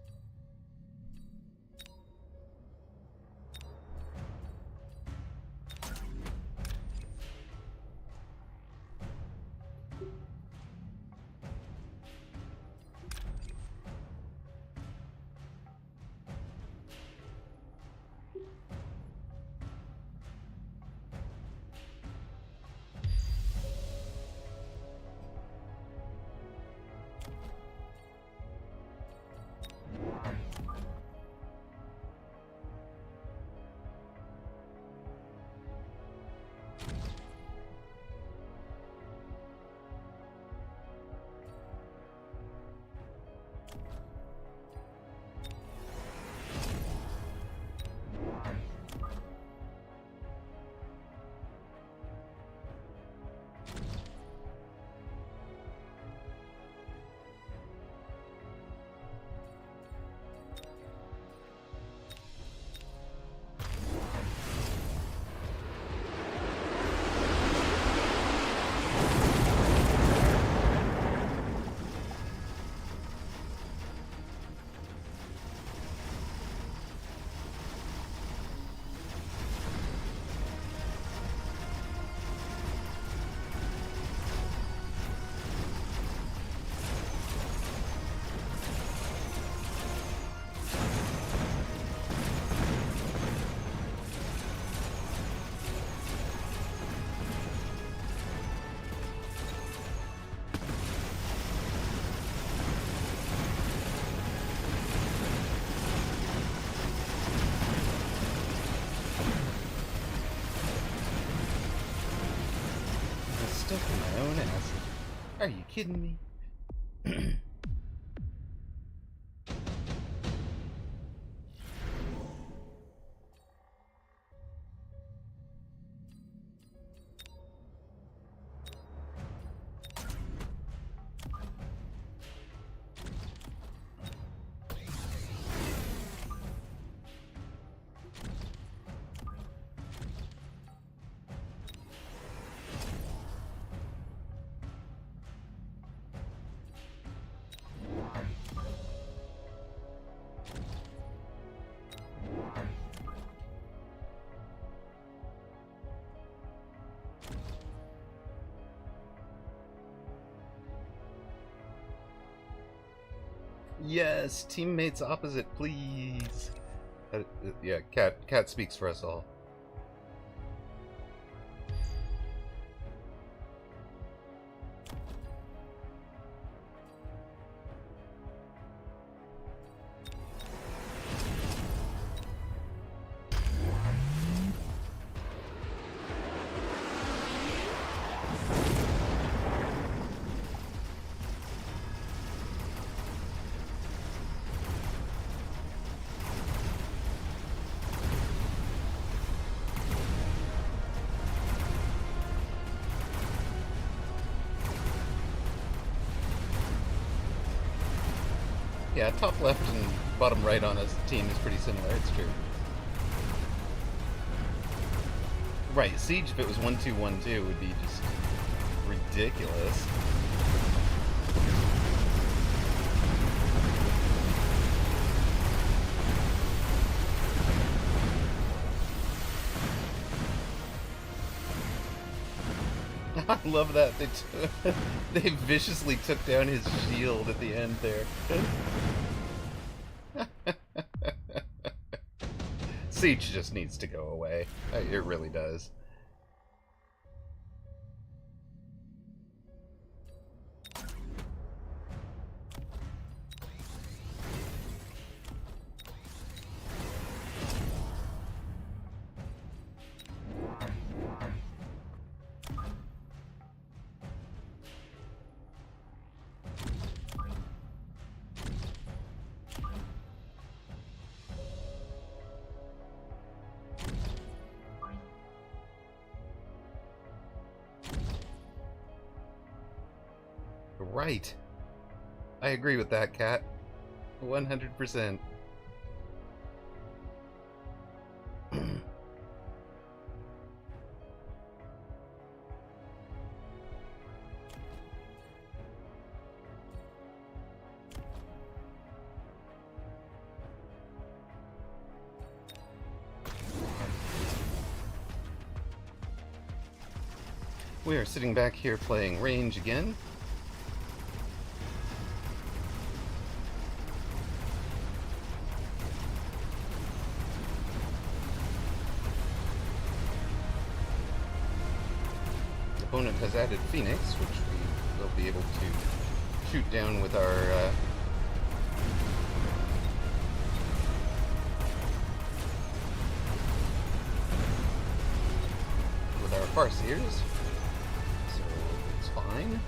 Stuck in my own acid. Are you kidding me? Yes, teammates opposite, please. Yeah, Cat speaks for us all. Yeah, top left and bottom right on a team is pretty similar, it's true. Right, Siege, if it was 1-2-1-2, would be just ridiculous. I love that. They viciously took down his shield at the end there. Siege just needs to go away. It really does. Right. I agree with that, Cat. 100%. We are sitting back here playing range again. Opponent has added Phoenix, which we will be able to shoot down with our Farseers, so it's fine.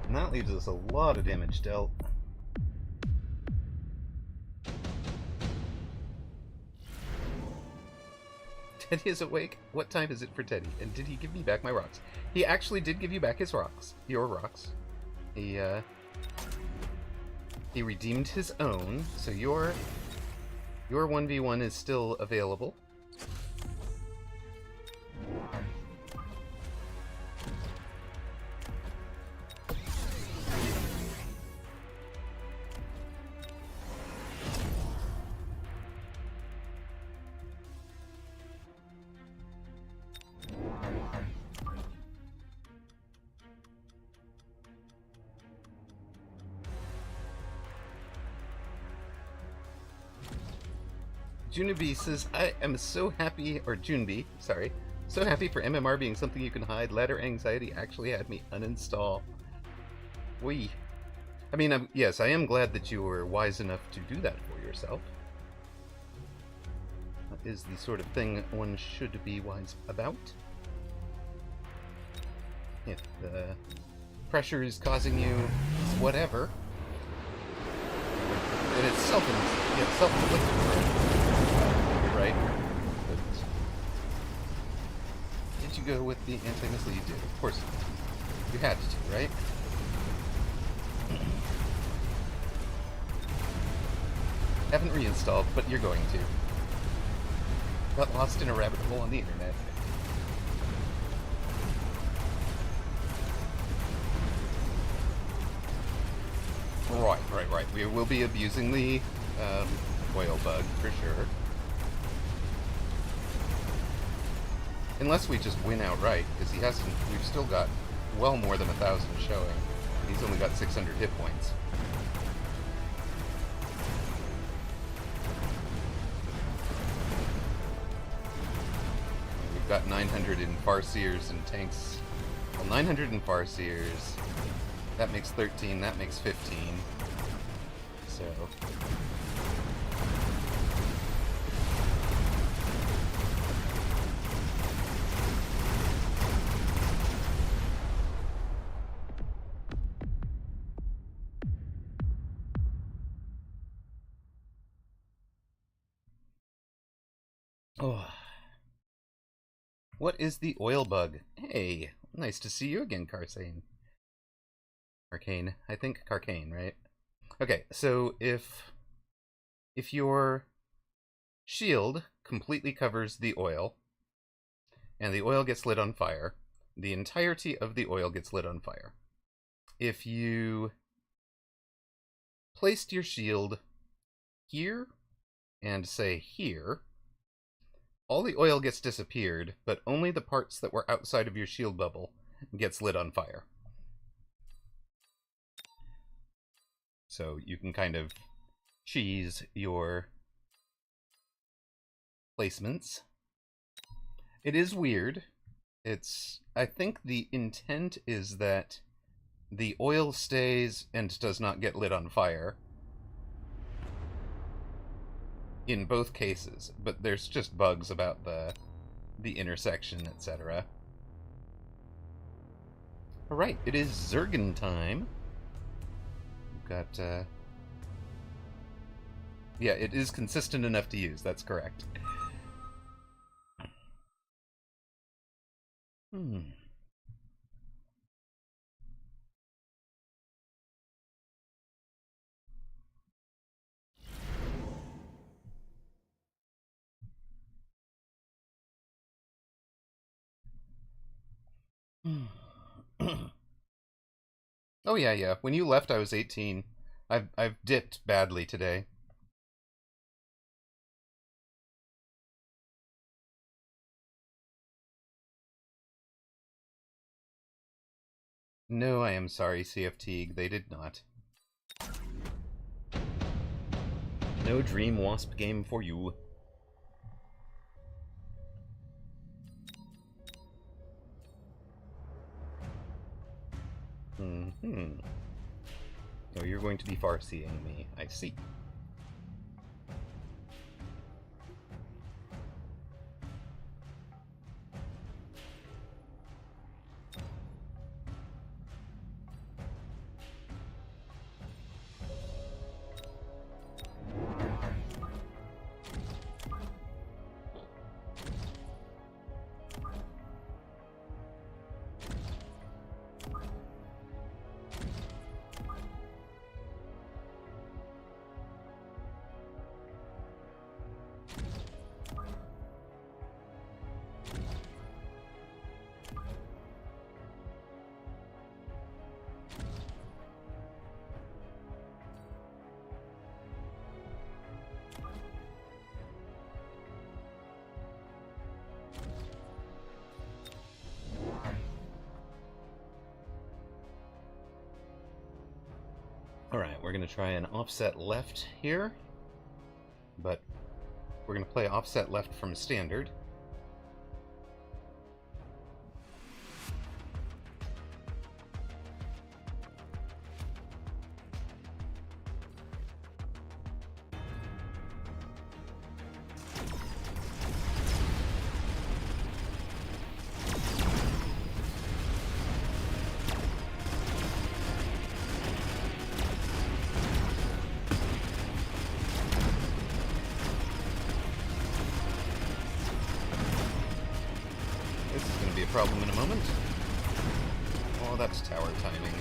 And that leaves us a lot of damage dealt. Teddy is awake? What time is it for Teddy? And did he give me back my rocks? He actually did give you back his rocks. Your rocks. He redeemed his own, so your 1v1 is still available. Junabe says, I am so happy, or Junbi, sorry, so happy for MMR being something you can hide. Ladder anxiety actually had me uninstall. Wee. I mean, yes, I am glad that you were wise enough to do that for yourself. That is the sort of thing one should be wise about. If the pressure is causing you whatever, and it's self-inflicted. Right? But did you go with the anti-missile? You did, of course. You had to, right? Haven't reinstalled, but you're going to. Got lost in a rabbit hole on the internet. Right. We will be abusing the oil bug for sure. Unless we just win outright, because he hasn't. We've still got well more than 1,000 showing. And he's only got 600 hit points. We've got 900 in Farseers and tanks. Well, 900 in Farseers. That makes 13. That makes 15. So. Oh. What is the oil bug? Hey, Nice to see you again, Carcane. Arcane. I think Carcane, right? Okay, so if your shield completely covers the oil, and the oil gets lit on fire, the entirety of the oil gets lit on fire. If you placed your shield here, and say here, all the oil gets disappeared, but only the parts that were outside of your shield bubble gets lit on fire. So you can kind of cheese your placements. It is weird. I think the intent is that the oil stays and does not get lit on fire in both cases, but there's just bugs about the intersection, etc. Alright, it is Zergan time. We've got, yeah, it is consistent enough to use, that's correct. Oh yeah. When you left, I was 18. I've dipped badly today. No, I am sorry, CFT. They did not. No Dream Wasp game for you. Oh, you're going to be farseeing me. I see. Alright, we're going to try an offset left here, but we're going to play offset left from standard. Problem in a moment. Oh, that's tower timing.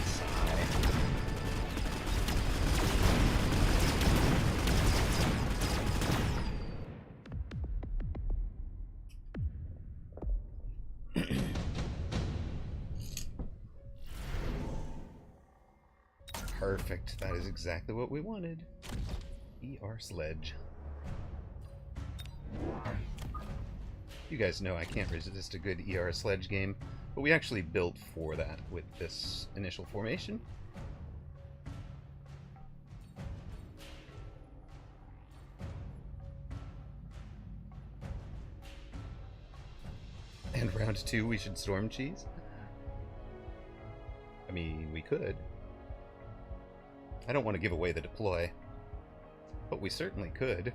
Sigh. Perfect. That is exactly what we wanted. ER Sledge. You guys know I can't resist a good ER Sledge game, but we actually built for that with this initial formation. And round 2 we should Storm Cheese? I mean, we could. I don't want to give away the deploy, but we certainly could.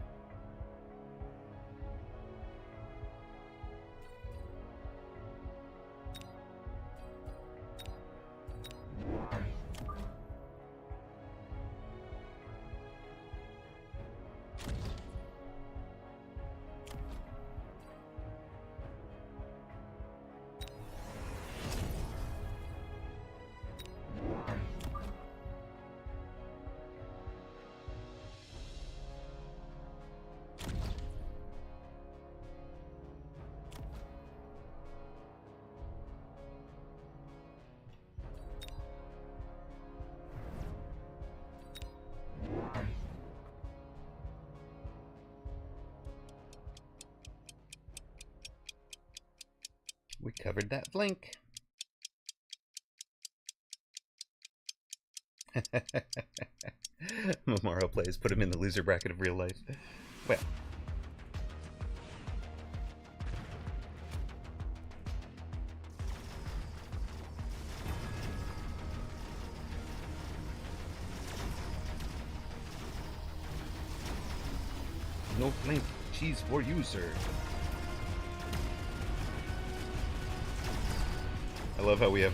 Recovered that flank. Amaroq plays, put him in the loser bracket of real life. Well. No flank. Cheese for you, sir. I love how we have...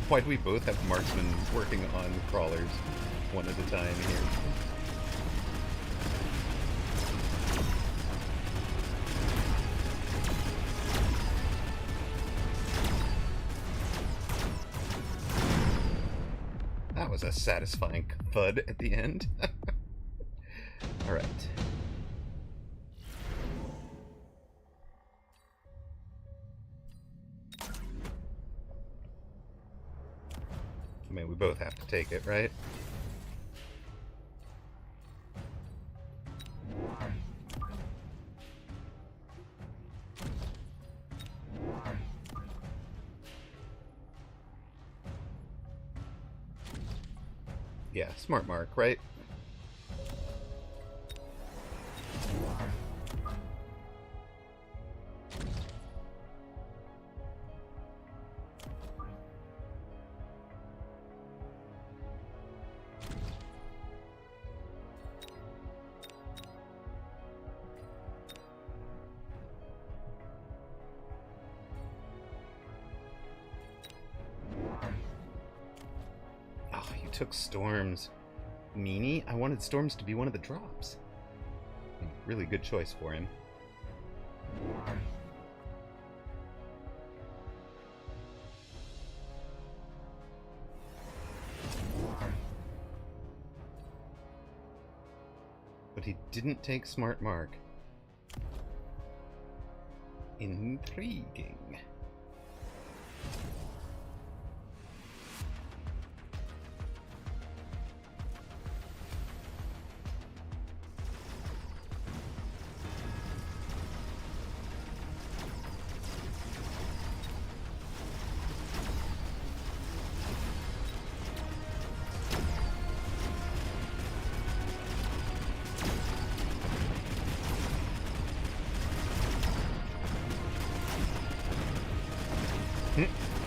Why do we both have marksmen working on crawlers one at a time here? That was a satisfying thud at the end. Alright. I mean, we both have to take it, right? Yeah, smart mark, right? Took Storms. Meanie? I wanted Storms to be one of the drops. Really good choice for him. But he didn't take Smart Mark. Intriguing.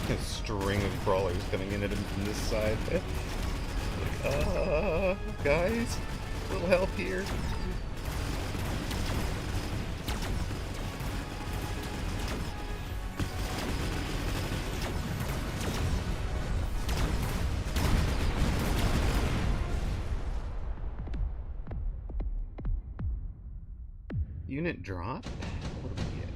A string of crawlers coming in at him from this side. Guys, a little help here. Unit drop? What do we get?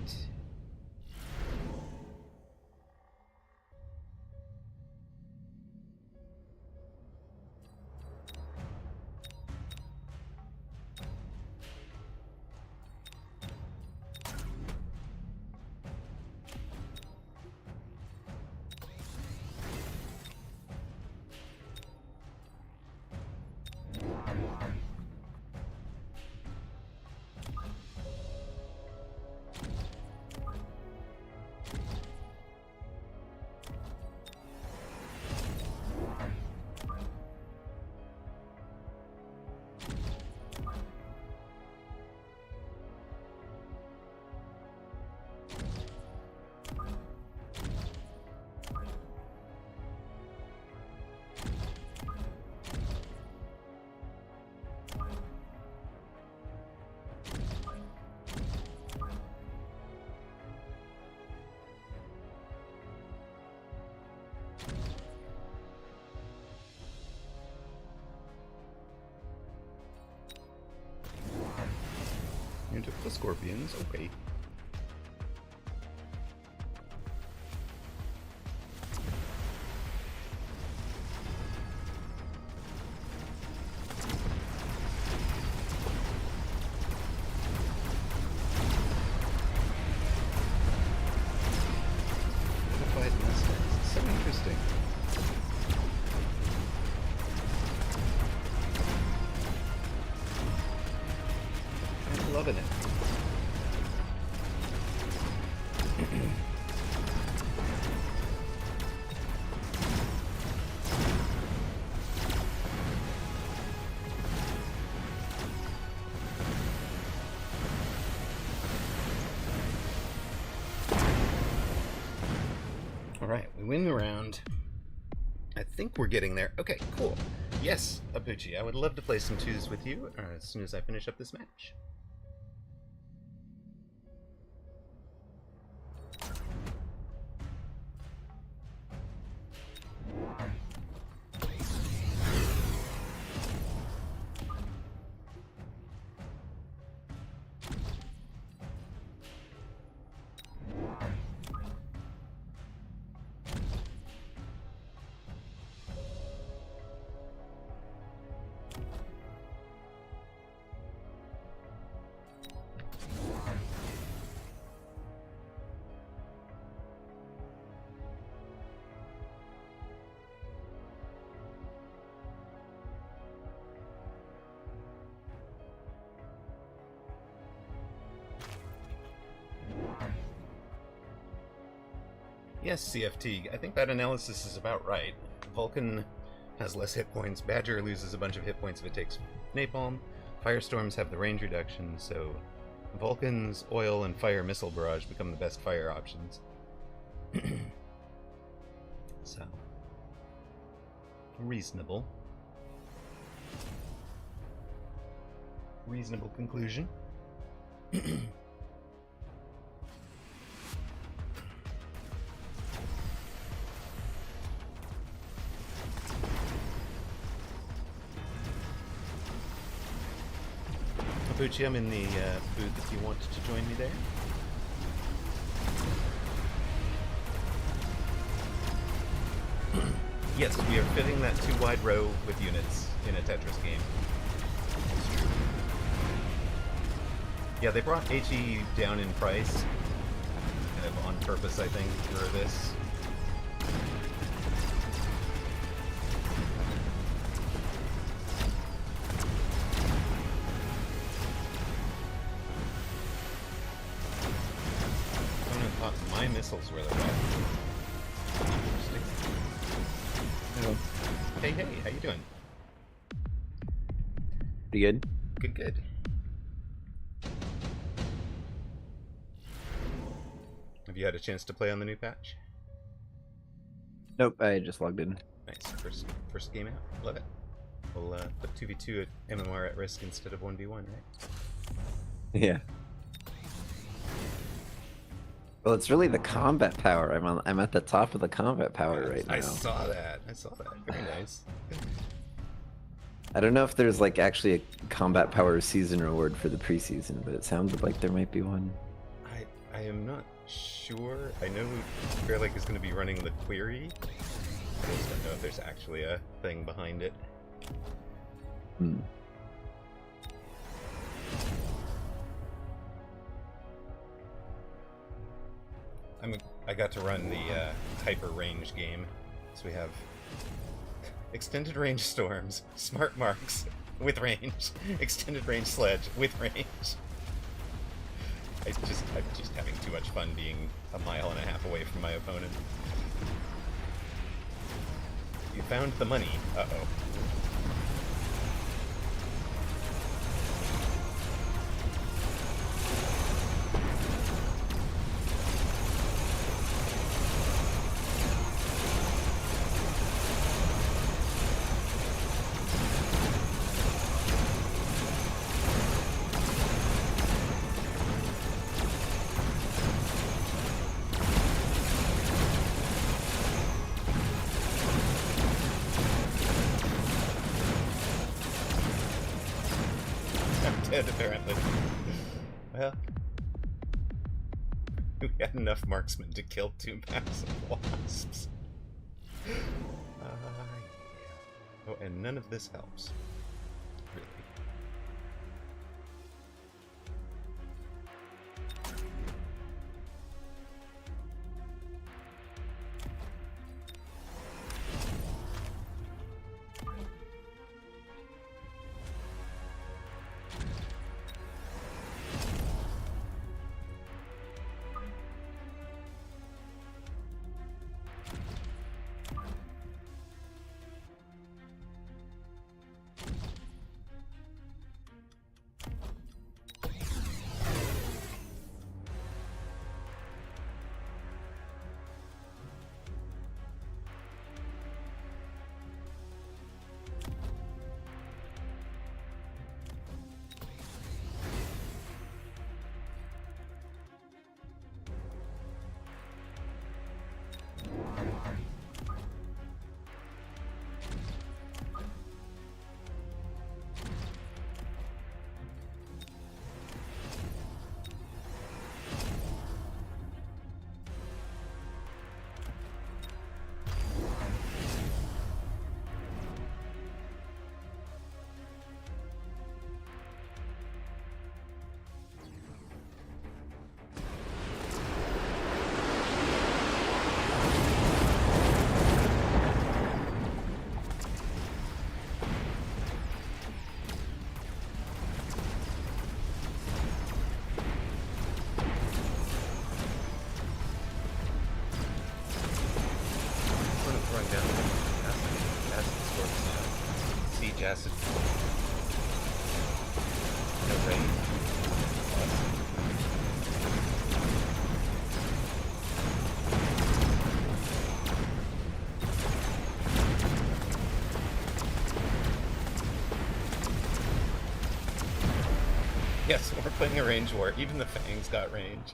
You took the scorpions, okay. Fortified Mustangs, it's so interesting. I'm loving it. Alright, we win the round. I think we're getting there. Okay, cool. Yes, Abuchi, I would love to play some twos with you as soon as I finish up this match. Yes, CFT, I think that analysis is about right. Vulcan has less hit points, Badger loses a bunch of hit points if it takes napalm, Firestorms have the range reduction, so Vulcan's oil and fire missile barrage become the best fire options. So, reasonable. Reasonable conclusion. Abuchi, I'm in the booth if you want to join me there. Yes, we are fitting that too wide row with units in a Tetris game. Yeah, they brought HE down in price, kind of on purpose, I think, for this. My missiles were the right. Hello. Hey, how you doing? Pretty good. Good. Have you had a chance to play on the new patch? Nope, I just logged in. Nice. First game out. Love it. We'll put 2v2 at MMR at risk instead of 1v1, right? Yeah. Well, it's really the combat power. I'm at the top of the combat power right now. I saw that. Very nice. I don't know if there's like actually a combat power season reward for the preseason, but it sounded like there might be one. I am not sure. I know Fair Lake is going to be running the query. I just don't know if there's actually a thing behind it. Hmm. I got to run the hyper range game, so we have extended range storms, smart marks with range, extended range sledge with range. I'm just having too much fun being a mile and a half away from my opponent. You found the money. Uh-oh. Dead, apparently. Well, we had enough marksmen to kill 2 massive wasps. Yeah. Oh, and none of this helps. Really. Yes, we're playing a range war. Even the Fangs got range.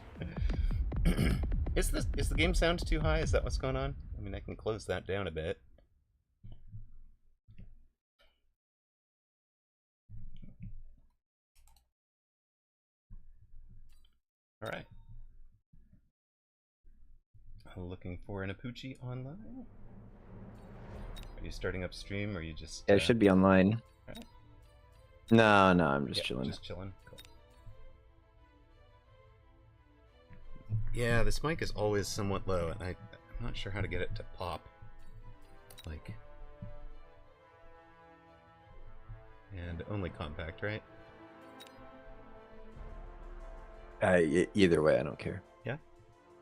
Is the game sound too high? Is that what's going on? I mean, I can close that down a bit. All right. Looking for an Apucci online? Are you starting up stream, or are you just... Yeah, I should be online. Alright. No, I'm just chilling. Just chilling. Cool. Yeah, this mic is always somewhat low, and I'm not sure how to get it to pop. Like... And only compact, right? Either way, I don't care. Yeah?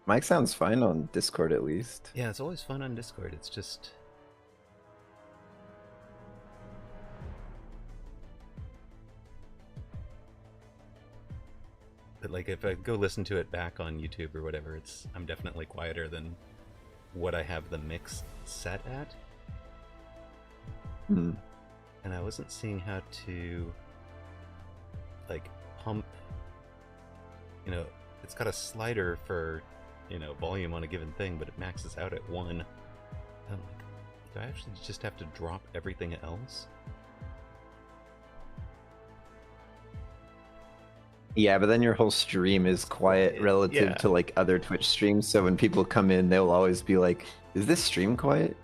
Mic sounds fine on Discord, at least. Yeah, it's always fun on Discord. It's just... But like, if I go listen to it back on YouTube or whatever, I'm definitely quieter than what I have the mix set at. Hmm. And I wasn't seeing how to, like, pump, you know, it's got a slider for, you know, volume on a given thing, but it maxes out at 1. I'm like, do I actually just have to drop everything else? Yeah, but then your whole stream is quiet relative to like other Twitch streams. So when people come in, they'll always be like, "Is this stream quiet?"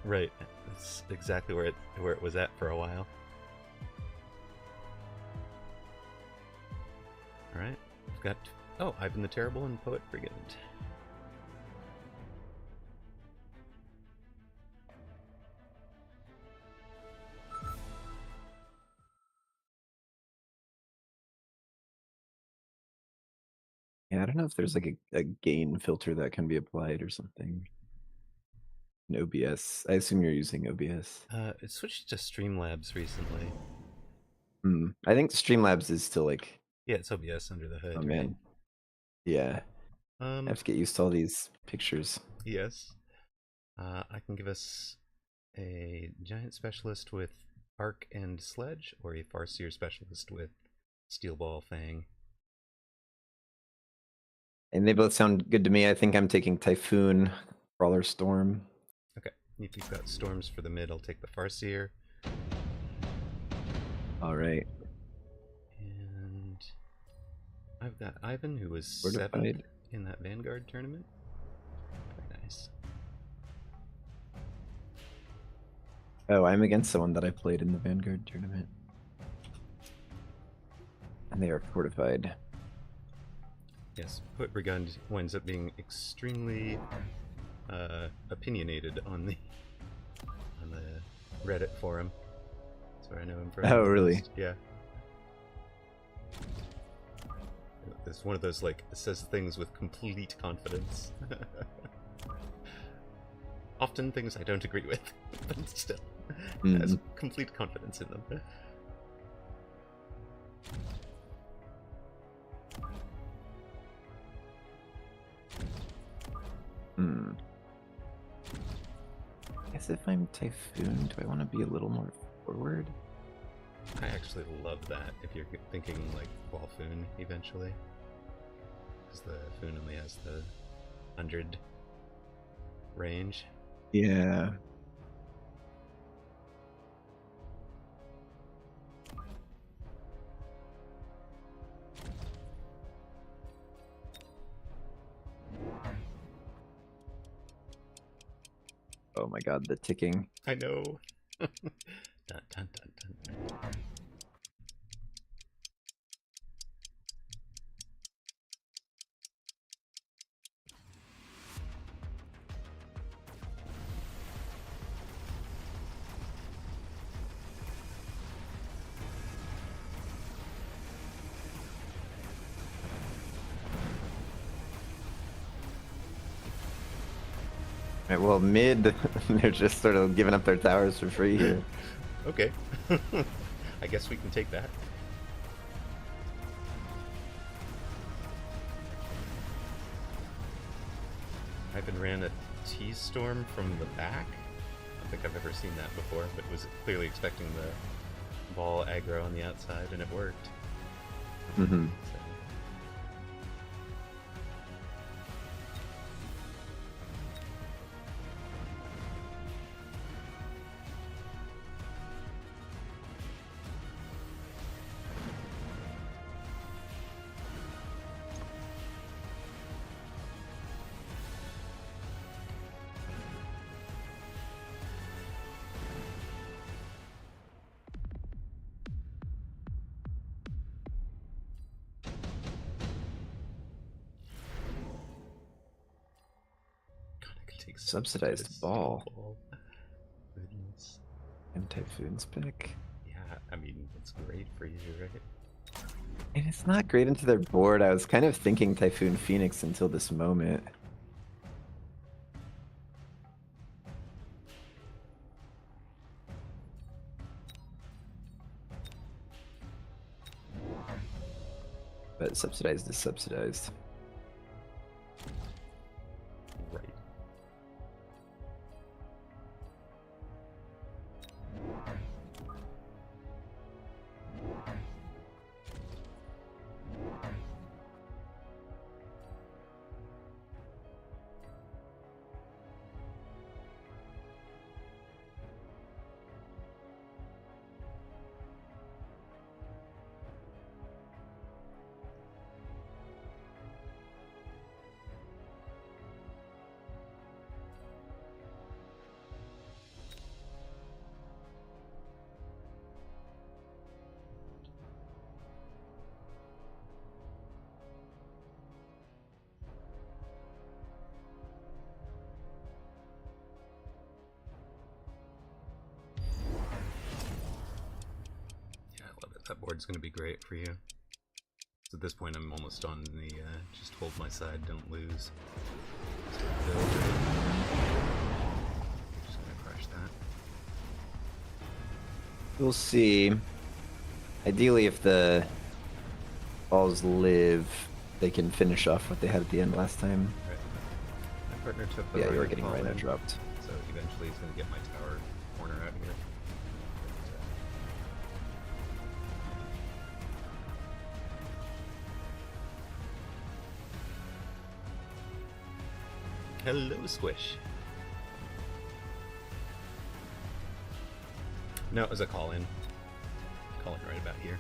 Right. That's exactly where it was at for a while. All right. We've got Ivan the Terrible and Poet Brigand. Yeah, I don't know if there's like a gain filter that can be applied or something. In OBS. I assume you're using OBS. It switched to Streamlabs recently. I think Streamlabs is still like... Yeah, it's OBS under the hood. Oh, man. Yeah. I have to get used to all these pictures. Yes. I can give us a Giant Specialist with Arc and Sledge, or a Farseer Specialist with Steel Ball Fang. And they both sound good to me. I think I'm taking Typhoon, Crawler Storm. Okay. If you've got Storms for the mid, I'll take the Farseer. Alright. And I've got Ivan, who was Fortified. 7th in that Vanguard tournament. Very nice. Oh, I'm against someone that I played in the Vanguard tournament. And they are fortified. Yes, Poet Brigand winds up being extremely opinionated on the Reddit forum. That's where I know him from. Oh, really? Yeah. It's one of those, like, says things with complete confidence. Often things I don't agree with, but still has complete confidence in them. I guess if I'm Typhoon, do I want to be a little more forward? I actually love that if you're thinking like Balfoon eventually. Because the Foon only has the 100 range. Yeah. Oh my god, the ticking. I know. Dun, dun, dun, dun. Right, well, mid, they're just sort of giving up their towers for free here. Okay. I guess we can take that. Ivan ran a T-Storm from the back. I don't think I've ever seen that before, but was clearly expecting the ball aggro on the outside, and it worked. Mm-hmm. So, God, I could take Subsidized ball. Goodness. And Typhoon's pick. Yeah, I mean, it's great for you, right? And it's not great into their board. I was kind of thinking Typhoon Phoenix until this moment. But subsidized is subsidized. Right. Yeah, I love it. That board's going to be great for you. So at this point, I'm almost on the just hold my side, don't lose. So just going to crush that. We'll see. Ideally, if the balls live, they can finish off what they had at the end last time. Right. My partner took the Yeah, you were Rhino getting Rhino Fallen, dropped. so eventually he's going to get my tower corner out here. Hello, Squish. No, it was a call-in. Call-in right about here.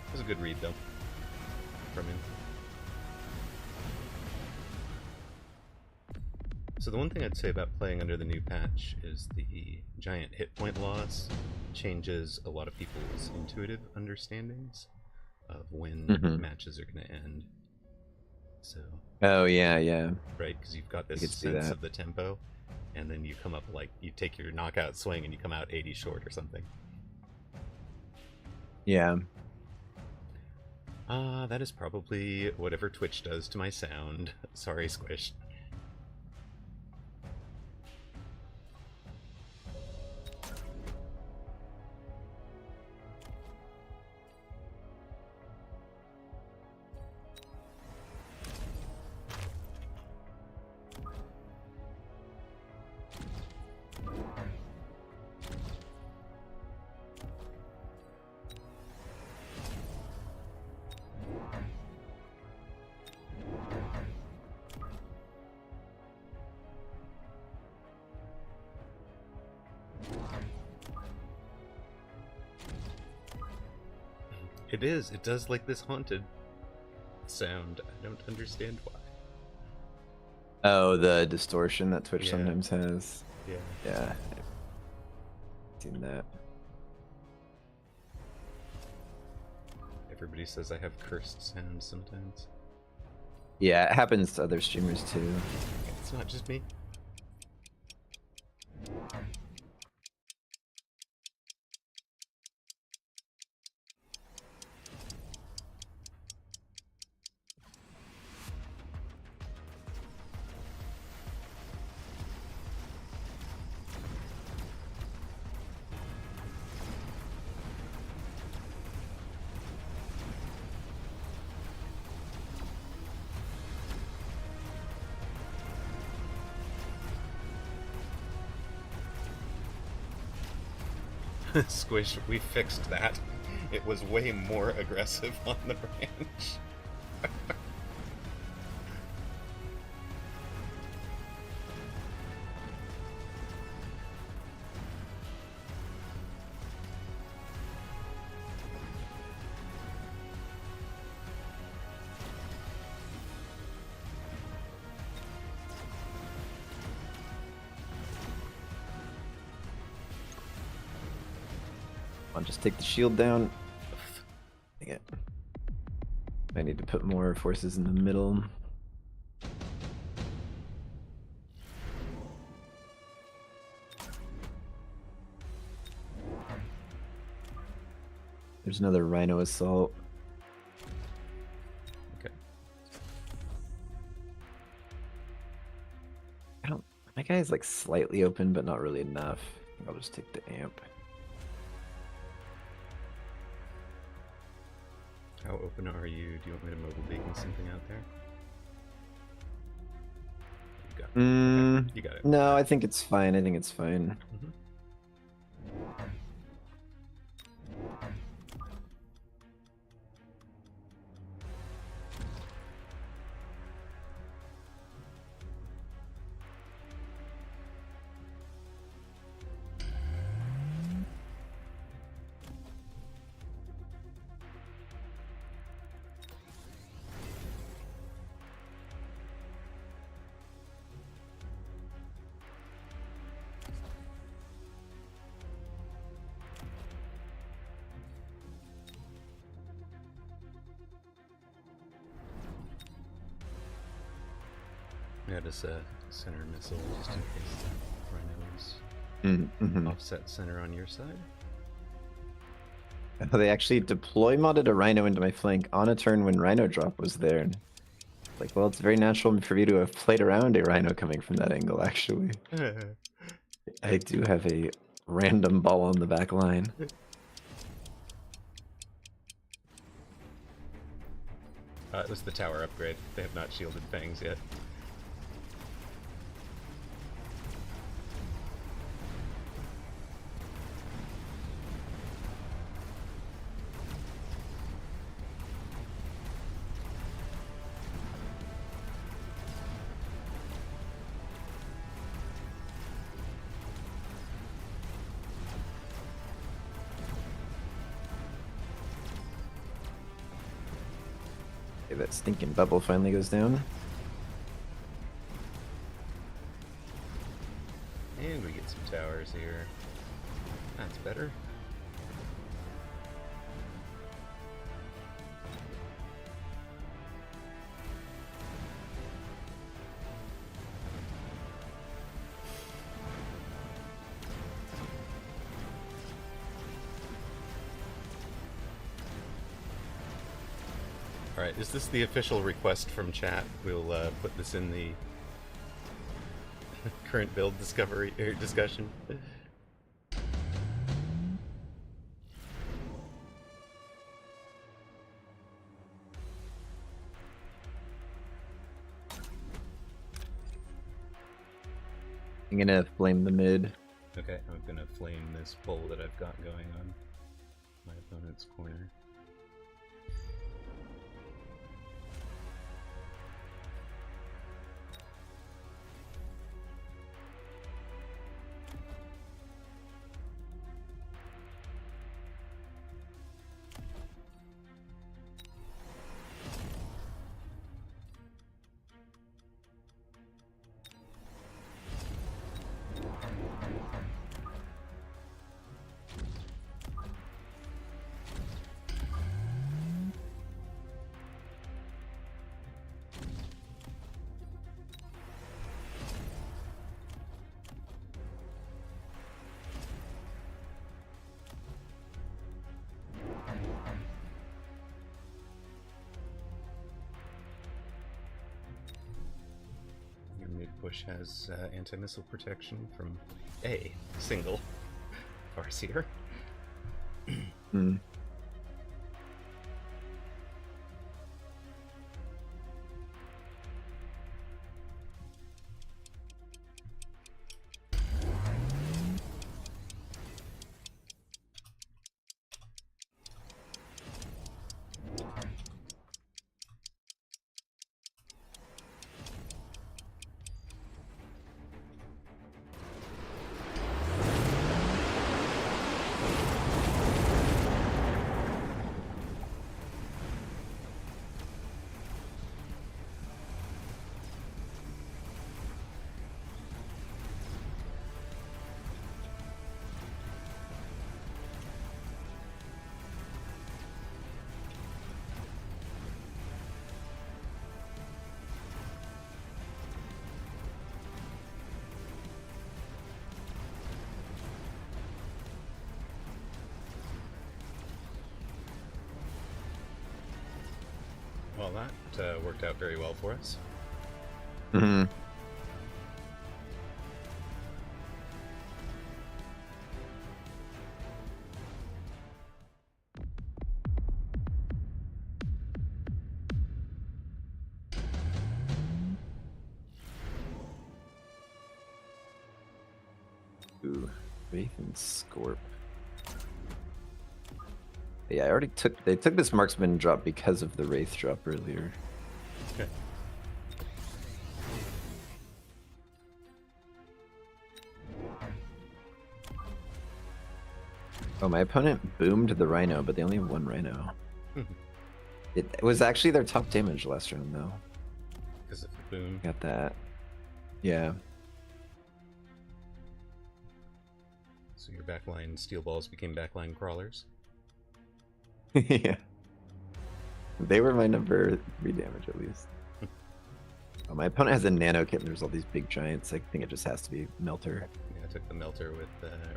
It was a good read, though, from him. So the one thing I'd say about playing under the new patch is the giant hit point loss changes a lot of people's intuitive understandings of when Mhm. matches are going to end. So, Oh, yeah, yeah. right, because you've got this could see sense that. of the tempo, and then you come up like, you take your knockout swing and you come out 80 short or something. Yeah. That is probably whatever Twitch does to my sound. Sorry, Squish. It is. It does like this haunted sound. I don't understand why. Oh, the distortion that Twitch Yeah. sometimes has. Yeah. Yeah. I've seen that. Everybody says I have cursed sounds sometimes. Yeah, it happens to other streamers too. It's not just me. Squish, we fixed that. It was way more aggressive on the branch. I'll just take the shield down. Dang it. I need to put more forces in the middle. There's another Rhino assault. Okay. My guy is like slightly open, but not really enough. I think I'll just take the amp. How open are you? Do you want me to mobile beacon something out there? You got it. Okay, you got it. No, I think it's fine. I think it's fine. Mhm. Yeah, just a center missile just in case the Rhino is Mm-hmm. offset center on your side. They actually deploy modded a Rhino into my flank on a turn when Rhino drop was there. Like, well, it's very natural for you to have played around a Rhino coming from that angle, actually. I do have a random ball on the back line. It was the tower upgrade. They have not shielded fangs yet. Okay, that stinking bubble finally goes down. And we get some towers here. That's better. Alright, is this the official request from chat? We'll put this in the current build discovery or discussion. I'm gonna flame the mid. Okay, I'm gonna flame this pull that I've got going on my opponent's corner. Your mid push has anti-missile protection from a single Farseer. Hmm. all that worked out very well for us. Hmm. Ooh, Wraith and Scorp. Yeah, I already took. They took this marksman drop because of the Wraith drop earlier. Okay. Oh, my opponent boomed the Rhino, but they only have one Rhino. Mhm. It was actually their top damage last round, though. Because of the boom. Got that. Yeah. So your backline steel balls became backline crawlers. Yeah. They were my number 3 damage, at least. Oh, my opponent has a nano kit, and there's all these big giants. I think it just has to be Melter. Yeah, I took the melter with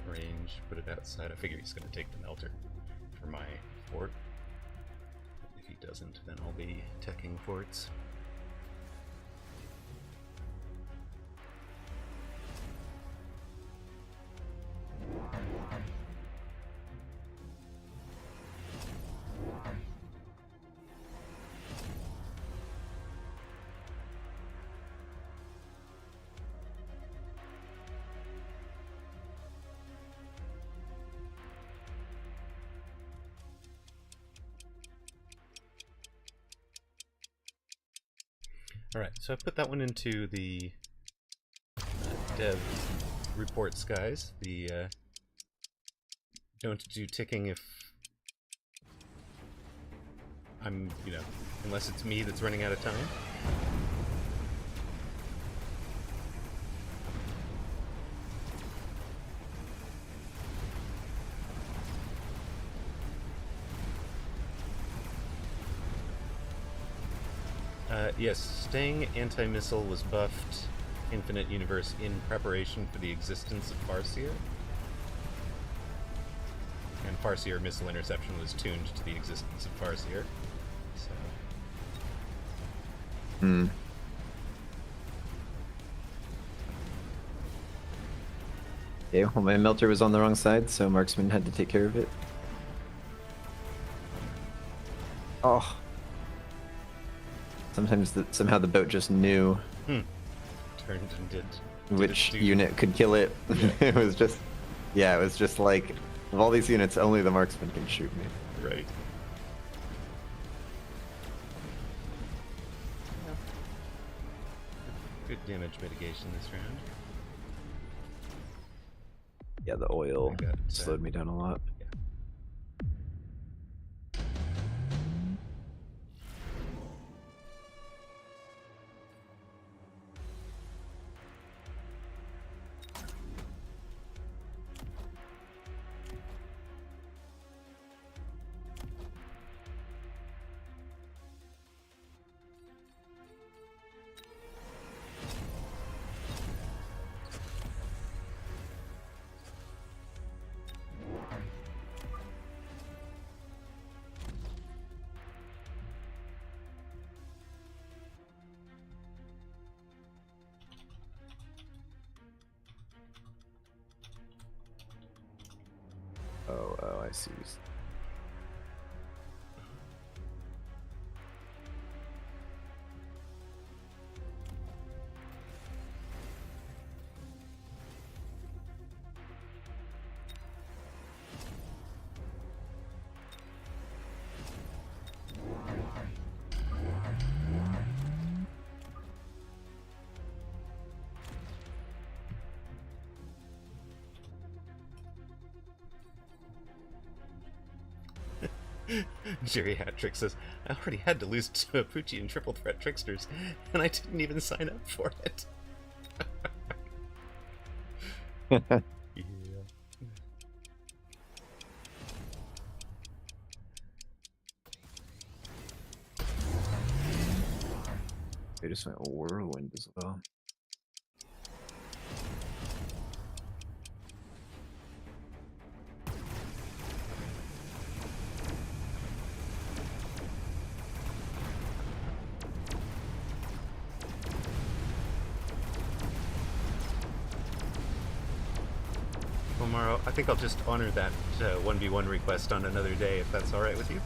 range, put it outside. I figure he's going to take the melter for my fort. If he doesn't, then I'll be teching forts. Alright, so I put that one into the dev reports, guys. The don't do ticking if I'm, unless it's me that's running out of time. Yes, staying anti-missile was buffed Infinite Universe in preparation for the existence of Farseer. And Farseer missile interception was tuned to the existence of Farseer. So. Hmm. Yeah, well, my Melter was on the wrong side, so Marksman had to take care of it. Oh. Sometimes somehow the boat just knew Turned and did which its unit could kill it. Yeah. It was just like, of all these units, only the Marksman can shoot me. right. Good damage mitigation this round. Yeah, the oil I got, slowed me down a lot. Oh, I see. Geriatric says, I already had to lose to Apucci and Triple Threat Tricksters, and I didn't even sign up for it. Yeah. They just went whirlwind as well. Amaro. I think I'll just honor that 1v1 request on another day, if that's alright with you.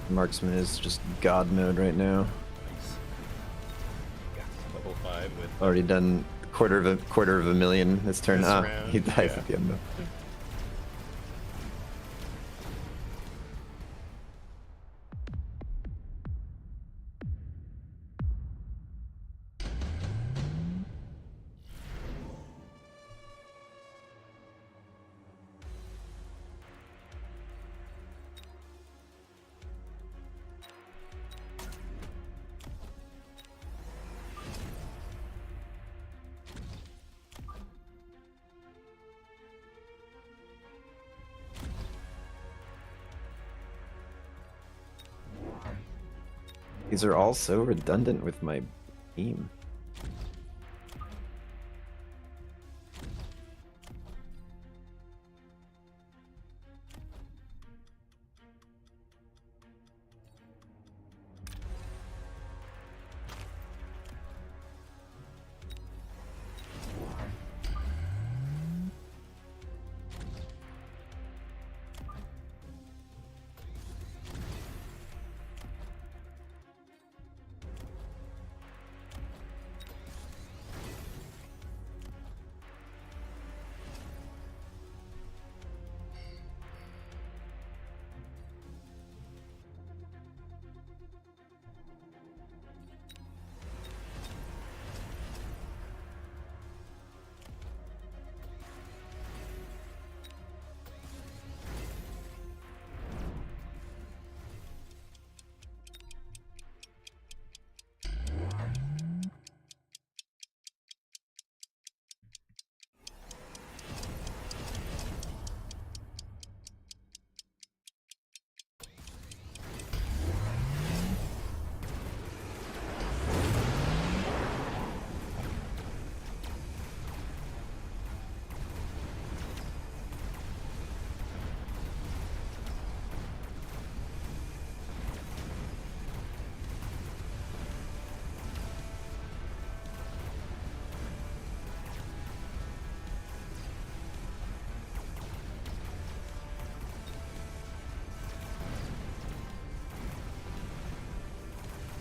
Marksman is just god mode right now. Nice. Yeah, level 5 with... Already done quarter of a million this turn. This Ah, round, he dies yeah. at the end though. These are all so redundant with my team.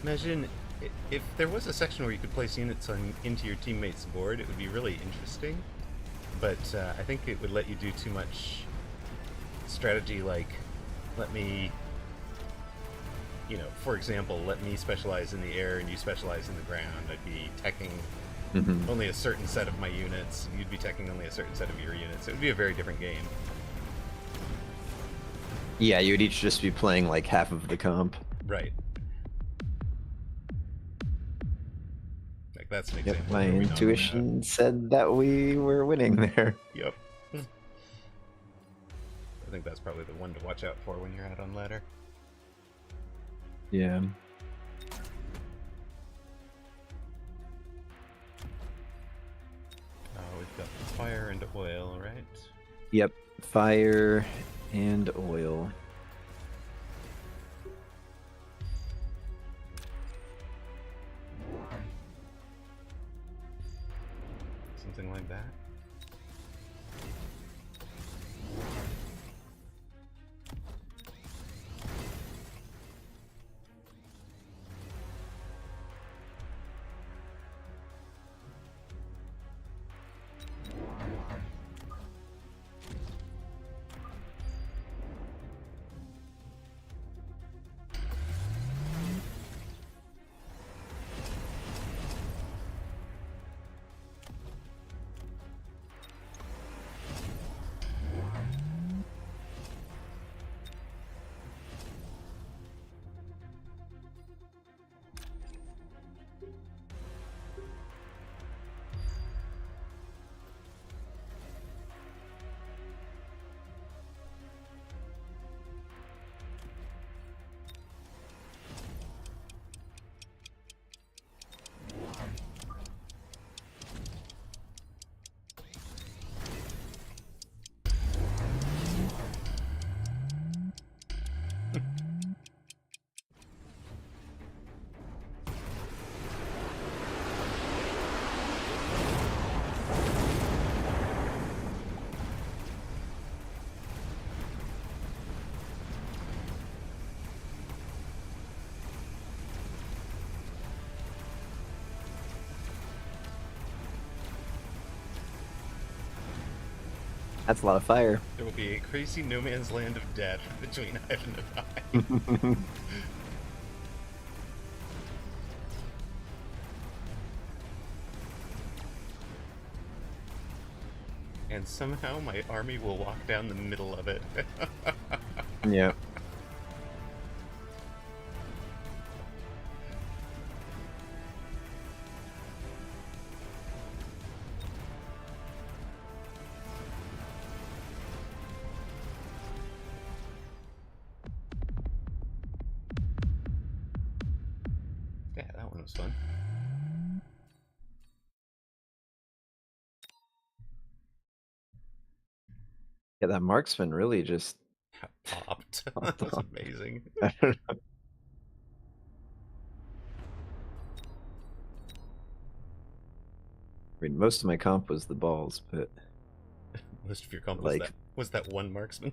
Imagine if there was a section where you could place units into your teammate's board, it would be really interesting. But I think it would let you do too much strategy, like let me, you know, for example, let me specialize in the air and you specialize in the ground. I'd be teching only a certain set of my units. You'd be teching only a certain set of your units. It would be a very different game. Yeah, you would each just be playing like half of the comp. Right. Like that's an Yep, example. my where we knock 'em out. intuition said that we were winning there. Yep. I think that's probably the one to watch out for when you're out on ladder. Yeah. We've got fire and oil, right? Yep, fire and oil. Something like that. That's a lot of fire. There will be a crazy no man's land of death between Ivan and I. And somehow my army will walk down the middle of it. Yeah. Yeah, that one was fun. Yeah, that marksman really just Popped. Popped That's off. amazing. I don't know. I mean, most of my comp was the balls, but Most of your comp like, was that one marksman.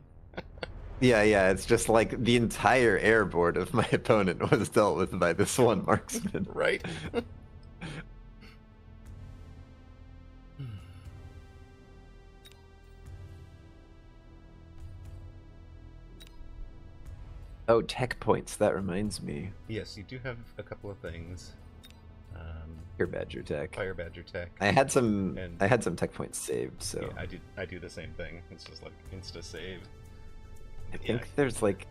yeah, it's just like the entire air board of my opponent was dealt with by this one marksman. Right? Oh, tech points. That reminds me. Yes, you do have a couple of things. Here, Badger tech. Fire Badger tech. I had some. And- I had some tech points saved, so Yeah, I do the same thing. It's just like insta save. I Yeah. think there's like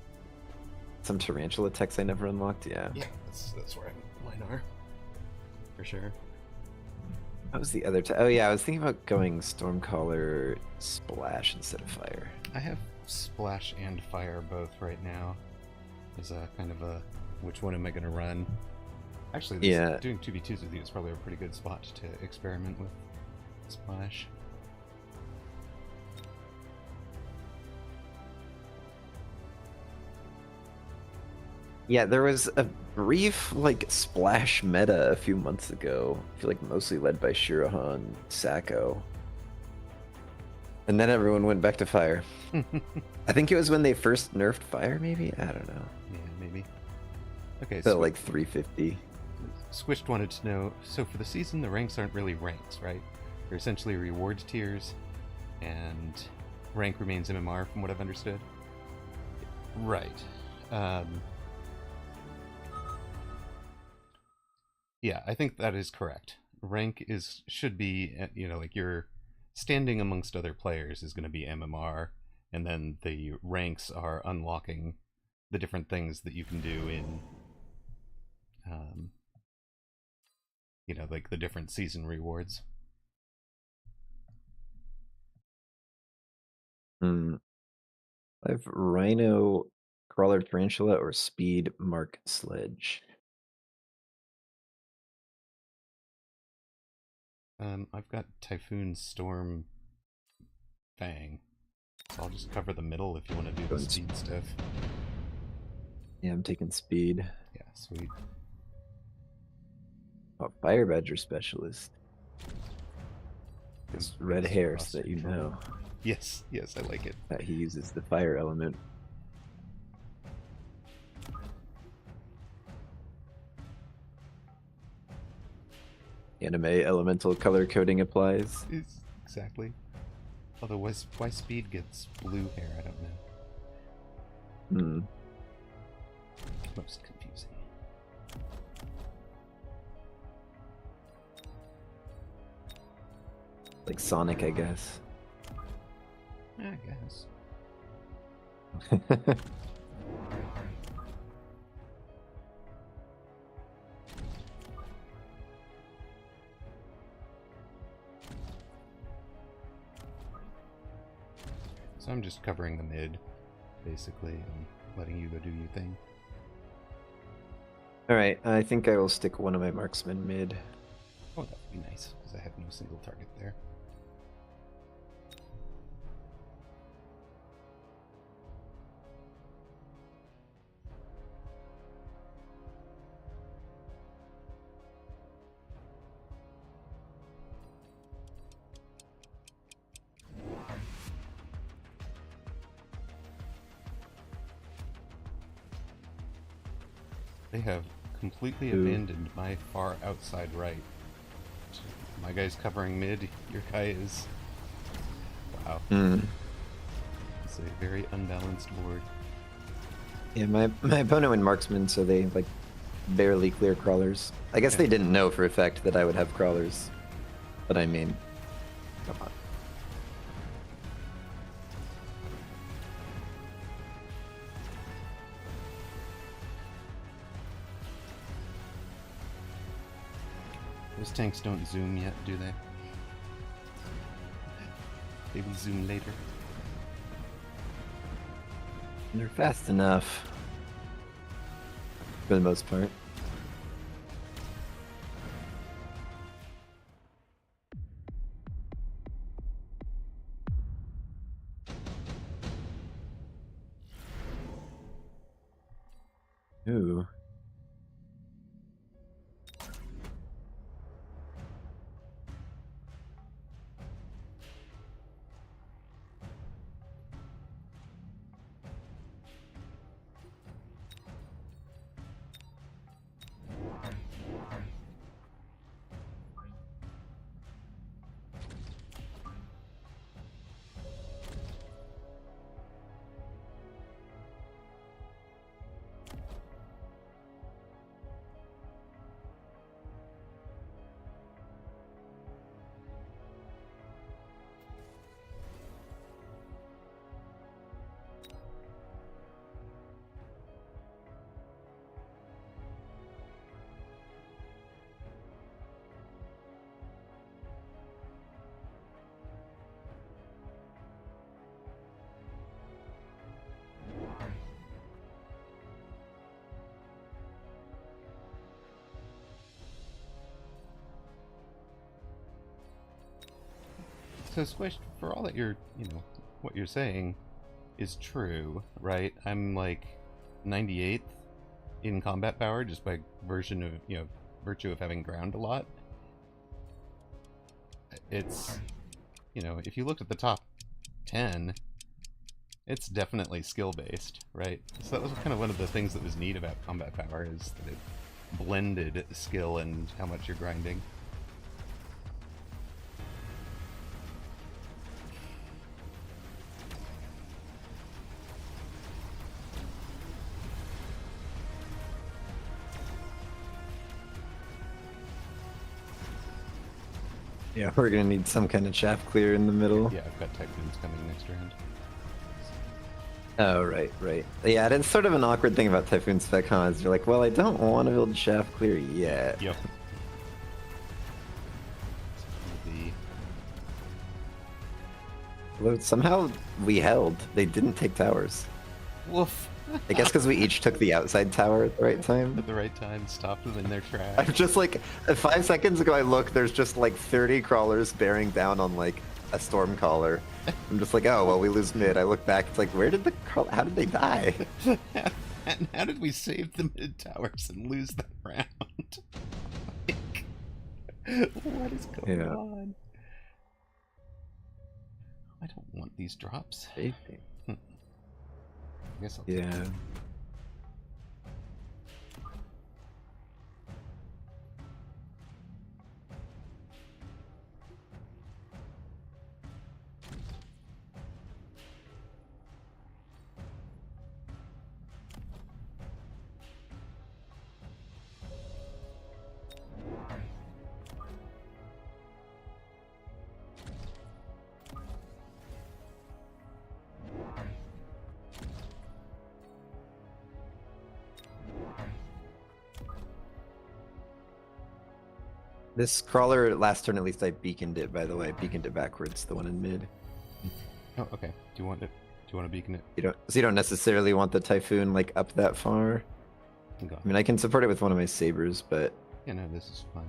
some tarantula techs I never unlocked. Yeah. Yeah, that's where mine are. For sure. What was the other tech? Oh yeah, I was thinking about going Stormcaller Splash instead of Fire. I have Splash and Fire both right now. As a kind of a, which one am I going to run? Actually, Yeah. doing 2v2s with you is probably a pretty good spot to experiment with Splash. Yeah, there was a brief like Splash meta a few months ago. I feel like mostly led by Shirahan Sacco. And then everyone went back to Fire. I think it was when they first nerfed Fire, maybe? I don't know. Yeah, maybe. Okay, So like 350. Squished wanted to know, so for the season, the ranks aren't really ranks, right? They're essentially reward tiers, and rank remains MMR from what I've understood. Right. Yeah, I think that is correct. Rank should be, like your standing amongst other players is going to be MMR, and then the ranks are unlocking the different things that you can do in like the different season rewards. I have Rhino, Crawler Tarantula, or Speed Mark Sledge. I've got Typhoon Storm Fang, so I'll just cover the middle if you want to do the Going speed stuff. Yeah, I'm taking Speed. Yeah, sweet. Oh, Fire Badger Specialist. His red Yes, hair cross so that you control. know Yes, I like it. that he uses the fire element. Anime elemental color coding applies. Exactly. Although why Speed gets blue hair, I don't know. Most confusing. Like Sonic, I guess. I guess. So I'm just covering the mid, basically, and letting you go do your thing. Alright, I think I will stick one of my marksmen mid. Oh, that would be nice, because I have no single target there. They have completely Ooh. abandoned my far outside right. My guy's covering mid, your guy is Wow. Hmm. It's a very unbalanced board. Yeah, my opponent went marksman, so they like barely clear crawlers. I guess Okay. they didn't know for a fact that I would have crawlers, but I mean, come on. Those tanks don't zoom yet, do they? They will zoom later. They're fast enough for the most part. Ooh. So Squish, for all that you're, what you're saying is true, right? I'm like 98th in combat power just by virtue of having ground a lot. It's, if you looked at the top 10, it's definitely skill-based, right? So that was kind of one of the things that was neat about combat power, is that it blended skill and how much you're grinding. Yeah, we're gonna need some kind of chaff clear in the middle. Yeah, I've got Typhoons coming next round. Oh, right. Yeah, it's sort of an awkward thing about Typhoon Spec, huh? Is you're like, well, I don't want to build chaff clear yet. Yep. Although somehow we held. They didn't take towers. Woof. I guess because we each took the outside tower at the right time. At the right time, stopped them in their tracks. I'm just like, 5 seconds ago I look, there's just like 30 crawlers bearing down on like a storm caller. I'm just like, oh, well, we lose mid. I look back, it's like, where did how did they die? And how did we save the mid towers and lose that round? What is going on? I don't want these drops. I guess I'll take them. This crawler, last turn at least I beaconed it, by the way. I beaconed it backwards, the one in mid. Oh, okay. Do you want it? Do you want to beacon it? So you don't necessarily want the Typhoon like up that far. Okay. I mean, I can support it with one of my sabers, but Yeah, no, this is fine.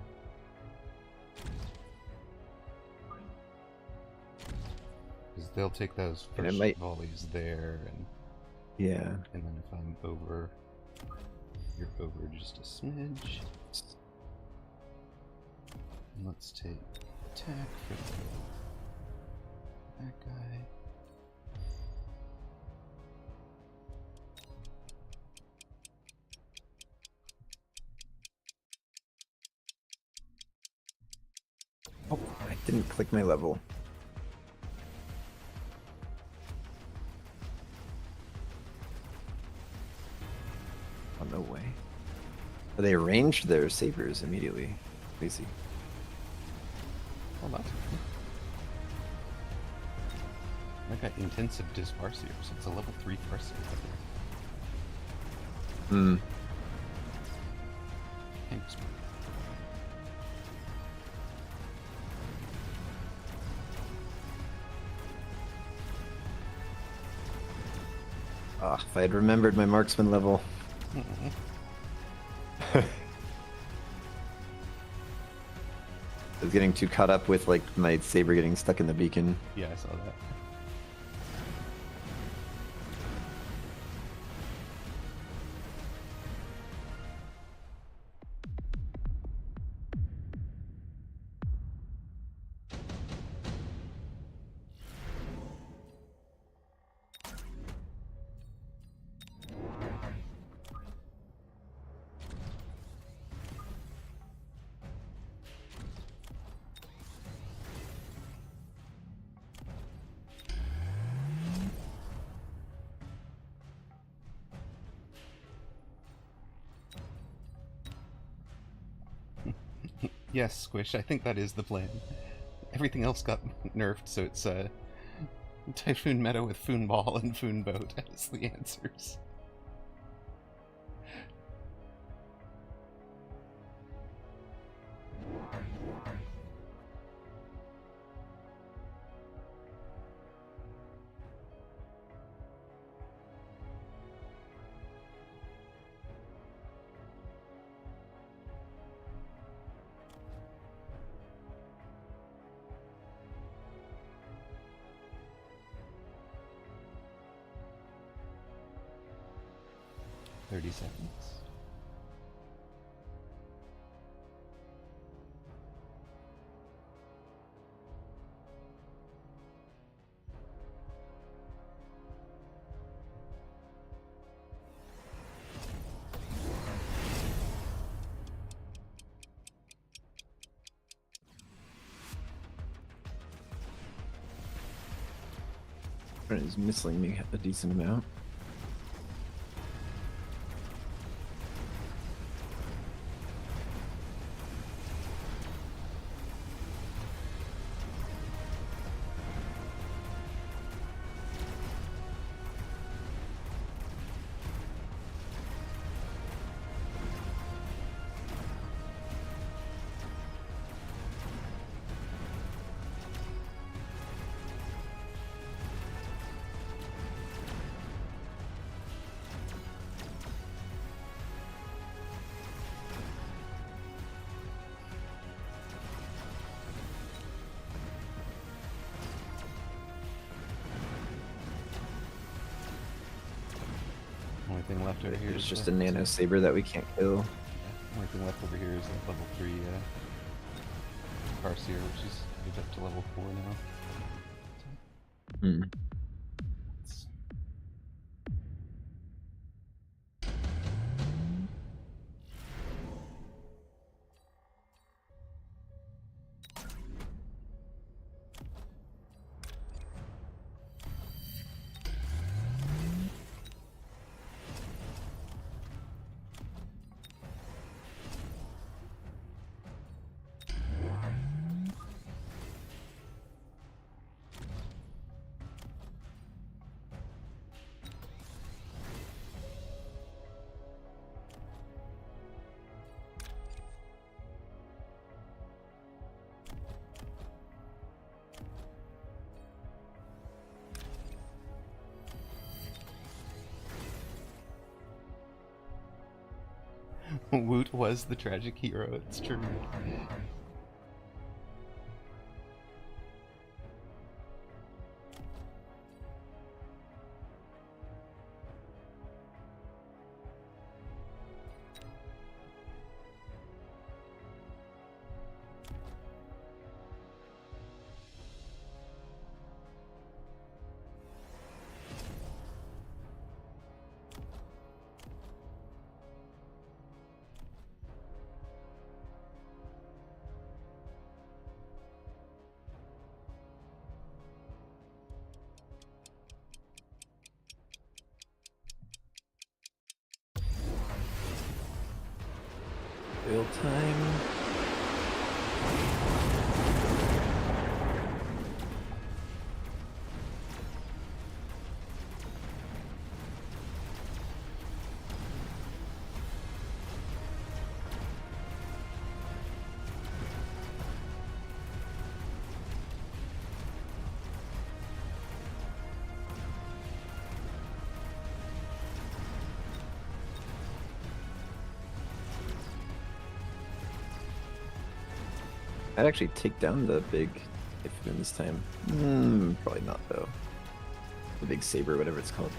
Because they'll take those And it first might- volleys there, and yeah. then if I'm over, you're over just a smidge. And let's take attack for that guy. Oh, I didn't click my level. no way. They ranged their sabers immediately. Crazy. Well, that's good. I got intensive Disfarseer, so it's a level 3 Farseer. Hmm. Thanks. Ah, if I had remembered my marksman level. I was getting too caught up with like my saber getting stuck in the beacon. Yeah, I saw that. Yes, Squish, I think that is the plan. Everything else got nerfed, so it's Typhoon Meta with Foon Ball and Foon Boat as the answers. $30. Is missing me a decent amount. Only thing left over here There's is just the- a nano saber that we can't kill. Yeah, only thing left over here is that level 3 Farseer, which is moved up to level 4 now. Hmm. It's- Woot was the tragic hero, it's true. Oil time. I'd actually take down the big Typhoon this time. Probably not though. The big saber, whatever it's called.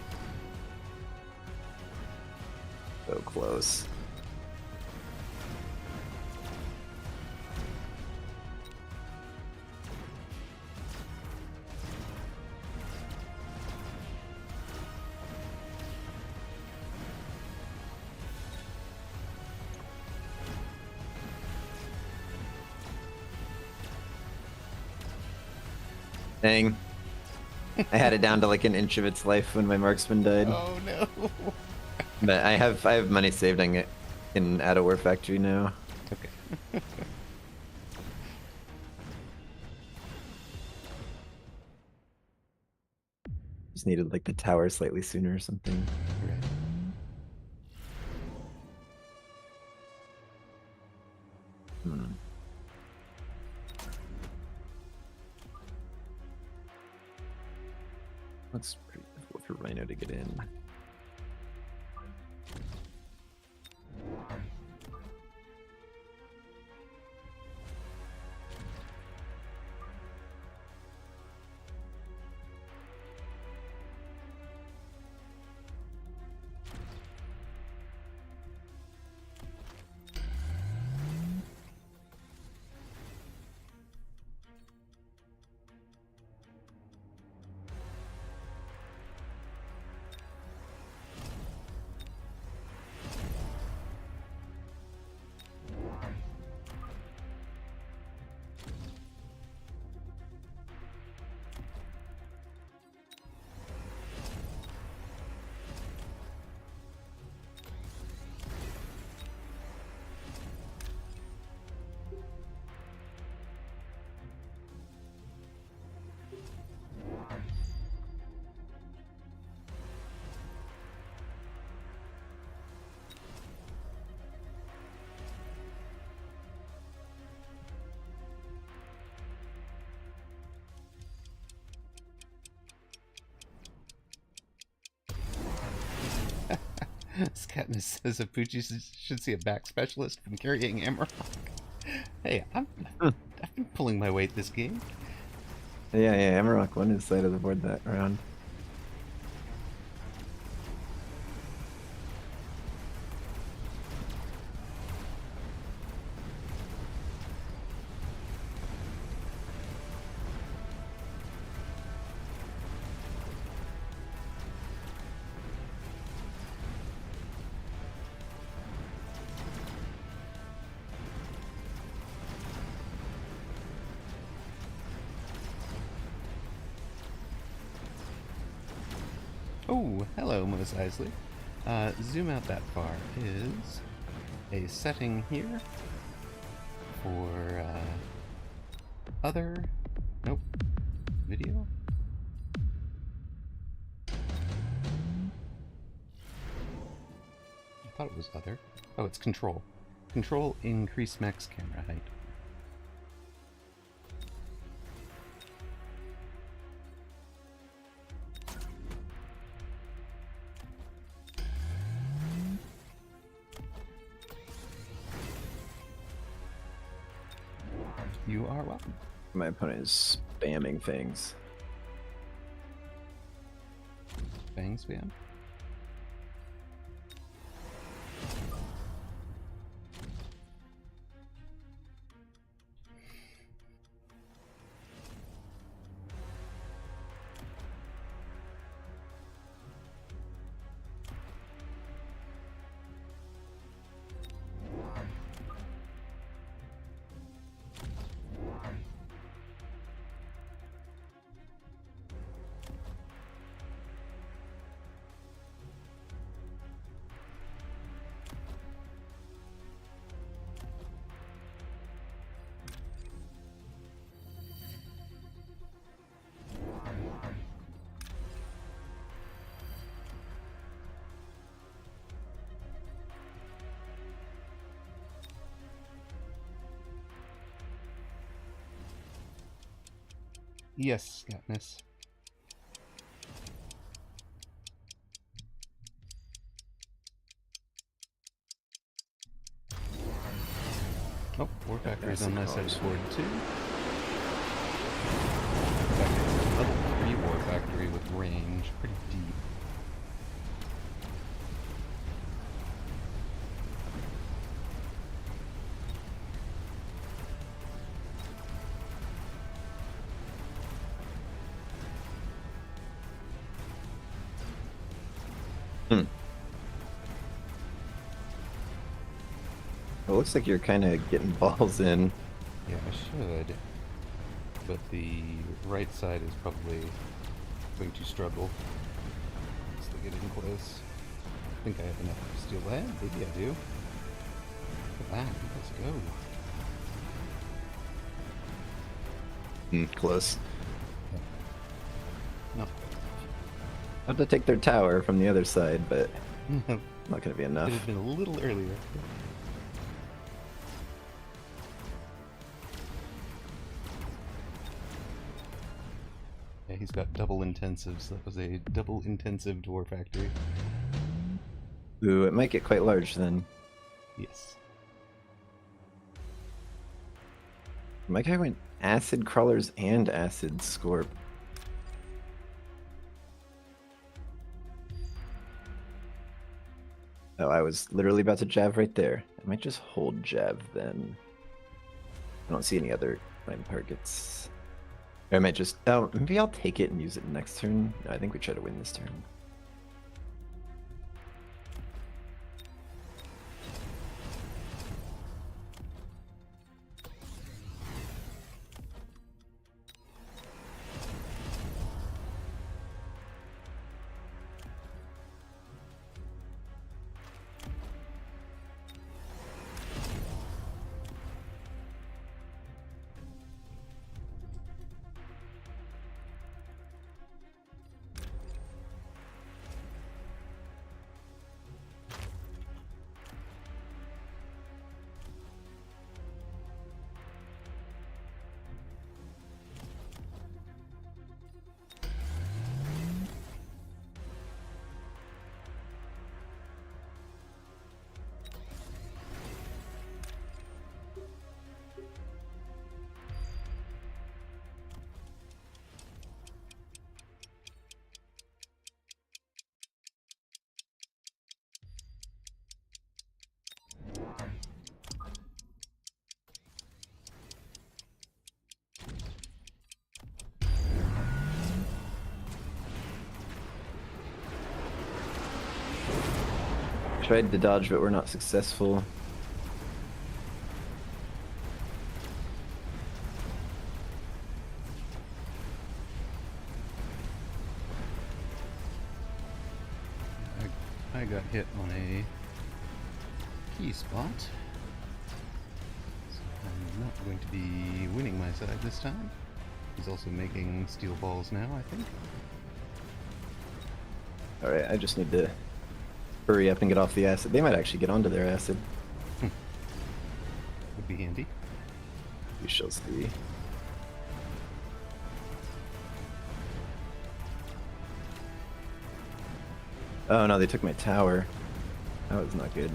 So close. Dang. I had it down to like an inch of its life when my marksman died. Oh no. But I have money saved in at a war factory now. Okay. Just needed like the tower slightly sooner or something. Right. Hmm. That's pretty difficult for Rhino to get in. Katniss says Apucci should see a back specialist from carrying Amaroq. Hey, I've been pulling my weight this game. Yeah, Amaroq won his side of the board that round. Oh, hello, Mos Eisley. Zoom out that far is a setting here for other. Nope. Video. I thought it was other. Oh, it's control. Control increase max camera height. You are welcome. My opponent is spamming things. Bang spam. Yes, Katniss. Oh, War Factory's on my side of the board too. In fact, it's a level 3 War Factory with range, pretty deep. It looks like you're kind of getting balls in. Yeah, I should. But the right side is probably going to struggle once they get in close. I think I have enough to steal that. Maybe I do. Look at that. Let's go. Close. No. I have to take their tower from the other side, but Could not going to be enough. have been a little earlier. Yeah, he's got double intensives. That was a double intensive Dwarf Factory. Ooh, it might get quite large then. Yes. My guy went acid crawlers and acid scorp. Oh, I was literally about to jab right there. I might just hold jab then. I don't see any other prime targets. Or I might just... Oh, maybe I'll take it and use it next turn. No, I think we try to win this turn. Tried to dodge, but we're not successful. I got hit on a key spot. So I'm not going to be winning my side this time. He's also making steel balls now, I think. Alright, I just need to hurry up and get off the acid. They might actually get onto their acid. Would be handy. We shall see. Oh no, they took my tower. That was not good.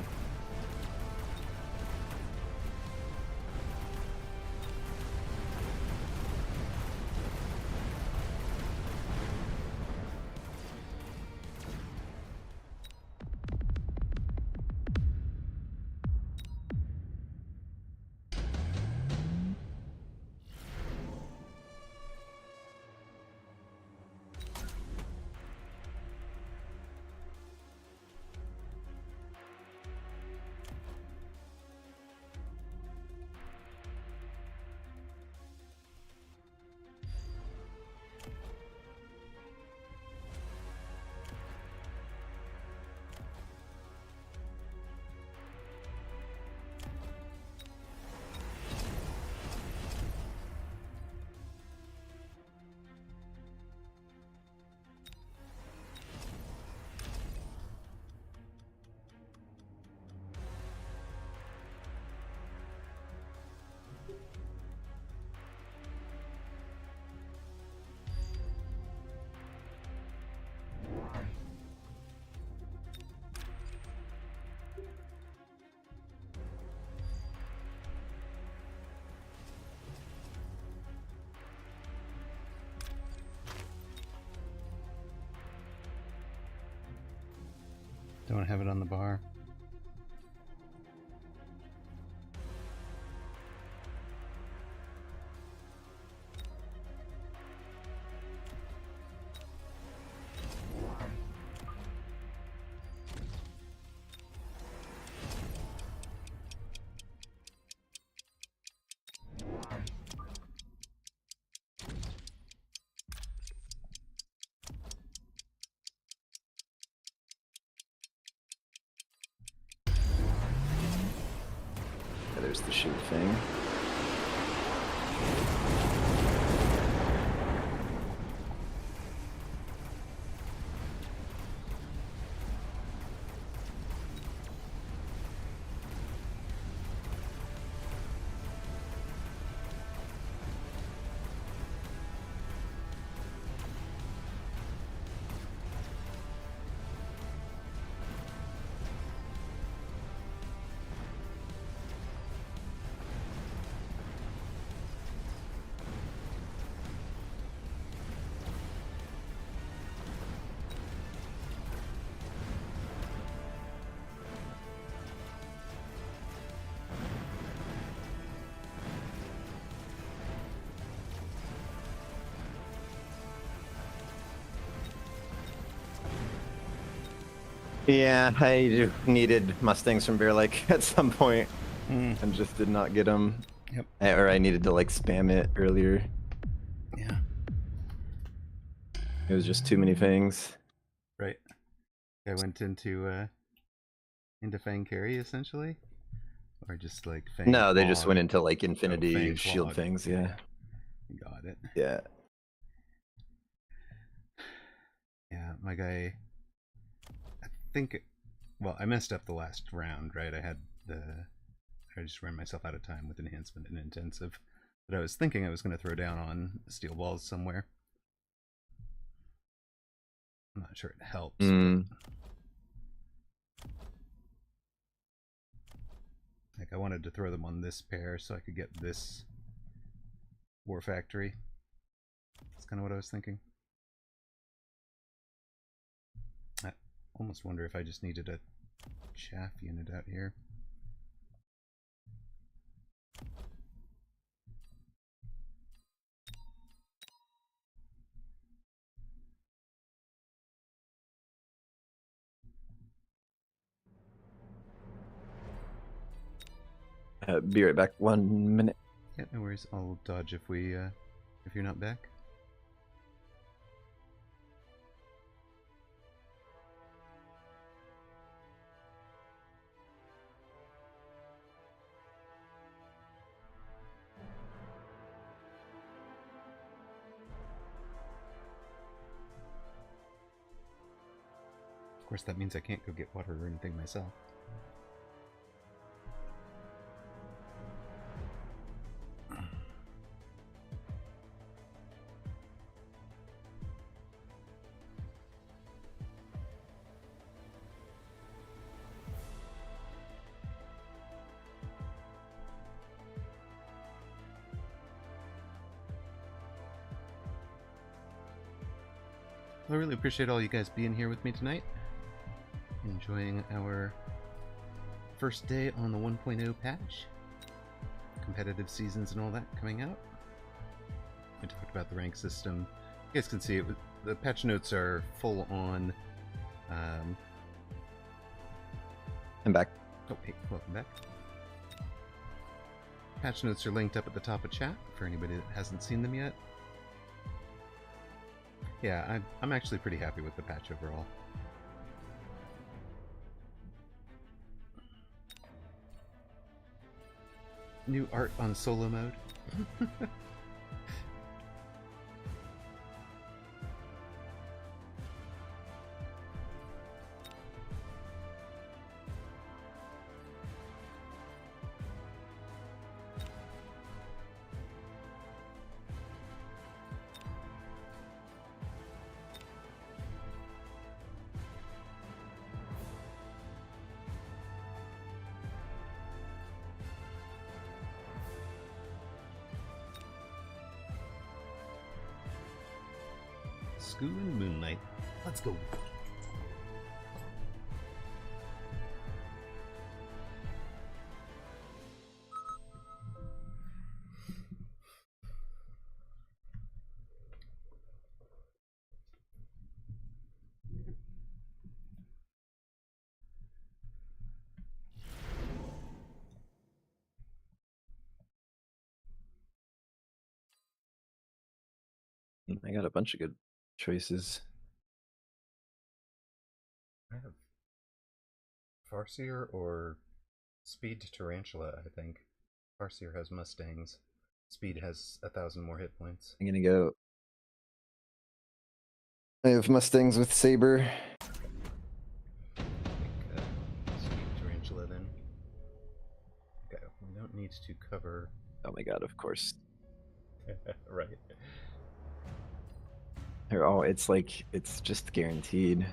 Don't have it on the bar. There's the shoot thing. Yeah, I needed Mustangs from Bear Lake at some point and just did not get them. Yep. Or I needed to like spam it earlier. Yeah. It was just too many things. Right. I went into Fang Carry essentially, or just like Fang. No, they just Fog. went into like Infinity Fang Shield Fog. things. Yeah. Got it. Yeah. Yeah, my guy. I think. Well, I messed up the last round, right? I just ran myself out of time with enhancement and intensive. But I was thinking I was going to throw down on steel balls somewhere. I'm not sure it helps. But... Like, I wanted to throw them on this pair so I could get this War Factory. That's kind of what I was thinking. I almost wonder if I just needed a chaff unit out here. Be right back. 1 minute. Yeah, no worries. I'll dodge if you're not back. Of course, that means I can't go get water or anything myself. I really appreciate all you guys being here with me tonight. Enjoying our first day on the 1.0 patch. Competitive seasons and all that coming out. I talked about the rank system. You guys can see it. The patch notes are full on. I'm back. Oh, hey, welcome back. Patch notes are linked up at the top of chat for anybody that hasn't seen them yet. Yeah, I'm actually pretty happy with the patch overall. New art on solo mode. School and Moonlight. Let's go. I got a bunch of good choices. I have Farseer or Speed Tarantula, I think. Farseer has Mustangs. Speed has 1,000 more hit points. I'm gonna go. I have Mustangs with Saber. I think Speed Tarantula then. Okay, we don't need to cover. Oh my god, of course. Right. It's like, it's just guaranteed.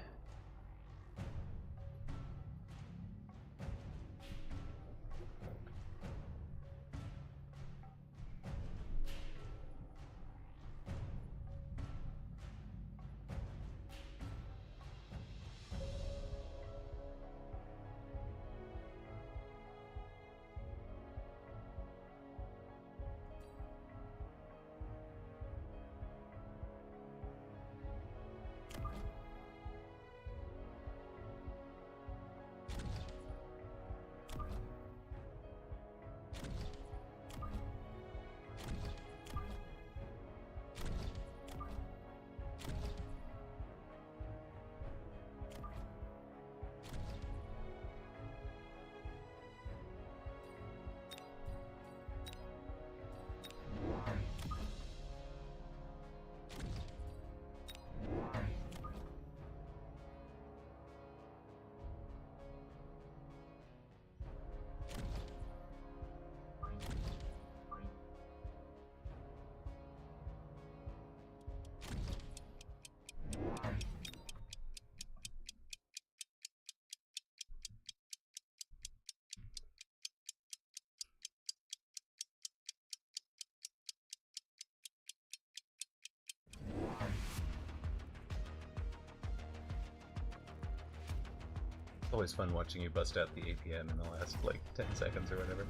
Always fun watching you bust out the APM in the last, like, 10 seconds or whatever.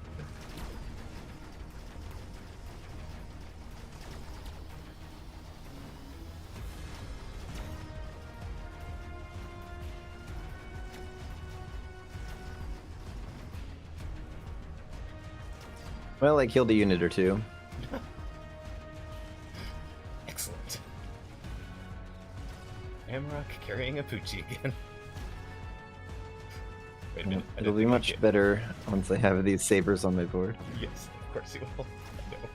Well, I killed a unit or two. Excellent. Amaroq carrying a Poochie again. Wait a minute. I It'll don't be think much you can. better once I have these sabers on my board. Yes, of course you will. I know.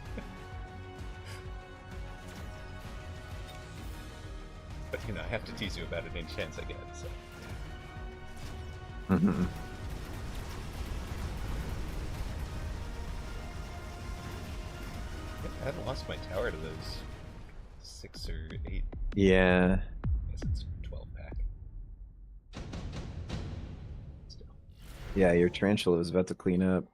But, you know, I have to tease you about any chance I get, so. Mhm. I haven't lost my tower to those 6 or 8. Yeah. I guess it's 12 pack. Still. Yeah, your tarantula was about to clean up.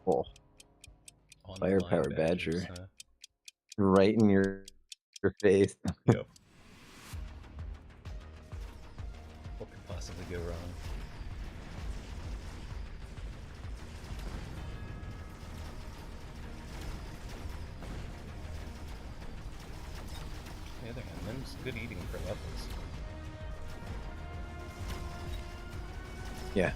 Oh, On the Firepower line Badger. Badgers, huh? right in your face. Yep. What could possibly go wrong? On the other hand, them's good eating for levels. Yeah.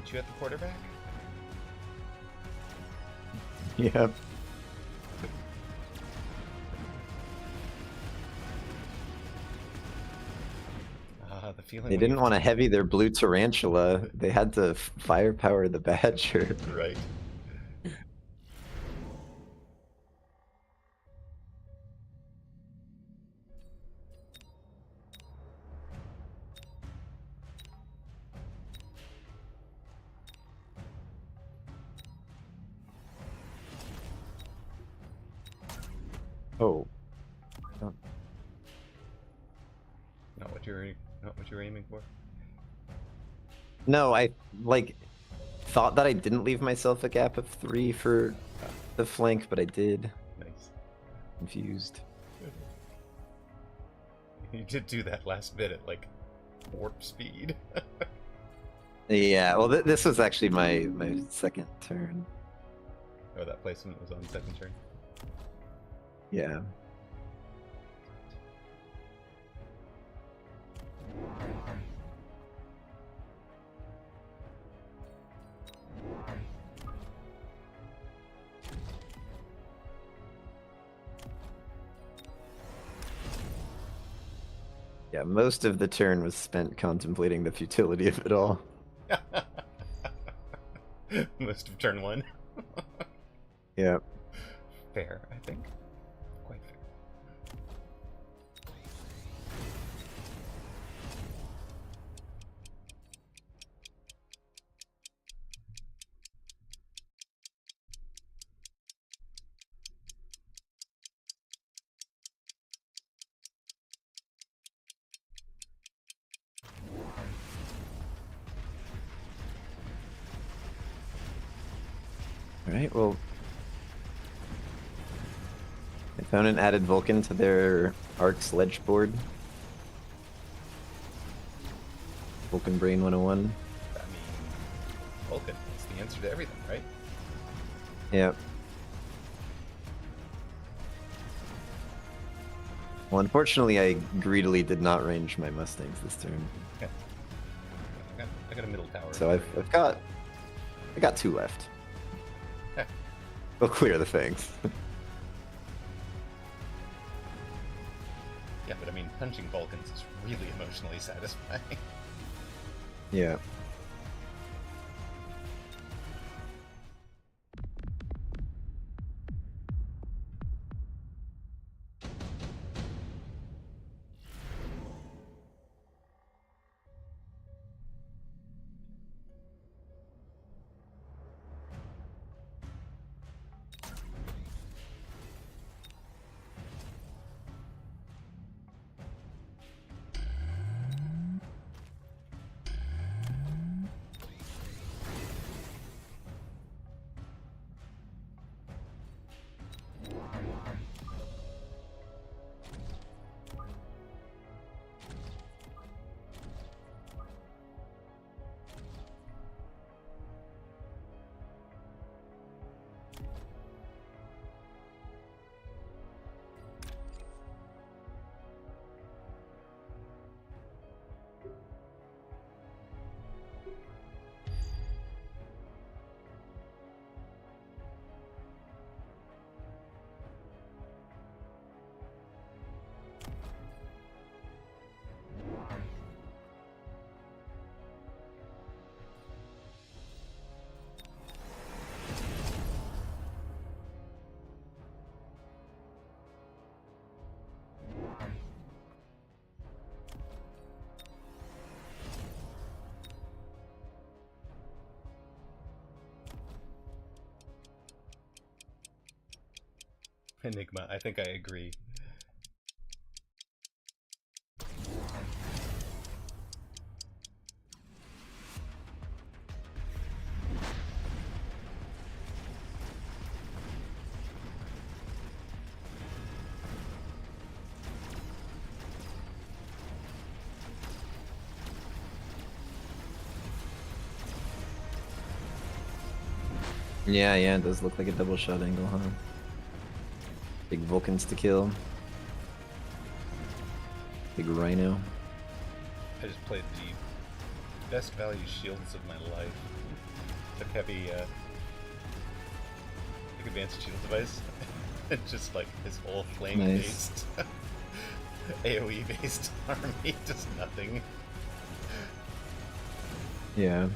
meet you at the quarterback? Yep. The feeling They when didn't you- want to heavy their blue tarantula. They had to firepower the Badger. Right. Oh. Not what you're aiming for. No, I thought that I didn't leave myself a gap of 3 for the flank, but I did. Nice. Confused. You did do that last bit at like warp speed. Yeah, well, this was actually my second turn. Oh, that placement was on second turn. Yeah. Yeah, most of the turn was spent contemplating the futility of it all. Most of turn 1. Yeah. Fair, I think. Quite fair. Alright, well... Opponent added Vulcan to their Arc Sledge board. Vulcan Brain 101. I mean, Vulcan is the answer to everything, right? Yep. Well, unfortunately, I greedily did not range my Mustangs this turn. Okay. I got a middle tower. So I got 2 left. Okay. We'll clear the fangs. Yeah, but I mean, punching Vulcans is really emotionally satisfying. Yeah. Enigma, I think I agree. Yeah, it does look like a double shot angle, huh? Big Vulcans to kill. Big Rhino. I just played the best value shields of my life. took heavy, took advanced shield device. And just like his whole flame-based, AoE-based army does nothing. Yeah.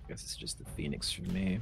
Guess it's just the Phoenix for me.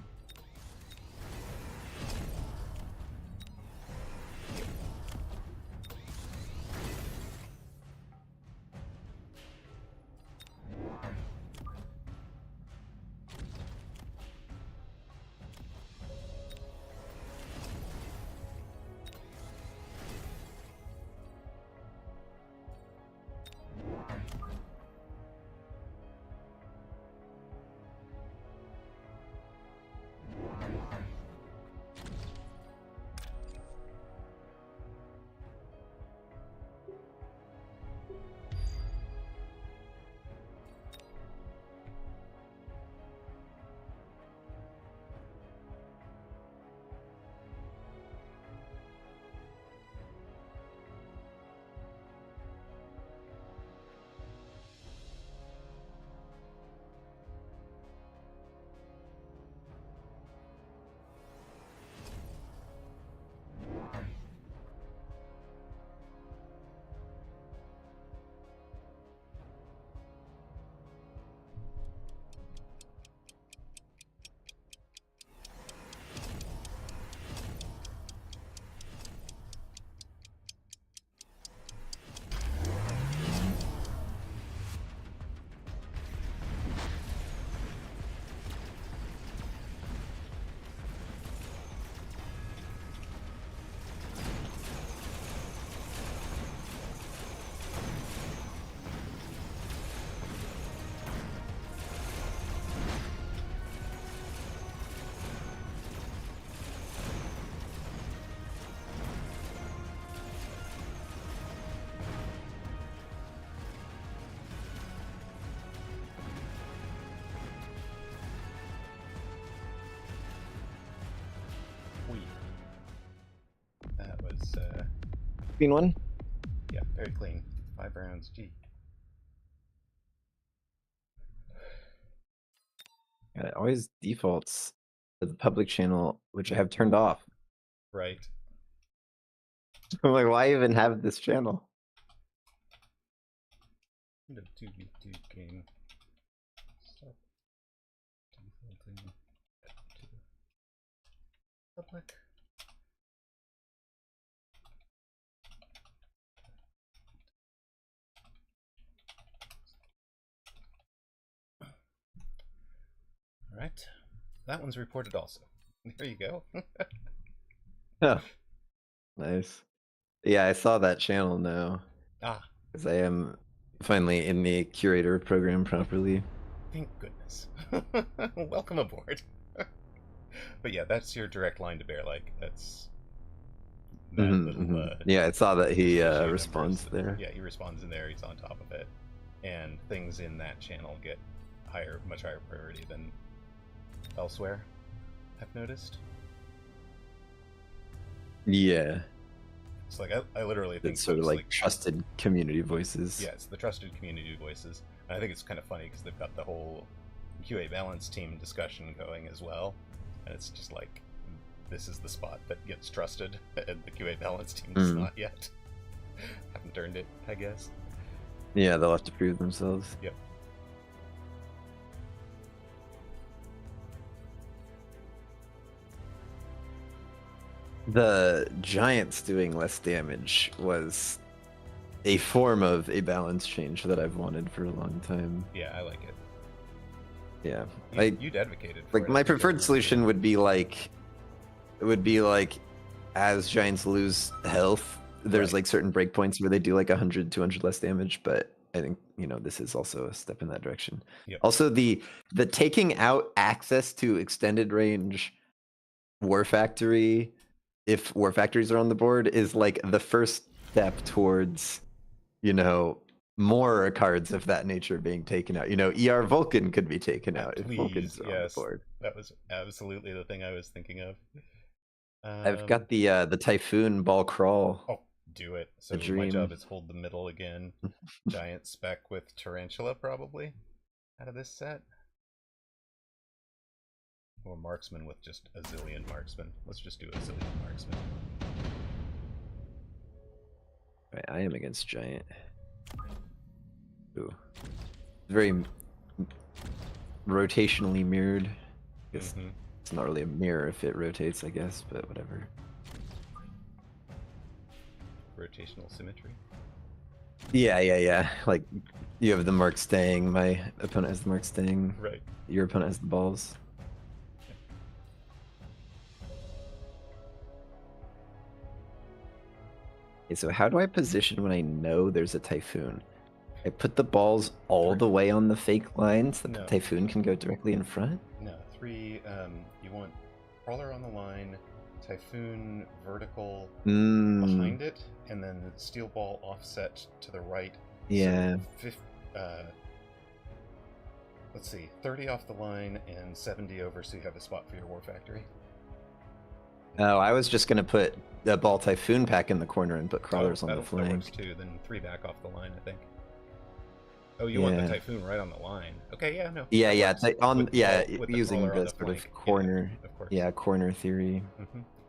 That was, Clean one? yeah, very clean. 5 rounds, gee. Yeah, it always defaults to the public channel, which I have turned off. Right. I'm like, why even have this channel? The 2v2 game. Stop defaulting to public. Alright. That one's reported also. There you go. Oh, nice. Yeah, I saw that channel now. Ah, Because I am finally in the curator program properly. thank goodness. Welcome aboard. But yeah, that's your direct line to Bear. Like, that's that little. Yeah, I saw that he issue responds numbers. there. Yeah, he responds in there. He's on top of it, and things in that channel get much higher priority than elsewhere. I've noticed. Yeah, It's like I literally think it's sort of folks, like trusted community voices. yeah, it's the trusted community voices. And I think it's kind of funny because they've got the whole QA balance team discussion going as well, and it's just like this is the spot that gets trusted, and the QA balance team does not yet. Haven't earned it, I guess. Yeah, they'll have to prove themselves. Yep. The giants doing less damage was a form of a balance change that I've wanted for a long time. Yeah, I like it. Yeah, You'd advocated for like it. my preferred solution would be like, as giants lose health, there's Right. like certain breakpoints where they do like 100, 200 less damage. But I think this is also a step in that direction. Yep. Also, the taking out access to extended range War Factory, if War Factories are on the board, is like the first step towards more cards of that nature being taken out. You know, ER Vulcan could be taken out if Please, Vulcan's on the yes. board. That was absolutely the thing I was thinking of. I've got the Typhoon Ball Crawl. Oh, do it. So The my dream. job is hold the middle again. Giant spec with Tarantula, probably, out of this set. Or Marksman with just a zillion Marksman. Let's just do a zillion Marksman. Right, I am against Giant. Ooh. Very rotationally mirrored. It's not really a mirror if it rotates, I guess, but whatever. Rotational symmetry. Yeah. Like, you have the mark staying, my opponent has the mark staying. Right. Your opponent has the balls. Okay, so how do I position when I know there's a Typhoon? I put the balls all the way on the fake line so that the Typhoon can go directly in front? No, 3, you want Crawler on the line, Typhoon vertical behind it, and then Steel Ball offset to the right. Yeah. So, let's see, 30 off the line and 70 over so you have a spot for your War Factory. Oh, I was just gonna put the Ball Typhoon pack in the corner and put Crawlers on the flank. That works too, then 3 back off the line, I think. Oh, you want the Typhoon right on the line. Okay, yeah, no. Yeah, with using the the sort flank. of corner, of course. Corner theory.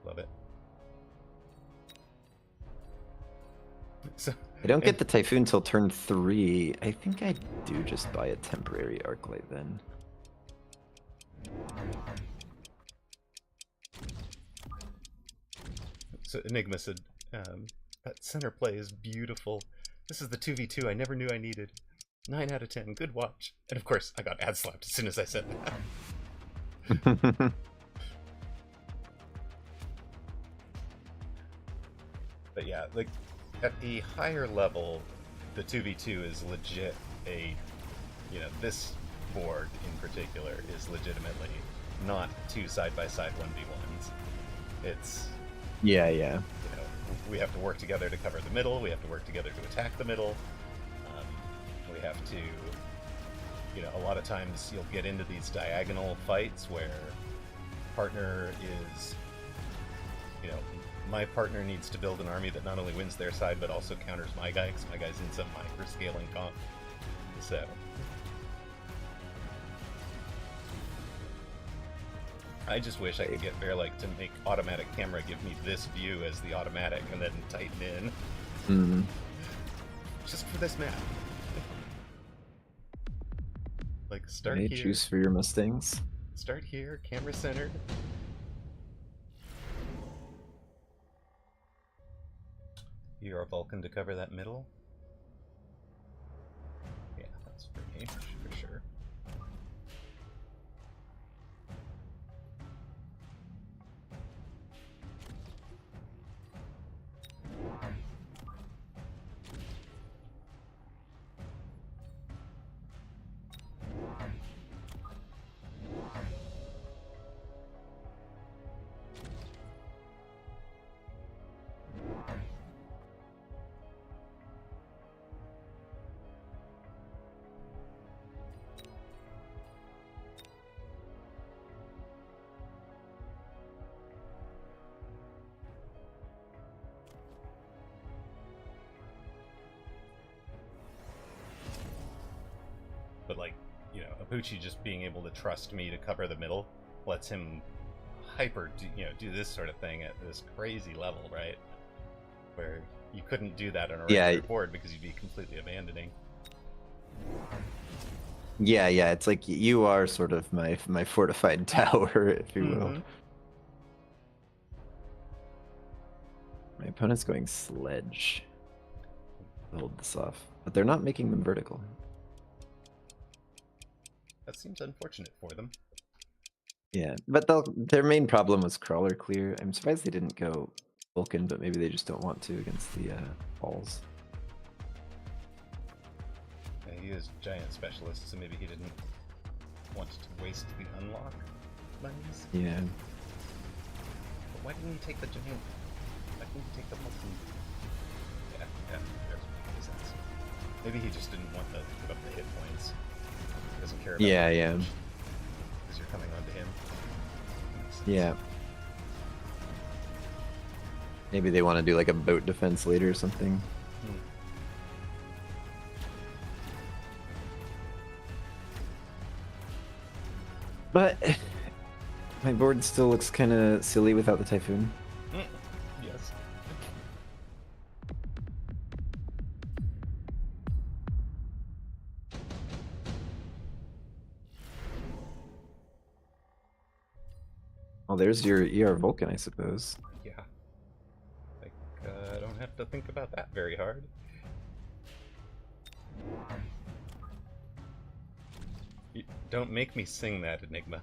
Love it. So, I don't get the Typhoon till turn 3. I think I do just buy a temporary Arclight then. So Enigma said, that center play is beautiful. This is the 2v2 I never knew I needed. 9 out of 10, good watch. And of course, I got ad slapped as soon as I said that. But yeah, like, at a higher level, the 2v2 is legit this board in particular is legitimately not 2 side-by-side 1v1s. It's... Yeah. We have to work together to cover the middle, we have to work together to attack the middle. We have to, a lot of times you'll get into these diagonal fights where partner is, my partner needs to build an army that not only wins their side but also counters my guy, because my guy's in some micro-scaling comp. So... I just wish I could get Bearlike to make automatic camera give me this view as the automatic and then tighten in. Just for this map. Like, start here. Choose for your Mustangs. Start here, camera centered. You're a Vulcan to cover that middle. Yeah, that's for me, for sure. But like, Abuchi just being able to trust me to cover the middle lets him do this sort of thing at this crazy level, right? Where you couldn't do that on a regular board because you'd be completely abandoning. Yeah, it's like you are sort of my fortified tower, if you will. My opponent's going Sledge to hold this off, but they're not making them vertical. That seems unfortunate for them. Yeah, but their main problem was Crawler clear. I'm surprised they didn't go Vulcan, but maybe they just don't want to against the balls. Yeah, he is Giant Specialist, so maybe he didn't want to waste the unlock monies. Yeah. But why didn't you take the Giant? Why didn't you take the Vulcan? Yeah, there's sense. Maybe he just didn't want to put up the hit points. He doesn't care about Yeah, the yeah. damage, because you're coming onto him. Makes sense. Yeah. Maybe they want to do like a boat defense later or something. Hmm. But my board still looks kind of silly without the Typhoon. Yes. Oh, there's your ER Vulcan, I suppose. Yeah. Like, I don't have to think about that very hard. Don't make me sing that, Enigma.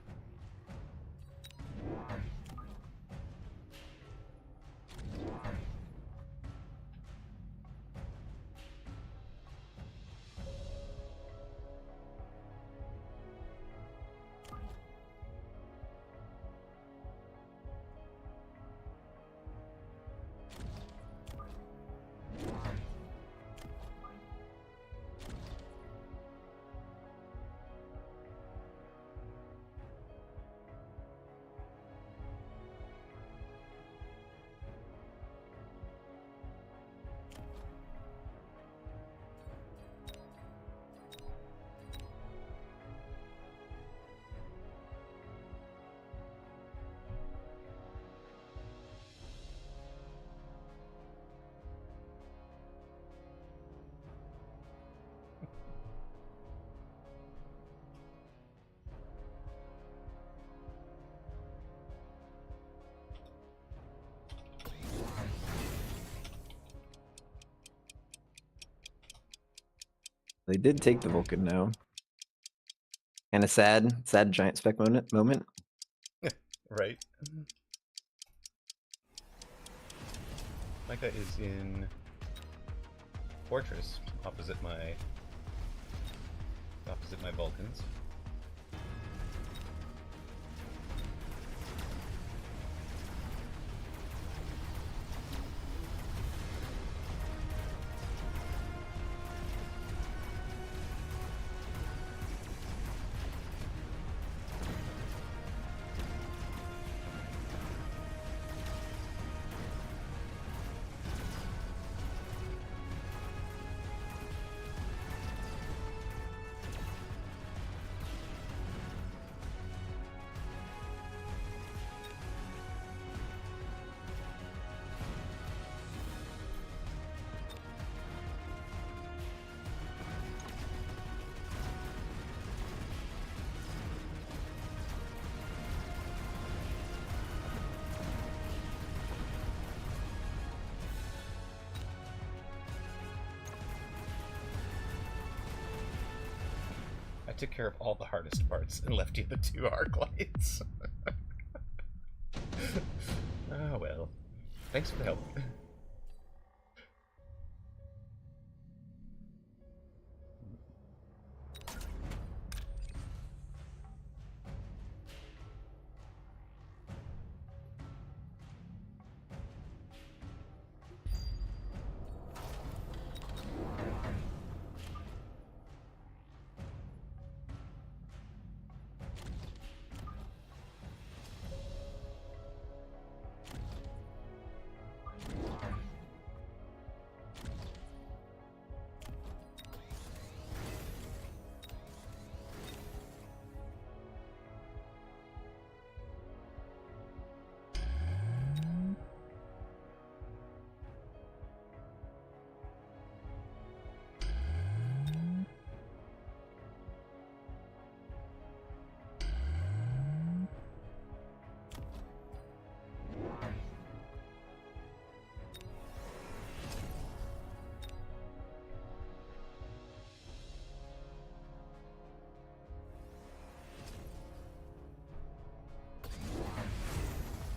They did take the Vulcan now. Kind of sad giant spec moment. Right? Micah is in Fortress, opposite my Vulcans. I took care of all the hardest parts and left you the 2 arc lights. Oh well. Thanks for the help.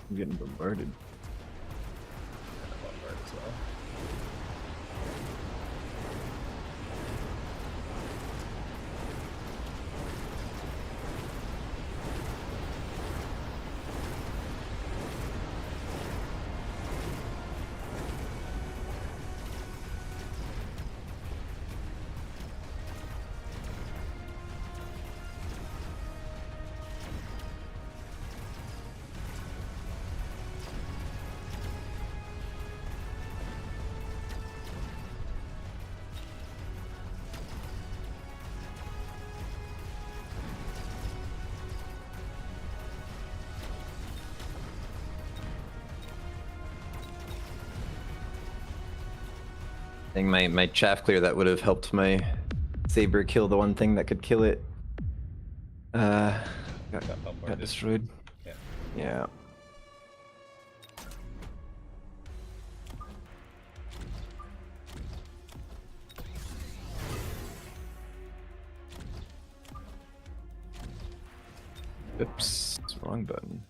I'm getting bombarded. Bombard as well. I think my chaff clear that would have helped my saber kill the one thing that could kill it. Got bombarded. destroyed. Yeah. Yeah. Oops, wrong button.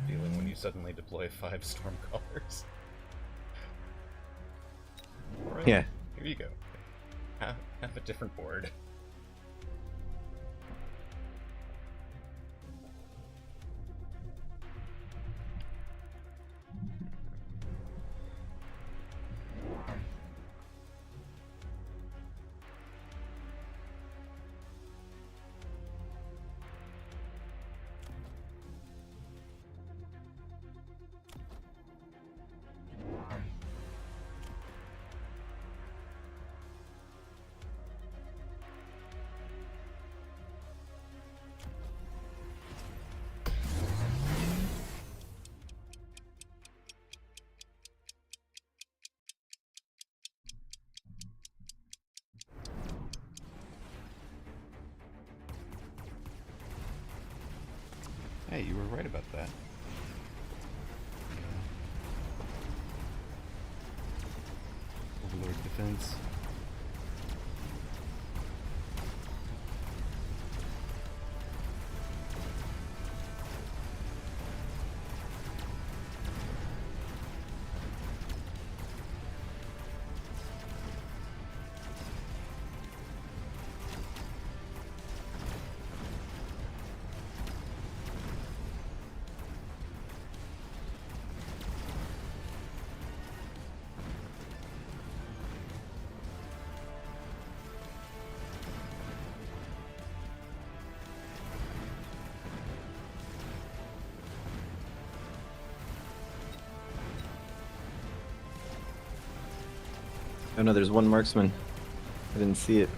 Feeling when you suddenly deploy 5 Stormcallers. Alright, Yeah. here you go. Have a different board. Hey, you were right about that. Overlord defense. Oh no, there's one marksman. I didn't see it.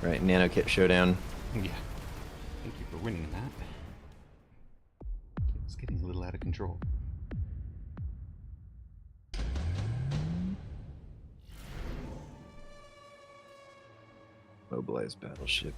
Right, Nano Kit Showdown. Yeah. Thank you for winning that. It's getting a little out of control. Mobilized battleship.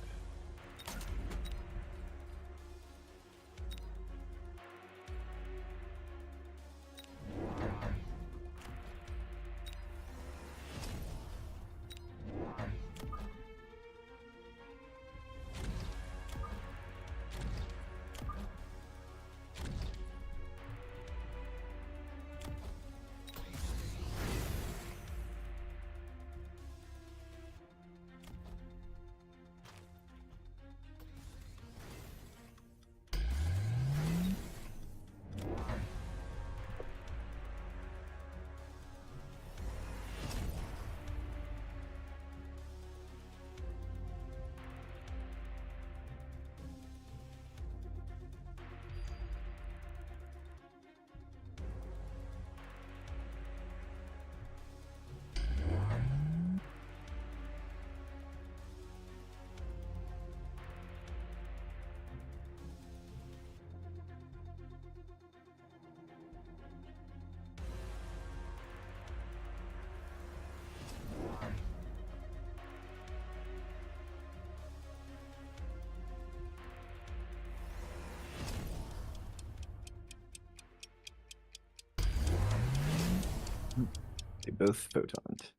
They both photoned.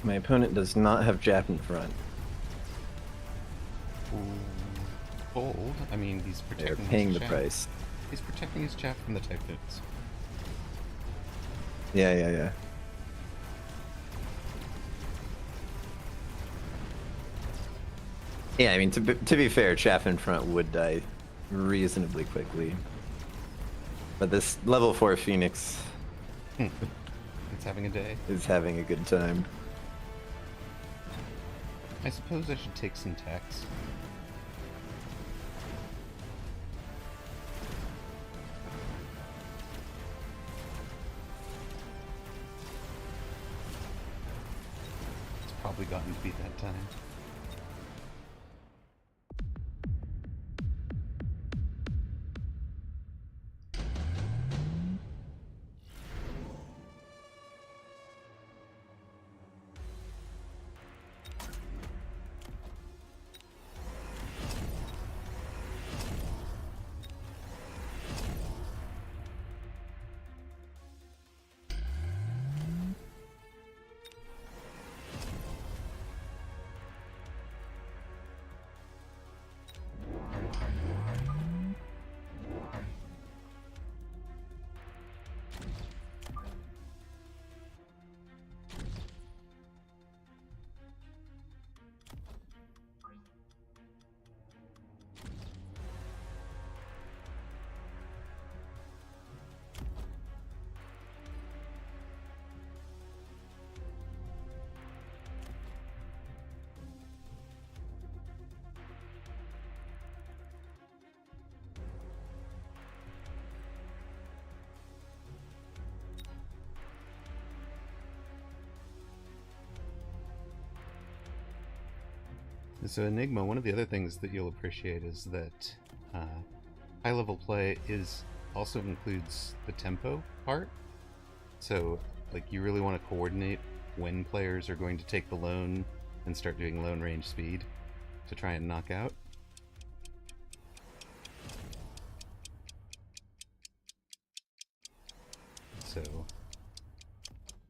My opponent does not have Jap in front. Bold. I mean, he's They're protecting paying his the chaff. price. He's protecting his chaff from the Typhoons. Yeah. Yeah, I mean, to be fair, Chaff in front would die reasonably quickly. But this level 4 Phoenix It's having a day. is having a good time. I suppose I should take some tax. It's probably gotten to be that time. So Enigma, one of the other things that you'll appreciate is that high-level play also includes the tempo part. So, like, you really want to coordinate when players are going to take the lone and start doing lone range speed to try and knock out. So,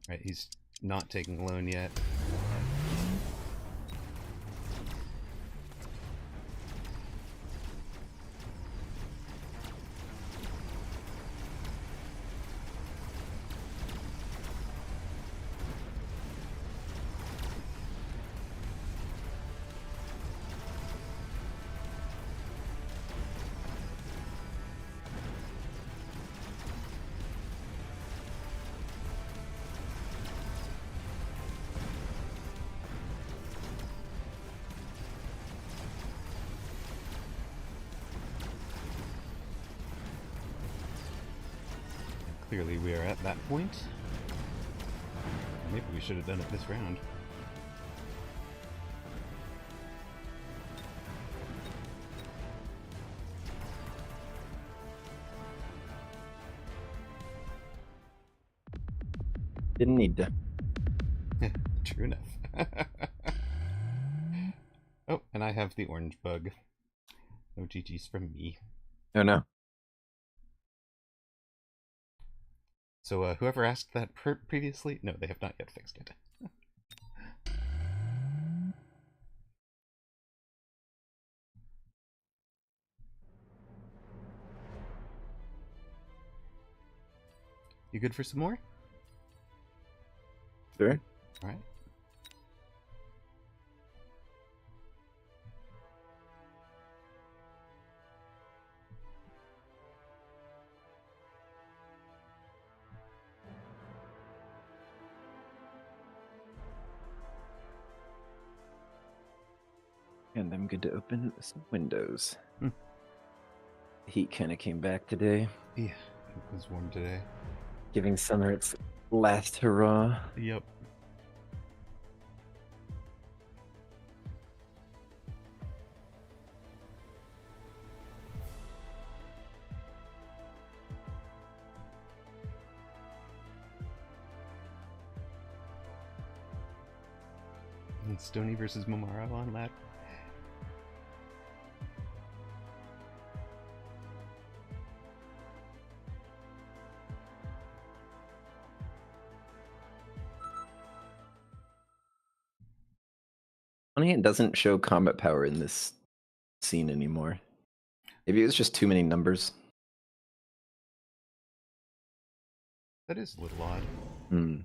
right, he's not taking lone yet. Clearly we are at that point. Maybe we should have done it this round. Didn't need to. True enough. Oh, and I have the orange bug. No GG's from me. Oh no. So whoever asked that previously, no, they have not yet fixed it. You good for some more? Sure. All right. And I'm good to open some windows. Hmm. The heat kind of came back today, Yeah, it was warm today. giving summer its last hurrah. Yep. And Stony versus Momaro on that. Funny, it doesn't show combat power in this scene anymore. Maybe it was just too many numbers. That is a little odd. Hmm.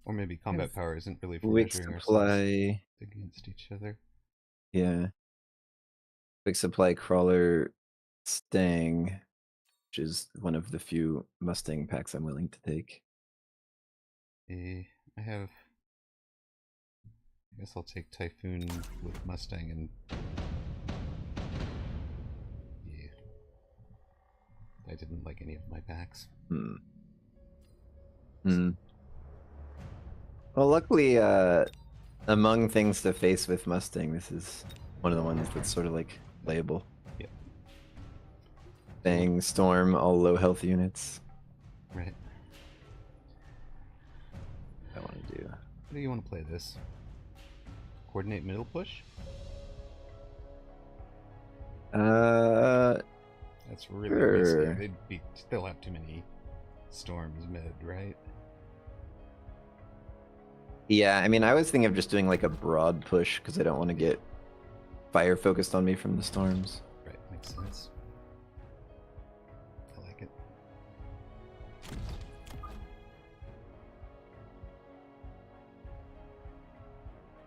Or maybe combat power isn't really for Quick measuring ourselves supply. against each other. Yeah. Quick supply crawler Stang, which is one of the few Mustang packs I'm willing to take. I have. I guess I'll take Typhoon with Mustang and. Yeah. I didn't like any of my packs. Well, luckily, among things to face with Mustang, this is one of the ones that's sort of like playable. Yeah. Bang, Storm, all low health units. Right. I want to do. How do you want to play this? Coordinate middle push? That's really Sure. risky. They'll have too many storms mid, right? Yeah, I mean, I was thinking of just doing like a broad push because I don't want to get fire focused on me from the storms. Right, makes sense. I like it.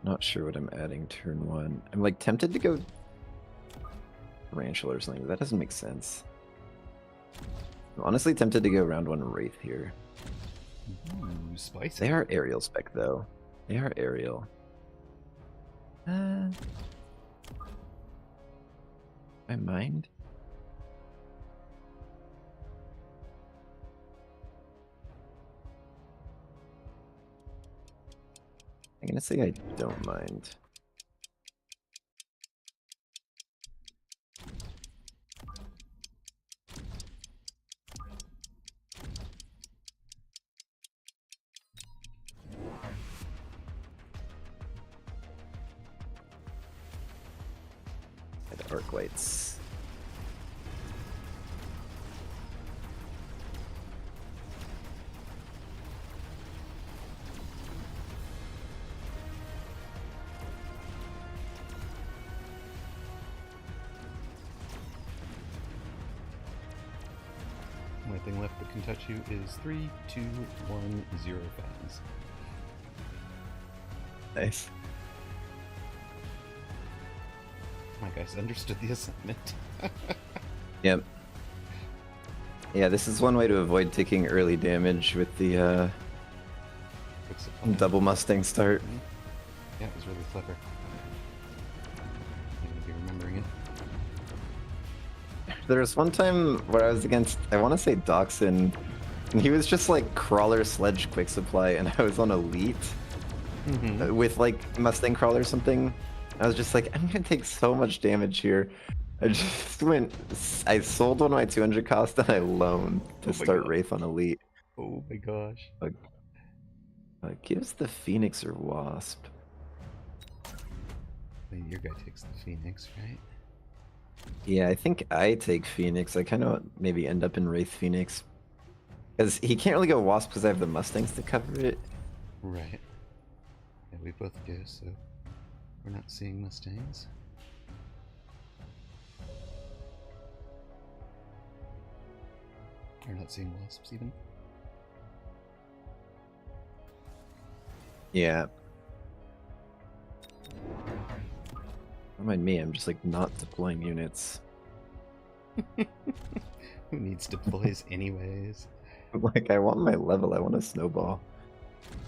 Not sure what I'm adding turn 1. I'm like tempted to go Tarantula or something, but that doesn't make sense. I'm honestly tempted to go round 1 Wraith here. Ooh, spicy. They are aerial spec though. They are aerial. I mind. I'm gonna say I don't mind. And arc lights. Only thing left that can touch you is 3, 2, 1, 0 fans. Nice. My guys understood the assignment. Yep. Yeah, this is one way to avoid taking early damage with the Quick supply. double Mustang start. Yeah, it was really clever. I'm gonna be remembering it. There was one time where I was against, I want to say Dachshund, and he was just like crawler sledge quick supply, and I was on elite with like Mustang crawler or something. I was just like, I'm gonna take so much damage here. I just went, I sold one of my 200 cost and I loaned to Oh my start God. Wraith on elite. Oh my gosh. Gives the Phoenix or Wasp. Wait, your guy takes the Phoenix, right? Yeah, I think I take Phoenix. I kind of maybe end up in Wraith Phoenix. Because he can't really go Wasp because I have the Mustangs to cover it. Right. Yeah, we both do, so we're not seeing Mustangs. We're not seeing Wasps even. Yeah. Don't mind me, I'm just like not deploying units. Who needs deploys anyways? Like, I want my level, I want a snowball.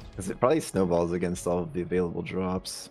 Because it probably snowballs against all of the available drops.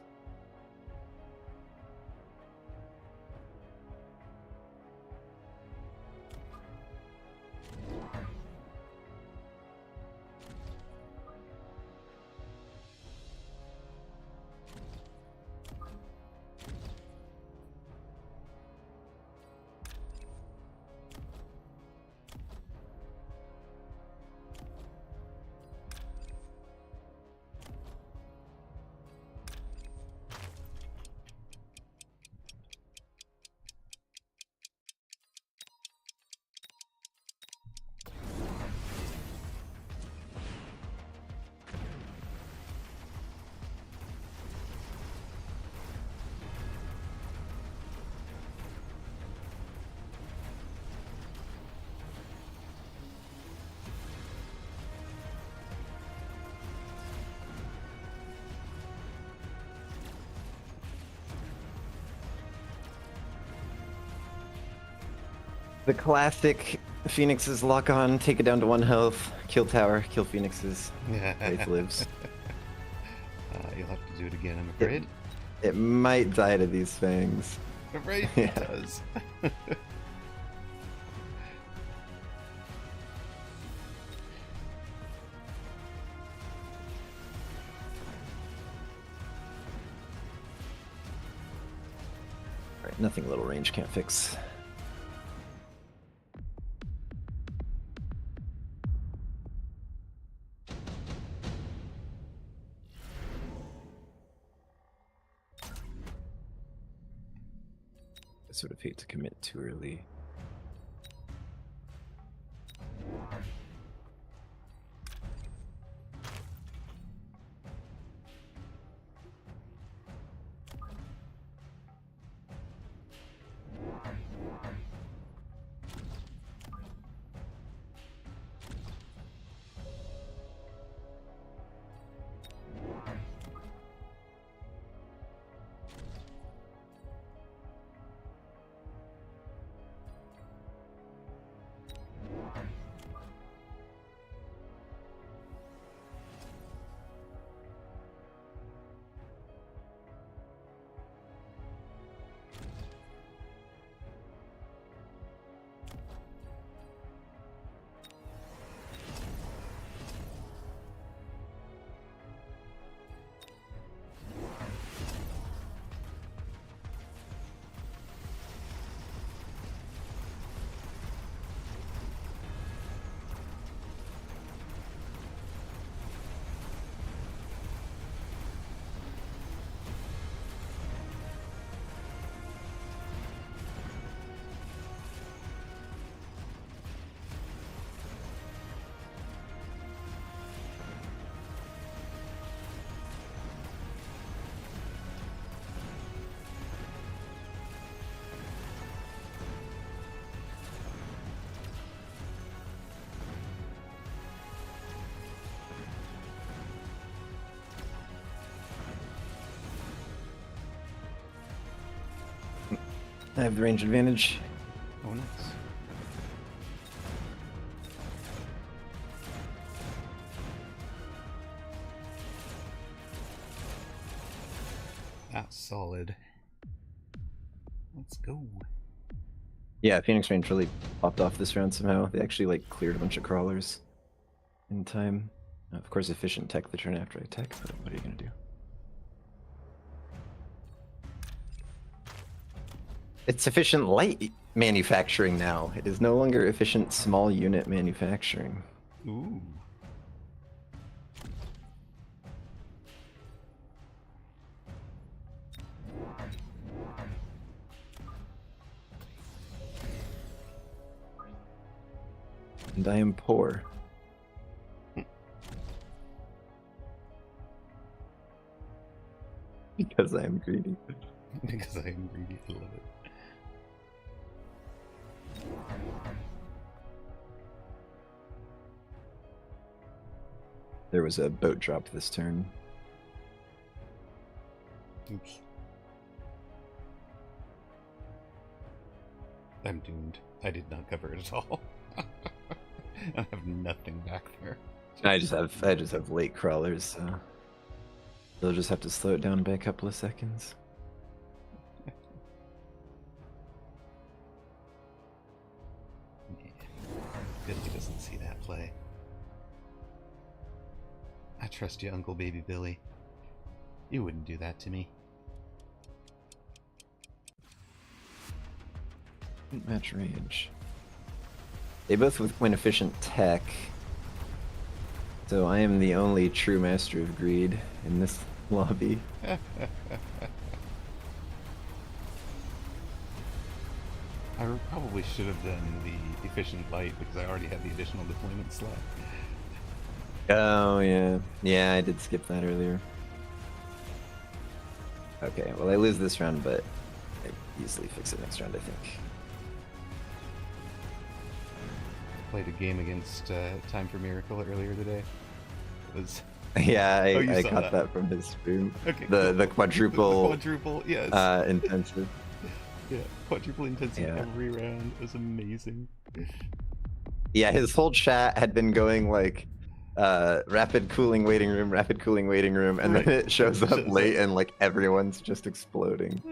The classic Phoenixes lock on, take it down to 1 health, kill tower, kill Phoenixes. Wraith lives. You'll have to do it again, I'm afraid. It might die to these fangs. I'm afraid Yeah. it does. Alright, nothing little range can't fix. I sort of hate to commit too early. I have the range advantage. Oh, nice. That's solid. Let's go. Yeah, Phoenix range really popped off this round somehow. They actually like cleared a bunch of crawlers in time. Of course, efficient tech the turn after I tech, but what are you gonna do? It's efficient light manufacturing now. It is no longer efficient small unit manufacturing. Ooh. And I am poor. Because I am greedy. Because I am greedy, I love it. There was a boat drop this turn. Oops. I'm doomed. I did not cover it at all. I have nothing back there. I just have late crawlers, so they'll just have to slow it down by a couple of seconds. Billy doesn't see that play. I trust you, Uncle Baby Billy. You wouldn't do that to me. Match range. They both win efficient tech. So I am the only true master of greed in this lobby. I probably should have done the efficient light because I already had the additional deployment slot. Oh yeah. Yeah, I did skip that earlier. Okay, well I lose this round, but I easily fix it next round, I think. Played a game against Time for Miracle earlier today. It was Yeah, Oh, you I saw caught that. that from his stream. okay. The quadruple The quadruple, yes. intensive. Yeah. Quadruple intensity Yeah. every round. It was amazing. Yeah, his whole chat had been going like rapid cooling waiting room, and Right. then it shows up Shows late up. and like everyone's just exploding.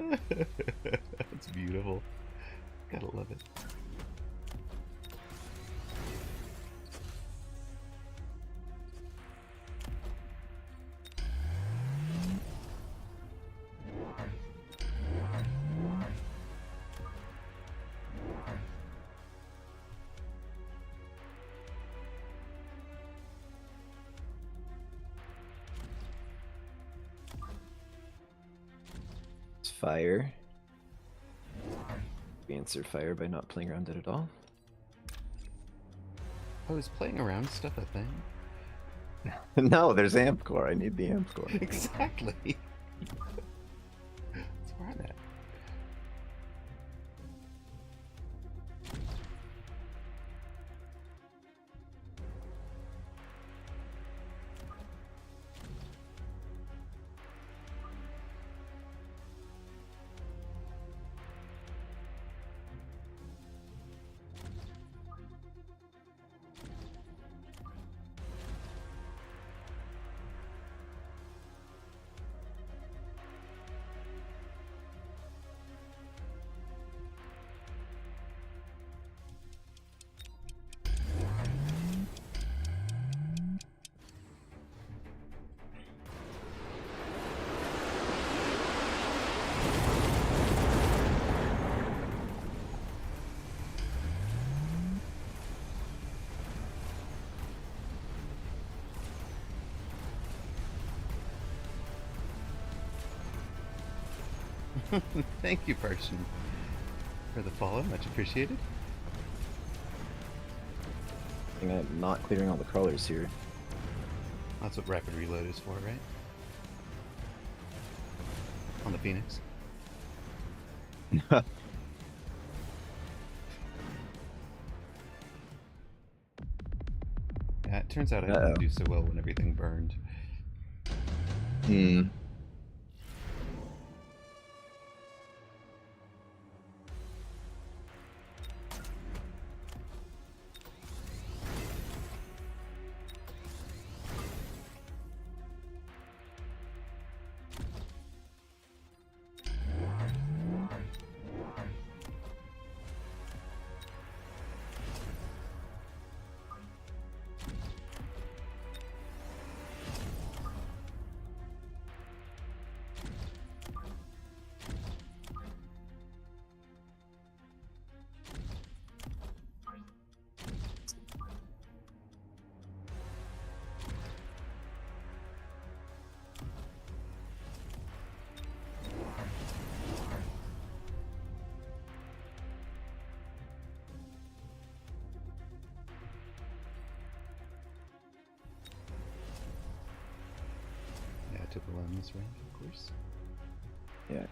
It's beautiful. Gotta love it. It's fire. We answer fire by not playing around it at all. Oh, is playing around stuff a thing? No, there's amp core. I need the amp core. Exactly. That's where I'm at. Thank you, Person, for the follow. Much appreciated. I think I'm not clearing all the crawlers here. That's what rapid reload is for, right? On the Phoenix. Yeah, it turns out I didn't do so well when everything burned. Hmm. Yeah, I took the line this round, of course. Yeah.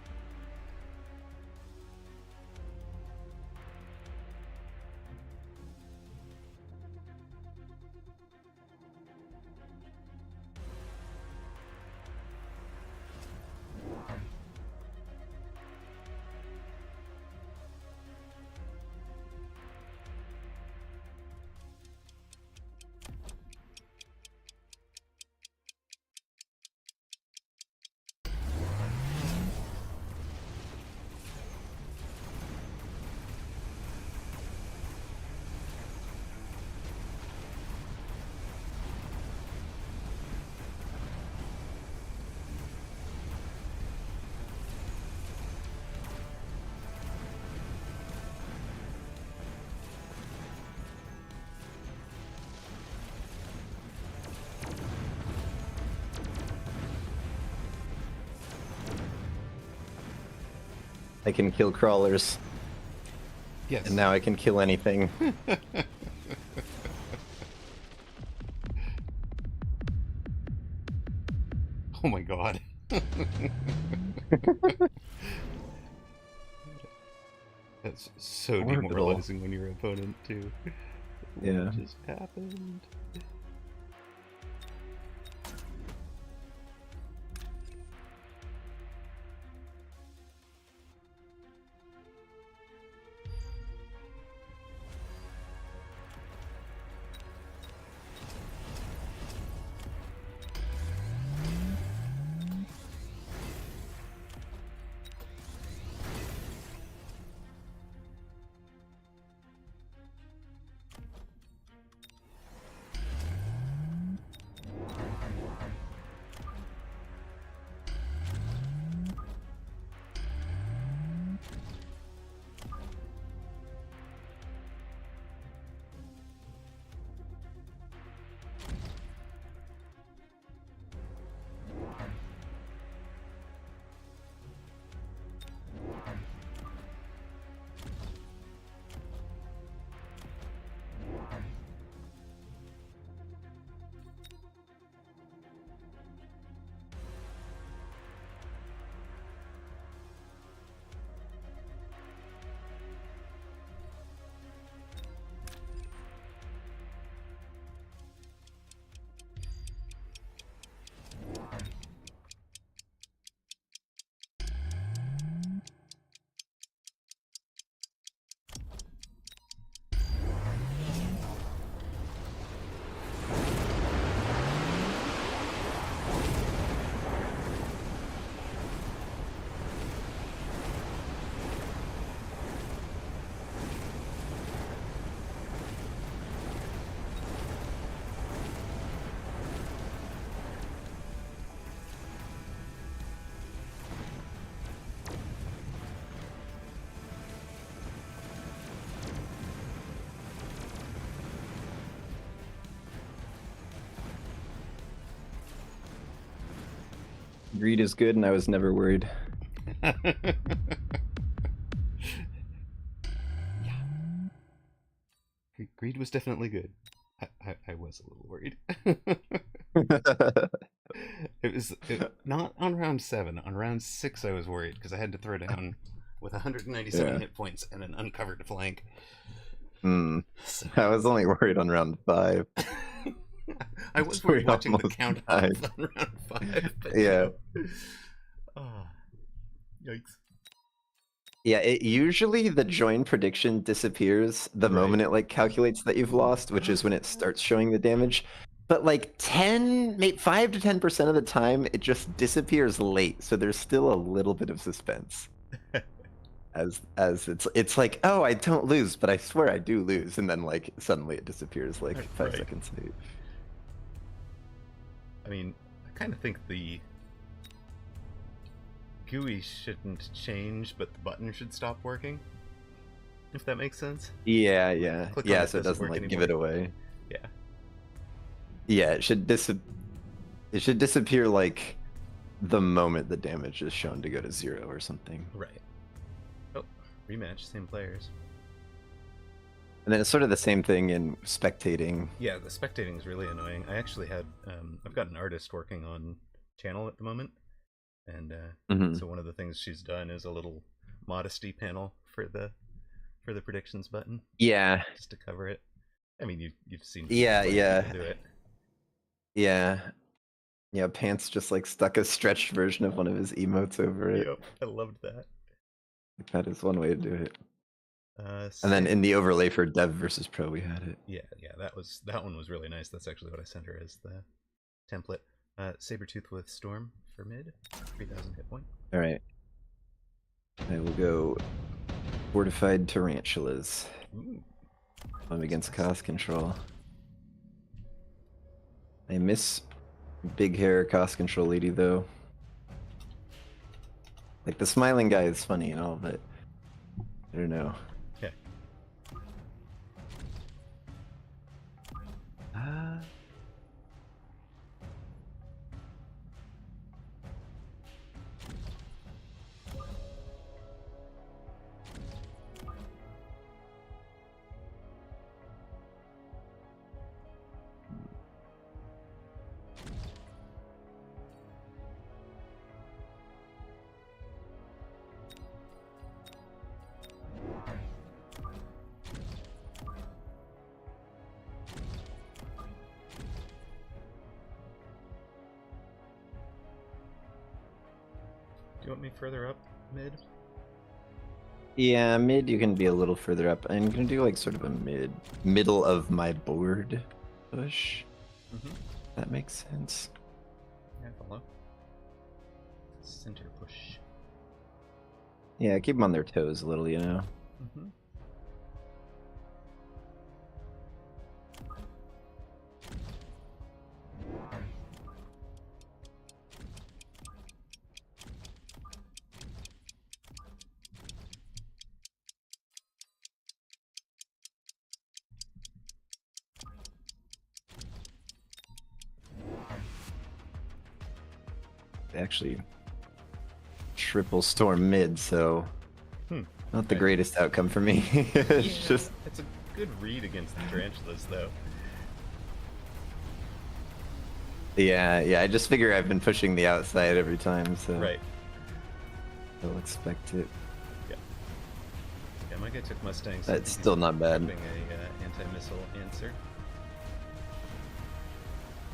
I can kill crawlers, Yes. and now I can kill anything. Oh my god. That's so Orbital. demoralizing when your opponent too. Yeah. What just happened? Greed is good, and I was never worried. Yeah. Greed was definitely good. I was a little worried. Not on round 7. On round 6, I was worried because I had to throw down with 197 hit points and an uncovered flank. So, I was only worried on round 5. I was worried watching the count off on round 5. But, yeah. Yikes. Yeah, it usually the join prediction disappears the moment it like calculates that you've lost, which is when it starts showing the damage. But like 5 to 10% of the time, it just disappears late, so there's still a little bit of suspense. as it's like, oh, I don't lose, but I swear I do lose, and then like suddenly it disappears like 5 seconds late. I mean, I kind of think the GUI shouldn't change, but the button should stop working. If that makes sense. Yeah. Click Yeah, on so it doesn't like anymore. give it away. Yeah. Yeah, it should disappear like the moment the damage is shown to go to 0 or something. Right. Oh, rematch, same players. And then it's sort of the same thing in spectating. Yeah, the spectating is really annoying. I actually had I've got an artist working on channel at the moment, and so one of the things she's done is a little modesty panel for the predictions button. Yeah. Just to cover it. I mean, you've seen. Yeah. Do it. Yeah. Yeah, Pants just like stuck a stretched version of one of his emotes over it. Yep, I loved that. That is one way to do it. And then in the overlay for Dev versus Pro, we had it. Yeah, that one was really nice. That's actually what I sent her as the template. Sabretooth with Storm for mid, 3,000 hit point. All right. I will go Fortified Tarantulas. Ooh. I'm against Cost Control. I miss big hair Cost Control lady though. Like the smiling guy is funny and all, but I don't know. Okay. Do you want me further up mid? Yeah, mid you can be a little further up. I'm gonna do like sort of a middle of my board push. That makes sense. Yeah, follow. Center push. Yeah, keep them on their toes a little, you know. Actually triple storm mid, so not the greatest outcome for me. It's just it's a good read against the tarantulas though. Yeah, I just figure I've been pushing the outside every time, so Right. I'll expect it. Yeah, my guy took Mustangs. That's still not bad. A anti-missile answer.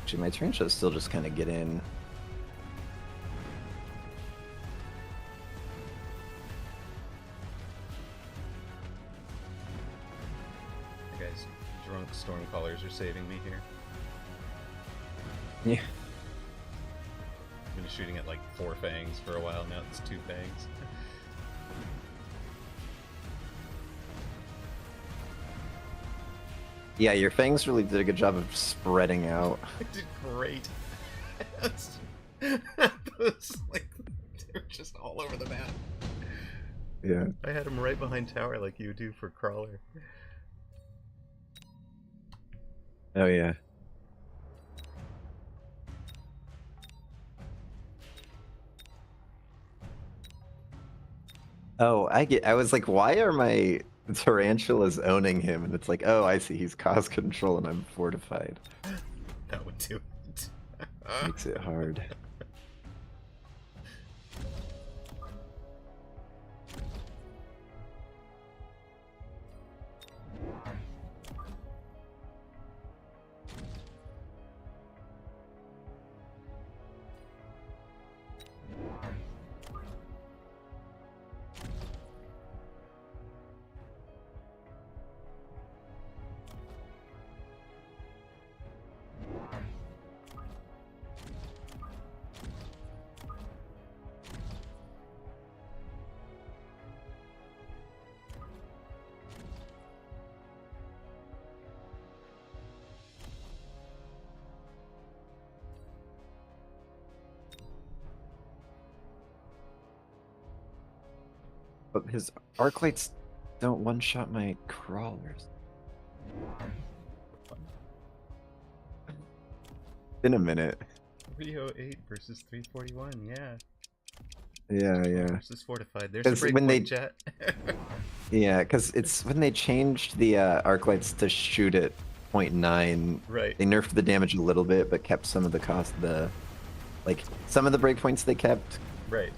Actually, my tarantulas still just kind of get in. Guys, drunk stormcallers are saving me here. Yeah. I've been shooting at like 4 fangs for a while now. It's 2 fangs. Yeah, your fangs really did a good job of spreading out. I did great. Those, like, they're just all over the map. Yeah. I had him right behind tower like you do for crawler. Oh yeah. Oh, I was like, why are my tarantulas owning him? And it's like, oh, I see. He's cost control and I'm fortified. That would do it. Makes it hard. But his arc lights don't one-shot my crawlers. Been a minute. 308 versus 341, yeah. Yeah. Versus fortified. There's a 'Cause break when point, they- chat. Yeah, because it's when they changed the arc lights to shoot at 0.9. Right. They nerfed the damage a little bit, but kept some of the cost. Like some of the breakpoints they kept. Right.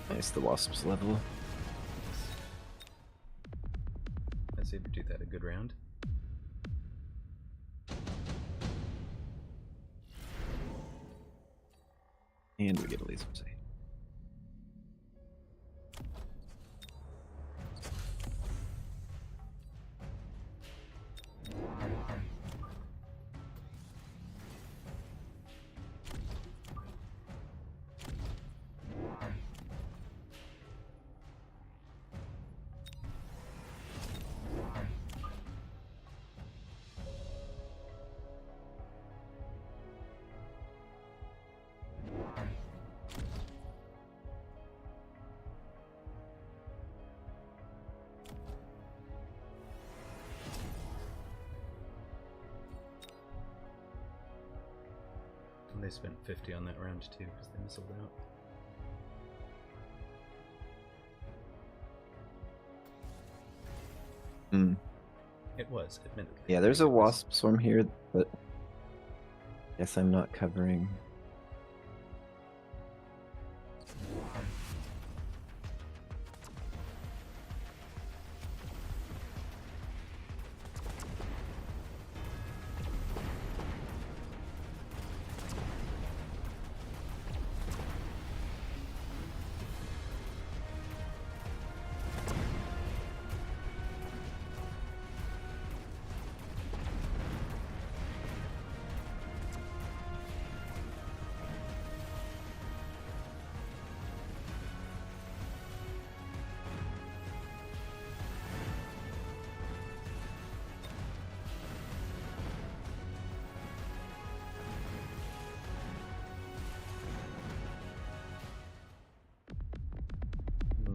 Nice, the wasps level. I Sabertooth had a good round. And we get a laser sight. And they spent 50 on that round too, because they missiled out. Hmm. It was, admittedly. Yeah, there's a It was- wasp swarm here, but guess I'm not covering.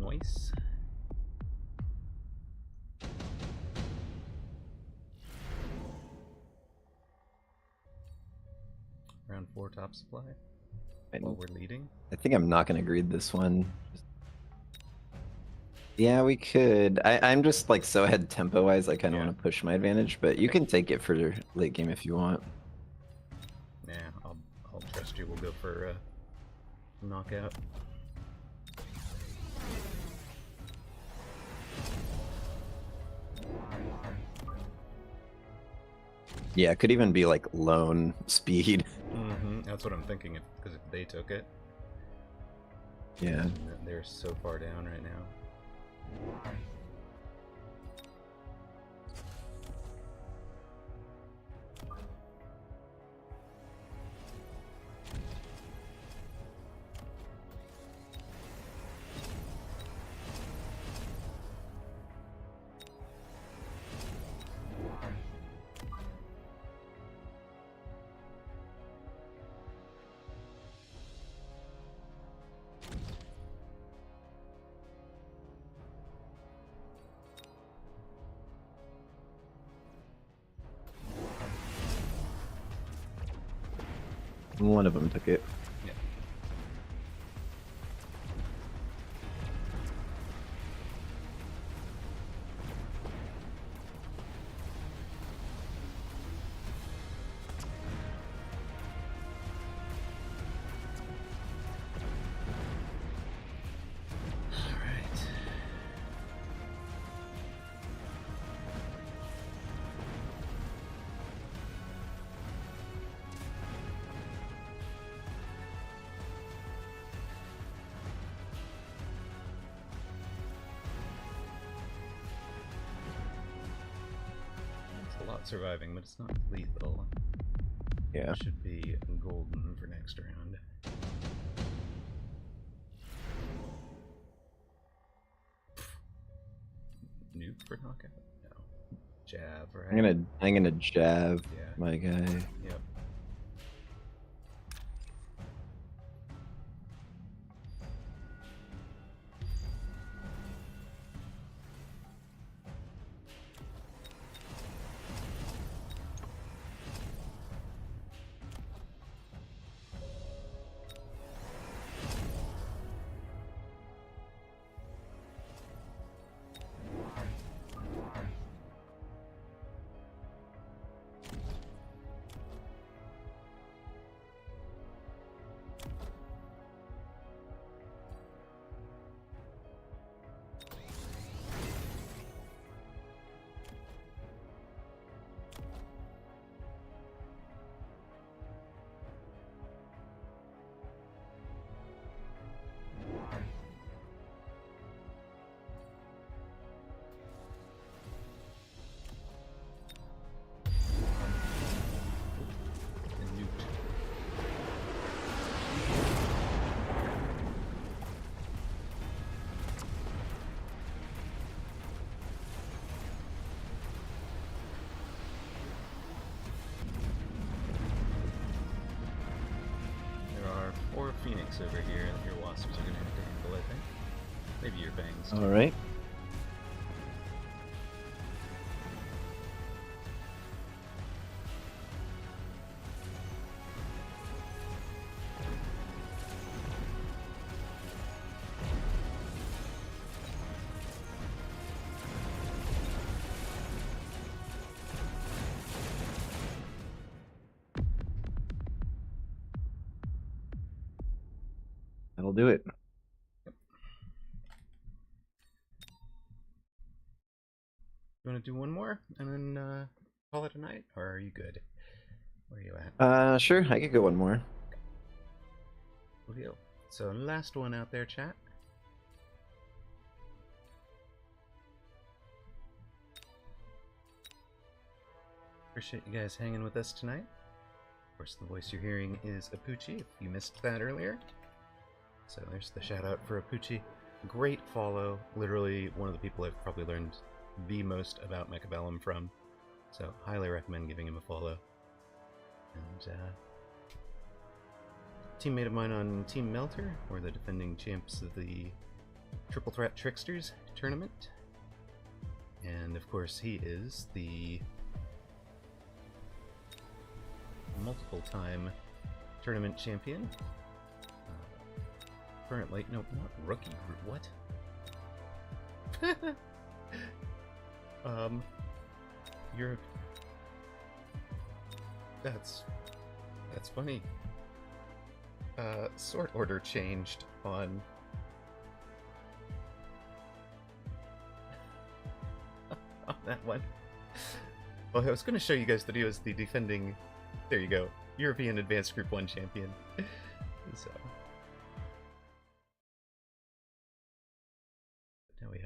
Nice. Round 4 top supply. And While we're leading. I think I'm not gonna greed this one. Yeah, we could. I'm just like so ahead tempo wise. I kind of Yeah. want to push my advantage, but you can take it for late game if you want. Yeah, I'll trust you. We'll go for knockout. Yeah, it could even be like lone speed. That's what I'm thinking. Because if they took it, Yeah. And they're so far down right now. One of them took it. Yeah. All right. It's a lot surviving, but it's not lethal. Yeah. Should be golden for next round. Nuke for knockout? No. Jab, right? I'm gonna jab Yeah. my guy. Yep. And nuked. There are 4 Phoenix over here that your Wasps are going to have to handle, I think. Maybe your Bangs. too. All right. That'll do it. You want to do one more and then call it a night? Or are you good? Where are you at? Sure, I could go one more. Cool deal. So last one out there, chat. Appreciate you guys hanging with us tonight. Of course, the voice you're hearing is Apuchi, if you missed that earlier. So there's the shout out for Apuchi. Great follow. Literally one of the people I've probably learned the most about Mechabellum from. So highly recommend giving him a follow. And teammate of mine on Team Melter, we're the defending champs of the Triple Threat Tricksters tournament. And of course he is the multiple time tournament champion. Currently, no, not rookie, what? You're... That's funny. Sort order changed on... on that one. Well, I was going to show you guys that he was the defending... There you go. European Advanced Group 1 champion. So...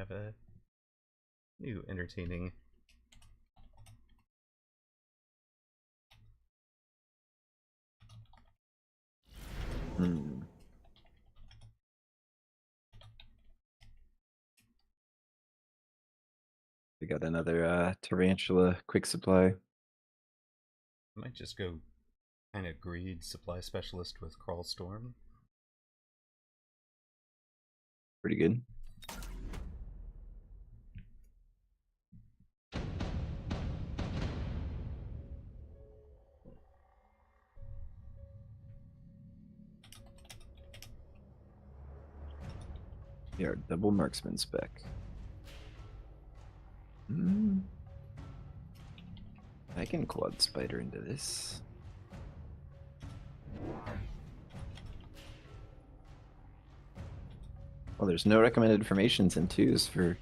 have a new entertaining. We got another tarantula quick supply. I might just go kind of greed supply specialist with Crawl Storm. Pretty good. We are double marksman spec. I can quad spider into this. Well, there's no recommended formations in 2s for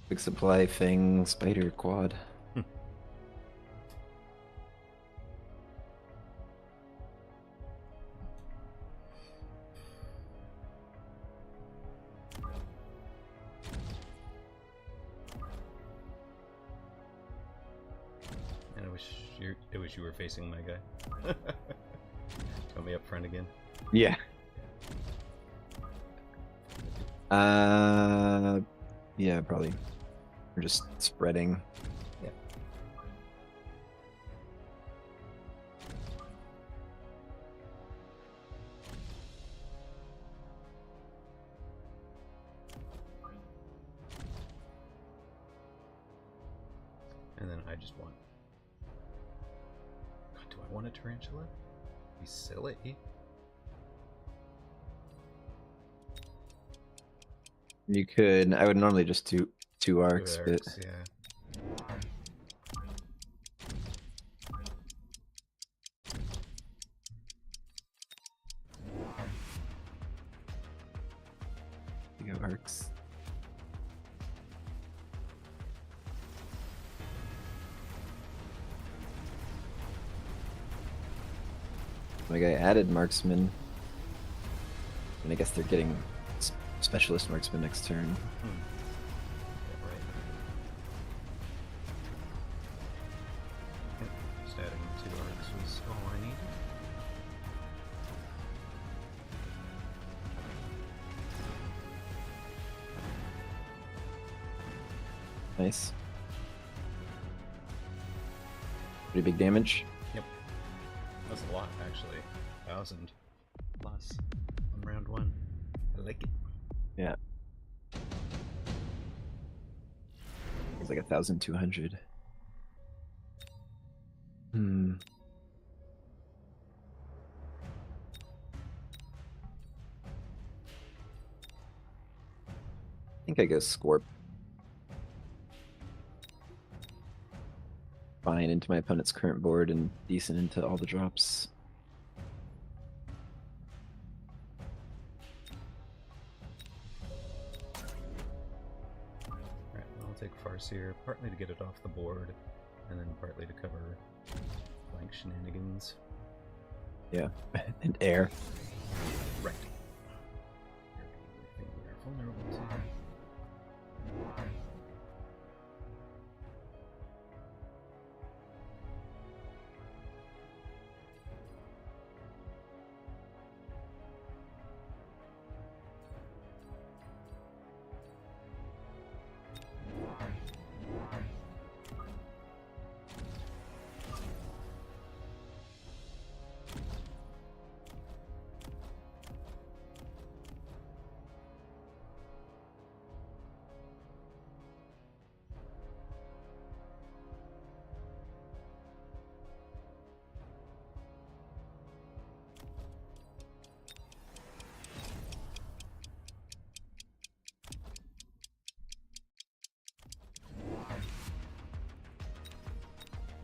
quick supply, Fang, Spider, Quad. And I wish you were facing my guy. Got me up front again. Yeah. Yeah, probably. We're just spreading. Yeah. And then I just want. God, do I want a tarantula? Be silly. You could. I would normally just do two arcs, but Yeah. you go arcs. My guy added marksman, and I guess they're getting specialist marksman next turn. Yeah, right. Yep, just adding 2 arcs was all I needed. Nice. Pretty big damage. Yep. That's a lot, actually. 1,000 plus on round 1. I like it. Yeah. It's like 1,200. I think I go Scorp. Fine into my opponent's current board and decent into all the drops. Alright, I'll take Farseer, partly to get it off the board, and then partly to cover flank shenanigans. Yeah, and air. Right. Everything we are vulnerable to.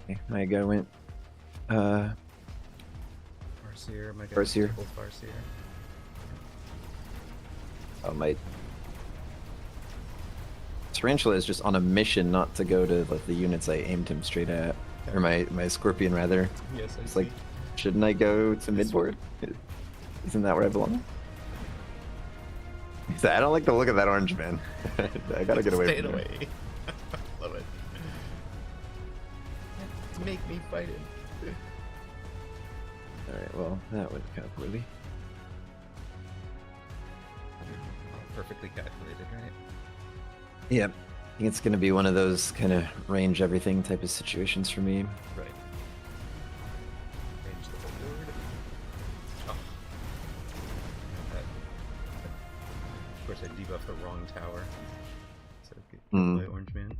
Okay, my guy went Farseer, my guy Farseer. disabled Farseer. Oh, my Tarantula is just on a mission not to go to like the units I aimed him straight at, or my Scorpion rather. Yes, I It's see. like, shouldn't I go to midboard? Isn't that where I belong? I don't like the look of that orange man. I gotta get away Stay from him. away. Love it. Make me fight him. Alright, well, that went kind of poorly. Perfectly calculated, right? Yeah, I think it's gonna be one of those kind of range everything type of situations for me. Right. Range the whole board. Oh. Of course, I debuffed the wrong tower. So get by Orange Man.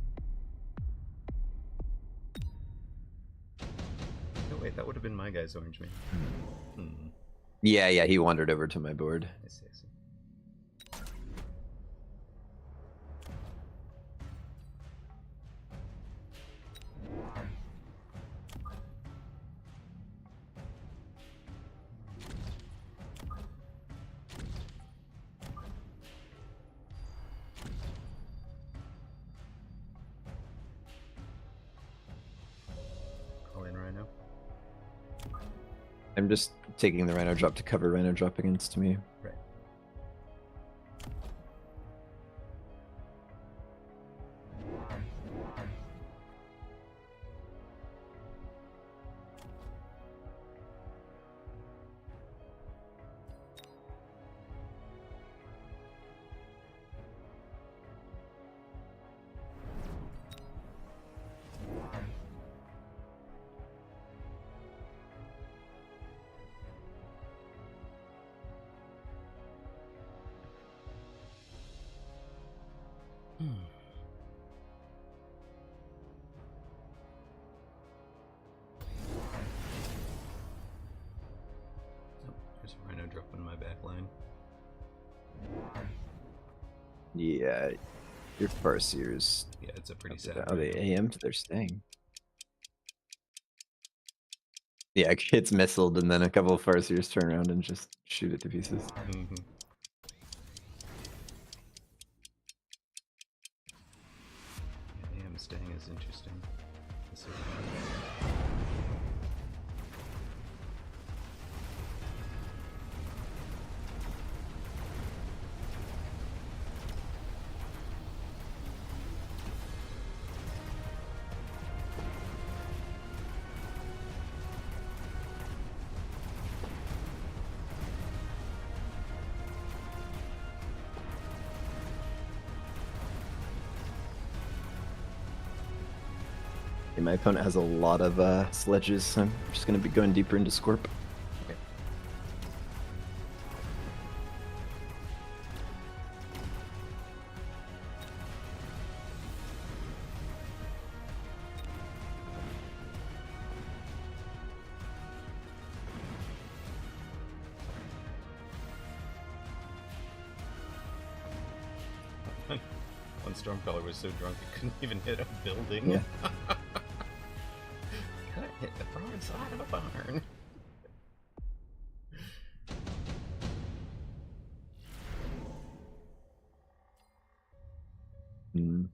No, wait, that would have been my guy's Orange Man. Hmm. Yeah, he wandered over to my board. I see, I see. Call in Rhino. I'm just taking the Rhino drop to cover Rhino drop against me. Right. Oh, there's a Rhino drop in my back line. Yeah, your Farseers. Yeah, it's a pretty sad. Oh, they Rhino. AM'd, they're staying. Yeah, it gets missiled and then a couple of Farseers turn around and just shoot it to pieces. Mm-hmm. Yeah, AM staying is interesting. This is- Yeah, my opponent has a lot of sledges, so I'm just gonna be going deeper into Scorp. Okay. One Stormcaller was so drunk it couldn't even hit a building. Yeah. Couldn't hit the broadside of a barn. Mm.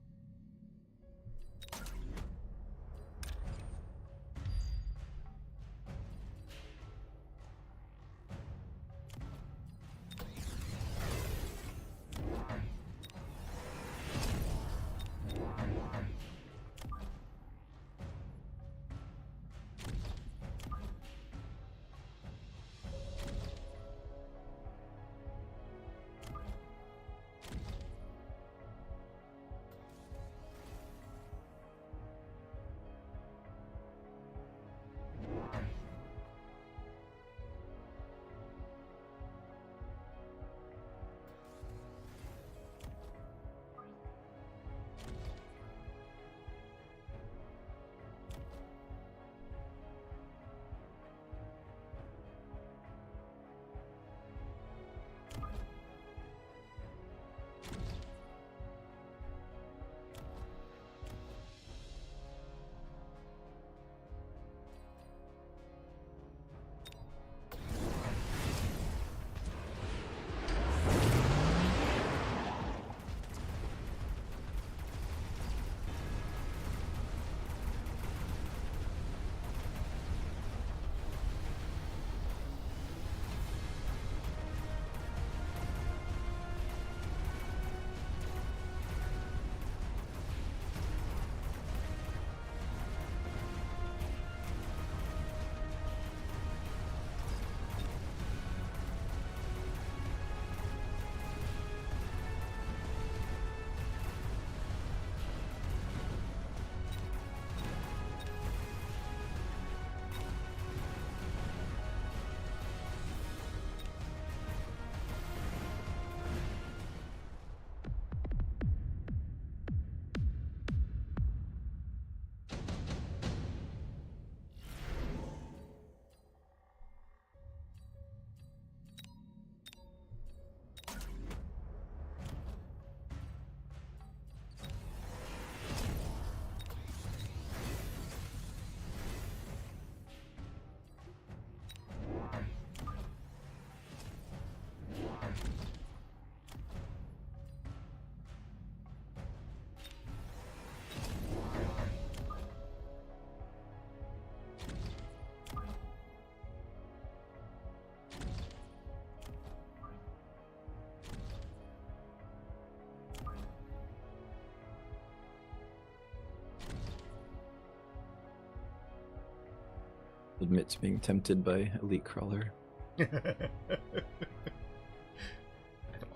admit to being tempted by Elite Crawler. I've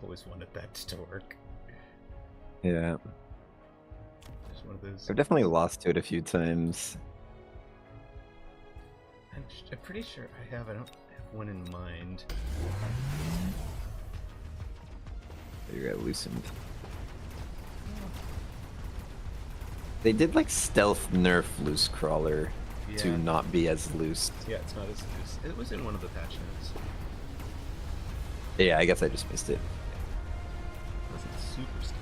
always wanted that to work. Yeah, Just one of those. I've definitely lost to it a few times. I'm pretty sure I have. I don't have one in mind. You got loosened. They did like stealth nerf loose crawler to Yeah. not be as loose. Yeah, it's not as loose. It was in one of the patch notes. Yeah, I guess I just missed it. It wasn't super sticky.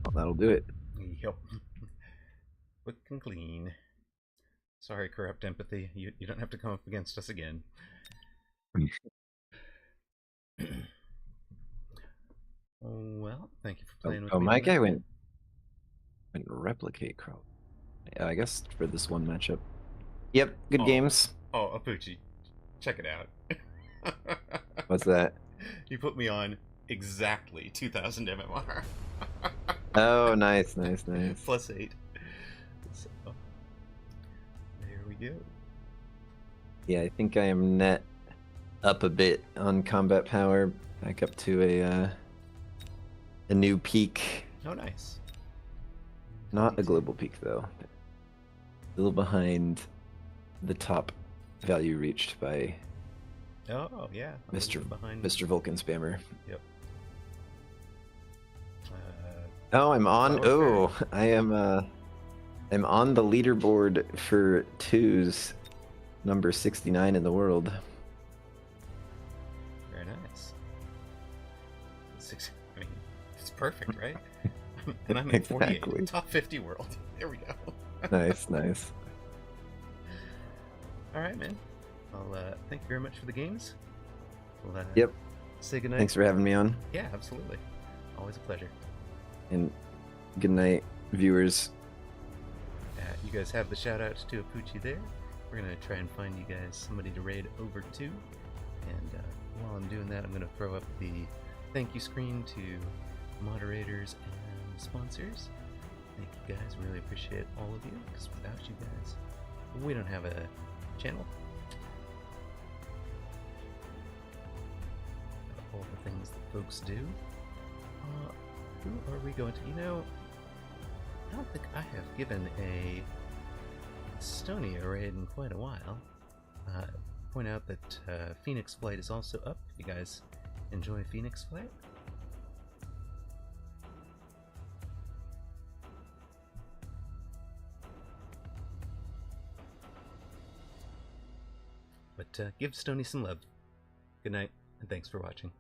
Well, that'll do it. Yep. Quick and clean. Sorry, corrupt empathy. You don't have to come up against us again. Well, thank you for playing with Oh, me. my tonight. guy went replicate crawl. Yeah, I guess for this one matchup. Yep, good Oh. games. Oh, Apucci, check it out. What's that? You put me on exactly 2000 MMR. Oh, nice, nice, nice. Plus 8. So, there we go. Yeah, I think I am net up a bit on combat power, back up to a new peak. Oh, nice. Not a global peak though. Still behind the top value reached by Oh, yeah. a little Mr. bit behind. Mr. Vulcan Spammer. Yep. Oh, I'm on. Oh, Oh, I am. I'm on the leaderboard for twos, number 69 in the world. Very nice. I mean, it's perfect, right? And I'm at 48. Exactly. Top 50 world. There we go. Nice, nice. All right, man. Well, thank you very much for the games. We'll, Yep. say goodnight. Thanks for having me on, Yeah, absolutely. Always a pleasure. and good night, viewers. You guys have the shout out to Apucci there. We're going to try and find you guys somebody to raid over to. And while I'm doing that, I'm going to throw up the thank you screen to moderators and sponsors. Thank you guys. Really appreciate all of you, because without you guys, we don't have a channel. All the things that folks do. Who are we going to? I don't think I have given a Stony a raid in quite a while. Point out that Phoenix Flight is also up. If you guys enjoy Phoenix Flight. But give Stony some love. Good night, and thanks for watching.